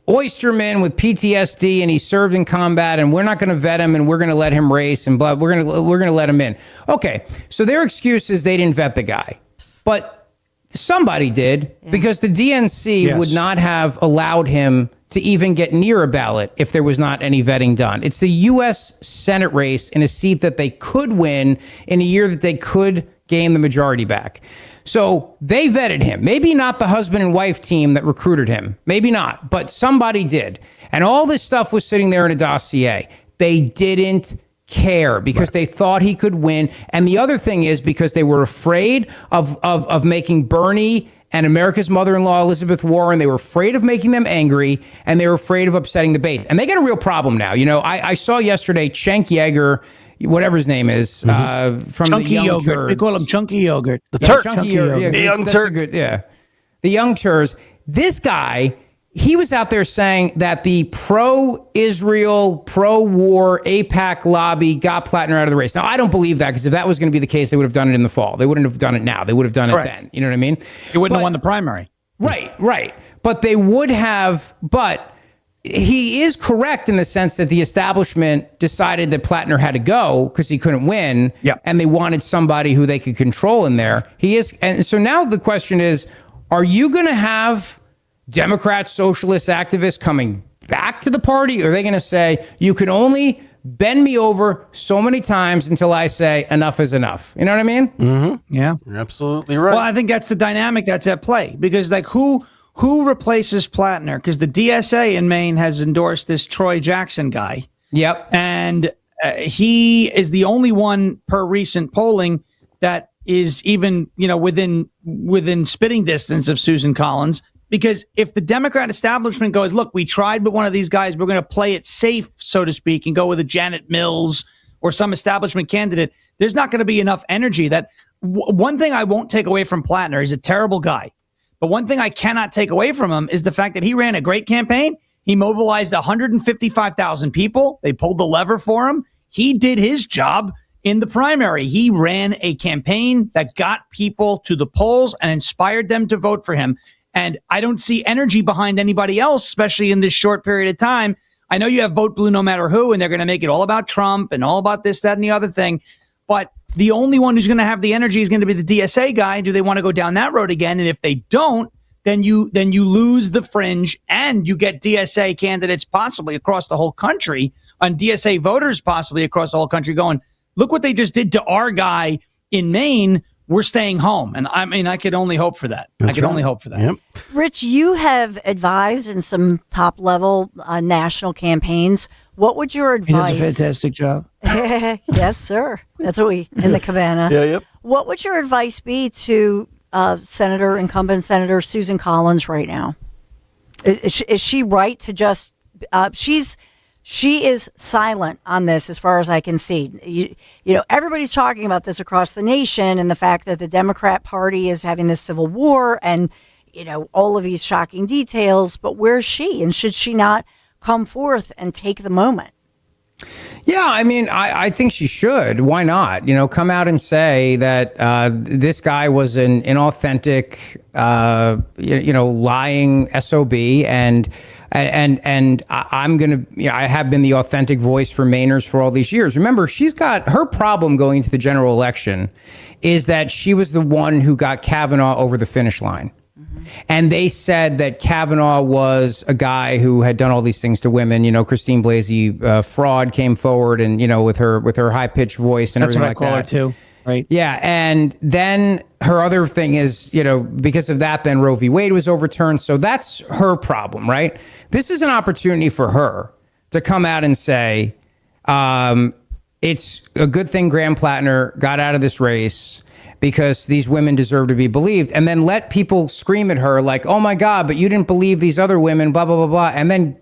[SPEAKER 1] oysterman with PTSD, and he served in combat, and we're not going to vet him, and we're going to let him race, and blah. We're going to let him in. Okay, so their excuse is they didn't vet the guy, but somebody did, because the DNC would not have allowed him to even get near a ballot if there was not any vetting done. It's the U.S. Senate race in a seat that they could win in a year that they could gain the majority back. So they vetted him. Maybe not the husband and wife team that recruited him. Maybe not, but somebody did. And all this stuff was sitting there in a dossier. They didn't care because they thought he could win. And the other thing is because they were afraid of making Bernie and America's mother-in-law, Elizabeth Warren, they were afraid of making them angry, and they were afraid of upsetting the base. And they got a real problem now. You know, I saw yesterday Cenk Yeager, whatever his name is, from
[SPEAKER 8] Chunky
[SPEAKER 1] the Young
[SPEAKER 8] Yogurt.
[SPEAKER 1] Turds.
[SPEAKER 8] They call him Chunky Yogurt.
[SPEAKER 32] The Turk.
[SPEAKER 1] Chunky Yogurt. Yeah,
[SPEAKER 32] the Young
[SPEAKER 1] that's
[SPEAKER 32] Turk.
[SPEAKER 1] The Young Turks. This guy, he was out there saying that the pro-Israel, pro-war AIPAC lobby got Plattner out of the race. Now, I don't believe that, because if that was going to be the case, they would have done it in the fall. They wouldn't have done it now. They would have done it then. You know what I mean?
[SPEAKER 8] He wouldn't have won the primary.
[SPEAKER 1] Right. But they would have, but he is correct in the sense that the establishment decided that Plattner had to go because he couldn't win, and they wanted somebody who they could control in there. He is, and so now the question is, are you going to have Democrats, socialist activists coming back to the party? Or are they going to say, you can only bend me over so many times until I say enough is enough? You know what I mean?
[SPEAKER 32] Mm-hmm.
[SPEAKER 8] Yeah.
[SPEAKER 32] You're absolutely right.
[SPEAKER 8] Well, I think that's the dynamic that's at play, because like who replaces Plattner? Because the DSA in Maine has endorsed this Troy Jackson guy.
[SPEAKER 1] Yep.
[SPEAKER 8] And he is the only one per recent polling that is even, you know, within spitting distance of Susan Collins. Because if the Democrat establishment goes, look, we tried with one of these guys, we're going to play it safe, so to speak, and go with a Janet Mills or some establishment candidate, there's not going to be enough energy. That one thing I won't take away from Plattner, he's a terrible guy. But one thing I cannot take away from him is the fact that he ran a great campaign. He mobilized 155,000 people. They pulled the lever for him. He did his job in the primary. He ran a campaign that got people to the polls and inspired them to vote for him. And I don't see energy behind anybody else, especially in this short period of time. I know you have Vote Blue no matter who, and they're going to make it all about Trump and all about this, that, and the other thing. But the only one who's going to have the energy is going to be the DSA guy. Do they want to go down that road again? And if they don't, then you lose the fringe, and you get DSA candidates possibly across the whole country, and DSA voters possibly across the whole country going, look what they just did to our guy in Maine. We're staying home. And I mean, I could only hope for that. Only hope for that.
[SPEAKER 32] Yep.
[SPEAKER 9] Rich, you have advised in some top level national campaigns. What would your advice?
[SPEAKER 8] He does a fantastic job.
[SPEAKER 9] Yes, sir. That's what we in the cabana.
[SPEAKER 32] Yeah, yep.
[SPEAKER 9] What would your advice be to incumbent Senator Susan Collins right now? Is she right to just? She is silent on this, as far as I can see. You know, everybody's talking about this across the nation, and the fact that the Democrat Party is having this civil war, and all of these shocking details. But where's she? And should she not come forth and take the moment?
[SPEAKER 1] Yeah, I mean, I think she should. Why not? Come out and say that this guy was an inauthentic, lying SOB, and I'm gonna. I have been the authentic voice for Mainers for all these years. Remember, she's got her problem going into the general election is that she was the one who got Kavanaugh over the finish line. And they said that Kavanaugh was a guy who had done all these things to women. Christine Blasey fraud came forward, and with her high pitched voice and
[SPEAKER 8] that's
[SPEAKER 1] everything
[SPEAKER 8] what I call her too, right?
[SPEAKER 1] Yeah, and then her other thing is, because of that, then Roe v. Wade was overturned. So that's her problem, right? This is an opportunity for her to come out and say, it's a good thing Graham Plattner got out of this race, because these women deserve to be believed, and then let people scream at her like, oh my God, but you didn't believe these other women, blah, blah, blah, blah. And then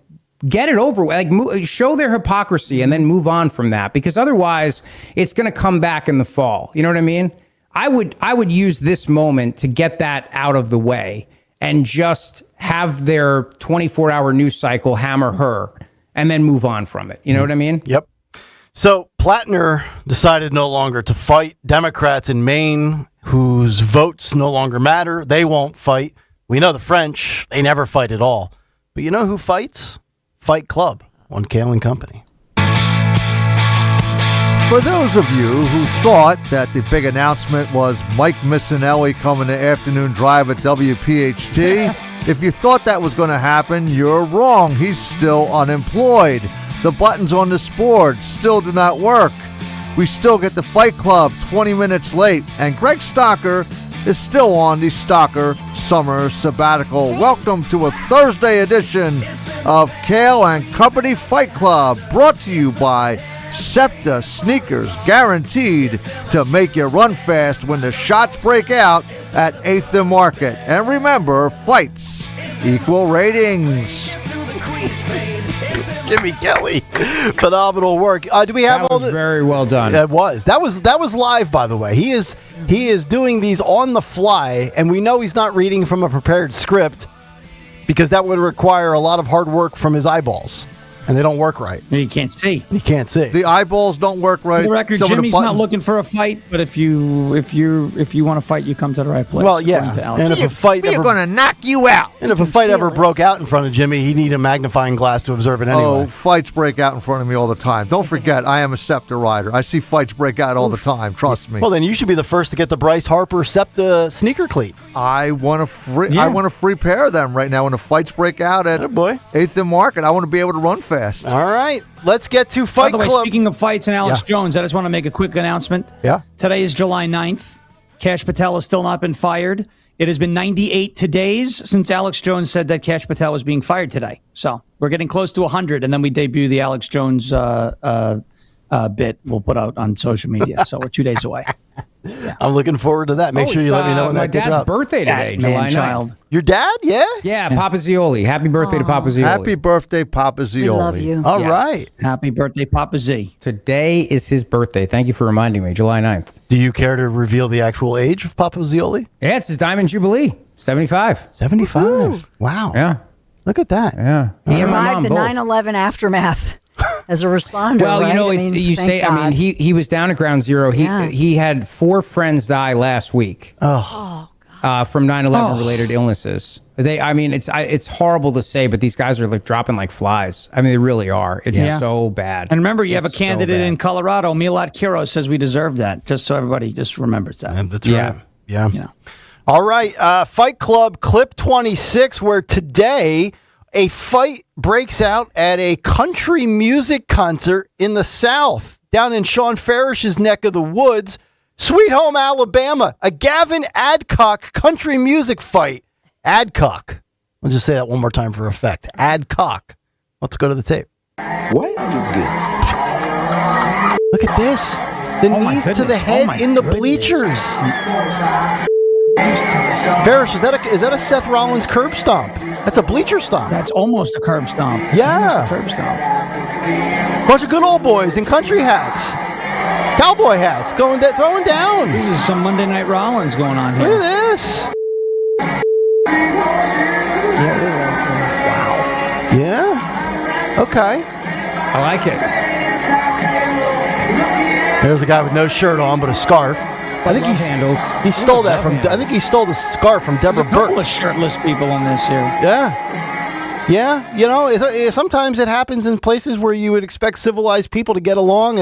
[SPEAKER 1] get it over with, show their hypocrisy and then move on from that, because otherwise it's going to come back in the fall. You know what I mean? I would use this moment to get that out of the way and just have their 24-hour news cycle hammer her and then move on from it. You know what I mean?
[SPEAKER 32] Yep. So Plattner decided no longer to fight Democrats in Maine whose votes no longer matter. They won't fight. We know the French, they never fight at all. But you know who fights? Fight Club on Kayal and Company.
[SPEAKER 3] For those of you who thought that the big announcement was Mike Missinelli coming to afternoon drive at WPHT, if you thought that was going to happen, you're wrong. He's still unemployed. The buttons on this board still do not work. We still get the Fight Club 20 minutes late, and Greg Stocker is still on the Stocker Summer Sabbatical. Welcome to a Thursday edition of Kayal and Company Fight Club, brought to you by SEPTA Sneakers, guaranteed to make you run fast when the shots break out at 8th and Market. And remember, fights equal ratings.
[SPEAKER 32] Jimmy Kelly, phenomenal work. Do we have all the?
[SPEAKER 1] Very well done.
[SPEAKER 32] That was live, by the way. He is doing these on the fly, and we know he's not reading from a prepared script because that would require a lot of hard work from his eyeballs, and they don't work right.
[SPEAKER 8] You can't see.
[SPEAKER 32] He can't see.
[SPEAKER 3] The eyeballs don't work right.
[SPEAKER 8] For the record, Jimmy's not looking for a fight, but if you want to fight, you come to the right place.
[SPEAKER 32] Well, yeah. And if a fight
[SPEAKER 3] we're going to knock you out.
[SPEAKER 32] And if a fight ever broke out in front of Jimmy, he'd need a magnifying glass to observe it anyway.
[SPEAKER 3] Oh, fights break out in front of me all the time. Don't forget, I am a SEPTA rider. I see fights break out all the time. Trust me.
[SPEAKER 32] Well, then you should be the first to get the Bryce Harper SEPTA sneaker cleat.
[SPEAKER 3] I want a free pair of them right now when the fights break out at 8th and Market. I want to be able to run fast.
[SPEAKER 32] All right. Let's get to Fight
[SPEAKER 8] Club. By the way, speaking of fights and Alex
[SPEAKER 32] Yeah.
[SPEAKER 8] Jones, I just want to make a quick announcement.
[SPEAKER 32] Yeah.
[SPEAKER 8] Today is July 9th. Cash Patel has still not been fired. It has been 98 days since Alex Jones said that Cash Patel was being fired today. So we're getting close to 100, and then we debut the Alex Jones bit we'll put out on social media. So we're 2 days away.
[SPEAKER 32] Yeah. I'm looking forward to that. Make sure you let me know when
[SPEAKER 1] my
[SPEAKER 32] that gets
[SPEAKER 1] dad's
[SPEAKER 32] up.
[SPEAKER 1] birthday today, July 9th.
[SPEAKER 32] Your dad? Yeah?
[SPEAKER 1] Yeah, Papa Zioli. Happy birthday to Papa Zioli.
[SPEAKER 3] Happy birthday, Papa Zioli.
[SPEAKER 9] We love you.
[SPEAKER 32] All right.
[SPEAKER 8] Happy birthday, Papa Z.
[SPEAKER 1] Today is his birthday. Thank you for reminding me. July 9th.
[SPEAKER 32] Do you care to reveal the actual age of Papa Zioli?
[SPEAKER 1] Yeah, it's his Diamond Jubilee. 75.
[SPEAKER 32] 75. Wow.
[SPEAKER 1] Yeah.
[SPEAKER 32] Look at that.
[SPEAKER 1] Yeah.
[SPEAKER 9] He survived the 9/11 aftermath as a responder.
[SPEAKER 1] Well,
[SPEAKER 9] right?
[SPEAKER 1] you know,
[SPEAKER 9] thank God.
[SPEAKER 1] he was down at Ground Zero. He had 4 friends die last week.
[SPEAKER 32] Oh.
[SPEAKER 1] From 9/11 related illnesses. It's horrible to say, but these guys are like dropping like flies. I mean, they really are. It's so bad.
[SPEAKER 8] And remember, you have a candidate in Colorado, Milad Quiros, says we deserve that. Just so everybody just remembers that.
[SPEAKER 32] That's right. Yeah.
[SPEAKER 8] You know.
[SPEAKER 32] All right, Fight Club clip 26, where today a fight breaks out at a country music concert in the South, down in Sean Farish's neck of the woods, Sweet Home Alabama, a Gavin Adcock country music fight. Adcock. I'll just say that one more time for effect. Adcock. Let's go to the tape.
[SPEAKER 6] Where you get?
[SPEAKER 32] Look at this. The knees to the head in the bleachers. Farish, is that a Seth Rollins curb stomp? That's a bleacher stomp.
[SPEAKER 8] That's almost a curb stomp.
[SPEAKER 32] Yeah.
[SPEAKER 8] Curb stomp.
[SPEAKER 32] Bunch of good old boys in country hats. Cowboy hats throwing down.
[SPEAKER 8] This is some Monday Night Rollins going on here.
[SPEAKER 32] Look at this.
[SPEAKER 8] Wow.
[SPEAKER 32] Yeah. Okay.
[SPEAKER 1] I like it.
[SPEAKER 32] There's a guy with no shirt on but a scarf. I think he stole that from. I think he stole the scarf from Deborah Burke.
[SPEAKER 8] There's a couple of shirtless people on this here.
[SPEAKER 32] Yeah. You know, sometimes it happens in places where you would expect civilized people to get along.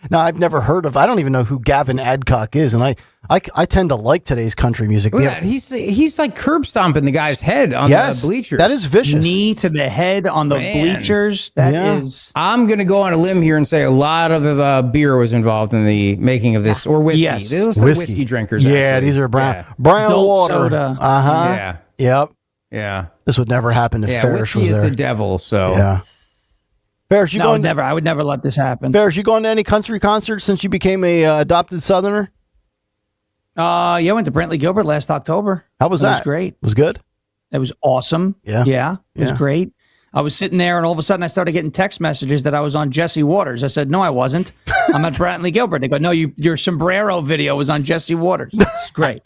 [SPEAKER 32] Now, I've never heard of. I don't even know who Gavin Adcock is, and I tend to like today's country music.
[SPEAKER 1] Look at that. He's like curb stomping the guy's head on the bleachers.
[SPEAKER 32] That is vicious.
[SPEAKER 8] Knee to the head on the bleachers. That is.
[SPEAKER 1] I'm going to go on a limb here and say a lot of beer was involved in the making of this, or whiskey.
[SPEAKER 8] Yes.
[SPEAKER 1] They look like whiskey drinkers.
[SPEAKER 32] Yeah,
[SPEAKER 1] actually.
[SPEAKER 32] these are brown
[SPEAKER 8] Adult
[SPEAKER 32] water.
[SPEAKER 8] Soda.
[SPEAKER 32] Uh-huh.
[SPEAKER 1] Yeah.
[SPEAKER 32] Yep.
[SPEAKER 1] Yeah.
[SPEAKER 32] This would never happen if Farish
[SPEAKER 1] whiskey
[SPEAKER 32] was there.
[SPEAKER 1] is the devil, so.
[SPEAKER 32] Yeah. Farish,
[SPEAKER 8] I would never let this happen.
[SPEAKER 32] Farish, you going to any country concerts since you became a adopted Southerner?
[SPEAKER 8] I went to Brantley Gilbert last October.
[SPEAKER 32] How was that?
[SPEAKER 8] It was great.
[SPEAKER 32] Was good?
[SPEAKER 8] It was awesome.
[SPEAKER 32] Yeah.
[SPEAKER 8] It was great. I was sitting there, and all of a sudden, I started getting text messages that I was on Jesse Waters. I said, "No, I wasn't. I'm at Brantley Gilbert." They go, "No, your sombrero video was on Jesse Waters." It's great.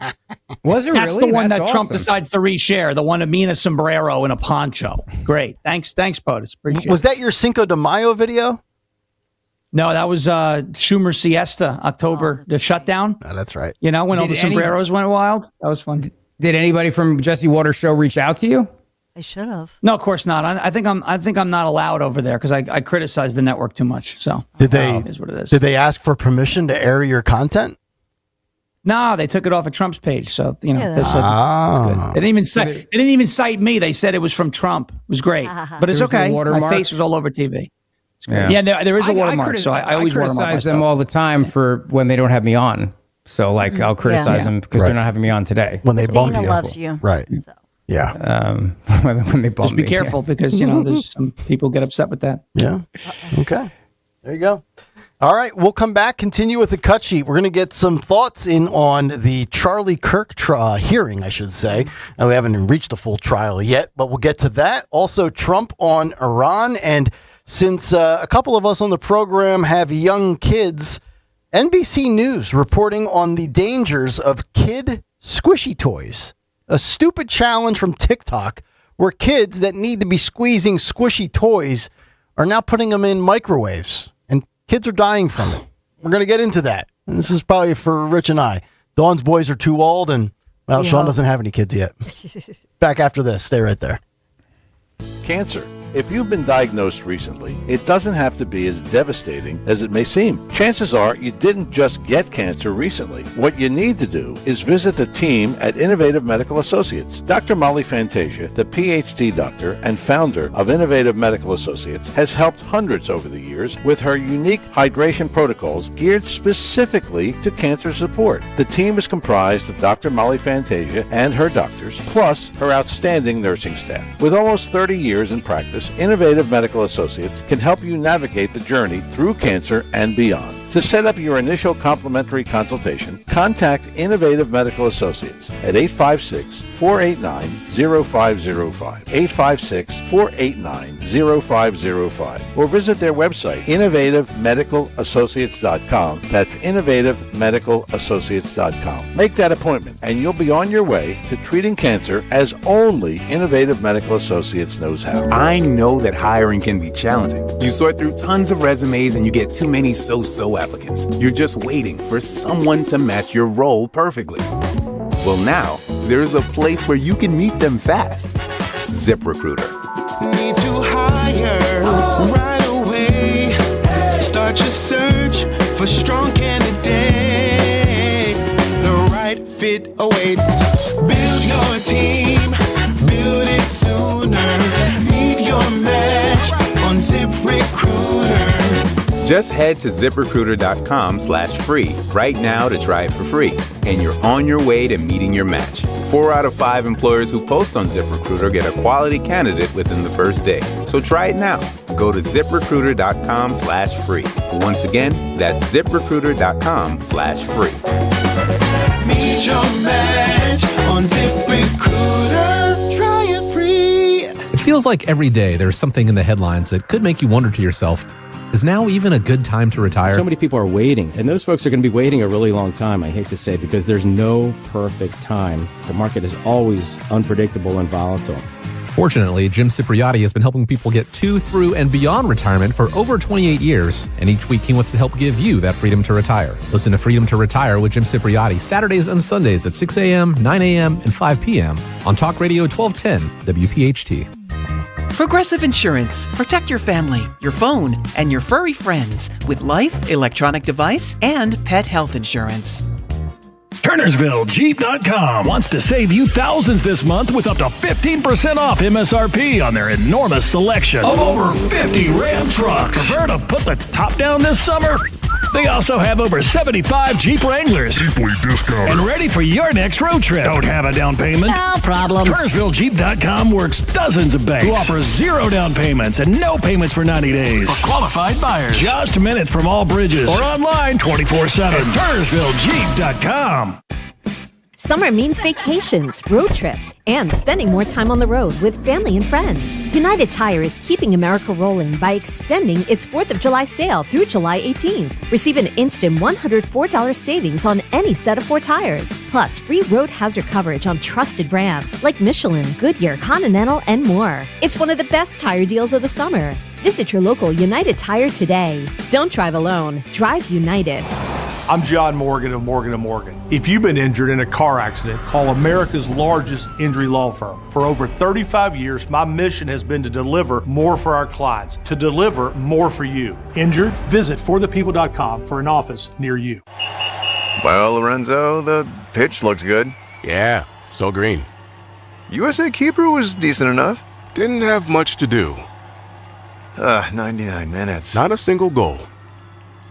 [SPEAKER 1] Was it
[SPEAKER 8] That's
[SPEAKER 1] really?
[SPEAKER 8] the one
[SPEAKER 1] That's
[SPEAKER 8] that Trump
[SPEAKER 1] awesome.
[SPEAKER 8] decides to reshare. The one of me in a sombrero and a poncho. Great. Thanks, POTUS. Appreciate it.
[SPEAKER 32] Was that your Cinco de Mayo video?
[SPEAKER 8] No, that was Schumer Siesta, October, the shutdown.
[SPEAKER 32] Oh, that's right.
[SPEAKER 8] You know, when all the sombreros went wild. That was fun.
[SPEAKER 1] Did anybody from Jesse Waters' show reach out to you?
[SPEAKER 9] I should have.
[SPEAKER 8] No, of course not. I think I'm not allowed over there because I criticize the network too much. So
[SPEAKER 32] Did they?
[SPEAKER 8] it is what it is.
[SPEAKER 32] Did they ask for permission to air your content?
[SPEAKER 8] No, they took it off of Trump's page. So they said it's good. They didn't even cite me. They said it was from Trump. It was great, but it's okay. My face was all over TV. Yeah, there is a watermark. So I always
[SPEAKER 1] criticize them all the time for when they don't have me on. So I'll criticize them because they're not having me on today.
[SPEAKER 32] When they bump
[SPEAKER 9] Dana
[SPEAKER 32] you,
[SPEAKER 9] loves you.
[SPEAKER 32] right?
[SPEAKER 9] So.
[SPEAKER 32] Yeah.
[SPEAKER 1] When they bump
[SPEAKER 8] Just be
[SPEAKER 1] me,
[SPEAKER 8] careful because there's some people get upset with that.
[SPEAKER 32] Yeah. Okay. There you go. All right. We'll come back, continue with the cut sheet. We're going to get some thoughts in on the Charlie Kirk hearing, I should say. We haven't reached the full trial yet, but we'll get to that. Also, Trump on Iran. And since a couple of us on the program have young kids, NBC News reporting on the dangers of kid squishy toys. A stupid challenge from TikTok where kids that need to be squeezing squishy toys are now putting them in microwaves, and kids are dying from it. We're going to get into that. And this is probably for Rich and I. Dawn's boys are too old, and, Sean doesn't have any kids yet. Back after this. Stay right there.
[SPEAKER 10] Cancer. If you've been diagnosed recently, it doesn't have to be as devastating as it may seem. Chances are you didn't just get cancer recently. What you need to do is visit the team at Innovative Medical Associates. Dr. Molly Fantasia, the PhD doctor and founder of Innovative Medical Associates, has helped hundreds over the years with her unique hydration protocols geared specifically to cancer support. The team is comprised of Dr. Molly Fantasia and her doctors, plus her outstanding nursing staff. With almost 30 years in practice, Innovative Medical Associates can help you navigate the journey through cancer and beyond. To set up your initial complimentary consultation, contact Innovative Medical Associates at 856-489-0505, 856-489-0505, or visit their website, innovativemedicalassociates.com. That's innovativemedicalassociates.com. Make that appointment, and you'll be on your way to treating cancer as only Innovative Medical Associates knows how.
[SPEAKER 11] I know that hiring can be challenging. You sort through tons of resumes and you get too many so-so applicants. You're just waiting for someone to match your role perfectly. Well, now, there's a place where you can meet them fast. ZipRecruiter.
[SPEAKER 12] Need to hire right away. Start your search for strong candidates. The right fit benefit awaits. Build your team, build it sooner. Meet your match on ZipRecruiter.
[SPEAKER 11] Just head to ziprecruiter.com/free right now to try it for free. And you're on your way to meeting your match. 4 out of 5 employers who post on ZipRecruiter get a quality candidate within the first day. So try it now. Go to ziprecruiter.com/free. Once again, that's ziprecruiter.com/free.
[SPEAKER 12] Meet your match on ZipRecruiter. Try it free.
[SPEAKER 4] It feels like every day there's something in the headlines that could make you wonder to yourself, is now even a good time to retire?
[SPEAKER 5] So many people are waiting, and those folks are going to be waiting a really long time, I hate to say, because there's no perfect time. The market is always unpredictable and volatile.
[SPEAKER 4] Fortunately, Jim Cipriotti has been helping people get to, through, and beyond retirement for over 28 years, and each week he wants to help give you that freedom to retire. Listen to Freedom to Retire with Jim Cipriotti Saturdays and Sundays at 6 a.m., 9 a.m., and 5 p.m. on Talk Radio 1210 WPHT.
[SPEAKER 13] Progressive Insurance. Protect your family, your phone, and your furry friends with life, electronic device, and pet health insurance.
[SPEAKER 6] TurnersvilleJeep.com wants to save you thousands this month with up to 15% off MSRP on their enormous selection of over 50 Ram trucks. Prefer to put the top down this summer? They also have over 75 Jeep Wranglers. Deeply discounted. And ready for your next road trip. Don't have a down payment? No problem. TurnersvilleJeep.com works dozens of banks who offer 0 down payments and no payments for 90 days. For qualified buyers. Just minutes from all bridges. Or online 24/7. TurnersvilleJeep.com.
[SPEAKER 7] Summer means vacations, road trips, and spending more time on the road with family and friends. United Tire is keeping America rolling by extending its 4th of July sale through July 18th. Receive an instant $104 savings on any set of 4 tires, plus free road hazard coverage on trusted brands like Michelin, Goodyear, Continental, and more. It's one of the best tire deals of the summer. Visit your local United Tire today. Don't drive alone. Drive United.
[SPEAKER 15] I'm John Morgan of Morgan & Morgan. If you've been injured in a car accident, call America's largest injury law firm. For over 35 years, my mission has been to deliver more for our clients, to deliver more for you. Injured? Visit forthepeople.com for an office near you.
[SPEAKER 16] Well, Lorenzo, the pitch looked good.
[SPEAKER 28] Yeah, so green.
[SPEAKER 16] USA keeper was decent enough.
[SPEAKER 28] Didn't have much to do.
[SPEAKER 16] 99 minutes.
[SPEAKER 28] Not a single goal.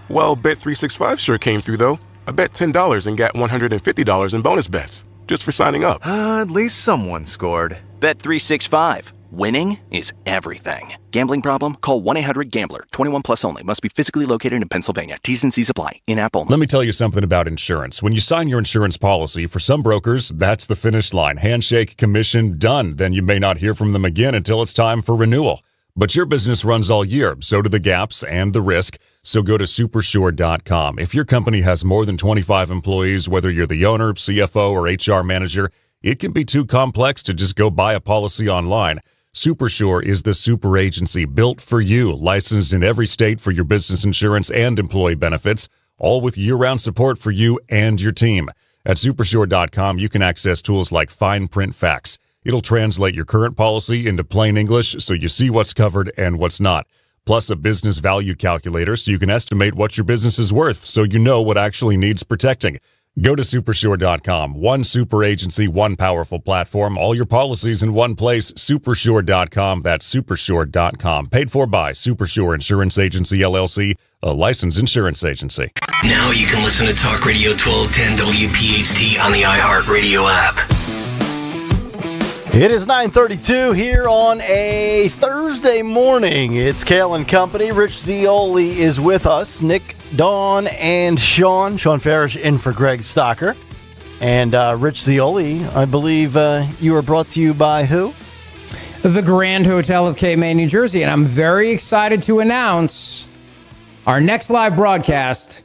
[SPEAKER 28] Well, Bet365 sure came through, though. I bet $10 and got $150 in bonus bets, just for signing up.
[SPEAKER 16] At least someone scored.
[SPEAKER 14] Bet365. Winning is everything. Gambling problem? Call 1-800-GAMBLER. 21 plus only. Must be physically located in Pennsylvania. T's and C's apply. In-app only.
[SPEAKER 17] Let me tell you something about insurance. When you sign your insurance policy, for some brokers, that's the finish line. Handshake, commission, done. Then you may not hear from them again until it's time for renewal. But your business runs all year, so do the gaps and the risk. So go to supersure.com. If your company has more than 25 employees, whether you're the owner, CFO, or HR manager, it can be too complex to just go buy a policy online. Supersure is the super agency built for you, licensed in every state for your business insurance and employee benefits, all with year-round support for you and your team. At supersure.com, you can access tools like fine print facts. It'll translate your current policy into plain English so you see what's covered and what's not. Plus a business value calculator so you can estimate what your business is worth so you know what actually needs protecting. Go to supersure.com. One super agency, one powerful platform, all your policies in one place. Supersure.com. That's supersure.com. Paid for by Supersure Insurance Agency, LLC, a licensed insurance agency.
[SPEAKER 31] Now you can listen to Talk Radio 1210 WPHT on the iHeartRadio app.
[SPEAKER 32] It is 9:32 here on a Thursday morning. It's Kayal and Company. Rich Zioli is with us. Nick, Dawn, and Sean. Sean Farish in for Greg Stocker. And Rich Zioli, I believe you are brought to you by who?
[SPEAKER 1] The Grand Hotel of Cape May, New Jersey. And I'm very excited to announce our next live broadcast,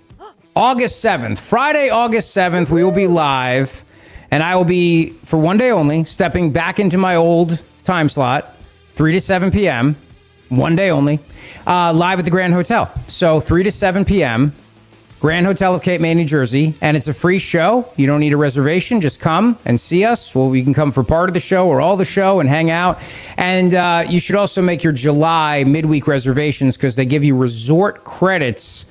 [SPEAKER 1] August 7th. Friday, August 7th, we will be live. And I will be, for one day only, stepping back into my old time slot, 3 to 7 p.m., one day only, live at the Grand Hotel. So 3 to 7 p.m., Grand Hotel of Cape May, New Jersey. And it's a free show. You don't need a reservation. Just come and see us. Well, you can come for part of the show or all the show and hang out. And you should also make your July midweek reservations because they give you resort credits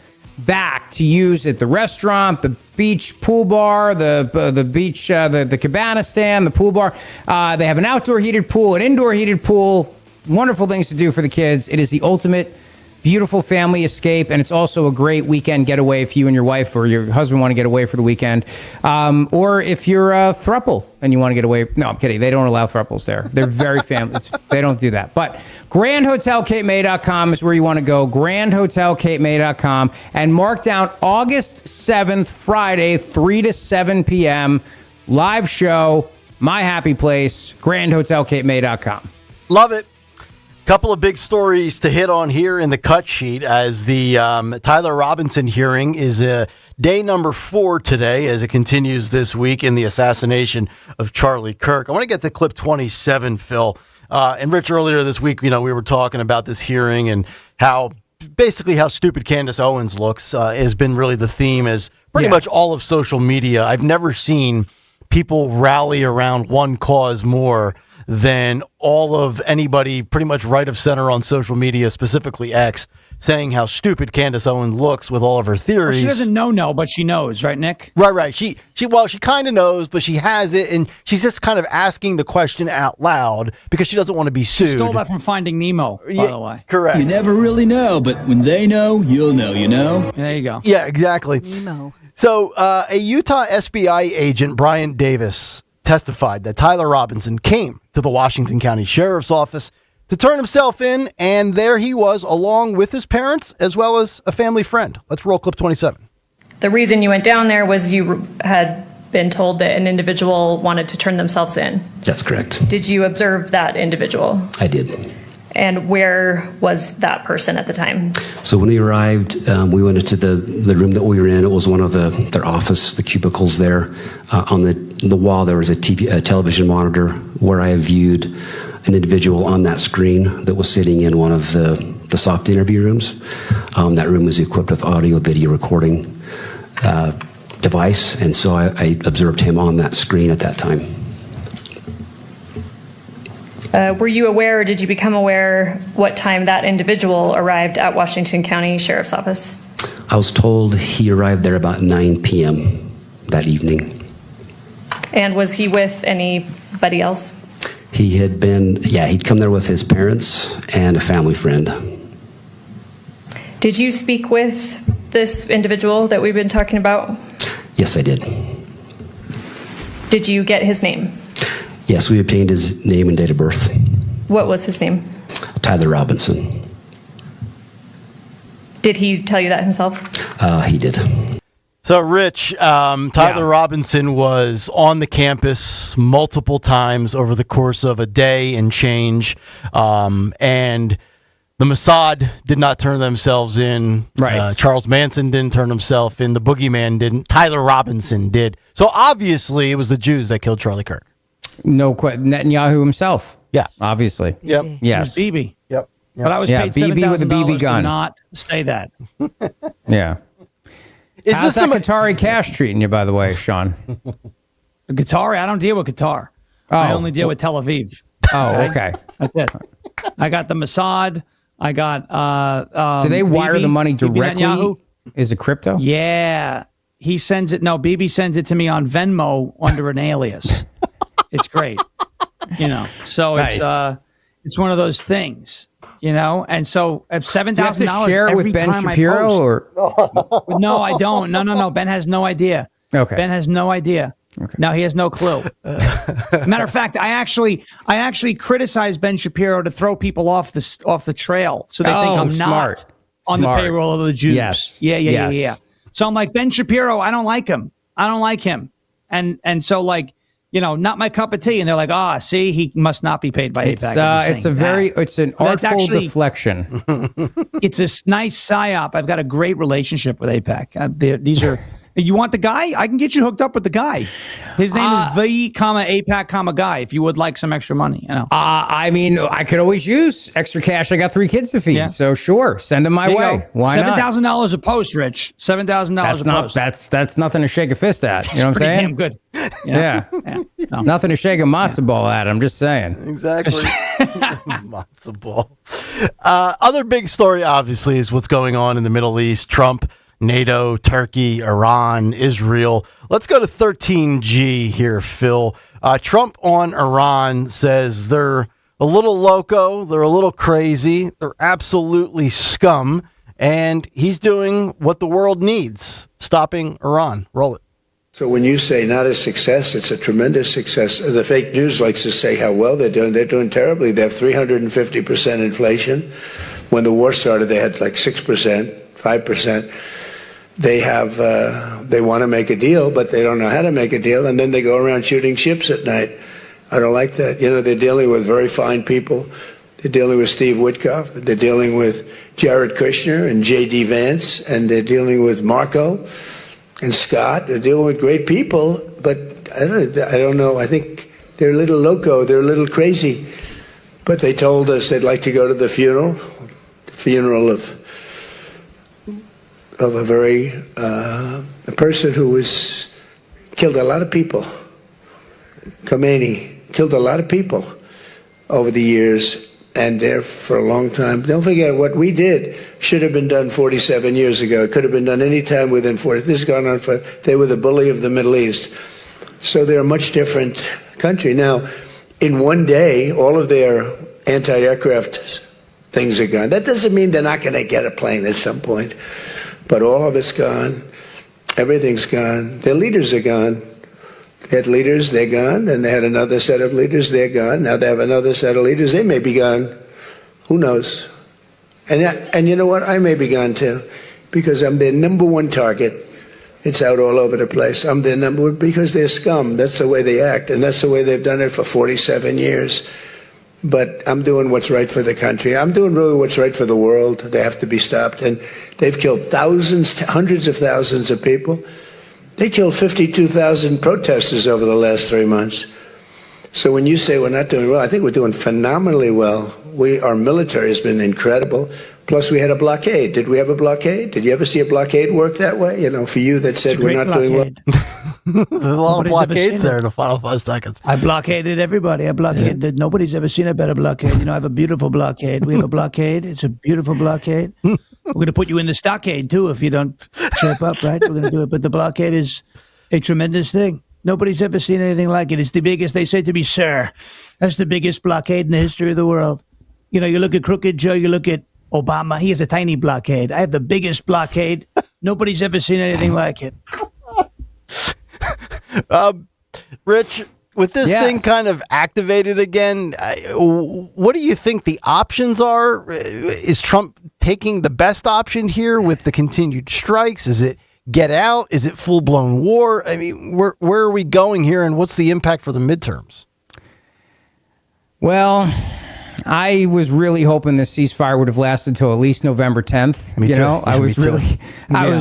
[SPEAKER 1] back to use at the restaurant, the beach pool bar, the beach, the cabana stand, the pool bar. They have an outdoor heated pool, an indoor heated pool. Wonderful things to do for the kids. It is the ultimate beautiful family escape, and it's also a great weekend getaway if you and your wife or your husband want to get away for the weekend. Or if you're a throuple and you want to get away. No, I'm kidding. They don't allow throuples there. They're very family. They don't do that. But GrandHotelCapeMay.com is where you want to go. GrandHotelCapeMay.com. And mark down August 7th, Friday, 3 to 7 p.m. Live show, My Happy Place, GrandHotelCapeMay.com.
[SPEAKER 32] Love it. Couple of big stories to hit on here in the cut sheet as the Tyler Robinson hearing is day number 4 today as it continues this week in the assassination of Charlie Kirk. I want to get to clip 27, Phil. And Rich, earlier this week, we were talking about this hearing and how stupid Candace Owens looks has been really the theme as pretty much all of social media. I've never seen people rally around one cause more than all of anybody pretty much right of center on social media, specifically X, saying how stupid Candace Owens looks with all of her theories.
[SPEAKER 8] Well, she doesn't know, but she knows, right, Nick?
[SPEAKER 32] Right. She kind of knows, but she has it, and she's just kind of asking the question out loud because she doesn't want to be sued.
[SPEAKER 8] She stole that from Finding Nemo, by the way.
[SPEAKER 32] Correct.
[SPEAKER 18] You never really know, but when they know, you'll know,
[SPEAKER 8] There you go.
[SPEAKER 32] Yeah, exactly.
[SPEAKER 9] Nemo.
[SPEAKER 32] So a Utah SBI agent, Brian Davis, testified that Tyler Robinson came to the Washington County Sheriff's Office to turn himself in, and there he was along with his parents as well as a family friend. Let's roll clip 27.
[SPEAKER 19] The reason you went down there was you had been told that an individual wanted to turn themselves in.
[SPEAKER 18] That's correct.
[SPEAKER 19] Did you observe that individual?
[SPEAKER 18] I did.
[SPEAKER 19] And where was that person at the time?
[SPEAKER 18] So when we arrived, we went into the room that we were in. It was one of their office, the cubicles there. On the wall, there was a television monitor where I viewed an individual on that screen that was sitting in one of the soft interview rooms. That room was equipped with audio, video recording device, and so I observed him on that screen at that time.
[SPEAKER 19] Were you aware, or did you become aware what time that individual arrived at Washington County Sheriff's Office?
[SPEAKER 18] I was told he arrived there about 9 p.m. that evening.
[SPEAKER 19] And was he with anybody else?
[SPEAKER 18] He'd come there with his parents and a family friend.
[SPEAKER 19] Did you speak with this individual that we've been talking about?
[SPEAKER 18] Yes, I did.
[SPEAKER 19] Did you get his name?
[SPEAKER 18] Yes, we obtained his name and date of birth.
[SPEAKER 19] What was his name?
[SPEAKER 18] Tyler Robinson.
[SPEAKER 19] Did he tell you that himself?
[SPEAKER 18] He did.
[SPEAKER 32] So, Rich, Tyler Robinson was on the campus multiple times over the course of a day and change, and the Mossad did not turn themselves in.
[SPEAKER 1] Right.
[SPEAKER 32] Charles Manson didn't turn himself in. The Boogeyman didn't. Tyler Robinson did. So, obviously, it was the Jews that killed Charlie Kirk.
[SPEAKER 1] No question. Netanyahu himself.
[SPEAKER 32] Yeah.
[SPEAKER 1] Obviously.
[SPEAKER 32] Yep.
[SPEAKER 1] Yes.
[SPEAKER 8] BB.
[SPEAKER 32] Yep.
[SPEAKER 8] But I was paid
[SPEAKER 1] BB with a BB
[SPEAKER 8] $7,000
[SPEAKER 1] gun.
[SPEAKER 8] to not say that.
[SPEAKER 1] Yeah. How's that Qatari cash treating you, by the way, Sean?
[SPEAKER 8] Qatari? I don't deal with Qatar. I only deal with Tel Aviv.
[SPEAKER 1] Oh, okay.
[SPEAKER 8] That's it. I got the Mossad. I got.
[SPEAKER 1] Do they wire
[SPEAKER 8] BB,
[SPEAKER 1] the money
[SPEAKER 8] BB
[SPEAKER 1] directly?
[SPEAKER 8] Netanyahu.
[SPEAKER 1] Is it crypto?
[SPEAKER 8] Yeah. He sends it. No, BB sends it to me on Venmo under an alias. It's great. So
[SPEAKER 1] Nice.
[SPEAKER 8] it's one of those things, and so if $7,000
[SPEAKER 1] Do you have to share it with Ben Shapiro or?
[SPEAKER 8] No, I don't. No. Ben has no idea.
[SPEAKER 1] Okay.
[SPEAKER 8] Ben has no idea.
[SPEAKER 1] Okay.
[SPEAKER 8] No, he has no clue. Matter of fact, I actually criticized Ben Shapiro to throw people off the trail, so they think I'm not on the payroll of the Jews.
[SPEAKER 1] Yes.
[SPEAKER 8] Yeah. So I'm like, Ben Shapiro, I don't like him. And so not my cup of tea. And they're like, see, he must not be paid by AIPAC.
[SPEAKER 1] It's an artful deflection.
[SPEAKER 8] It's a nice psyop. I've got a great relationship with AIPAC. These are. You want the guy? I can get you hooked up with the guy. His name is AIPAC, guy. If you would like some extra money,
[SPEAKER 1] I mean, I could always use extra cash. I got 3 kids to feed, so sure, send them my way. Why not?
[SPEAKER 8] $7,000 a post, Rich. $7,000 a post.
[SPEAKER 1] That's nothing to shake a fist at. You know what I'm saying?
[SPEAKER 8] Damn good.
[SPEAKER 1] Yeah. No. Nothing to shake a matzo ball at. I'm just saying.
[SPEAKER 32] Exactly. Matzo ball. Other big story, obviously, is what's going on in the Middle East. Trump NATO, Turkey, Iran, Israel. Let's go to 13G here, Phil. Trump on Iran says they're a little loco, they're a little crazy, they're absolutely scum, and he's doing what the world needs, stopping Iran. Roll it.
[SPEAKER 2] So when you say not a success, it's a tremendous success. The fake news likes to say how well they're doing. They're doing terribly. They have 350% inflation. When the war started, they had like 6%, 5%. They want to make a deal, but they don't know how to make a deal, and then they go around shooting ships at night. I don't like that. They're dealing with very fine people. They're dealing with Steve Witkoff. They're dealing with Jared Kushner and J.D. Vance, and they're dealing with Marco and Scott. They're dealing with great people, but I don't know. I think they're a little loco. They're a little crazy. But they told us they'd like to go to the funeral of a person who was killed a lot of people. Khomeini killed a lot of people over the years, and there for a long time. Don't forget, what we did should have been done 47 years ago. It could have been done any time within 40. This has gone on for. They were the bully of the Middle East, so they're a much different country now. In one day, all of their anti-aircraft things are gone. That doesn't mean they're not going to get a plane at some point, but all of it's gone. Everything's gone. Their leaders are gone. They had leaders, they're gone, and they had another set of leaders, they're gone. Now they have another set of leaders, they may be gone. Who knows? And you know what? I may be gone too, because I'm their number one target. It's out all over the place. I'm their number one because they're scum. That's the way they act, and that's the way they've done it for 47 years. But I'm doing what's right for the country. I'm doing really what's right for the world. They have to be stopped. And they've killed thousands, hundreds of thousands of people. They killed 52,000 protesters over the last 3 months. So when you say we're not doing well, I think we're doing phenomenally well. Our military has been incredible. Plus, we had a blockade. Did we have a blockade? Did you ever see a blockade work that way? For you that said we're not doing well.
[SPEAKER 32] There's a lot of blockades there in the final 5 seconds.
[SPEAKER 8] I blockaded everybody. I blockaded. Nobody's ever seen a better blockade. I have a beautiful blockade. We have a blockade. It's a beautiful blockade. We're going to put you in the stockade, too, if you don't shape up, right? We're going to do it. But the blockade is a tremendous thing. Nobody's ever seen anything like it. It's the biggest, they say to me, sir, that's the biggest blockade in the history of the world. You look at Crooked Joe, you look at Obama, he has a tiny blockade. I have the biggest blockade. Nobody's ever seen anything like it.
[SPEAKER 32] Rich, with this thing kind of activated again, what do you think the options are? Is Trump taking the best option here with the continued strikes? Is it get out? Is it full-blown war? I mean, where are we going here, and what's the impact for the midterms?
[SPEAKER 1] Well, I was really hoping this ceasefire would have lasted till at least November 10th.
[SPEAKER 32] Me too. Yeah,
[SPEAKER 1] I was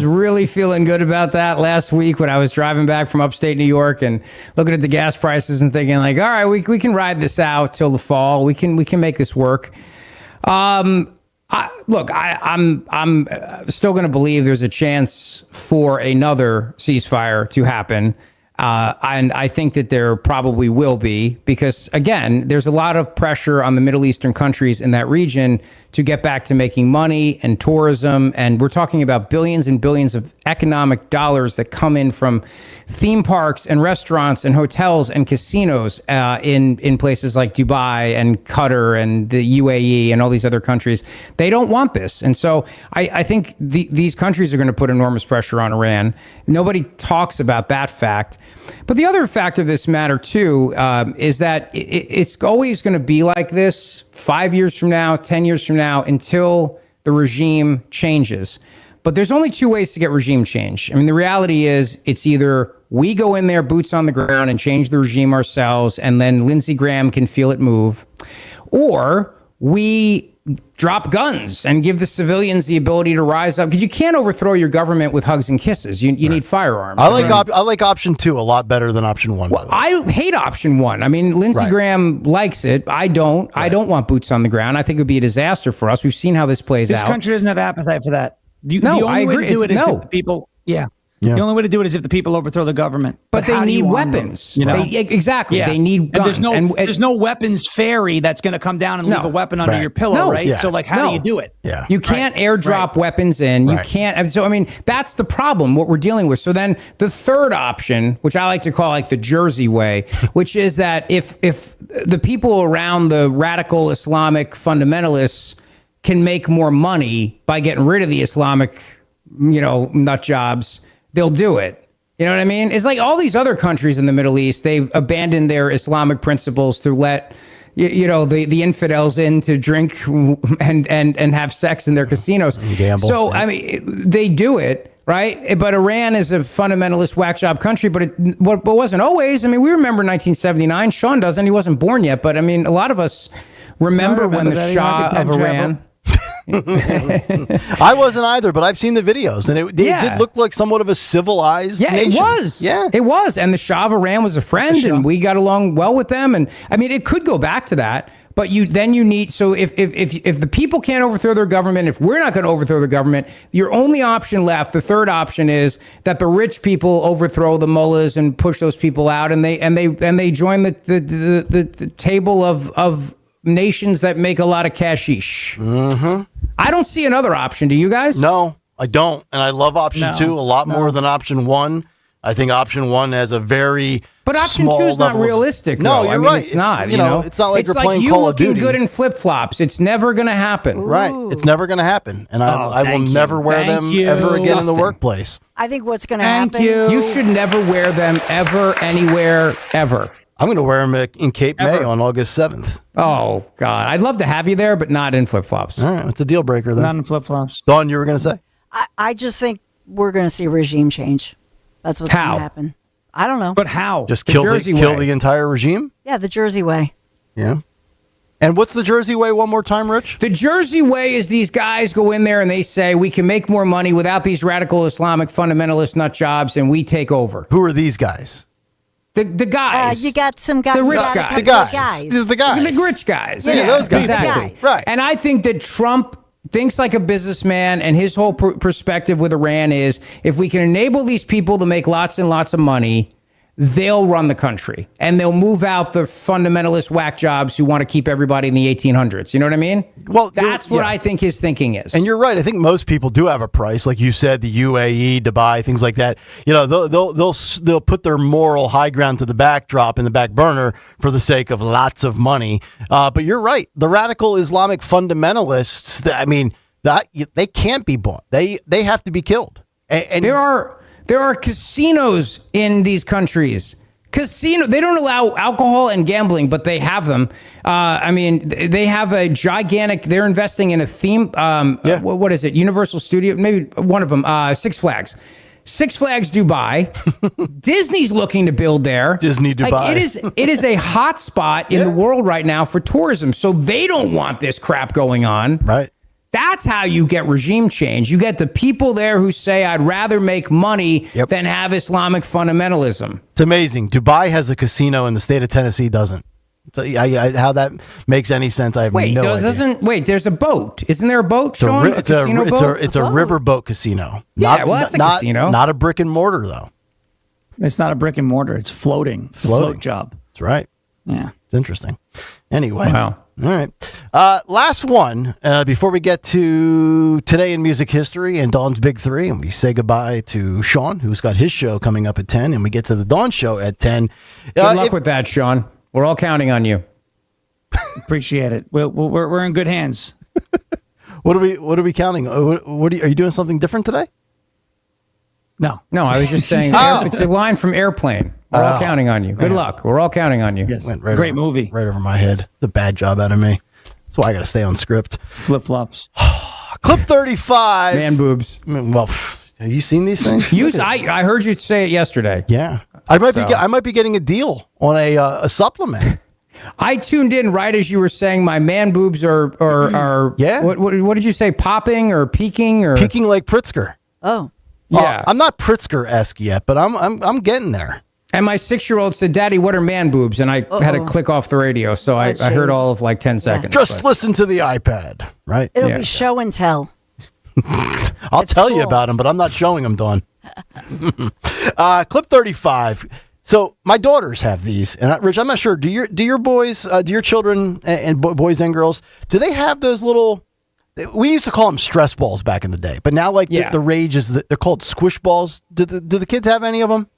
[SPEAKER 1] really feeling good about that last week when I was driving back from upstate New York and looking at the gas prices and thinking like, all right, we can ride this out till the fall. We can make this work. I'm still going to believe there's a chance for another ceasefire to happen. And I think that there probably will be, because, again, there's a lot of pressure on the Middle Eastern countries in that region to get back to making money and tourism. And we're talking about billions and billions of economic dollars that come in from theme parks and restaurants and hotels and casinos in places like Dubai and Qatar and the UAE and all these other countries. They don't want this. And so I think these countries are going to put enormous pressure on Iran. Nobody talks about that fact. But the other fact of this matter, too, is that it's always going to be like this 5 years from now, 10 years from now, until the regime changes. But there's only two ways to get regime change. I mean, the reality is it's either we go in there, boots on the ground, and change the regime ourselves, and then Lindsey Graham can feel it move, or we drop guns and give the civilians the ability to rise up, because you can't overthrow your government with hugs and kisses. You need firearms.
[SPEAKER 32] I like option 2 a lot better than option 1.
[SPEAKER 1] Well, I hate option 1. I mean, Lindsey Graham likes it. I don't. Right. I don't want boots on the ground. I think it would be a disaster for us. We've seen how this plays out.
[SPEAKER 8] This country doesn't have appetite for that. The
[SPEAKER 1] I
[SPEAKER 8] only
[SPEAKER 1] agree.
[SPEAKER 8] way to do it is if people. Yeah.
[SPEAKER 32] Yeah.
[SPEAKER 8] The only way to do it is if the people overthrow the government.
[SPEAKER 1] But they
[SPEAKER 8] how do
[SPEAKER 1] need
[SPEAKER 8] you arm
[SPEAKER 1] weapons.
[SPEAKER 8] them, you know?
[SPEAKER 1] Exactly.
[SPEAKER 8] Yeah.
[SPEAKER 1] They need guns.
[SPEAKER 8] And there's no weapons fairy that's going to come down and leave a weapon under your pillow, right?
[SPEAKER 1] Yeah.
[SPEAKER 8] So, like, how do you do it?
[SPEAKER 32] Yeah.
[SPEAKER 1] You can't airdrop weapons in. You can't. So, I mean, that's the problem, what we're dealing with. So then the third option, which I like to call like the Jersey way, which is that if the people around the radical Islamic fundamentalists can make more money by getting rid of the Islamic, nut jobs, they'll do it. You know what I mean? It's like all these other countries in the Middle East, they've abandoned their Islamic principles to let the infidels in to drink and have sex in their casinos.
[SPEAKER 32] And gamble.
[SPEAKER 1] So, I mean, they do it, right? But Iran is a fundamentalist whack job country, but it wasn't always. I mean, we remember 1979. Sean doesn't. He wasn't born yet. But, I mean, a lot of us remember when the Shah of Iran...
[SPEAKER 32] I wasn't either, but I've seen the videos, and it did look like somewhat of a civilized nation.
[SPEAKER 1] It was.
[SPEAKER 32] Yeah,
[SPEAKER 1] it was. And the Shah of Iran was a friend, and we got along well with them. And I mean, it could go back to that, but you need. So if the people can't overthrow their government, if we're not going to overthrow the government, your only option left, the third option, is that the rich people overthrow the mullahs and push those people out, and they join the table of nations that make a lot of cashish.
[SPEAKER 32] Mm-hmm.
[SPEAKER 1] I don't see another option. Do you guys?
[SPEAKER 32] No, I don't. And I love option 2 a lot more than option 1. I think option 1 has a very
[SPEAKER 1] But option
[SPEAKER 32] small
[SPEAKER 1] 2 is not
[SPEAKER 32] level of-
[SPEAKER 1] realistic.
[SPEAKER 32] No,
[SPEAKER 1] though.
[SPEAKER 32] you're
[SPEAKER 1] I mean,
[SPEAKER 32] right.
[SPEAKER 1] It's not.
[SPEAKER 32] It's not like
[SPEAKER 1] it's
[SPEAKER 32] you're
[SPEAKER 1] like
[SPEAKER 32] playing
[SPEAKER 1] you
[SPEAKER 32] Call of
[SPEAKER 1] looking
[SPEAKER 32] Duty.
[SPEAKER 1] good in flip flops. It's never going to happen.
[SPEAKER 32] Right. It's never going to happen. And I will never wear them ever again in the workplace.
[SPEAKER 9] I think what's going to happen.
[SPEAKER 1] You should never wear them ever, anywhere, ever.
[SPEAKER 32] I'm going to wear them in Cape May on August 7th.
[SPEAKER 1] Oh, God. I'd love to have you there, but not in flip flops.
[SPEAKER 32] All right. It's a deal breaker then.
[SPEAKER 8] Not in flip flops.
[SPEAKER 32] Dawn, you were going to say?
[SPEAKER 9] I just think we're going to see regime change. That's what's going
[SPEAKER 32] How?
[SPEAKER 9] to happen. I don't know.
[SPEAKER 8] But how?
[SPEAKER 32] Just kill the entire regime?
[SPEAKER 9] Yeah, the Jersey way.
[SPEAKER 32] Yeah. And what's the Jersey way one more time, Rich?
[SPEAKER 1] The Jersey way is these guys go in there and they say, we can make more money without these radical Islamic fundamentalist nut jobs, and we take over.
[SPEAKER 32] Who are these guys?
[SPEAKER 1] The guys.
[SPEAKER 9] You got some guys.
[SPEAKER 1] The rich
[SPEAKER 9] you gotta
[SPEAKER 1] guys.
[SPEAKER 9] come to
[SPEAKER 32] This is the guys.
[SPEAKER 1] The rich guys.
[SPEAKER 32] Yeah, those guys.
[SPEAKER 1] Exactly.
[SPEAKER 32] Right.
[SPEAKER 1] And I think that Trump thinks like a businessman, and his whole perspective with Iran is, if we can enable these people to make lots and lots of money, they'll run the country, and they'll move out the fundamentalist whack jobs who want to keep everybody in the 1800s. You know what I mean?
[SPEAKER 32] Well,
[SPEAKER 1] that's what I think his thinking is.
[SPEAKER 32] And you're right. I think most people do have a price, like you said, the UAE, Dubai, things like that. You know, they'll put their moral high ground to the backdrop in the back burner for the sake of lots of money. But you're right. The radical Islamic fundamentalists, they can't be bought. They have to be killed. And
[SPEAKER 1] There are casinos in these countries. They don't allow alcohol and gambling, but they have them. They have a gigantic. They're investing in a theme. What is it? Universal Studio, maybe one of them. Six Flags. Six Flags Dubai. Disney's looking to build there.
[SPEAKER 32] Disney Dubai.
[SPEAKER 1] Like, it is a hot spot in the world right now for tourism. So they don't want this crap going on.
[SPEAKER 32] Right.
[SPEAKER 1] That's how you get regime change. You get the people there who say, I'd rather make money than have Islamic fundamentalism.
[SPEAKER 32] It's amazing. Dubai has a casino and the state of Tennessee doesn't. So how that makes any sense, I have no idea.
[SPEAKER 1] There's a boat. Isn't there a boat, Sean?
[SPEAKER 32] It's a riverboat casino.
[SPEAKER 1] That's a casino.
[SPEAKER 32] Not a brick and mortar, though.
[SPEAKER 8] It's not a brick and mortar. It's floating. It's a float job.
[SPEAKER 32] That's right.
[SPEAKER 8] Yeah.
[SPEAKER 32] It's interesting. Anyway.
[SPEAKER 1] Wow.
[SPEAKER 32] All right. Last one before we get to Today in Music History and Dawn's Big Three, and we say goodbye to Sean, who's got his show coming up at 10, and we get to the Dawn show at 10.
[SPEAKER 1] Good luck with that, Sean. We're all counting on you.
[SPEAKER 8] Appreciate it. We're in good hands.
[SPEAKER 32] What are we counting? Are you doing something different today?
[SPEAKER 8] No,
[SPEAKER 1] I was just saying it's a line from Airplane. We're all counting on you. Good luck. We're all counting on you.
[SPEAKER 8] Yes.
[SPEAKER 32] Great movie. Right over my head. It's a bad job out of me. That's why I got to stay on script.
[SPEAKER 8] Flip flops.
[SPEAKER 32] Clip 35.
[SPEAKER 1] Man boobs.
[SPEAKER 32] Well, have you seen these things?
[SPEAKER 1] I heard you say it yesterday.
[SPEAKER 32] Yeah. I might be getting a deal on a supplement.
[SPEAKER 1] I tuned in right as you were saying my man boobs are
[SPEAKER 32] yeah.
[SPEAKER 1] What did you say? Popping or peaking or
[SPEAKER 32] peaking like Pritzker?
[SPEAKER 9] Oh.
[SPEAKER 1] Yeah.
[SPEAKER 32] I'm not Pritzker-esque yet, but I'm getting there.
[SPEAKER 1] And my 6-year-old said, "Daddy, what are man boobs?" And I had to click off the radio, so I heard all of like 10 seconds.
[SPEAKER 32] Just listen to the iPad, right?
[SPEAKER 9] It'll be show and tell.
[SPEAKER 32] I'll tell you about them, but I'm not showing them, Dawn. Clip 35. So my daughters have these, and Rich, I'm not sure. Do your boys, do your children and boys and girls, do they have those little? We used to call them stress balls back in the day, but now the rage is they're called squish balls. Do the kids have any of them?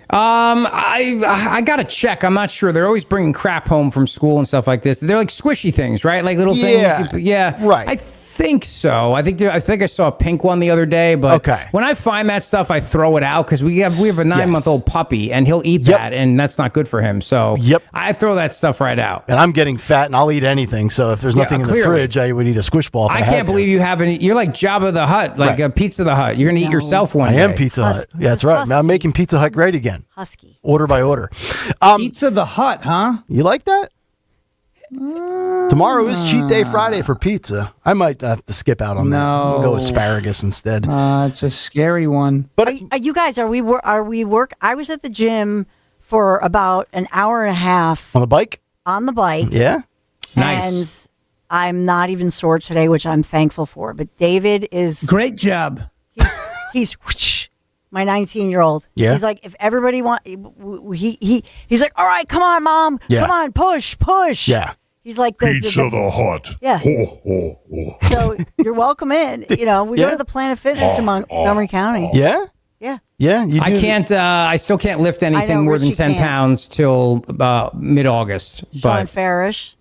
[SPEAKER 1] I gotta check. I'm not sure. They're always bringing crap home from school and stuff like this. They're like squishy things, right? Like little things. Yeah,
[SPEAKER 32] right.
[SPEAKER 1] I think so. I think I saw a pink one the other day. But when I find that stuff, I throw it out because we have a 9-month-old puppy and he'll eat that, and that's not good for him. So I throw that stuff right out.
[SPEAKER 32] And I'm getting fat, and I'll eat anything. So if there's nothing in the fridge, I would eat a squish ball.
[SPEAKER 1] I can't believe you have any. You're like Jabba the Hutt, like a Pizza the Hut. You're gonna eat yourself one day.
[SPEAKER 32] I am Pizza Hut. Yeah, that's right. I'm making Pizza Hut great again.
[SPEAKER 9] Husky.
[SPEAKER 32] Order by order.
[SPEAKER 8] Pizza the Hut, huh?
[SPEAKER 32] You like that? Tomorrow is cheat day Friday for pizza. I might have to skip out on that. I'll go asparagus instead.
[SPEAKER 8] It's a scary one.
[SPEAKER 32] But
[SPEAKER 9] you guys, are we work? I was at the gym for about an hour and a half
[SPEAKER 32] on the bike.
[SPEAKER 9] Yeah,
[SPEAKER 1] nice.
[SPEAKER 9] And I'm not even sore today, which I'm thankful for. But David is
[SPEAKER 8] great job.
[SPEAKER 9] He's my 19-year-old.
[SPEAKER 32] Yeah.
[SPEAKER 9] He's like, if everybody he's like, all right, come on, Mom.
[SPEAKER 32] Yeah.
[SPEAKER 9] Come on, push.
[SPEAKER 32] Yeah.
[SPEAKER 9] He's like
[SPEAKER 3] Pizza the Hut.
[SPEAKER 9] Yeah. So you're welcome in. We go to the Planet Fitness in Montgomery County.
[SPEAKER 32] Yeah.
[SPEAKER 9] Yeah.
[SPEAKER 32] Yeah.
[SPEAKER 1] I still can't lift anything more than 10 pounds till mid-August.
[SPEAKER 9] Sean Farish.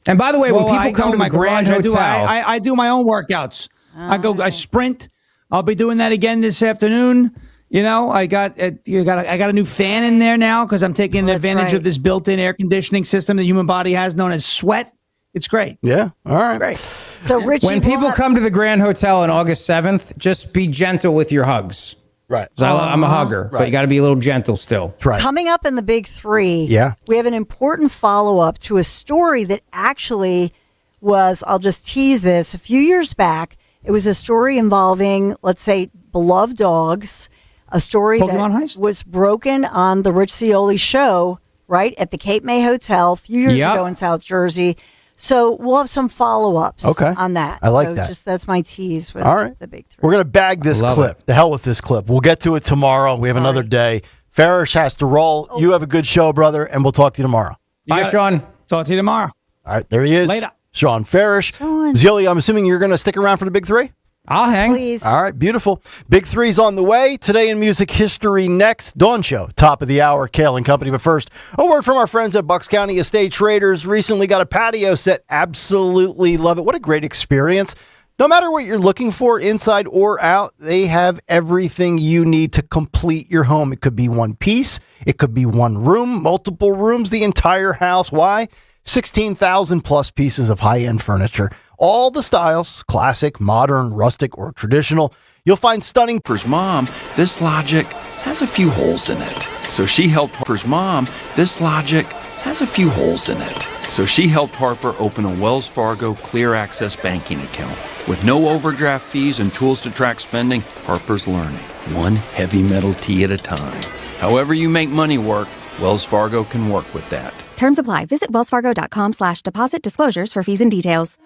[SPEAKER 1] And by the way, when people come to the Grand Hotel,
[SPEAKER 8] I do my own workouts. I sprint. I'll be doing that again this afternoon. I got a new fan in there now because I'm taking advantage of this built-in air conditioning system the human body has, known as sweat. It's great.
[SPEAKER 32] Yeah. All right.
[SPEAKER 8] Great.
[SPEAKER 9] So, Richie,
[SPEAKER 1] when people come to the Grand Hotel on August 7th, just be gentle with your hugs.
[SPEAKER 32] Right.
[SPEAKER 1] I'm a hugger, but you got to be a little gentle still.
[SPEAKER 32] Right.
[SPEAKER 9] Coming up in the Big Three,
[SPEAKER 32] yeah,
[SPEAKER 9] we have an important follow-up to a story that actually was, I'll just tease this, a few years back. It was a story involving, let's say, beloved dogs, a story that was broken on the Rich Cioli show, right, at the Cape May Hotel a few years ago in South Jersey. So we'll have some follow-ups on that.
[SPEAKER 32] I like that.
[SPEAKER 9] That's my tease with the Big Three.
[SPEAKER 32] We're going to bag this clip. The hell with this clip. We'll get to it tomorrow. We have another day. Farish has to roll. You have a good show, brother, and we'll talk to you tomorrow.
[SPEAKER 1] Bye, Sean.
[SPEAKER 8] Talk to you tomorrow.
[SPEAKER 32] All right, there he is.
[SPEAKER 8] Later.
[SPEAKER 32] Sean Farish. Zioli, I'm assuming you're going to stick around for the Big Three?
[SPEAKER 1] I'll hang.
[SPEAKER 9] Please.
[SPEAKER 32] All right, beautiful. Big Three's on the way. Today in music history next. Dawn Show, top of the hour, Kayal and Company. But first, a word from our friends at Bucks County Estate Traders. Recently got a patio set. Absolutely love it. What a great experience. No matter what you're looking for, inside or out, they have everything you need to complete your home. It could be one piece. It could be one room, multiple rooms, the entire house. Why? 16,000 plus pieces of high-end furniture. All the styles, classic, modern, rustic, or traditional. You'll find stunning.
[SPEAKER 10] Harper's mom, this logic has a few holes in it. So she helped Harper's mom, this logic has a few holes in it. So she helped Harper open a Wells Fargo Clear Access banking account. With no overdraft fees and tools to track spending, Harper's learning, one heavy metal tea at a time. However you make money work, Wells Fargo can work with that.
[SPEAKER 20] Terms apply. Visit wellsfargo.com/deposit disclosures for fees and details.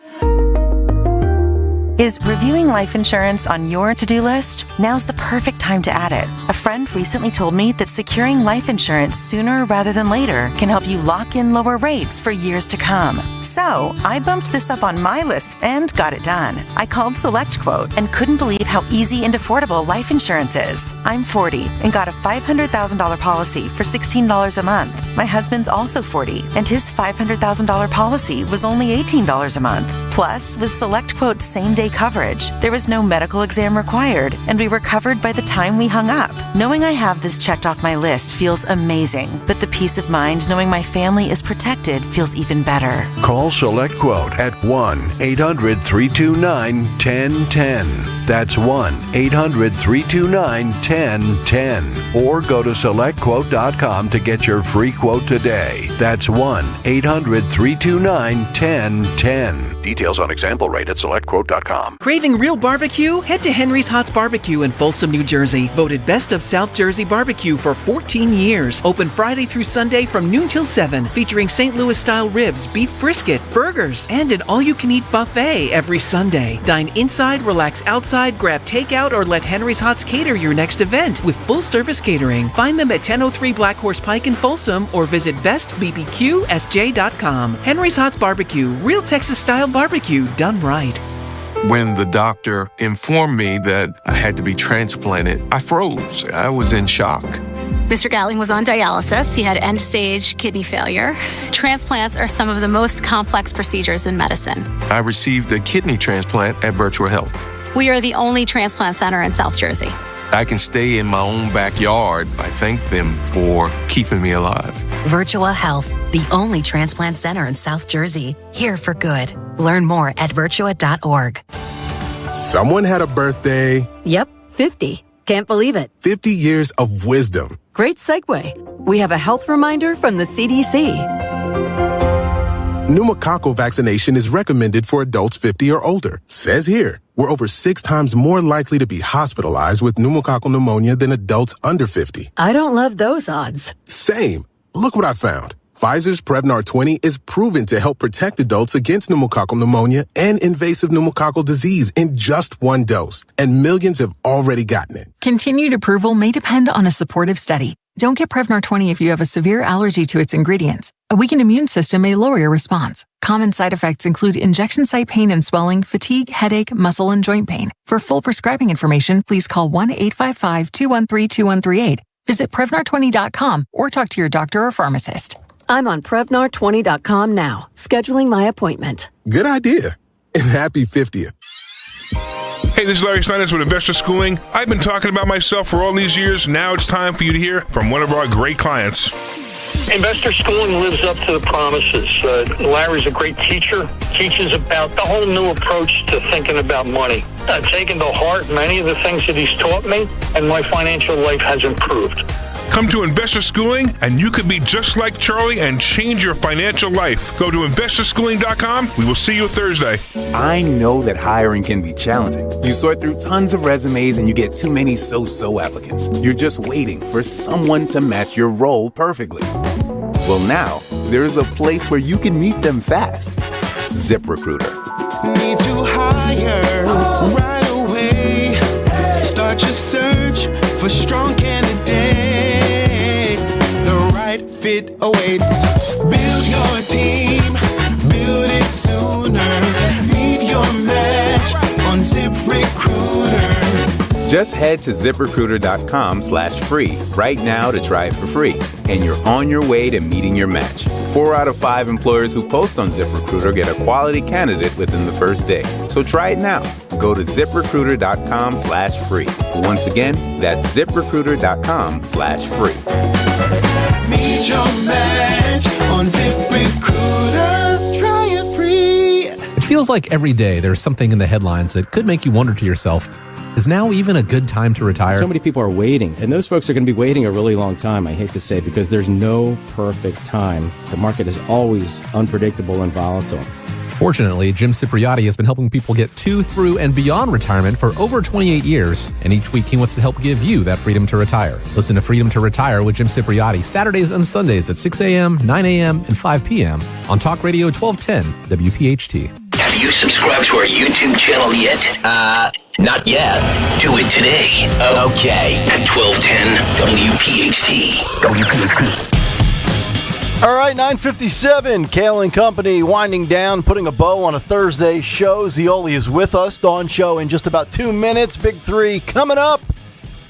[SPEAKER 21] Is reviewing life insurance on your to-do list? Now's the perfect time to add it. A friend recently told me that securing life insurance sooner rather than later can help you lock in lower rates for years to come. So I bumped this up on my list and got it done. I called SelectQuote and couldn't believe how easy and affordable life insurance is. I'm 40 and got a $500,000 policy for $16 a month. My husband's also 40 and his $500,000 policy was only $18 a month. Plus, with SelectQuote's same-day coverage, there was no medical exam required, and we were covered by the time we hung up. Knowing I have this checked off my list feels amazing, but the peace of mind knowing my family is protected feels even better.
[SPEAKER 22] Call SelectQuote at 1-800-329-1010. That's 1-800-329-1010. Or go to SelectQuote.com to get your free quote today. That's 1-800-329-1010. Details on example rate at SelectQuote.com. Henry'sHots.com.
[SPEAKER 13] Craving real barbecue? Head to Henry's Hots Barbecue in Folsom, New Jersey. Voted Best of South Jersey Barbecue for 14 years. Open Friday through Sunday from noon till 7. Featuring St. Louis-style ribs, beef brisket, burgers, and an all-you-can-eat buffet every Sunday. Dine inside, relax outside, grab takeout, or let Henry's Hots cater your next event with full-service catering. Find them at 1003 Black Horse Pike in Folsom or visit bestbbqsj.com. Henry's Hots Barbecue, real Texas-style barbecue done right.
[SPEAKER 3] When the doctor informed me that I had to be transplanted, I froze. I was in shock.
[SPEAKER 4] Mr. Gatling was on dialysis. He had end-stage kidney failure. Transplants are some of the most complex procedures in medicine.
[SPEAKER 3] I received a kidney transplant at Virtual Health.
[SPEAKER 4] We are the only transplant center in South Jersey.
[SPEAKER 3] I can stay in my own backyard. I thank them for keeping me alive.
[SPEAKER 5] Virtual Health, the only transplant center in South Jersey. Here for good. Learn more at virtua.org.
[SPEAKER 28] Someone had a birthday.
[SPEAKER 11] Yep, 50. Can't believe it.
[SPEAKER 28] 50 years of wisdom.
[SPEAKER 11] Great segue. We have a health reminder from the CDC.
[SPEAKER 28] Pneumococcal vaccination is recommended for adults 50 or older. Says here, we're over 6 times more likely to be hospitalized with pneumococcal pneumonia than adults under 50.
[SPEAKER 11] I don't love those odds.
[SPEAKER 28] Same. Look what I found. Pfizer's Prevnar 20 is proven to help protect adults against pneumococcal pneumonia and invasive pneumococcal disease in just 1 dose. And millions have already gotten it.
[SPEAKER 12] Continued approval may depend on a supportive study. Don't get Prevnar 20 if you have a severe allergy to its ingredients. A weakened immune system may lower your response. Common side effects include injection site pain and swelling, fatigue, headache, muscle, and joint pain. For full prescribing information, please call 1-855-213-2138. Visit Prevnar20.com or talk to your doctor or pharmacist.
[SPEAKER 11] I'm on Prevnar20.com now, scheduling my appointment.
[SPEAKER 28] Good idea. And happy 50th.
[SPEAKER 23] Hey, this is Larry Steinitz with Investor Schooling. I've been talking about myself for all these years. Now it's time for you to hear from one of our great clients.
[SPEAKER 24] Investor Schooling lives up to the promises. Larry's a great teacher, teaches about the whole new approach to thinking about money. I've taken to heart many of the things that he's taught me, and my financial life has improved.
[SPEAKER 23] Come to Investor Schooling, and you could be just like Charlie and change your financial life. Go to investorschooling.com. We will see you Thursday.
[SPEAKER 25] I know that hiring can be challenging. You sort through tons of resumes and you get too many so-so applicants. You're just waiting for someone to match your role perfectly. Well, now there's a place where you can meet them fast. ZipRecruiter.
[SPEAKER 26] Need to hire right away. Start your search for strong candidates. The right fit awaits. Build your team, build it sooner. Meet your match on ZipRecruiter.
[SPEAKER 25] Just head to ZipRecruiter.com/free right now to try it for free. And you're on your way to meeting your match. 4 out of 5 employers who post on ZipRecruiter get a quality candidate within the first day. So try it now. Go to ZipRecruiter.com/free. Once again, that's ZipRecruiter.com/free.
[SPEAKER 26] Meet your match on ZipRecruiter. Try it free.
[SPEAKER 27] It feels like every day there's something in the headlines that could make you wonder to yourself, is now even a good time to retire?
[SPEAKER 29] So many people are waiting, and those folks are going to be waiting a really long time, I hate to say, because there's no perfect time. The market is always unpredictable and volatile.
[SPEAKER 27] Fortunately, Jim Cipriotti has been helping people get to, through, and beyond retirement for over 28 years, and each week he wants to help give you that freedom to retire. Listen to Freedom to Retire with Jim Cipriotti Saturdays and Sundays at 6 a.m., 9 a.m., and 5 p.m. on Talk Radio 1210 WPHT.
[SPEAKER 31] Have you subscribed to our YouTube channel yet? Not yet. Do it today. Okay. At 1210 WPHT.
[SPEAKER 32] All right, 9:57. Kayal and Company winding down, putting a bow on a Thursday show. Zioli is with us. Dawn Show in just about 2 minutes. Big Three coming up.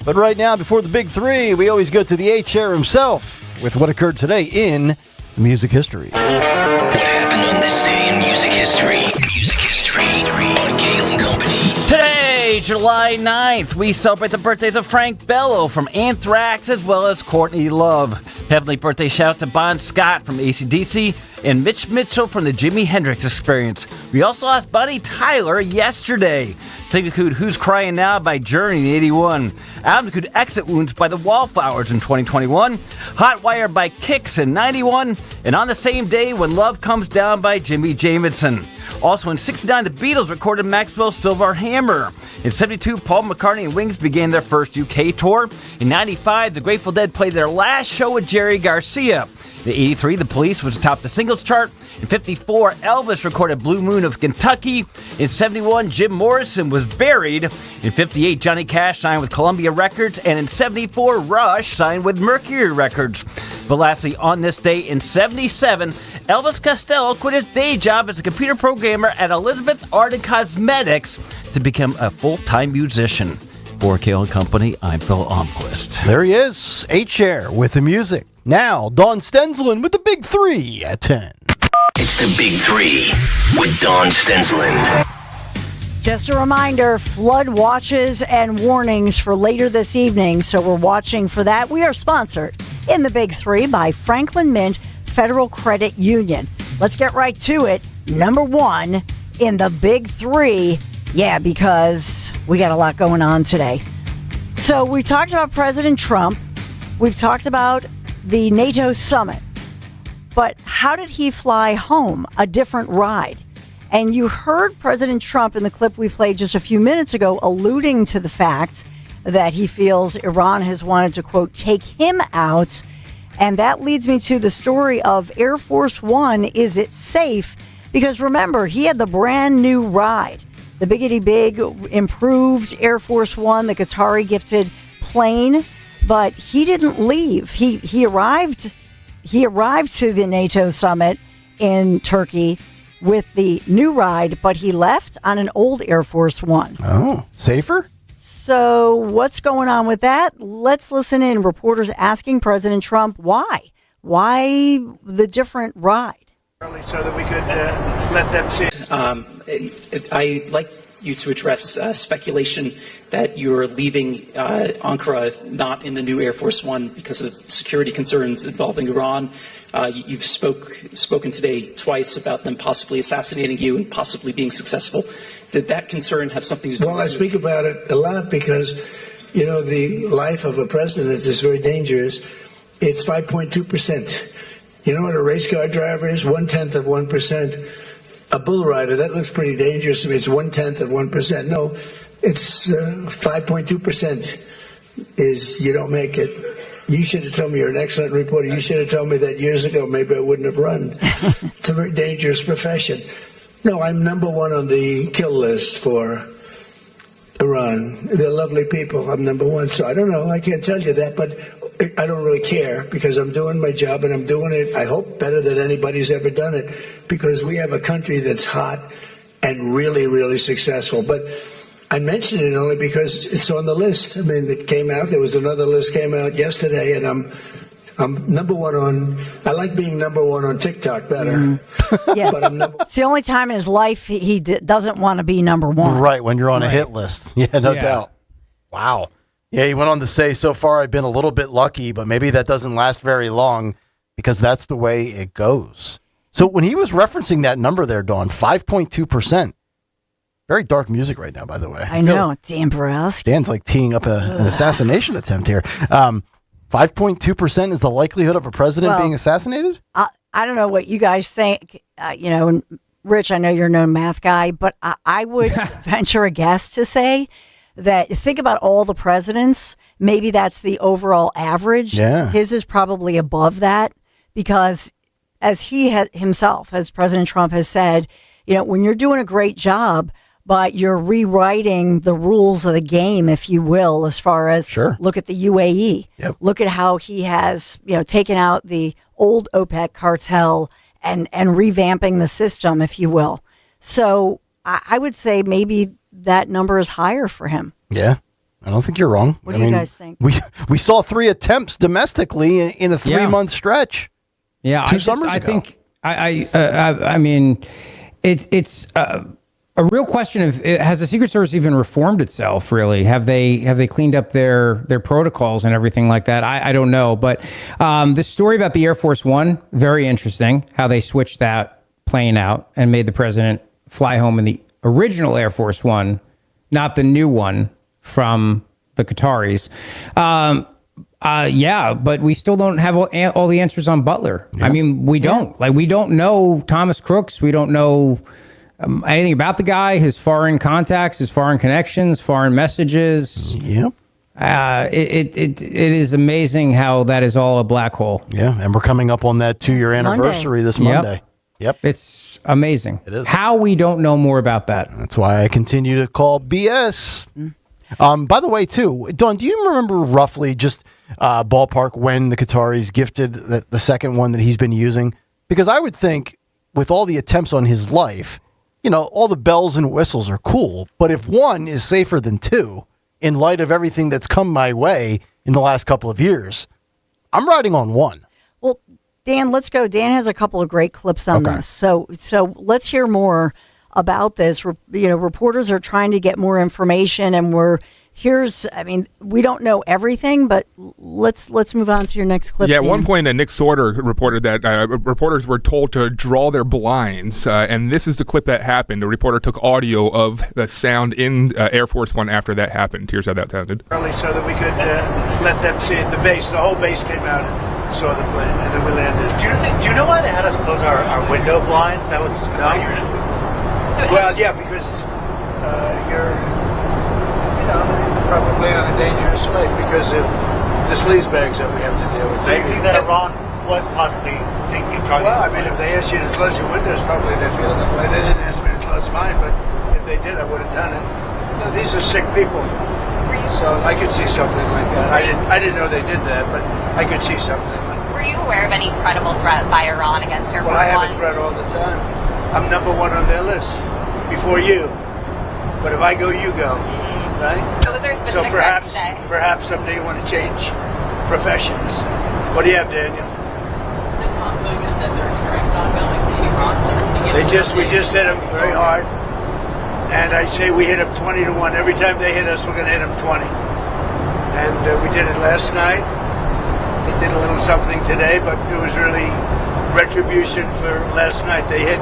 [SPEAKER 32] But right now, before the Big Three, we always go to the A-Chair himself with what occurred today in music history.
[SPEAKER 31] What happened on this day in music history? Music history on Kayal and Company.
[SPEAKER 30] Today, July 9th, we celebrate the birthdays of Frank Bello from Anthrax as well as Courtney Love. Heavenly birthday shout out to Bon Scott from AC/DC and Mitch Mitchell from the Jimi Hendrix Experience. We also lost Buddy Tyler yesterday. Sing include Who's Crying Now by Journey in 81. Albums include Exit Wounds by the Wallflowers in 2021. Hot Wire by Kix in 91. And On the Same Day When Love Comes Down by Jimmy Jamison. Also in 69, the Beatles recorded Maxwell's Silver Hammer. In 72, Paul McCartney and Wings began their first UK tour. In 95, the Grateful Dead played their last show with Jerry Garcia. In 83, the Police was atop the singles chart. In 54, Elvis recorded Blue Moon of Kentucky. In 71, Jim Morrison was buried. In 58, Johnny Cash signed with Columbia Records. And in 74, Rush signed with Mercury Records. But lastly, on this day in 77, Elvis Costello quit his day job as a computer programmer at Elizabeth Art and Cosmetics to become a full-time musician. For Kayal & Company, I'm Phil Almquist.
[SPEAKER 32] There he is, H-Air with the music. Now, Dawn Stensland with the Big Three at 10.
[SPEAKER 31] It's the Big Three with Dawn Stensland.
[SPEAKER 1] Just a reminder, flood watches and warnings for later this evening, so we're watching for that. We are sponsored in the Big Three by Franklin Mint Federal Credit Union. Let's get right to it. Number one in the Big Three. Yeah, because we got a lot going on today. So we talked about President Trump. We've talked about the NATO summit. But how did he fly home? A different ride. And you heard President Trump in the clip we played just a few minutes ago alluding to the fact that he feels Iran has wanted to, quote, take him out. And that leads me to the story of Air Force One. Is it safe? Because remember, he had the brand new ride, the biggity big improved Air Force One, the Qatari gifted plane. But he didn't leave. He arrived to the NATO summit in Turkey with the new ride, but he left on an old Air Force One.
[SPEAKER 32] Oh, safer?
[SPEAKER 1] So what's going on with that? Let's listen in. Reporters asking President Trump why. Why the different ride?
[SPEAKER 2] So that we could let them see. I'd like you to address speculation that you're leaving Ankara not in the new Air Force One because of security concerns involving Iran. You've spoken today twice about them possibly assassinating you and possibly being successful. Did that concern have something to do with it?
[SPEAKER 6] Well, I speak about it a lot because, you know, the life of a president is very dangerous. It's 5.2%. You know what a race car driver is? 1/10 of 1%. A bull rider, that looks pretty dangerous to me. It's 1/10 of 1%. No, it's 5.2% is you don't make it. You should have told me. You're an excellent reporter. You should have told me that years ago. Maybe I wouldn't have run. It's a very dangerous profession. No, I'm number one on the kill list for Iran. They're lovely people. I'm number one. So I don't know. I can't tell you that, but I don't really care because I'm doing my job and I'm doing it, I hope, better than anybody's ever done it because we have a country that's hot and really, really successful. But I mention it only because it's on the list. I mean, it came out. There was another list came out yesterday, and I'm number one on. I like being number one on TikTok better.
[SPEAKER 1] Yeah,
[SPEAKER 6] but I'm number.
[SPEAKER 1] It's the only time in his life he doesn't want to be number one.
[SPEAKER 32] Right, when you're on a hit list. Yeah, no doubt. Wow. Yeah, he went on to say, so far I've been a little bit lucky, but maybe that doesn't last very long because that's the way it goes. So when he was referencing that number there, Dawn, 5.2%. Very dark music right now, by the way.
[SPEAKER 1] I know. Dan Borowski.
[SPEAKER 32] Dan's like teeing up an assassination attempt here. 5.2% is the likelihood of a president being assassinated?
[SPEAKER 1] I don't know what you guys think. Rich, I know you're no math guy, but I would venture a guess to say that think about all the presidents. Maybe that's the overall average.
[SPEAKER 32] Yeah.
[SPEAKER 1] His is probably above that because as he himself, as President Trump has said, when you're doing a great job, but you're rewriting the rules of the game, if you will, as far as look at the UAE.
[SPEAKER 32] Yep.
[SPEAKER 1] Look at how he has, taken out the old OPEC cartel and revamping the system, if you will. So I would say maybe that number is higher for him.
[SPEAKER 32] Yeah. I don't think you're wrong.
[SPEAKER 1] What do you guys think?
[SPEAKER 32] We saw 3 attempts domestically in a 3-month stretch.
[SPEAKER 7] Yeah.
[SPEAKER 32] 2 summers ago.
[SPEAKER 7] I think, I mean, it's a real question of, has the Secret Service even reformed itself, really? Have they cleaned up their protocols and everything like that? I don't know. But the story about the Air Force One, very interesting, how they switched that plane out and made the president fly home in the original Air Force One, not the new one from the Qataris. Yeah, but we still don't have all the answers on Butler. Yeah. I mean, we don't. Like, we don't know Thomas Crooks. We don't know anything about the guy, his foreign contacts, his foreign connections, foreign messages.
[SPEAKER 32] Yep.
[SPEAKER 7] It is amazing how that is all a black hole.
[SPEAKER 32] Yeah, and we're coming up on that 2-year anniversary this Monday. Yep.
[SPEAKER 7] It's amazing.
[SPEAKER 32] It is.
[SPEAKER 7] How we don't know more about that.
[SPEAKER 32] That's why I continue to call BS. By the way, too, Dawn, do you remember roughly just ballpark when the Qataris gifted the second one that he's been using? Because I would think with all the attempts on his life, all the bells and whistles are cool. But if one is safer than two, in light of everything that's come my way in the last couple of years, I'm riding on one.
[SPEAKER 1] Well, Dan, let's go. Dan has a couple of great clips on this. So let's hear more about this. Reporters are trying to get more information, and we don't know everything, but let's move on to your next clip.
[SPEAKER 8] Yeah, at one point, Nick Sorter reported that reporters were told to draw their blinds, and this is the clip that happened. The reporter took audio of the sound in Air Force One after that happened. Here's how that sounded.
[SPEAKER 6] Early so that we could let them see it. The whole base came out and saw the plane, and then we landed.
[SPEAKER 9] Do you know why they had us close our window blinds? That was not usual.
[SPEAKER 6] Well, yeah, because you're, probably on a dangerous flight because of the sleaze bags that we have to deal with.
[SPEAKER 9] So you think that Iran was possibly thinking of trying
[SPEAKER 6] to... Well, I mean, if they asked you to close your windows, probably they feel that way. They didn't ask me to close mine, but if they did, I would have done it. No, these are sick people. So I could see something like that. I didn't know they did that, but I could see something like that.
[SPEAKER 10] Were you aware of any credible threat by Iran against Air Force One?
[SPEAKER 6] Well, I have a threat all the time. I'm number one on their list before you. But if I go, you go. Right?
[SPEAKER 10] But was there a specific threat today?
[SPEAKER 6] Perhaps someday you want to change professions. What do you have, Daniel?
[SPEAKER 14] Is it conclusive that there are strikes ongoing in Iran, sir?
[SPEAKER 6] We just hit them very hard. And I say we hit them 20-1. Every time they hit us, we're going to hit them 20. And we did it last night. They did a little something today, but it was really retribution for last night. They hit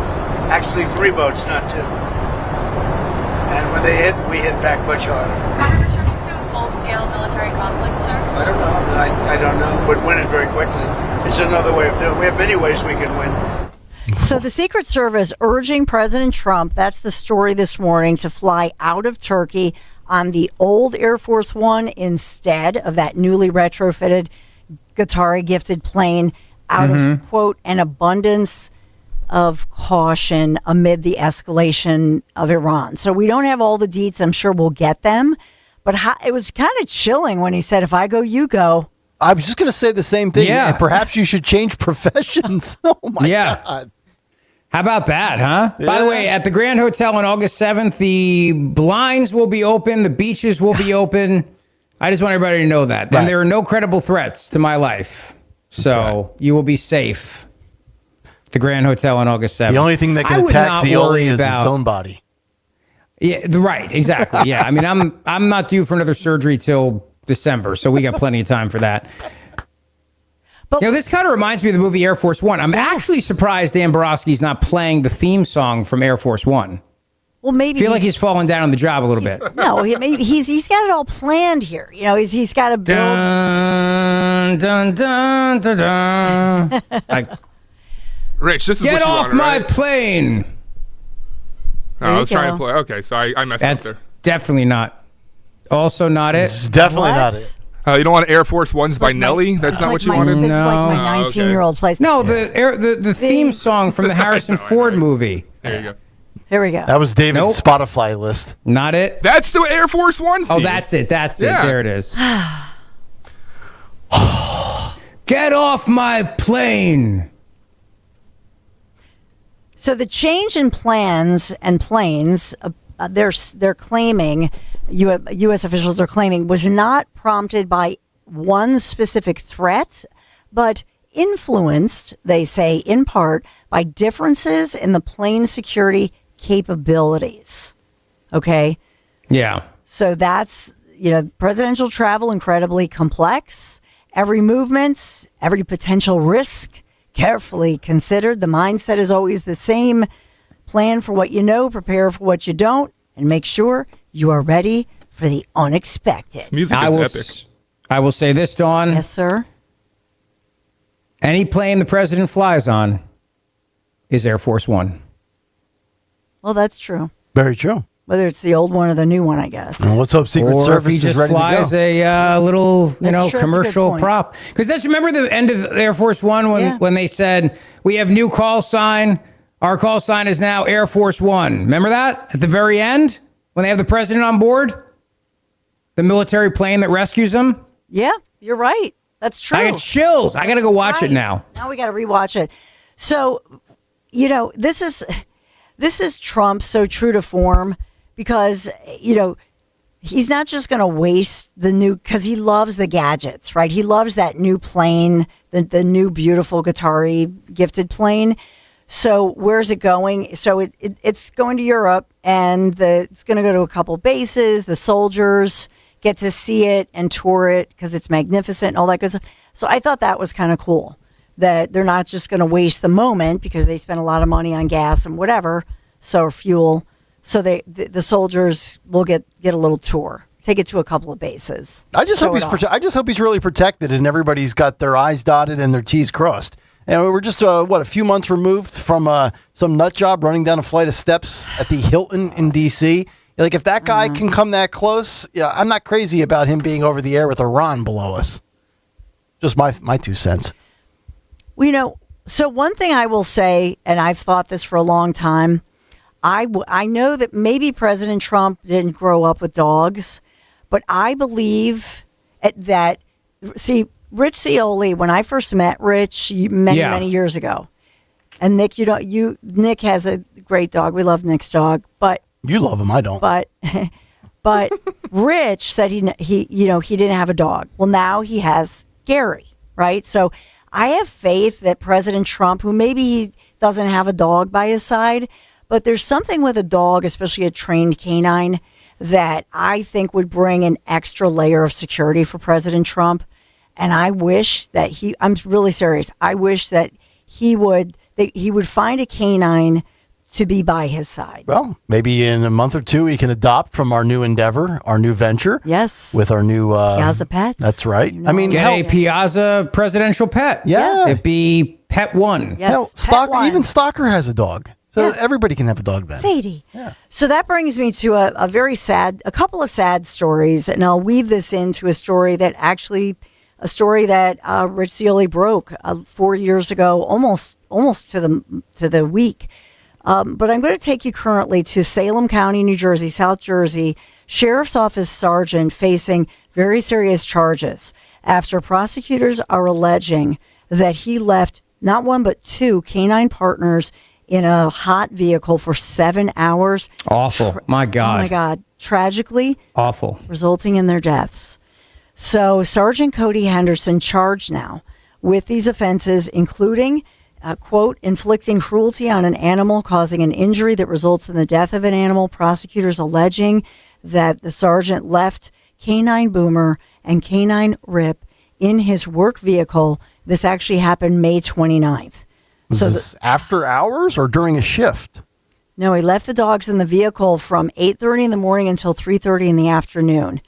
[SPEAKER 6] actually 3 boats, not 2. And when they hit, we hit back much harder.
[SPEAKER 10] Are we returning to a full-scale military conflict, sir?
[SPEAKER 6] I don't know. I don't know. We'd win it very quickly. It's another way of doing it. We have many ways we can win.
[SPEAKER 1] So the Secret Service urging President Trump, that's the story this morning, to fly out of Turkey on the old Air Force One instead of that newly retrofitted Qatari gifted plane out of, quote, an abundance of caution amid the escalation of Iran. So we don't have all the deets. I'm sure we'll get them. But it was kind of chilling when he said, if I go, you go.
[SPEAKER 32] I was just going to say the same thing. Yeah. And perhaps you should change professions. Oh, my God.
[SPEAKER 7] How about that, huh? Yeah. By the way, at the Grand Hotel on August 7th, the blinds will be open. The beaches will be open. I just want everybody to know that. Right. And there are no credible threats to my life. So you will be safe. The Grand Hotel on August 7th.
[SPEAKER 32] The only thing that can attack Zioli is his own body.
[SPEAKER 7] Yeah, right, exactly. Yeah, I mean, I'm not due for another surgery till December, so we got plenty of time for that. But this kind of reminds me of the movie Air Force One. I'm actually surprised Dan Borowski's not playing the theme song from Air Force One.
[SPEAKER 1] Well, maybe
[SPEAKER 7] I feel like he's fallen down on the job a little bit.
[SPEAKER 1] No, he's got it all planned here. He's got to build.
[SPEAKER 7] Dun dun dun dun dun.
[SPEAKER 8] Rich, this is
[SPEAKER 7] Get
[SPEAKER 8] what you
[SPEAKER 7] off
[SPEAKER 8] wanted,
[SPEAKER 7] my
[SPEAKER 8] right?
[SPEAKER 7] plane.
[SPEAKER 8] I was trying to play. Okay, so I messed
[SPEAKER 7] That's
[SPEAKER 8] up there.
[SPEAKER 7] Definitely not. Also not it.
[SPEAKER 32] It's definitely not it.
[SPEAKER 8] You don't want Air Force Ones by Nelly? That's not what you wanted?
[SPEAKER 1] This is like my 19-year-old place.
[SPEAKER 7] No, the theme song from the Harrison Ford movie.
[SPEAKER 8] There you go.
[SPEAKER 1] Here we go.
[SPEAKER 32] That was David's Spotify list.
[SPEAKER 7] Not it.
[SPEAKER 8] That's the Air Force One theme.
[SPEAKER 7] Oh, that's it. That's it. There it is. Get off my plane.
[SPEAKER 1] So the change in plans and planes, they're claiming, U.S. officials are claiming, was not prompted by one specific threat, but influenced, they say, in part, by differences in the plane security capabilities. Okay.
[SPEAKER 7] Yeah.
[SPEAKER 1] So that's, presidential travel, incredibly complex. Every movement, every potential risk, carefully considered. The mindset is always the same. Plan for what you know, prepare for what you don't, and make sure you are ready for the unexpected.
[SPEAKER 8] Music is epic.
[SPEAKER 7] I will say this, Dawn.
[SPEAKER 1] Yes, sir.
[SPEAKER 7] Any plane the president flies on is Air Force One.
[SPEAKER 1] Well, that's true.
[SPEAKER 32] Very true.
[SPEAKER 1] Whether it's the old one or the new one, I guess.
[SPEAKER 32] Well, let's hope Secret
[SPEAKER 7] Or
[SPEAKER 32] Service
[SPEAKER 7] if he
[SPEAKER 32] is
[SPEAKER 7] just
[SPEAKER 32] ready
[SPEAKER 7] flies
[SPEAKER 32] to go.
[SPEAKER 7] a little,
[SPEAKER 1] That's true. That's a good
[SPEAKER 7] commercial
[SPEAKER 1] point.
[SPEAKER 7] prop. Because let's remember the end of Air Force One when they said, we have new call sign. Our call sign is now Air Force One. Remember that? At the very end, when they have the president on board? The military plane that rescues him?
[SPEAKER 1] Yeah, you're right. That's true.
[SPEAKER 7] I get chills. I got to go watch it now.
[SPEAKER 1] Now we got to rewatch it. So, this is Trump so true to form because, he's not just going to waste the new, because he loves the gadgets, right? He loves that new plane, the new beautiful Qatari gifted plane. So where's it going? So it's going to Europe, and it's going to go to a couple bases. The soldiers get to see it and tour it because it's magnificent and all that good stuff. So I thought that was kind of cool that they're not just going to waste the moment because they spent a lot of money on gas and whatever, so fuel. So the soldiers will get a little tour, take it to a couple of bases.
[SPEAKER 32] I just hope he's really protected and everybody's got their I's dotted and their T's crossed. And we're just a few months removed from some nut job running down a flight of steps at the Hilton in D.C. Like, if that guy can come that close, I'm not crazy about him being over the air with Iran below us. Just my 2 cents.
[SPEAKER 1] Well, so one thing I will say, and I've thought this for a long time, I know that maybe President Trump didn't grow up with dogs, but I believe that, see, Rich Cioli, when I first met Rich many years ago, and Nick, Nick has a great dog. We love Nick's dog, but
[SPEAKER 32] you love him, I don't.
[SPEAKER 1] But Rich said he didn't have a dog. Well, now he has Gary, right? So I have faith that President Trump, who maybe he doesn't have a dog by his side, but there's something with a dog, especially a trained canine, that I think would bring an extra layer of security for President Trump. And I wish that I'm really serious. I wish that he would find a canine to be by his side.
[SPEAKER 32] Well, maybe in a month or two, he can adopt from our new endeavor, our new venture.
[SPEAKER 1] Yes.
[SPEAKER 32] With our new
[SPEAKER 1] Piazza Pets.
[SPEAKER 32] That's right.
[SPEAKER 7] Get a Piazza presidential pet.
[SPEAKER 32] Yeah.
[SPEAKER 7] It'd be Pet One.
[SPEAKER 1] Yes,
[SPEAKER 32] even Stalker has a dog. So everybody can have a dog then.
[SPEAKER 1] Sadie. Yeah. So that brings me to a couple of sad stories, and I'll weave this into a story that Rich Cioli broke 4 years ago, almost to the week. But I'm going to take you currently to Salem County, New Jersey, South Jersey. Sheriff's Office sergeant facing very serious charges after prosecutors are alleging that he left not one but two canine partners in a hot vehicle for 7 hours.
[SPEAKER 7] Awful. My God.
[SPEAKER 1] Oh, my God. Tragically.
[SPEAKER 7] Awful.
[SPEAKER 1] Resulting in their deaths. So Sergeant Cody Henderson charged now with these offenses, including, quote, inflicting cruelty on an animal, causing an injury that results in the death of an animal. Prosecutors alleging that the sergeant left Canine Boomer and Canine Rip in his work vehicle. This actually happened May 29th.
[SPEAKER 32] Was this after hours or during a shift?
[SPEAKER 1] No, he left the dogs in the vehicle from 8:30 in the morning until 3:30 in the afternoon.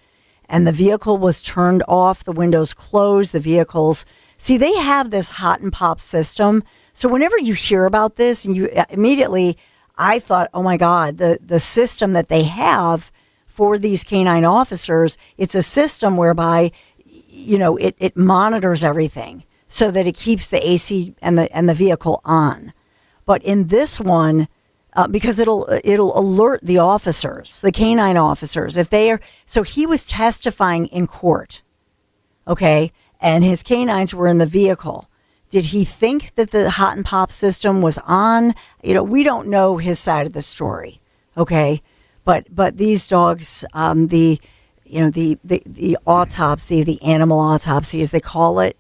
[SPEAKER 1] And the vehicle was turned off, the windows closed, the vehicles. See, they have this hot and pop system. So whenever you hear about this, and you immediately, I thought, oh my God, the system that they have for these canine officers, it's a system whereby, it monitors everything so that it keeps the AC and the vehicle on. But in this one, because it'll alert the officers, the canine officers, if they are. So he was testifying in court, okay, and his canines were in the vehicle. Did he think that the hot and pop system was on? We don't know his side of the story, okay, but these dogs, the autopsy, the animal autopsy, as they call it,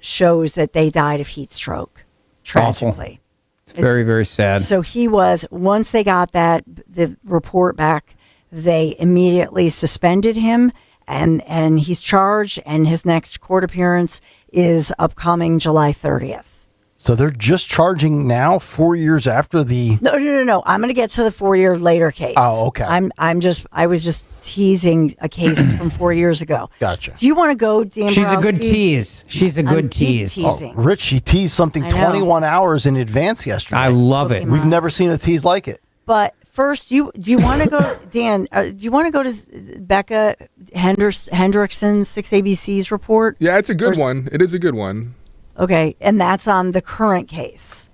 [SPEAKER 1] shows that they died of heat stroke, tragically.
[SPEAKER 7] Awful. It's very, very sad.
[SPEAKER 1] So he was, once they got the report back, they immediately suspended him, and he's charged, and his next court appearance is upcoming July 30th.
[SPEAKER 32] So they're just charging now, 4 years after the...
[SPEAKER 1] No. I'm going to get to the 4 year later case.
[SPEAKER 32] Oh, okay.
[SPEAKER 1] I was just teasing a case from 4 years ago.
[SPEAKER 32] Gotcha.
[SPEAKER 1] Do you want to go, Dan
[SPEAKER 7] She's a good
[SPEAKER 1] Borowski?
[SPEAKER 7] tease. She's a good tease.
[SPEAKER 1] Teasing.
[SPEAKER 32] Oh, Rich, she teased something 21 hours in advance yesterday.
[SPEAKER 7] I love it.
[SPEAKER 32] We've never seen a tease like it.
[SPEAKER 1] But first, do you want to go, Dan? Do you want to go to Becca Hendrickson, 6ABC's report?
[SPEAKER 8] Yeah, it's a good one. It is a good one.
[SPEAKER 1] Okay, and that's on the current case.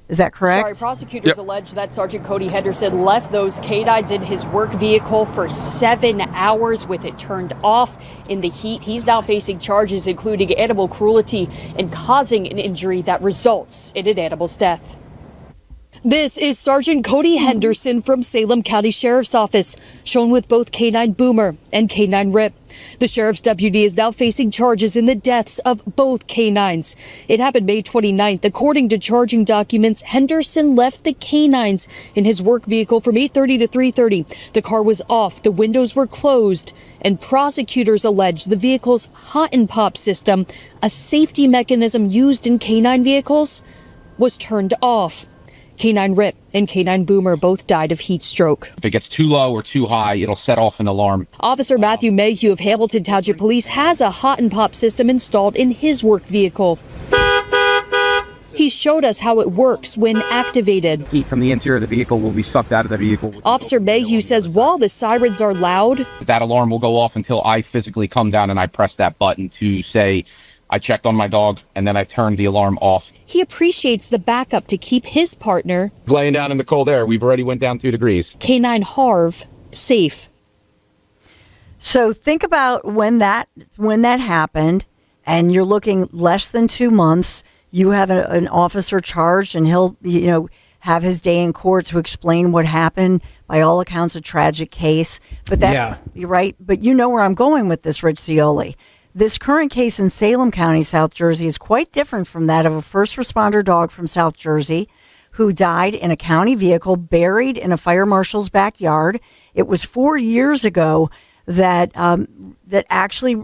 [SPEAKER 1] Is that correct?
[SPEAKER 3] Sorry, prosecutors allege that Sergeant Cody Henderson left those canines in his work vehicle for 7 hours with it turned off in the heat. He's now facing charges including animal cruelty and causing an injury that results in an animal's death. This is Sergeant Cody Henderson from Salem County Sheriff's Office, shown with both K9 Boomer and K9 Rip. The sheriff's deputy is now facing charges in the deaths of both canines. It happened May 29th. According to charging documents, Henderson left the canines in his work vehicle from 8:30 to 3:30. The car was off, the windows were closed, and prosecutors allege the vehicle's hot and pop system, a safety mechanism used in canine vehicles, was turned off. K9 Rip and K9 Boomer both died of heat stroke.
[SPEAKER 4] If it gets too low or too high, it'll set off an alarm.
[SPEAKER 3] Officer Matthew Mayhew of Hamilton Township Police has a hot and pop system installed in his work vehicle. He showed us how it works when activated.
[SPEAKER 4] Heat from the interior of the vehicle will be sucked out of the vehicle.
[SPEAKER 3] Officer Mayhew says while the sirens are loud,
[SPEAKER 4] that alarm will go off until I physically come down and I press that button to say, I checked on my dog, and then I turned the alarm off.
[SPEAKER 3] He appreciates the backup to keep his partner,
[SPEAKER 4] laying down in the cold air, we've already went down 2 degrees.
[SPEAKER 3] K9 Harv, safe.
[SPEAKER 1] So think about when that happened, and you're looking less than 2 months. You have an officer charged, and he'll have his day in court to explain what happened. By all accounts, a tragic case. But you're right. But you know where I'm going with this, Rich Cioli. This current case in Salem County, South Jersey, is quite different from that of a first responder dog from South Jersey who died in a county vehicle buried in a fire marshal's backyard. It was 4 years ago that actually,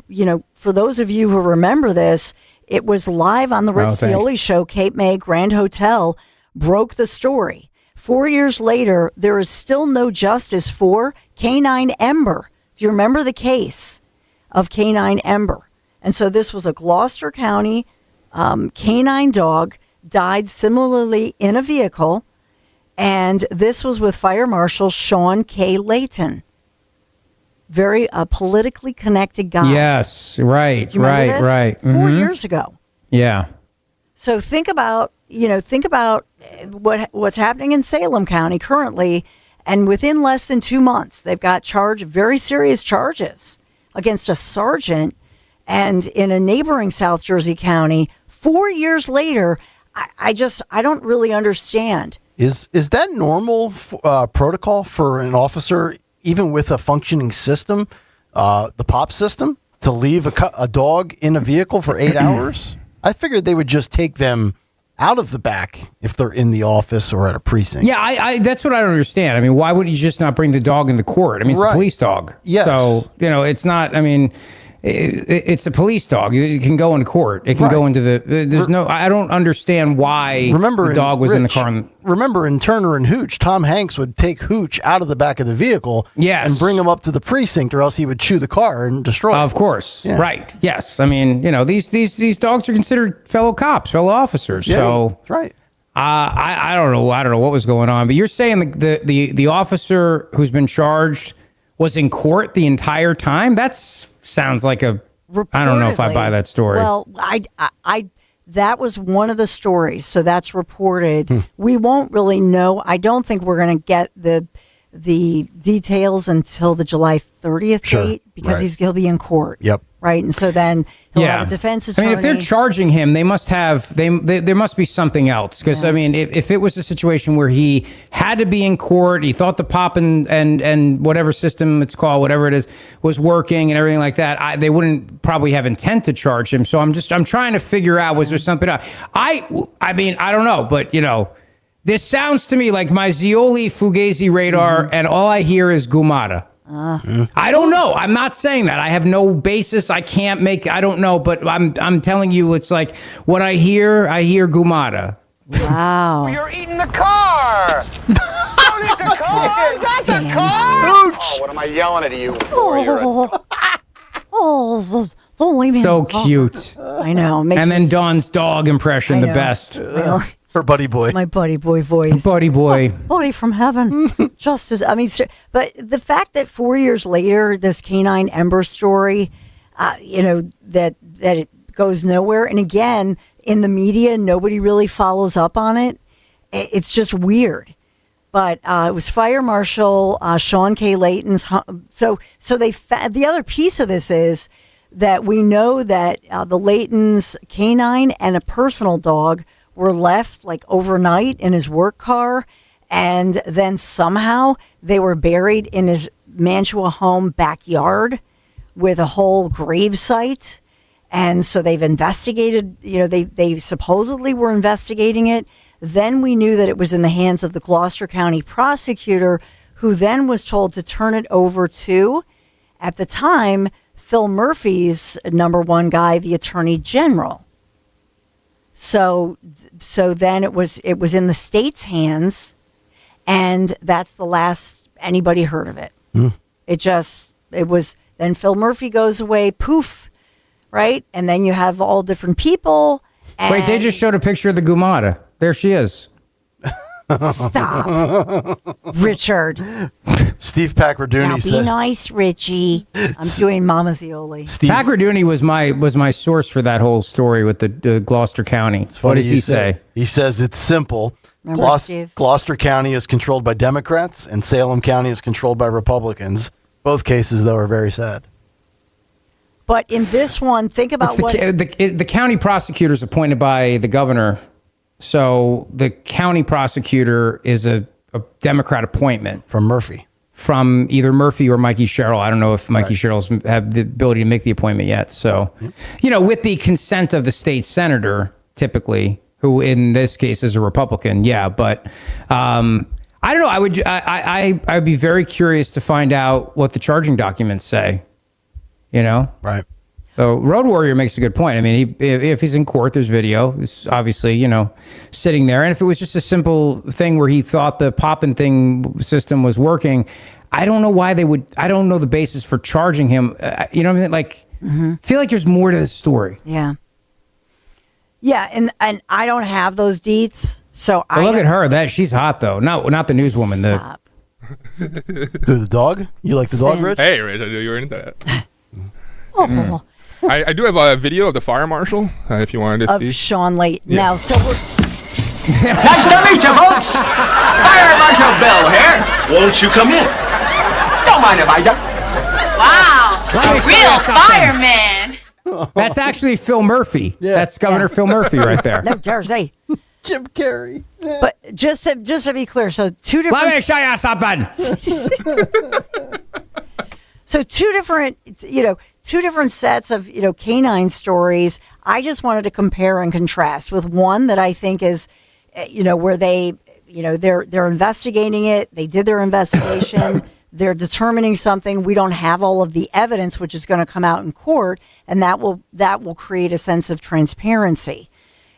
[SPEAKER 1] for those of you who remember this, it was live on the Rich Cioli show. Cape May Grand Hotel broke the story. 4 years later, there is still no justice for Canine Ember. Do you remember the case of Canine Ember? And so this was a Gloucester County canine dog, died similarly in a vehicle, and this was with Fire Marshal Sean K. Layton. Very politically connected guy.
[SPEAKER 7] Yes, right. 4
[SPEAKER 1] years ago.
[SPEAKER 7] Yeah.
[SPEAKER 1] So think about what's happening in Salem County currently, and within less than 2 months, they've got very serious charges against a sergeant, and in a neighboring South Jersey county. 4 years later, I don't really understand.
[SPEAKER 32] Is that normal protocol for an officer, even with a functioning system, the POP system, to leave a dog in a vehicle for 8 hours? I figured they would just take them out of the back if they're in the office or at a precinct.
[SPEAKER 7] Yeah, I that's what I don't understand. I mean, why wouldn't you just not bring the dog into court? I mean, it's a police dog.
[SPEAKER 32] Yes.
[SPEAKER 7] So, it's not, I mean, it's a police dog. It can go into court. It can go into I don't understand why the dog was in the car.
[SPEAKER 32] Remember in Turner and Hooch, Tom Hanks would take Hooch out of the back of the vehicle and bring him up to the precinct, or else he would chew the car and destroy it.
[SPEAKER 7] Of course. Yeah. Right. Yes. I mean, these dogs are considered fellow cops, fellow officers.
[SPEAKER 32] Yeah,
[SPEAKER 7] so
[SPEAKER 32] that's right.
[SPEAKER 7] I don't know. I don't know what was going on, but you're saying the officer who's been charged was in court the entire time? Sounds like I don't know if I buy that story.
[SPEAKER 1] Well, that was one of the stories, so that's reported. We won't really know. I don't think we're going to get the details until the July 30th date, because he'll be in court.
[SPEAKER 32] Yep.
[SPEAKER 1] Right, and so then he'll have a defense attorney.
[SPEAKER 7] I mean, if they're charging him, they must have there must be something else. Because I mean, if it was a situation where he had to be in court, he thought the POP and whatever system it's called, whatever it is, was working and everything like that, they wouldn't probably have intent to charge him. So I'm trying to figure out, was there something else? I mean, I don't know, but This sounds to me like my Zioli Fugazi radar, and all I hear is Gumata. I don't know. I'm not saying that. I have no basis. I don't know, but I'm telling you, it's like what I hear Gumata.
[SPEAKER 1] Wow.
[SPEAKER 5] You're eating the car. Don't eat the car. That's a car. Oh, what am I yelling at you for?
[SPEAKER 1] Don't leave me
[SPEAKER 7] So
[SPEAKER 1] alone.
[SPEAKER 7] cute.
[SPEAKER 1] I know.
[SPEAKER 7] And then Dawn's dog impression, the best.
[SPEAKER 32] Her buddy boy.
[SPEAKER 1] My buddy boy voice.
[SPEAKER 7] Buddy boy.
[SPEAKER 1] Buddy from heaven. Justice. I mean, but the fact that 4 years later, this canine Ember story, that it goes nowhere. And again, in the media, nobody really follows up on it. It's just weird. But it was Fire Marshal Sean K. Layton's. So the other piece of this is that we know that the Layton's canine and a personal dog were left like overnight in his work car, and then somehow they were buried in his Mantua home backyard with a whole grave site. And so they've investigated, they supposedly were investigating it. Then we knew that it was in the hands of the Gloucester County prosecutor, who then was told to turn it over to, at the time, Phil Murphy's number one guy, the Attorney General. So then it was in the state's hands, and that's the last anybody heard of it. Then Phil Murphy goes away, poof, right? And then you have all different people.
[SPEAKER 7] Wait, they just showed a picture of the Gumata. There she is.
[SPEAKER 1] Stop. Richard.
[SPEAKER 32] Steve Pacraduni
[SPEAKER 1] now be
[SPEAKER 32] said.
[SPEAKER 1] nice, Richie. I'm doing Mama Zioli.
[SPEAKER 7] Pacraduni was my source for that whole story with the Gloucester County. What does he say?
[SPEAKER 32] He says it's simple.
[SPEAKER 1] Remember, Steve?
[SPEAKER 32] Gloucester County is controlled by Democrats, and Salem County is controlled by Republicans. Both cases, though, are very sad.
[SPEAKER 1] But in this one, think about
[SPEAKER 7] the county prosecutor is appointed by the governor. So the county prosecutor is a Democrat appointment
[SPEAKER 32] from Murphy,
[SPEAKER 7] from either Murphy or Mikey Sherrill. I don't know if Mikey Sherrill's have the ability to make the appointment yet. So, with the consent of the state senator, typically, who in this case is a Republican. Yeah, but I don't know. I'd be very curious to find out what the charging documents say.
[SPEAKER 32] Right.
[SPEAKER 7] So Road Warrior makes a good point. I mean, if he's in court, there's video. It's obviously, sitting there. And if it was just a simple thing where he thought the pop-in thing system was working, I don't know why they would. I don't know the basis for charging him. You know what I mean? Like, I feel like there's more to the story.
[SPEAKER 1] Yeah. Yeah, and I don't have those deets, so
[SPEAKER 7] look at her. She's hot though. Not the newswoman.
[SPEAKER 1] Stop.
[SPEAKER 32] Who, the dog? You like the dog, Rich?
[SPEAKER 8] Hey, Rich, I knew you were into that.
[SPEAKER 1] Oh.
[SPEAKER 8] I do have a video of the fire marshal, if you wanted to see.
[SPEAKER 1] Of Sean Layton.
[SPEAKER 8] Yeah.
[SPEAKER 1] Now, so we're...
[SPEAKER 5] Nice to meet you, folks. Fire Marshal Bill here. Won't you come in? Don't mind if I don't.
[SPEAKER 10] Wow, a real fireman.
[SPEAKER 7] That's actually Phil Murphy. Yeah. That's Governor Phil Murphy right there.
[SPEAKER 1] No, Jersey.
[SPEAKER 32] Jim Carrey.
[SPEAKER 1] But just to be clear, so two different...
[SPEAKER 7] Let me show you something.
[SPEAKER 1] So two different sets of, canine stories. I just wanted to compare and contrast with one that I think is, where they, they're investigating it. They did their investigation. They're determining something. We don't have all of the evidence, which is going to come out in court, and that will create a sense of transparency.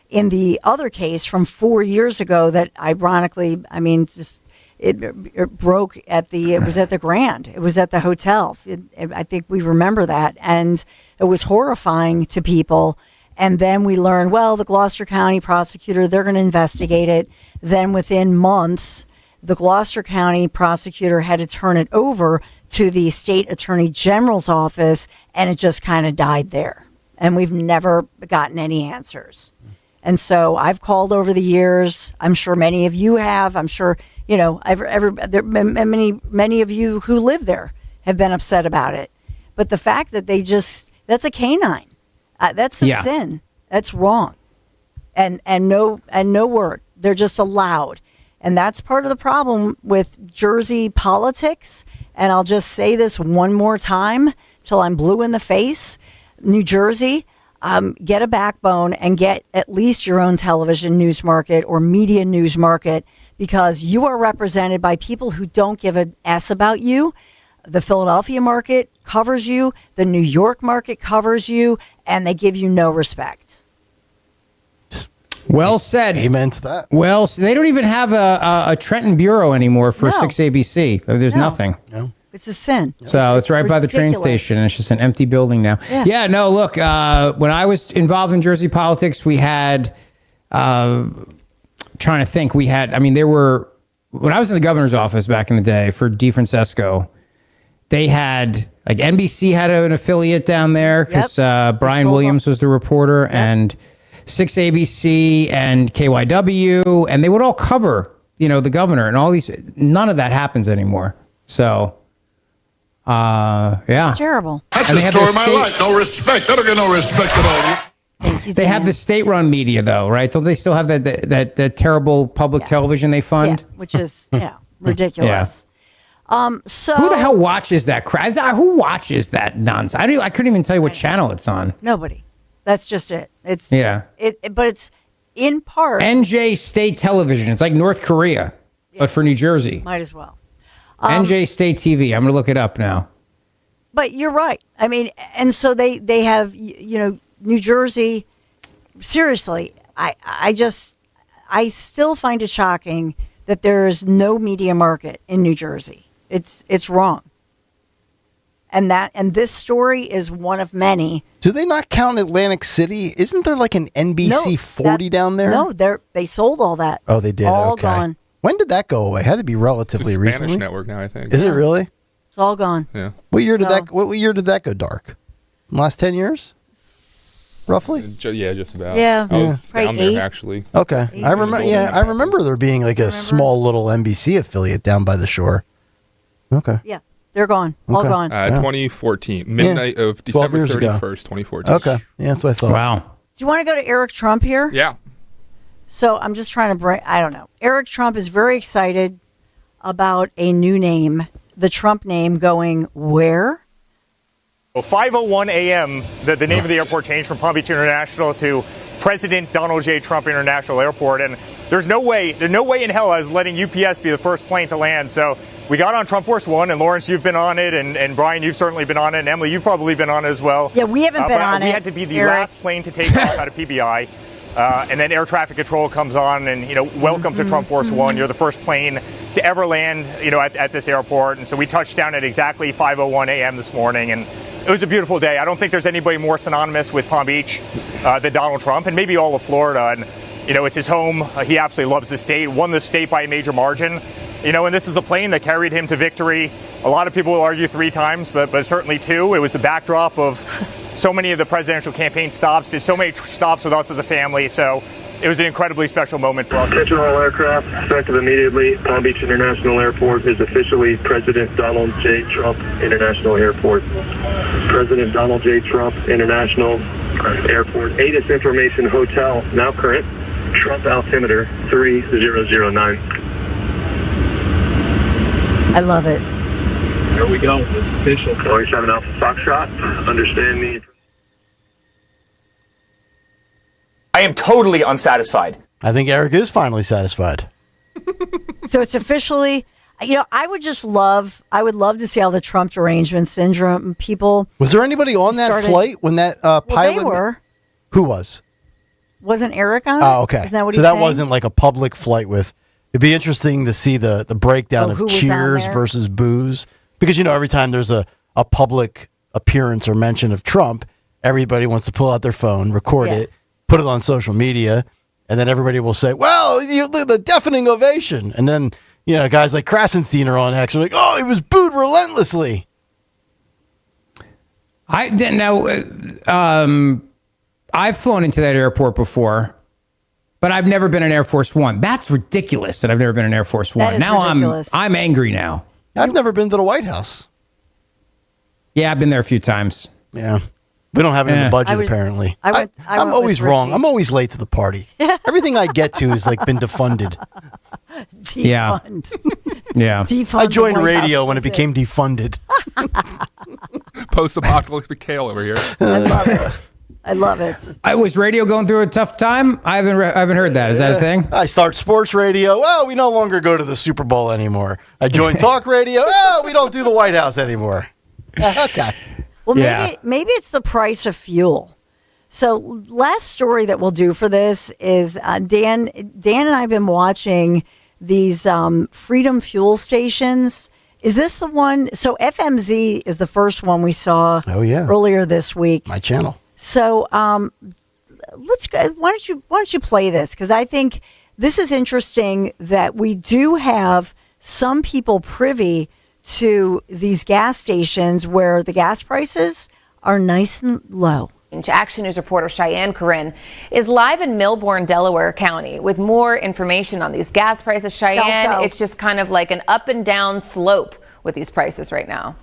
[SPEAKER 1] In the other case from 4 years ago, that ironically, it broke it was at the Grand. It was at the hotel. I think we remember that. And it was horrifying to people. And then we learned, the Gloucester County prosecutor, they're going to investigate it. Then within months, the Gloucester County prosecutor had to turn it over to the state attorney general's office, and it just kind of died there. And we've never gotten any answers. And so I've called over the years. I'm sure many of you have. I'm sure, many of you who live there have been upset about it. But the fact that that's a canine. That's a sin. That's wrong. And no word. They're just allowed. And that's part of the problem with Jersey politics. And I'll just say this one more time till I'm blue in the face. New Jersey, get a backbone and get at least your own television news market or media news market, because you are represented by people who don't give an S about you. The Philadelphia market covers you. The New York market covers you, and they give you no respect.
[SPEAKER 7] Well said.
[SPEAKER 32] Amen to that.
[SPEAKER 7] Well, they don't even have a Trenton Bureau anymore for
[SPEAKER 1] No.
[SPEAKER 7] 6ABC. There's nothing.
[SPEAKER 32] No.
[SPEAKER 1] It's a sin.
[SPEAKER 7] So it's right by the train
[SPEAKER 1] ridiculous.
[SPEAKER 7] station, and it's just an empty building now.
[SPEAKER 1] Yeah.
[SPEAKER 7] No, look, when I was involved in Jersey politics, we had, trying to think, there were, when I was in the governor's office back in the day for DeFrancesco, they had, like NBC had an affiliate down there because Brian Williams was the reporter, and 6ABC and KYW, and they would all cover, the governor and all these. None of that happens anymore. So,
[SPEAKER 1] It's terrible.
[SPEAKER 11] That's the story of my life. No respect. I don't get no respect at all.
[SPEAKER 7] They have the state-run media, though, right? Don't they still have that terrible public television they fund?
[SPEAKER 1] Yeah, which is ridiculous. So
[SPEAKER 7] who the hell watches that crap? Who watches that nonsense? I couldn't even tell you what channel it's on.
[SPEAKER 1] Nobody. That's just it. It's
[SPEAKER 7] but
[SPEAKER 1] it's in part
[SPEAKER 7] NJ State Television. It's like North Korea, but for New Jersey.
[SPEAKER 1] Might as well.
[SPEAKER 7] NJ State TV. I'm going to look it up now.
[SPEAKER 1] But you're right. I mean, and so they have, New Jersey. Seriously, I still find it shocking that there is no media market in New Jersey. It's wrong. And this story is one of many.
[SPEAKER 32] Do they not count Atlantic City? Isn't there like an NBC 40 down there?
[SPEAKER 1] No, they sold all that.
[SPEAKER 32] Oh, they did.
[SPEAKER 1] All
[SPEAKER 32] okay.
[SPEAKER 1] gone.
[SPEAKER 32] When did that go away? Had to be relatively
[SPEAKER 8] it's a Spanish
[SPEAKER 32] recently.
[SPEAKER 8] network now, I think.
[SPEAKER 32] Is it really?
[SPEAKER 1] It's all gone.
[SPEAKER 8] Yeah.
[SPEAKER 32] What year did that go dark? Last 10 years? Roughly?
[SPEAKER 8] Just about.
[SPEAKER 1] Yeah.
[SPEAKER 8] I was
[SPEAKER 1] Probably
[SPEAKER 8] down there
[SPEAKER 1] 8.
[SPEAKER 8] actually.
[SPEAKER 32] Okay. I remember there being like a small little NBC affiliate down by the shore. Okay.
[SPEAKER 1] Yeah. They're gone. All
[SPEAKER 32] Okay.
[SPEAKER 1] gone.
[SPEAKER 8] 2014. Midnight of December 31st, 2014.
[SPEAKER 32] Okay. Yeah, that's what I thought.
[SPEAKER 7] Wow.
[SPEAKER 1] Do you want to go to Eric Trump here?
[SPEAKER 8] Yeah.
[SPEAKER 1] So I'm just trying to bring, I don't know. Eric Trump is very excited about a new name, the Trump name going where?
[SPEAKER 12] 5:01 a.m., the name of the airport changed from Palm Beach International to President Donald J. Trump International Airport. And there's no way in hell I was letting UPS be the first plane to land. So we got on Trump Force One, and Lawrence, you've been on it, and Brian, you've certainly been on it, and Emily, you've probably been on it as well.
[SPEAKER 1] Yeah, we haven't been on it.
[SPEAKER 12] We had to be the
[SPEAKER 1] Eric.
[SPEAKER 12] last plane to take off out of PBI. And then air traffic control comes on, and welcome to Trump Force One. You're the first plane to ever land, at this airport. And so we touched down at exactly 5:01 a.m. this morning, and it was a beautiful day. I don't think there's anybody more synonymous with Palm Beach than Donald Trump, and maybe all of Florida. And it's his home. He absolutely loves the state. Won the state by a major margin. And this is a plane that carried him to victory. A lot of people will argue 3 times, but certainly 2. It was the backdrop of so many of the presidential campaign stops, did so many stops with us as a family. So it was an incredibly special moment for us.
[SPEAKER 13] Attention all aircraft, effective immediately. Palm Beach International Airport is officially President Donald J. Trump International Airport. President Donald J. Trump International Airport. ATIS Information Hotel, now current. Trump altimeter 3009.
[SPEAKER 1] I love it.
[SPEAKER 13] Here we go. It's official. Always 7 Alpha Foxtrot. Understand me.
[SPEAKER 12] I am totally unsatisfied.
[SPEAKER 32] I think Eric is finally satisfied.
[SPEAKER 1] So it's officially, I would love to see all the Trump derangement syndrome people.
[SPEAKER 32] Was there anybody on that flight when that pilot?
[SPEAKER 1] They were.
[SPEAKER 32] Who was?
[SPEAKER 1] Wasn't Eric on it?
[SPEAKER 32] Oh, okay.
[SPEAKER 1] Isn't that what
[SPEAKER 32] so
[SPEAKER 1] he's
[SPEAKER 32] that
[SPEAKER 1] saying?
[SPEAKER 32] wasn't like a public flight with. It'd be interesting to see the breakdown of
[SPEAKER 1] who was on
[SPEAKER 32] cheers
[SPEAKER 1] there?
[SPEAKER 32] versus boos, because every time there's a public appearance or mention of Trump, everybody wants to pull out their phone, record it, put it on social media, and then everybody will say, "Well, the deafening ovation," and then guys like Krasenstein are on X, are like, "Oh, he was booed relentlessly."
[SPEAKER 7] I've flown into that airport before, but I've never been in Air Force One. That's ridiculous that I've never been in Air Force One.
[SPEAKER 1] That is
[SPEAKER 7] Now
[SPEAKER 1] ridiculous.
[SPEAKER 7] I'm angry now.
[SPEAKER 32] I've never been to the White House.
[SPEAKER 7] Yeah, I've been there a few times.
[SPEAKER 32] Yeah. We don't have it in the budget, apparently. I'm always wrong. I'm always late to the party. Everything I get to has been defunded.
[SPEAKER 7] Yeah. Yeah.
[SPEAKER 1] Defund
[SPEAKER 32] I joined
[SPEAKER 1] the White
[SPEAKER 32] radio
[SPEAKER 1] House,
[SPEAKER 32] when it
[SPEAKER 1] that's
[SPEAKER 32] became defunded.
[SPEAKER 8] Post-apocalyptic Kayal over here.
[SPEAKER 1] I love it. I love it.
[SPEAKER 7] Was radio going through a tough time? I haven't heard that. Is that a thing?
[SPEAKER 32] I start sports radio. Oh, we no longer go to the Super Bowl anymore. I join talk radio. Oh, we don't do the White House anymore. Okay.
[SPEAKER 1] Well, maybe it's the price of fuel. So last story that we'll do for this is Dan and I have been watching these Freedom fuel stations. Is this the one? So FMZ is the first one we saw earlier this week.
[SPEAKER 32] My channel.
[SPEAKER 1] So let's go. Why don't you play this? Because I think this is interesting that we do have some people privy to these gas stations where the gas prices are nice and low.
[SPEAKER 15] Action News reporter Cheyenne Corinne is live in Millbourne, Delaware County with more information on these gas prices. Cheyenne, it's just kind of like an up and down slope with these prices right now.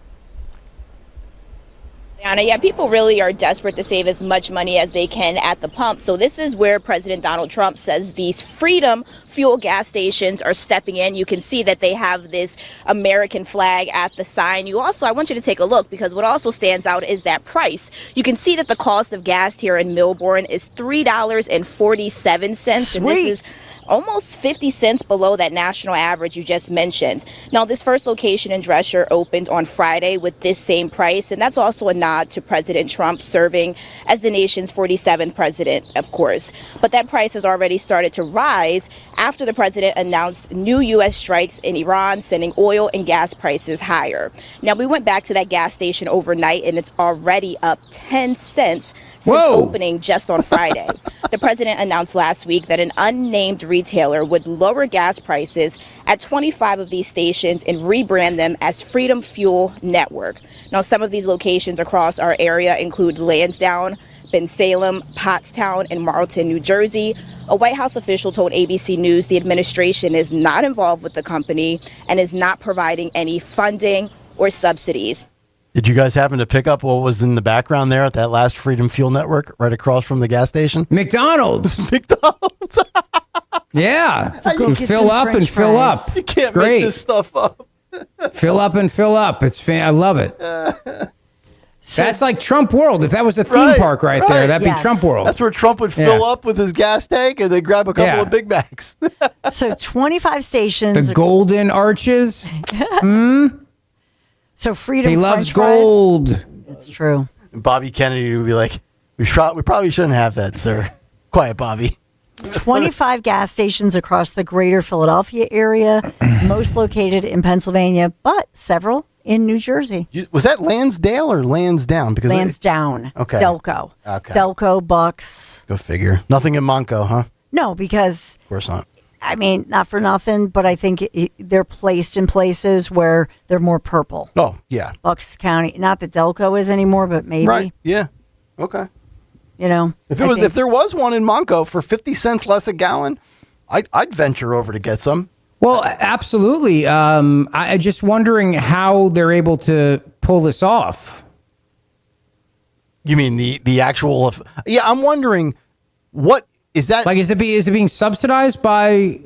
[SPEAKER 16] Anna, yeah, people really are desperate to save as much money as they can at the pump. So this is where President Donald Trump says these Freedom fuel gas stations are stepping in. You can see that they have this American flag at the sign. I want you to take a look, because what also stands out is that price. You can see that the cost of gas here in Millbourne is $3.47. And this is almost 50 cents below that national average you just mentioned. Now, this first location in Drescher opened on Friday with this same price, and that's also a nod to President Trump serving as the nation's 47th president, of course. But that price has already started to rise after the president announced new U.S. strikes in Iran, sending oil and gas prices higher. Now, we went back to that gas station overnight, and it's already up 10 cents since opening just on Friday. The president announced last week that an unnamed retailer would lower gas prices at 25 of these stations and rebrand them as Freedom Fuel Network. Now, some of these locations across our area include Lansdowne, Bensalem, Pottstown, and Marlton, New Jersey. A White House official told ABC News the administration is not involved with the company and is not providing any funding or subsidies.
[SPEAKER 32] Did you guys happen to pick up what was in the background there at that last Freedom Fuel Network right across from the gas station?
[SPEAKER 7] McDonald's.
[SPEAKER 32] McDonald's.
[SPEAKER 7] Yeah. Fill up and fill up.
[SPEAKER 32] You can't make this stuff up.
[SPEAKER 7] Fill up and fill up. I love it. That's like Trump World. If that was a theme park right there, that'd be Trump World.
[SPEAKER 32] That's where Trump would fill up with his gas tank and then grab a couple of Big Macs.
[SPEAKER 1] So 25 stations.
[SPEAKER 7] The golden arches.
[SPEAKER 1] So Freedom.
[SPEAKER 7] He loves
[SPEAKER 1] French
[SPEAKER 7] gold.
[SPEAKER 1] Fries. It's true.
[SPEAKER 32] And Bobby Kennedy would be like, we probably shouldn't have that, sir. Quiet, Bobby.
[SPEAKER 1] 25 gas stations across the greater Philadelphia area, most located in Pennsylvania, but several in New Jersey.
[SPEAKER 32] Was that Lansdale or Lansdowne? Because
[SPEAKER 1] Lansdowne.
[SPEAKER 32] Okay.
[SPEAKER 1] Delco.
[SPEAKER 32] Okay.
[SPEAKER 1] Delco, Bucks.
[SPEAKER 32] Go figure. Nothing in Monco, huh?
[SPEAKER 1] No, because...
[SPEAKER 32] Of course not.
[SPEAKER 1] I mean, not for nothing, but I think they're placed in places where they're more purple.
[SPEAKER 32] Oh, yeah.
[SPEAKER 1] Bucks County. Not that Delco is anymore, but maybe.
[SPEAKER 32] Right, yeah. Okay.
[SPEAKER 1] You know,
[SPEAKER 32] if there was one in Monco for 50 cents less a gallon, I'd venture over to get some.
[SPEAKER 7] Well, absolutely. I just wondering how they're able to pull this off.
[SPEAKER 32] You mean the actual? Yeah, I'm wondering what is that?
[SPEAKER 7] Like, is it being subsidized by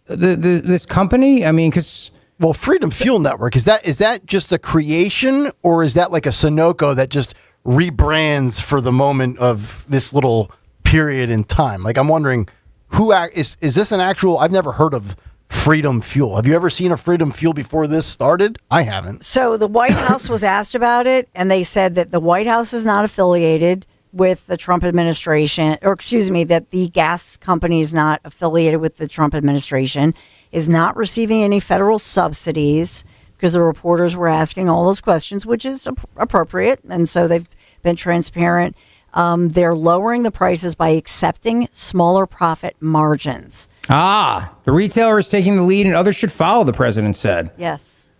[SPEAKER 7] this company? I mean, because
[SPEAKER 32] Freedom Fuel Network is that just a creation, or is that like a Sunoco that just rebrands for the moment of this little period in time? Like, I'm wondering who is this an actual? I've never heard of Freedom Fuel. Have you ever seen a Freedom Fuel before this started? I haven't.
[SPEAKER 1] So the White House was asked about it, and they said that the White House is not affiliated with the Trump administration, or excuse me, that the gas company is not affiliated with the Trump administration, is not receiving any federal subsidies, because the reporters were asking all those questions, which is appropriate. And so they've been transparent. They're lowering the prices by accepting smaller profit margins.
[SPEAKER 7] The retailer is taking the lead and others should follow, the president said.
[SPEAKER 1] Yes.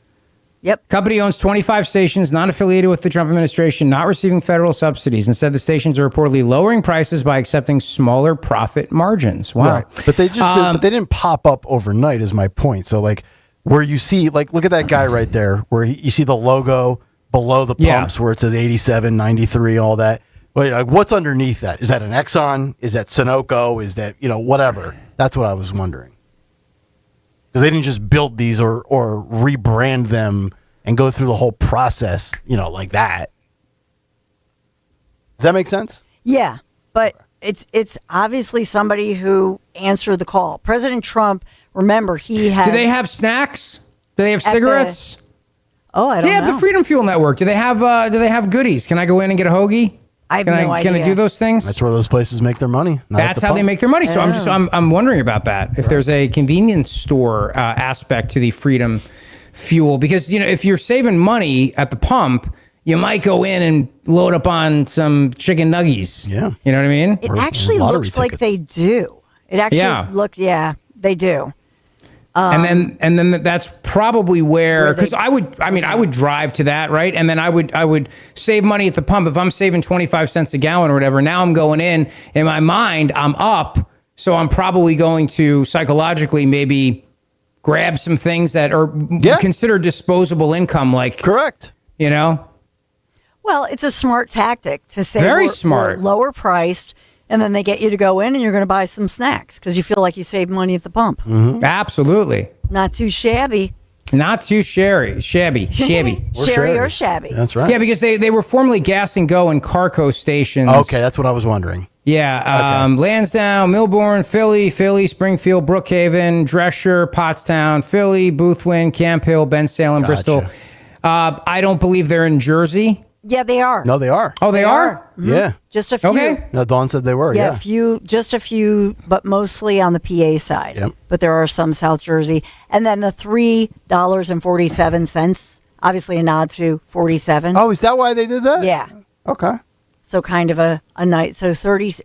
[SPEAKER 1] Yep.
[SPEAKER 7] Company owns 25 stations, not affiliated with the Trump administration, not receiving federal subsidies. Instead, the stations are reportedly lowering prices by accepting smaller profit margins. Wow.
[SPEAKER 32] Right. But they just they didn't pop up overnight is my point. So like where you see, like, look at that guy right there where you see the logo below the pumps where it says 87, 93, all that. Wait, like, what's underneath that? Is that an Exxon? Is that Sunoco? Is that, whatever? That's what I was wondering. Because they didn't just build these or rebrand them and go through the whole process, like that. Does that make sense?
[SPEAKER 1] Yeah, but it's obviously somebody who answered the call. President Trump, remember, he had...
[SPEAKER 7] Do they have snacks? Do they have cigarettes?
[SPEAKER 1] I don't know.
[SPEAKER 7] They have the Freedom Fuel Network. Do they have goodies? Can I go in and get a hoagie?
[SPEAKER 1] I have no idea.
[SPEAKER 7] Can I do those things?
[SPEAKER 32] That's where those places make their money.
[SPEAKER 7] That's how they make their money. So I'm wondering about that. If there's a convenience store aspect to the Freedom Fuel, because if you're saving money at the pump, you might go in and load up on some chicken nuggies.
[SPEAKER 32] Yeah,
[SPEAKER 7] you know what I mean.
[SPEAKER 1] It actually looks like they do. It actually looks. Yeah, they do.
[SPEAKER 7] And then that's probably where, because I would drive to that, right? And then I would save money at the pump. If I'm saving 25 cents a gallon or whatever, now I'm going in my mind, I'm up. So I'm probably going to psychologically maybe grab some things that are considered disposable income.
[SPEAKER 32] Correct.
[SPEAKER 1] Well, it's a smart tactic to say
[SPEAKER 7] very smart,
[SPEAKER 1] lower priced. And then they get you to go in and you're going to buy some snacks because you feel like you saved money at the pump.
[SPEAKER 7] Mm-hmm. Absolutely.
[SPEAKER 1] Not too shabby.
[SPEAKER 7] Not too shabby. Sherry
[SPEAKER 1] or shabby.
[SPEAKER 32] That's right.
[SPEAKER 7] Yeah, because they were formerly Gas and Go and Carco stations.
[SPEAKER 32] Okay, that's what I was wondering.
[SPEAKER 7] Yeah, Lansdowne, Milbourne, Philly, Springfield, Brookhaven, Drescher, Pottstown, Philly, Boothwyn, Camp Hill, Bensalem, Bristol. I don't believe they're in Jersey.
[SPEAKER 1] Yeah, they are.
[SPEAKER 32] No, they are.
[SPEAKER 7] Oh, they are?
[SPEAKER 1] Mm-hmm.
[SPEAKER 32] Yeah.
[SPEAKER 1] Just a few.
[SPEAKER 7] Okay.
[SPEAKER 32] No, Dawn said they were, yeah.
[SPEAKER 1] Just a few, but mostly on the PA side.
[SPEAKER 32] Yep.
[SPEAKER 1] But there are some South Jersey. And then the $3.47, obviously a nod to 47.
[SPEAKER 32] Oh, is that why they did that?
[SPEAKER 1] Yeah.
[SPEAKER 32] Okay.
[SPEAKER 1] So kind of a night. So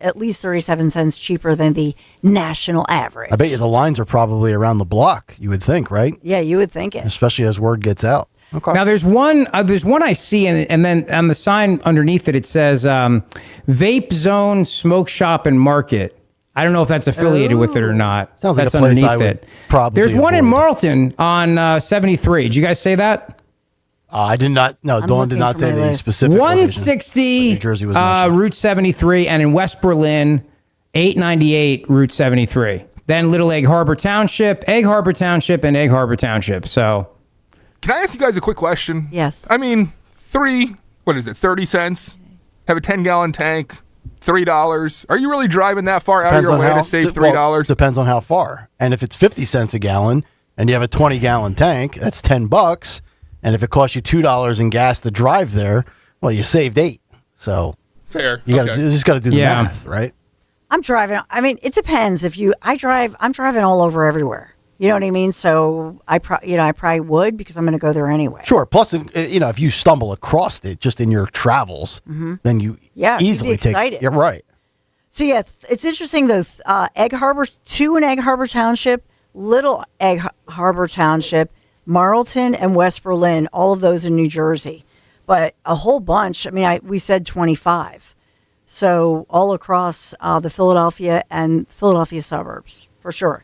[SPEAKER 1] at least 37 cents cheaper than the national average.
[SPEAKER 32] I bet you the lines are probably around the block, you would think, right?
[SPEAKER 1] Yeah, you would think it.
[SPEAKER 32] Especially as word gets out. Okay.
[SPEAKER 7] Now there's one I see, and then on the sign underneath it says Vape Zone Smoke Shop and Market. I don't know if that's affiliated with it or not.
[SPEAKER 32] Sounds
[SPEAKER 7] that's
[SPEAKER 32] like a place
[SPEAKER 7] underneath
[SPEAKER 32] I would
[SPEAKER 7] it.
[SPEAKER 32] probably
[SPEAKER 7] There's one in
[SPEAKER 32] avoid.
[SPEAKER 7] Marlton on 73. Did you guys say that?
[SPEAKER 32] I did not. No, Dawn did not say the specific
[SPEAKER 7] 160
[SPEAKER 32] New Jersey was mentioned.
[SPEAKER 7] Route 73, and in West Berlin, 898 Route 73. Then Little Egg Harbor Township, and Egg Harbor Township. So.
[SPEAKER 8] Can I ask you guys a quick question?
[SPEAKER 1] Yes.
[SPEAKER 8] I mean, 30 cents, have a 10-gallon tank, $3. Are you really driving that far out of your way to save $3?
[SPEAKER 32] Well, depends on how far. And if it's 50 cents a gallon and you have a 20-gallon tank, that's $10. And if it costs you $2 in gas to drive there, well, you saved $8. So
[SPEAKER 8] fair.
[SPEAKER 32] You just got to do the math, right?
[SPEAKER 1] I'm driving. I mean, it depends. I'm driving all over everywhere. You know what I mean? So I probably would because I'm going to go there anyway.
[SPEAKER 32] Sure. Plus, if you stumble across it just in your travels, then you easily
[SPEAKER 1] you'd be excited.
[SPEAKER 32] You're right.
[SPEAKER 1] So yeah, it's interesting though. Egg Harbor, 2 in Egg Harbor Township, Little Egg Harbor Township, Marlton, and West Berlin. All of those in New Jersey, but a whole bunch. I mean, we said 25, so all across the Philadelphia suburbs for sure.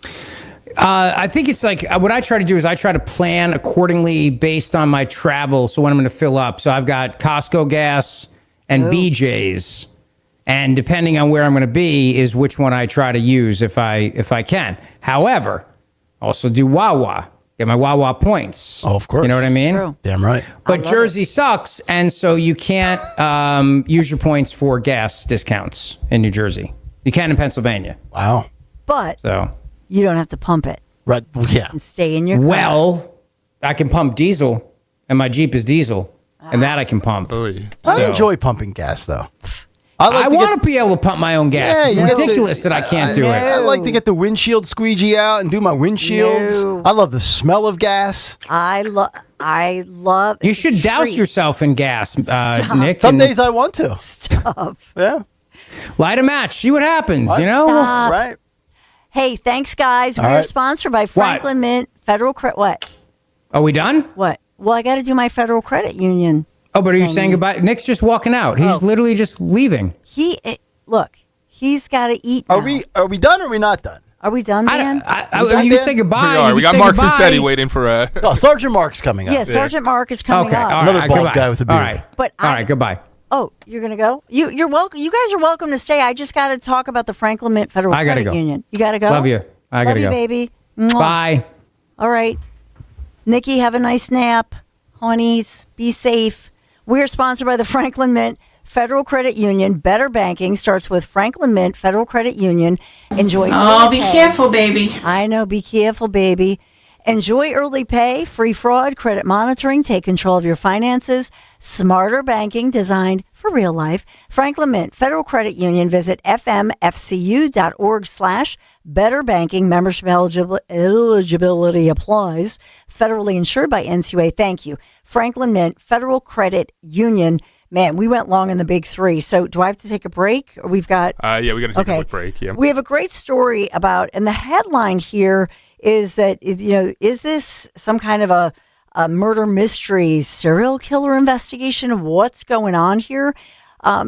[SPEAKER 7] I think it's like what I try to do is I try to plan accordingly based on my travel. So when I'm going to fill up, so I've got Costco gas and BJ's, and depending on where I'm going to be is which one I try to use if I can. However, also do Wawa, get my Wawa points.
[SPEAKER 32] Oh, of course.
[SPEAKER 7] You know what I mean?
[SPEAKER 1] True.
[SPEAKER 32] Damn right.
[SPEAKER 7] But Jersey sucks, and so you can't use your points for gas discounts in New Jersey. You can in Pennsylvania.
[SPEAKER 32] Wow.
[SPEAKER 1] But you don't have to pump it.
[SPEAKER 32] Right. Yeah.
[SPEAKER 1] And stay in your car.
[SPEAKER 7] Well, I can pump diesel, and my Jeep is diesel, and that I can pump.
[SPEAKER 32] I enjoy pumping gas, though.
[SPEAKER 7] I want to be able to pump my own gas.
[SPEAKER 32] Yeah,
[SPEAKER 7] it's ridiculous that I can't do it.
[SPEAKER 32] I like to get the windshield squeegee out and do my windshields.
[SPEAKER 1] No.
[SPEAKER 32] I love the smell of gas.
[SPEAKER 1] I love.
[SPEAKER 7] You should douse yourself in gas, Nick.
[SPEAKER 32] Some days I want to.
[SPEAKER 1] Stop.
[SPEAKER 32] Yeah.
[SPEAKER 7] Light a match. See what happens. You know.
[SPEAKER 1] Stop.
[SPEAKER 32] Right.
[SPEAKER 1] Hey, thanks, guys.
[SPEAKER 32] All
[SPEAKER 1] We're
[SPEAKER 32] right.
[SPEAKER 1] sponsored by Franklin Mint Federal Credit. What?
[SPEAKER 7] Are we done?
[SPEAKER 1] What? Well, I got to do my Federal Credit Union.
[SPEAKER 7] Oh, but are you saying goodbye? Nick's just walking out. He's literally just leaving.
[SPEAKER 1] He's got to eat.
[SPEAKER 32] Are
[SPEAKER 1] now.
[SPEAKER 32] we done or are we not done?
[SPEAKER 1] Are we done, Dan?
[SPEAKER 7] You say goodbye.
[SPEAKER 8] We are. We got Mark Fussetti waiting for
[SPEAKER 32] Oh, Sergeant Mark's coming up.
[SPEAKER 1] Yeah, Sergeant Mark is coming up.
[SPEAKER 7] All
[SPEAKER 32] Another
[SPEAKER 7] right,
[SPEAKER 32] bald
[SPEAKER 7] goodbye.
[SPEAKER 32] guy with a beard.
[SPEAKER 7] All right.
[SPEAKER 1] But
[SPEAKER 7] all right, goodbye.
[SPEAKER 1] Oh, you're gonna go? You're welcome. You guys are welcome to stay. I just got to talk about the Franklin Mint Federal
[SPEAKER 7] I gotta
[SPEAKER 1] Credit
[SPEAKER 7] go.
[SPEAKER 1] Union. You got to go.
[SPEAKER 7] Love you. I gotta
[SPEAKER 1] Love you,
[SPEAKER 7] go.
[SPEAKER 1] baby. Mwah.
[SPEAKER 7] Bye.
[SPEAKER 1] All right, Nikki, have a nice nap. Honeys, be safe. We're sponsored by the Franklin Mint Federal Credit Union. Better banking starts with Franklin Mint Federal Credit Union. Enjoy.
[SPEAKER 10] Oh, be careful, baby.
[SPEAKER 1] I know. Be careful, baby. Enjoy early pay, free fraud, credit monitoring, take control of your finances, smarter banking designed for real life. Franklin Mint Federal Credit Union. Visit fmfcu.org/better banking. Membership eligibility applies. Federally insured by NCUA. Thank you. Franklin Mint Federal Credit Union. Man, we went long in the big three. So do I have to take a break? Or we've got...
[SPEAKER 8] Yeah, we got to take a quick break. Yeah.
[SPEAKER 1] We have a great story about, and the headline here is that, is this some kind of a murder mystery, serial killer investigation? What's going on here?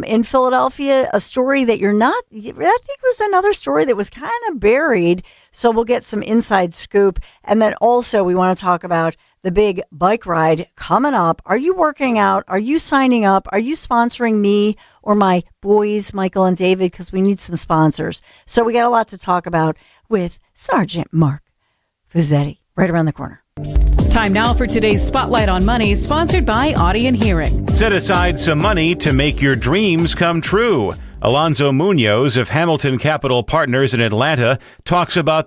[SPEAKER 1] In Philadelphia, a story that I think was another story that was kind of buried. So we'll get some inside scoop. And then also we want to talk about the big bike ride coming up. Are you working out? Are you signing up? Are you sponsoring me or my boys, Michael and David? Because we need some sponsors. So we got a lot to talk about with Sergeant Mark Fuzzetti right around the corner.
[SPEAKER 17] Time now for today's Spotlight on Money, sponsored by Audi and Hearing.
[SPEAKER 18] Set aside some money to make your dreams come true. Alonzo Munoz of Hamilton Capital Partners in Atlanta talks about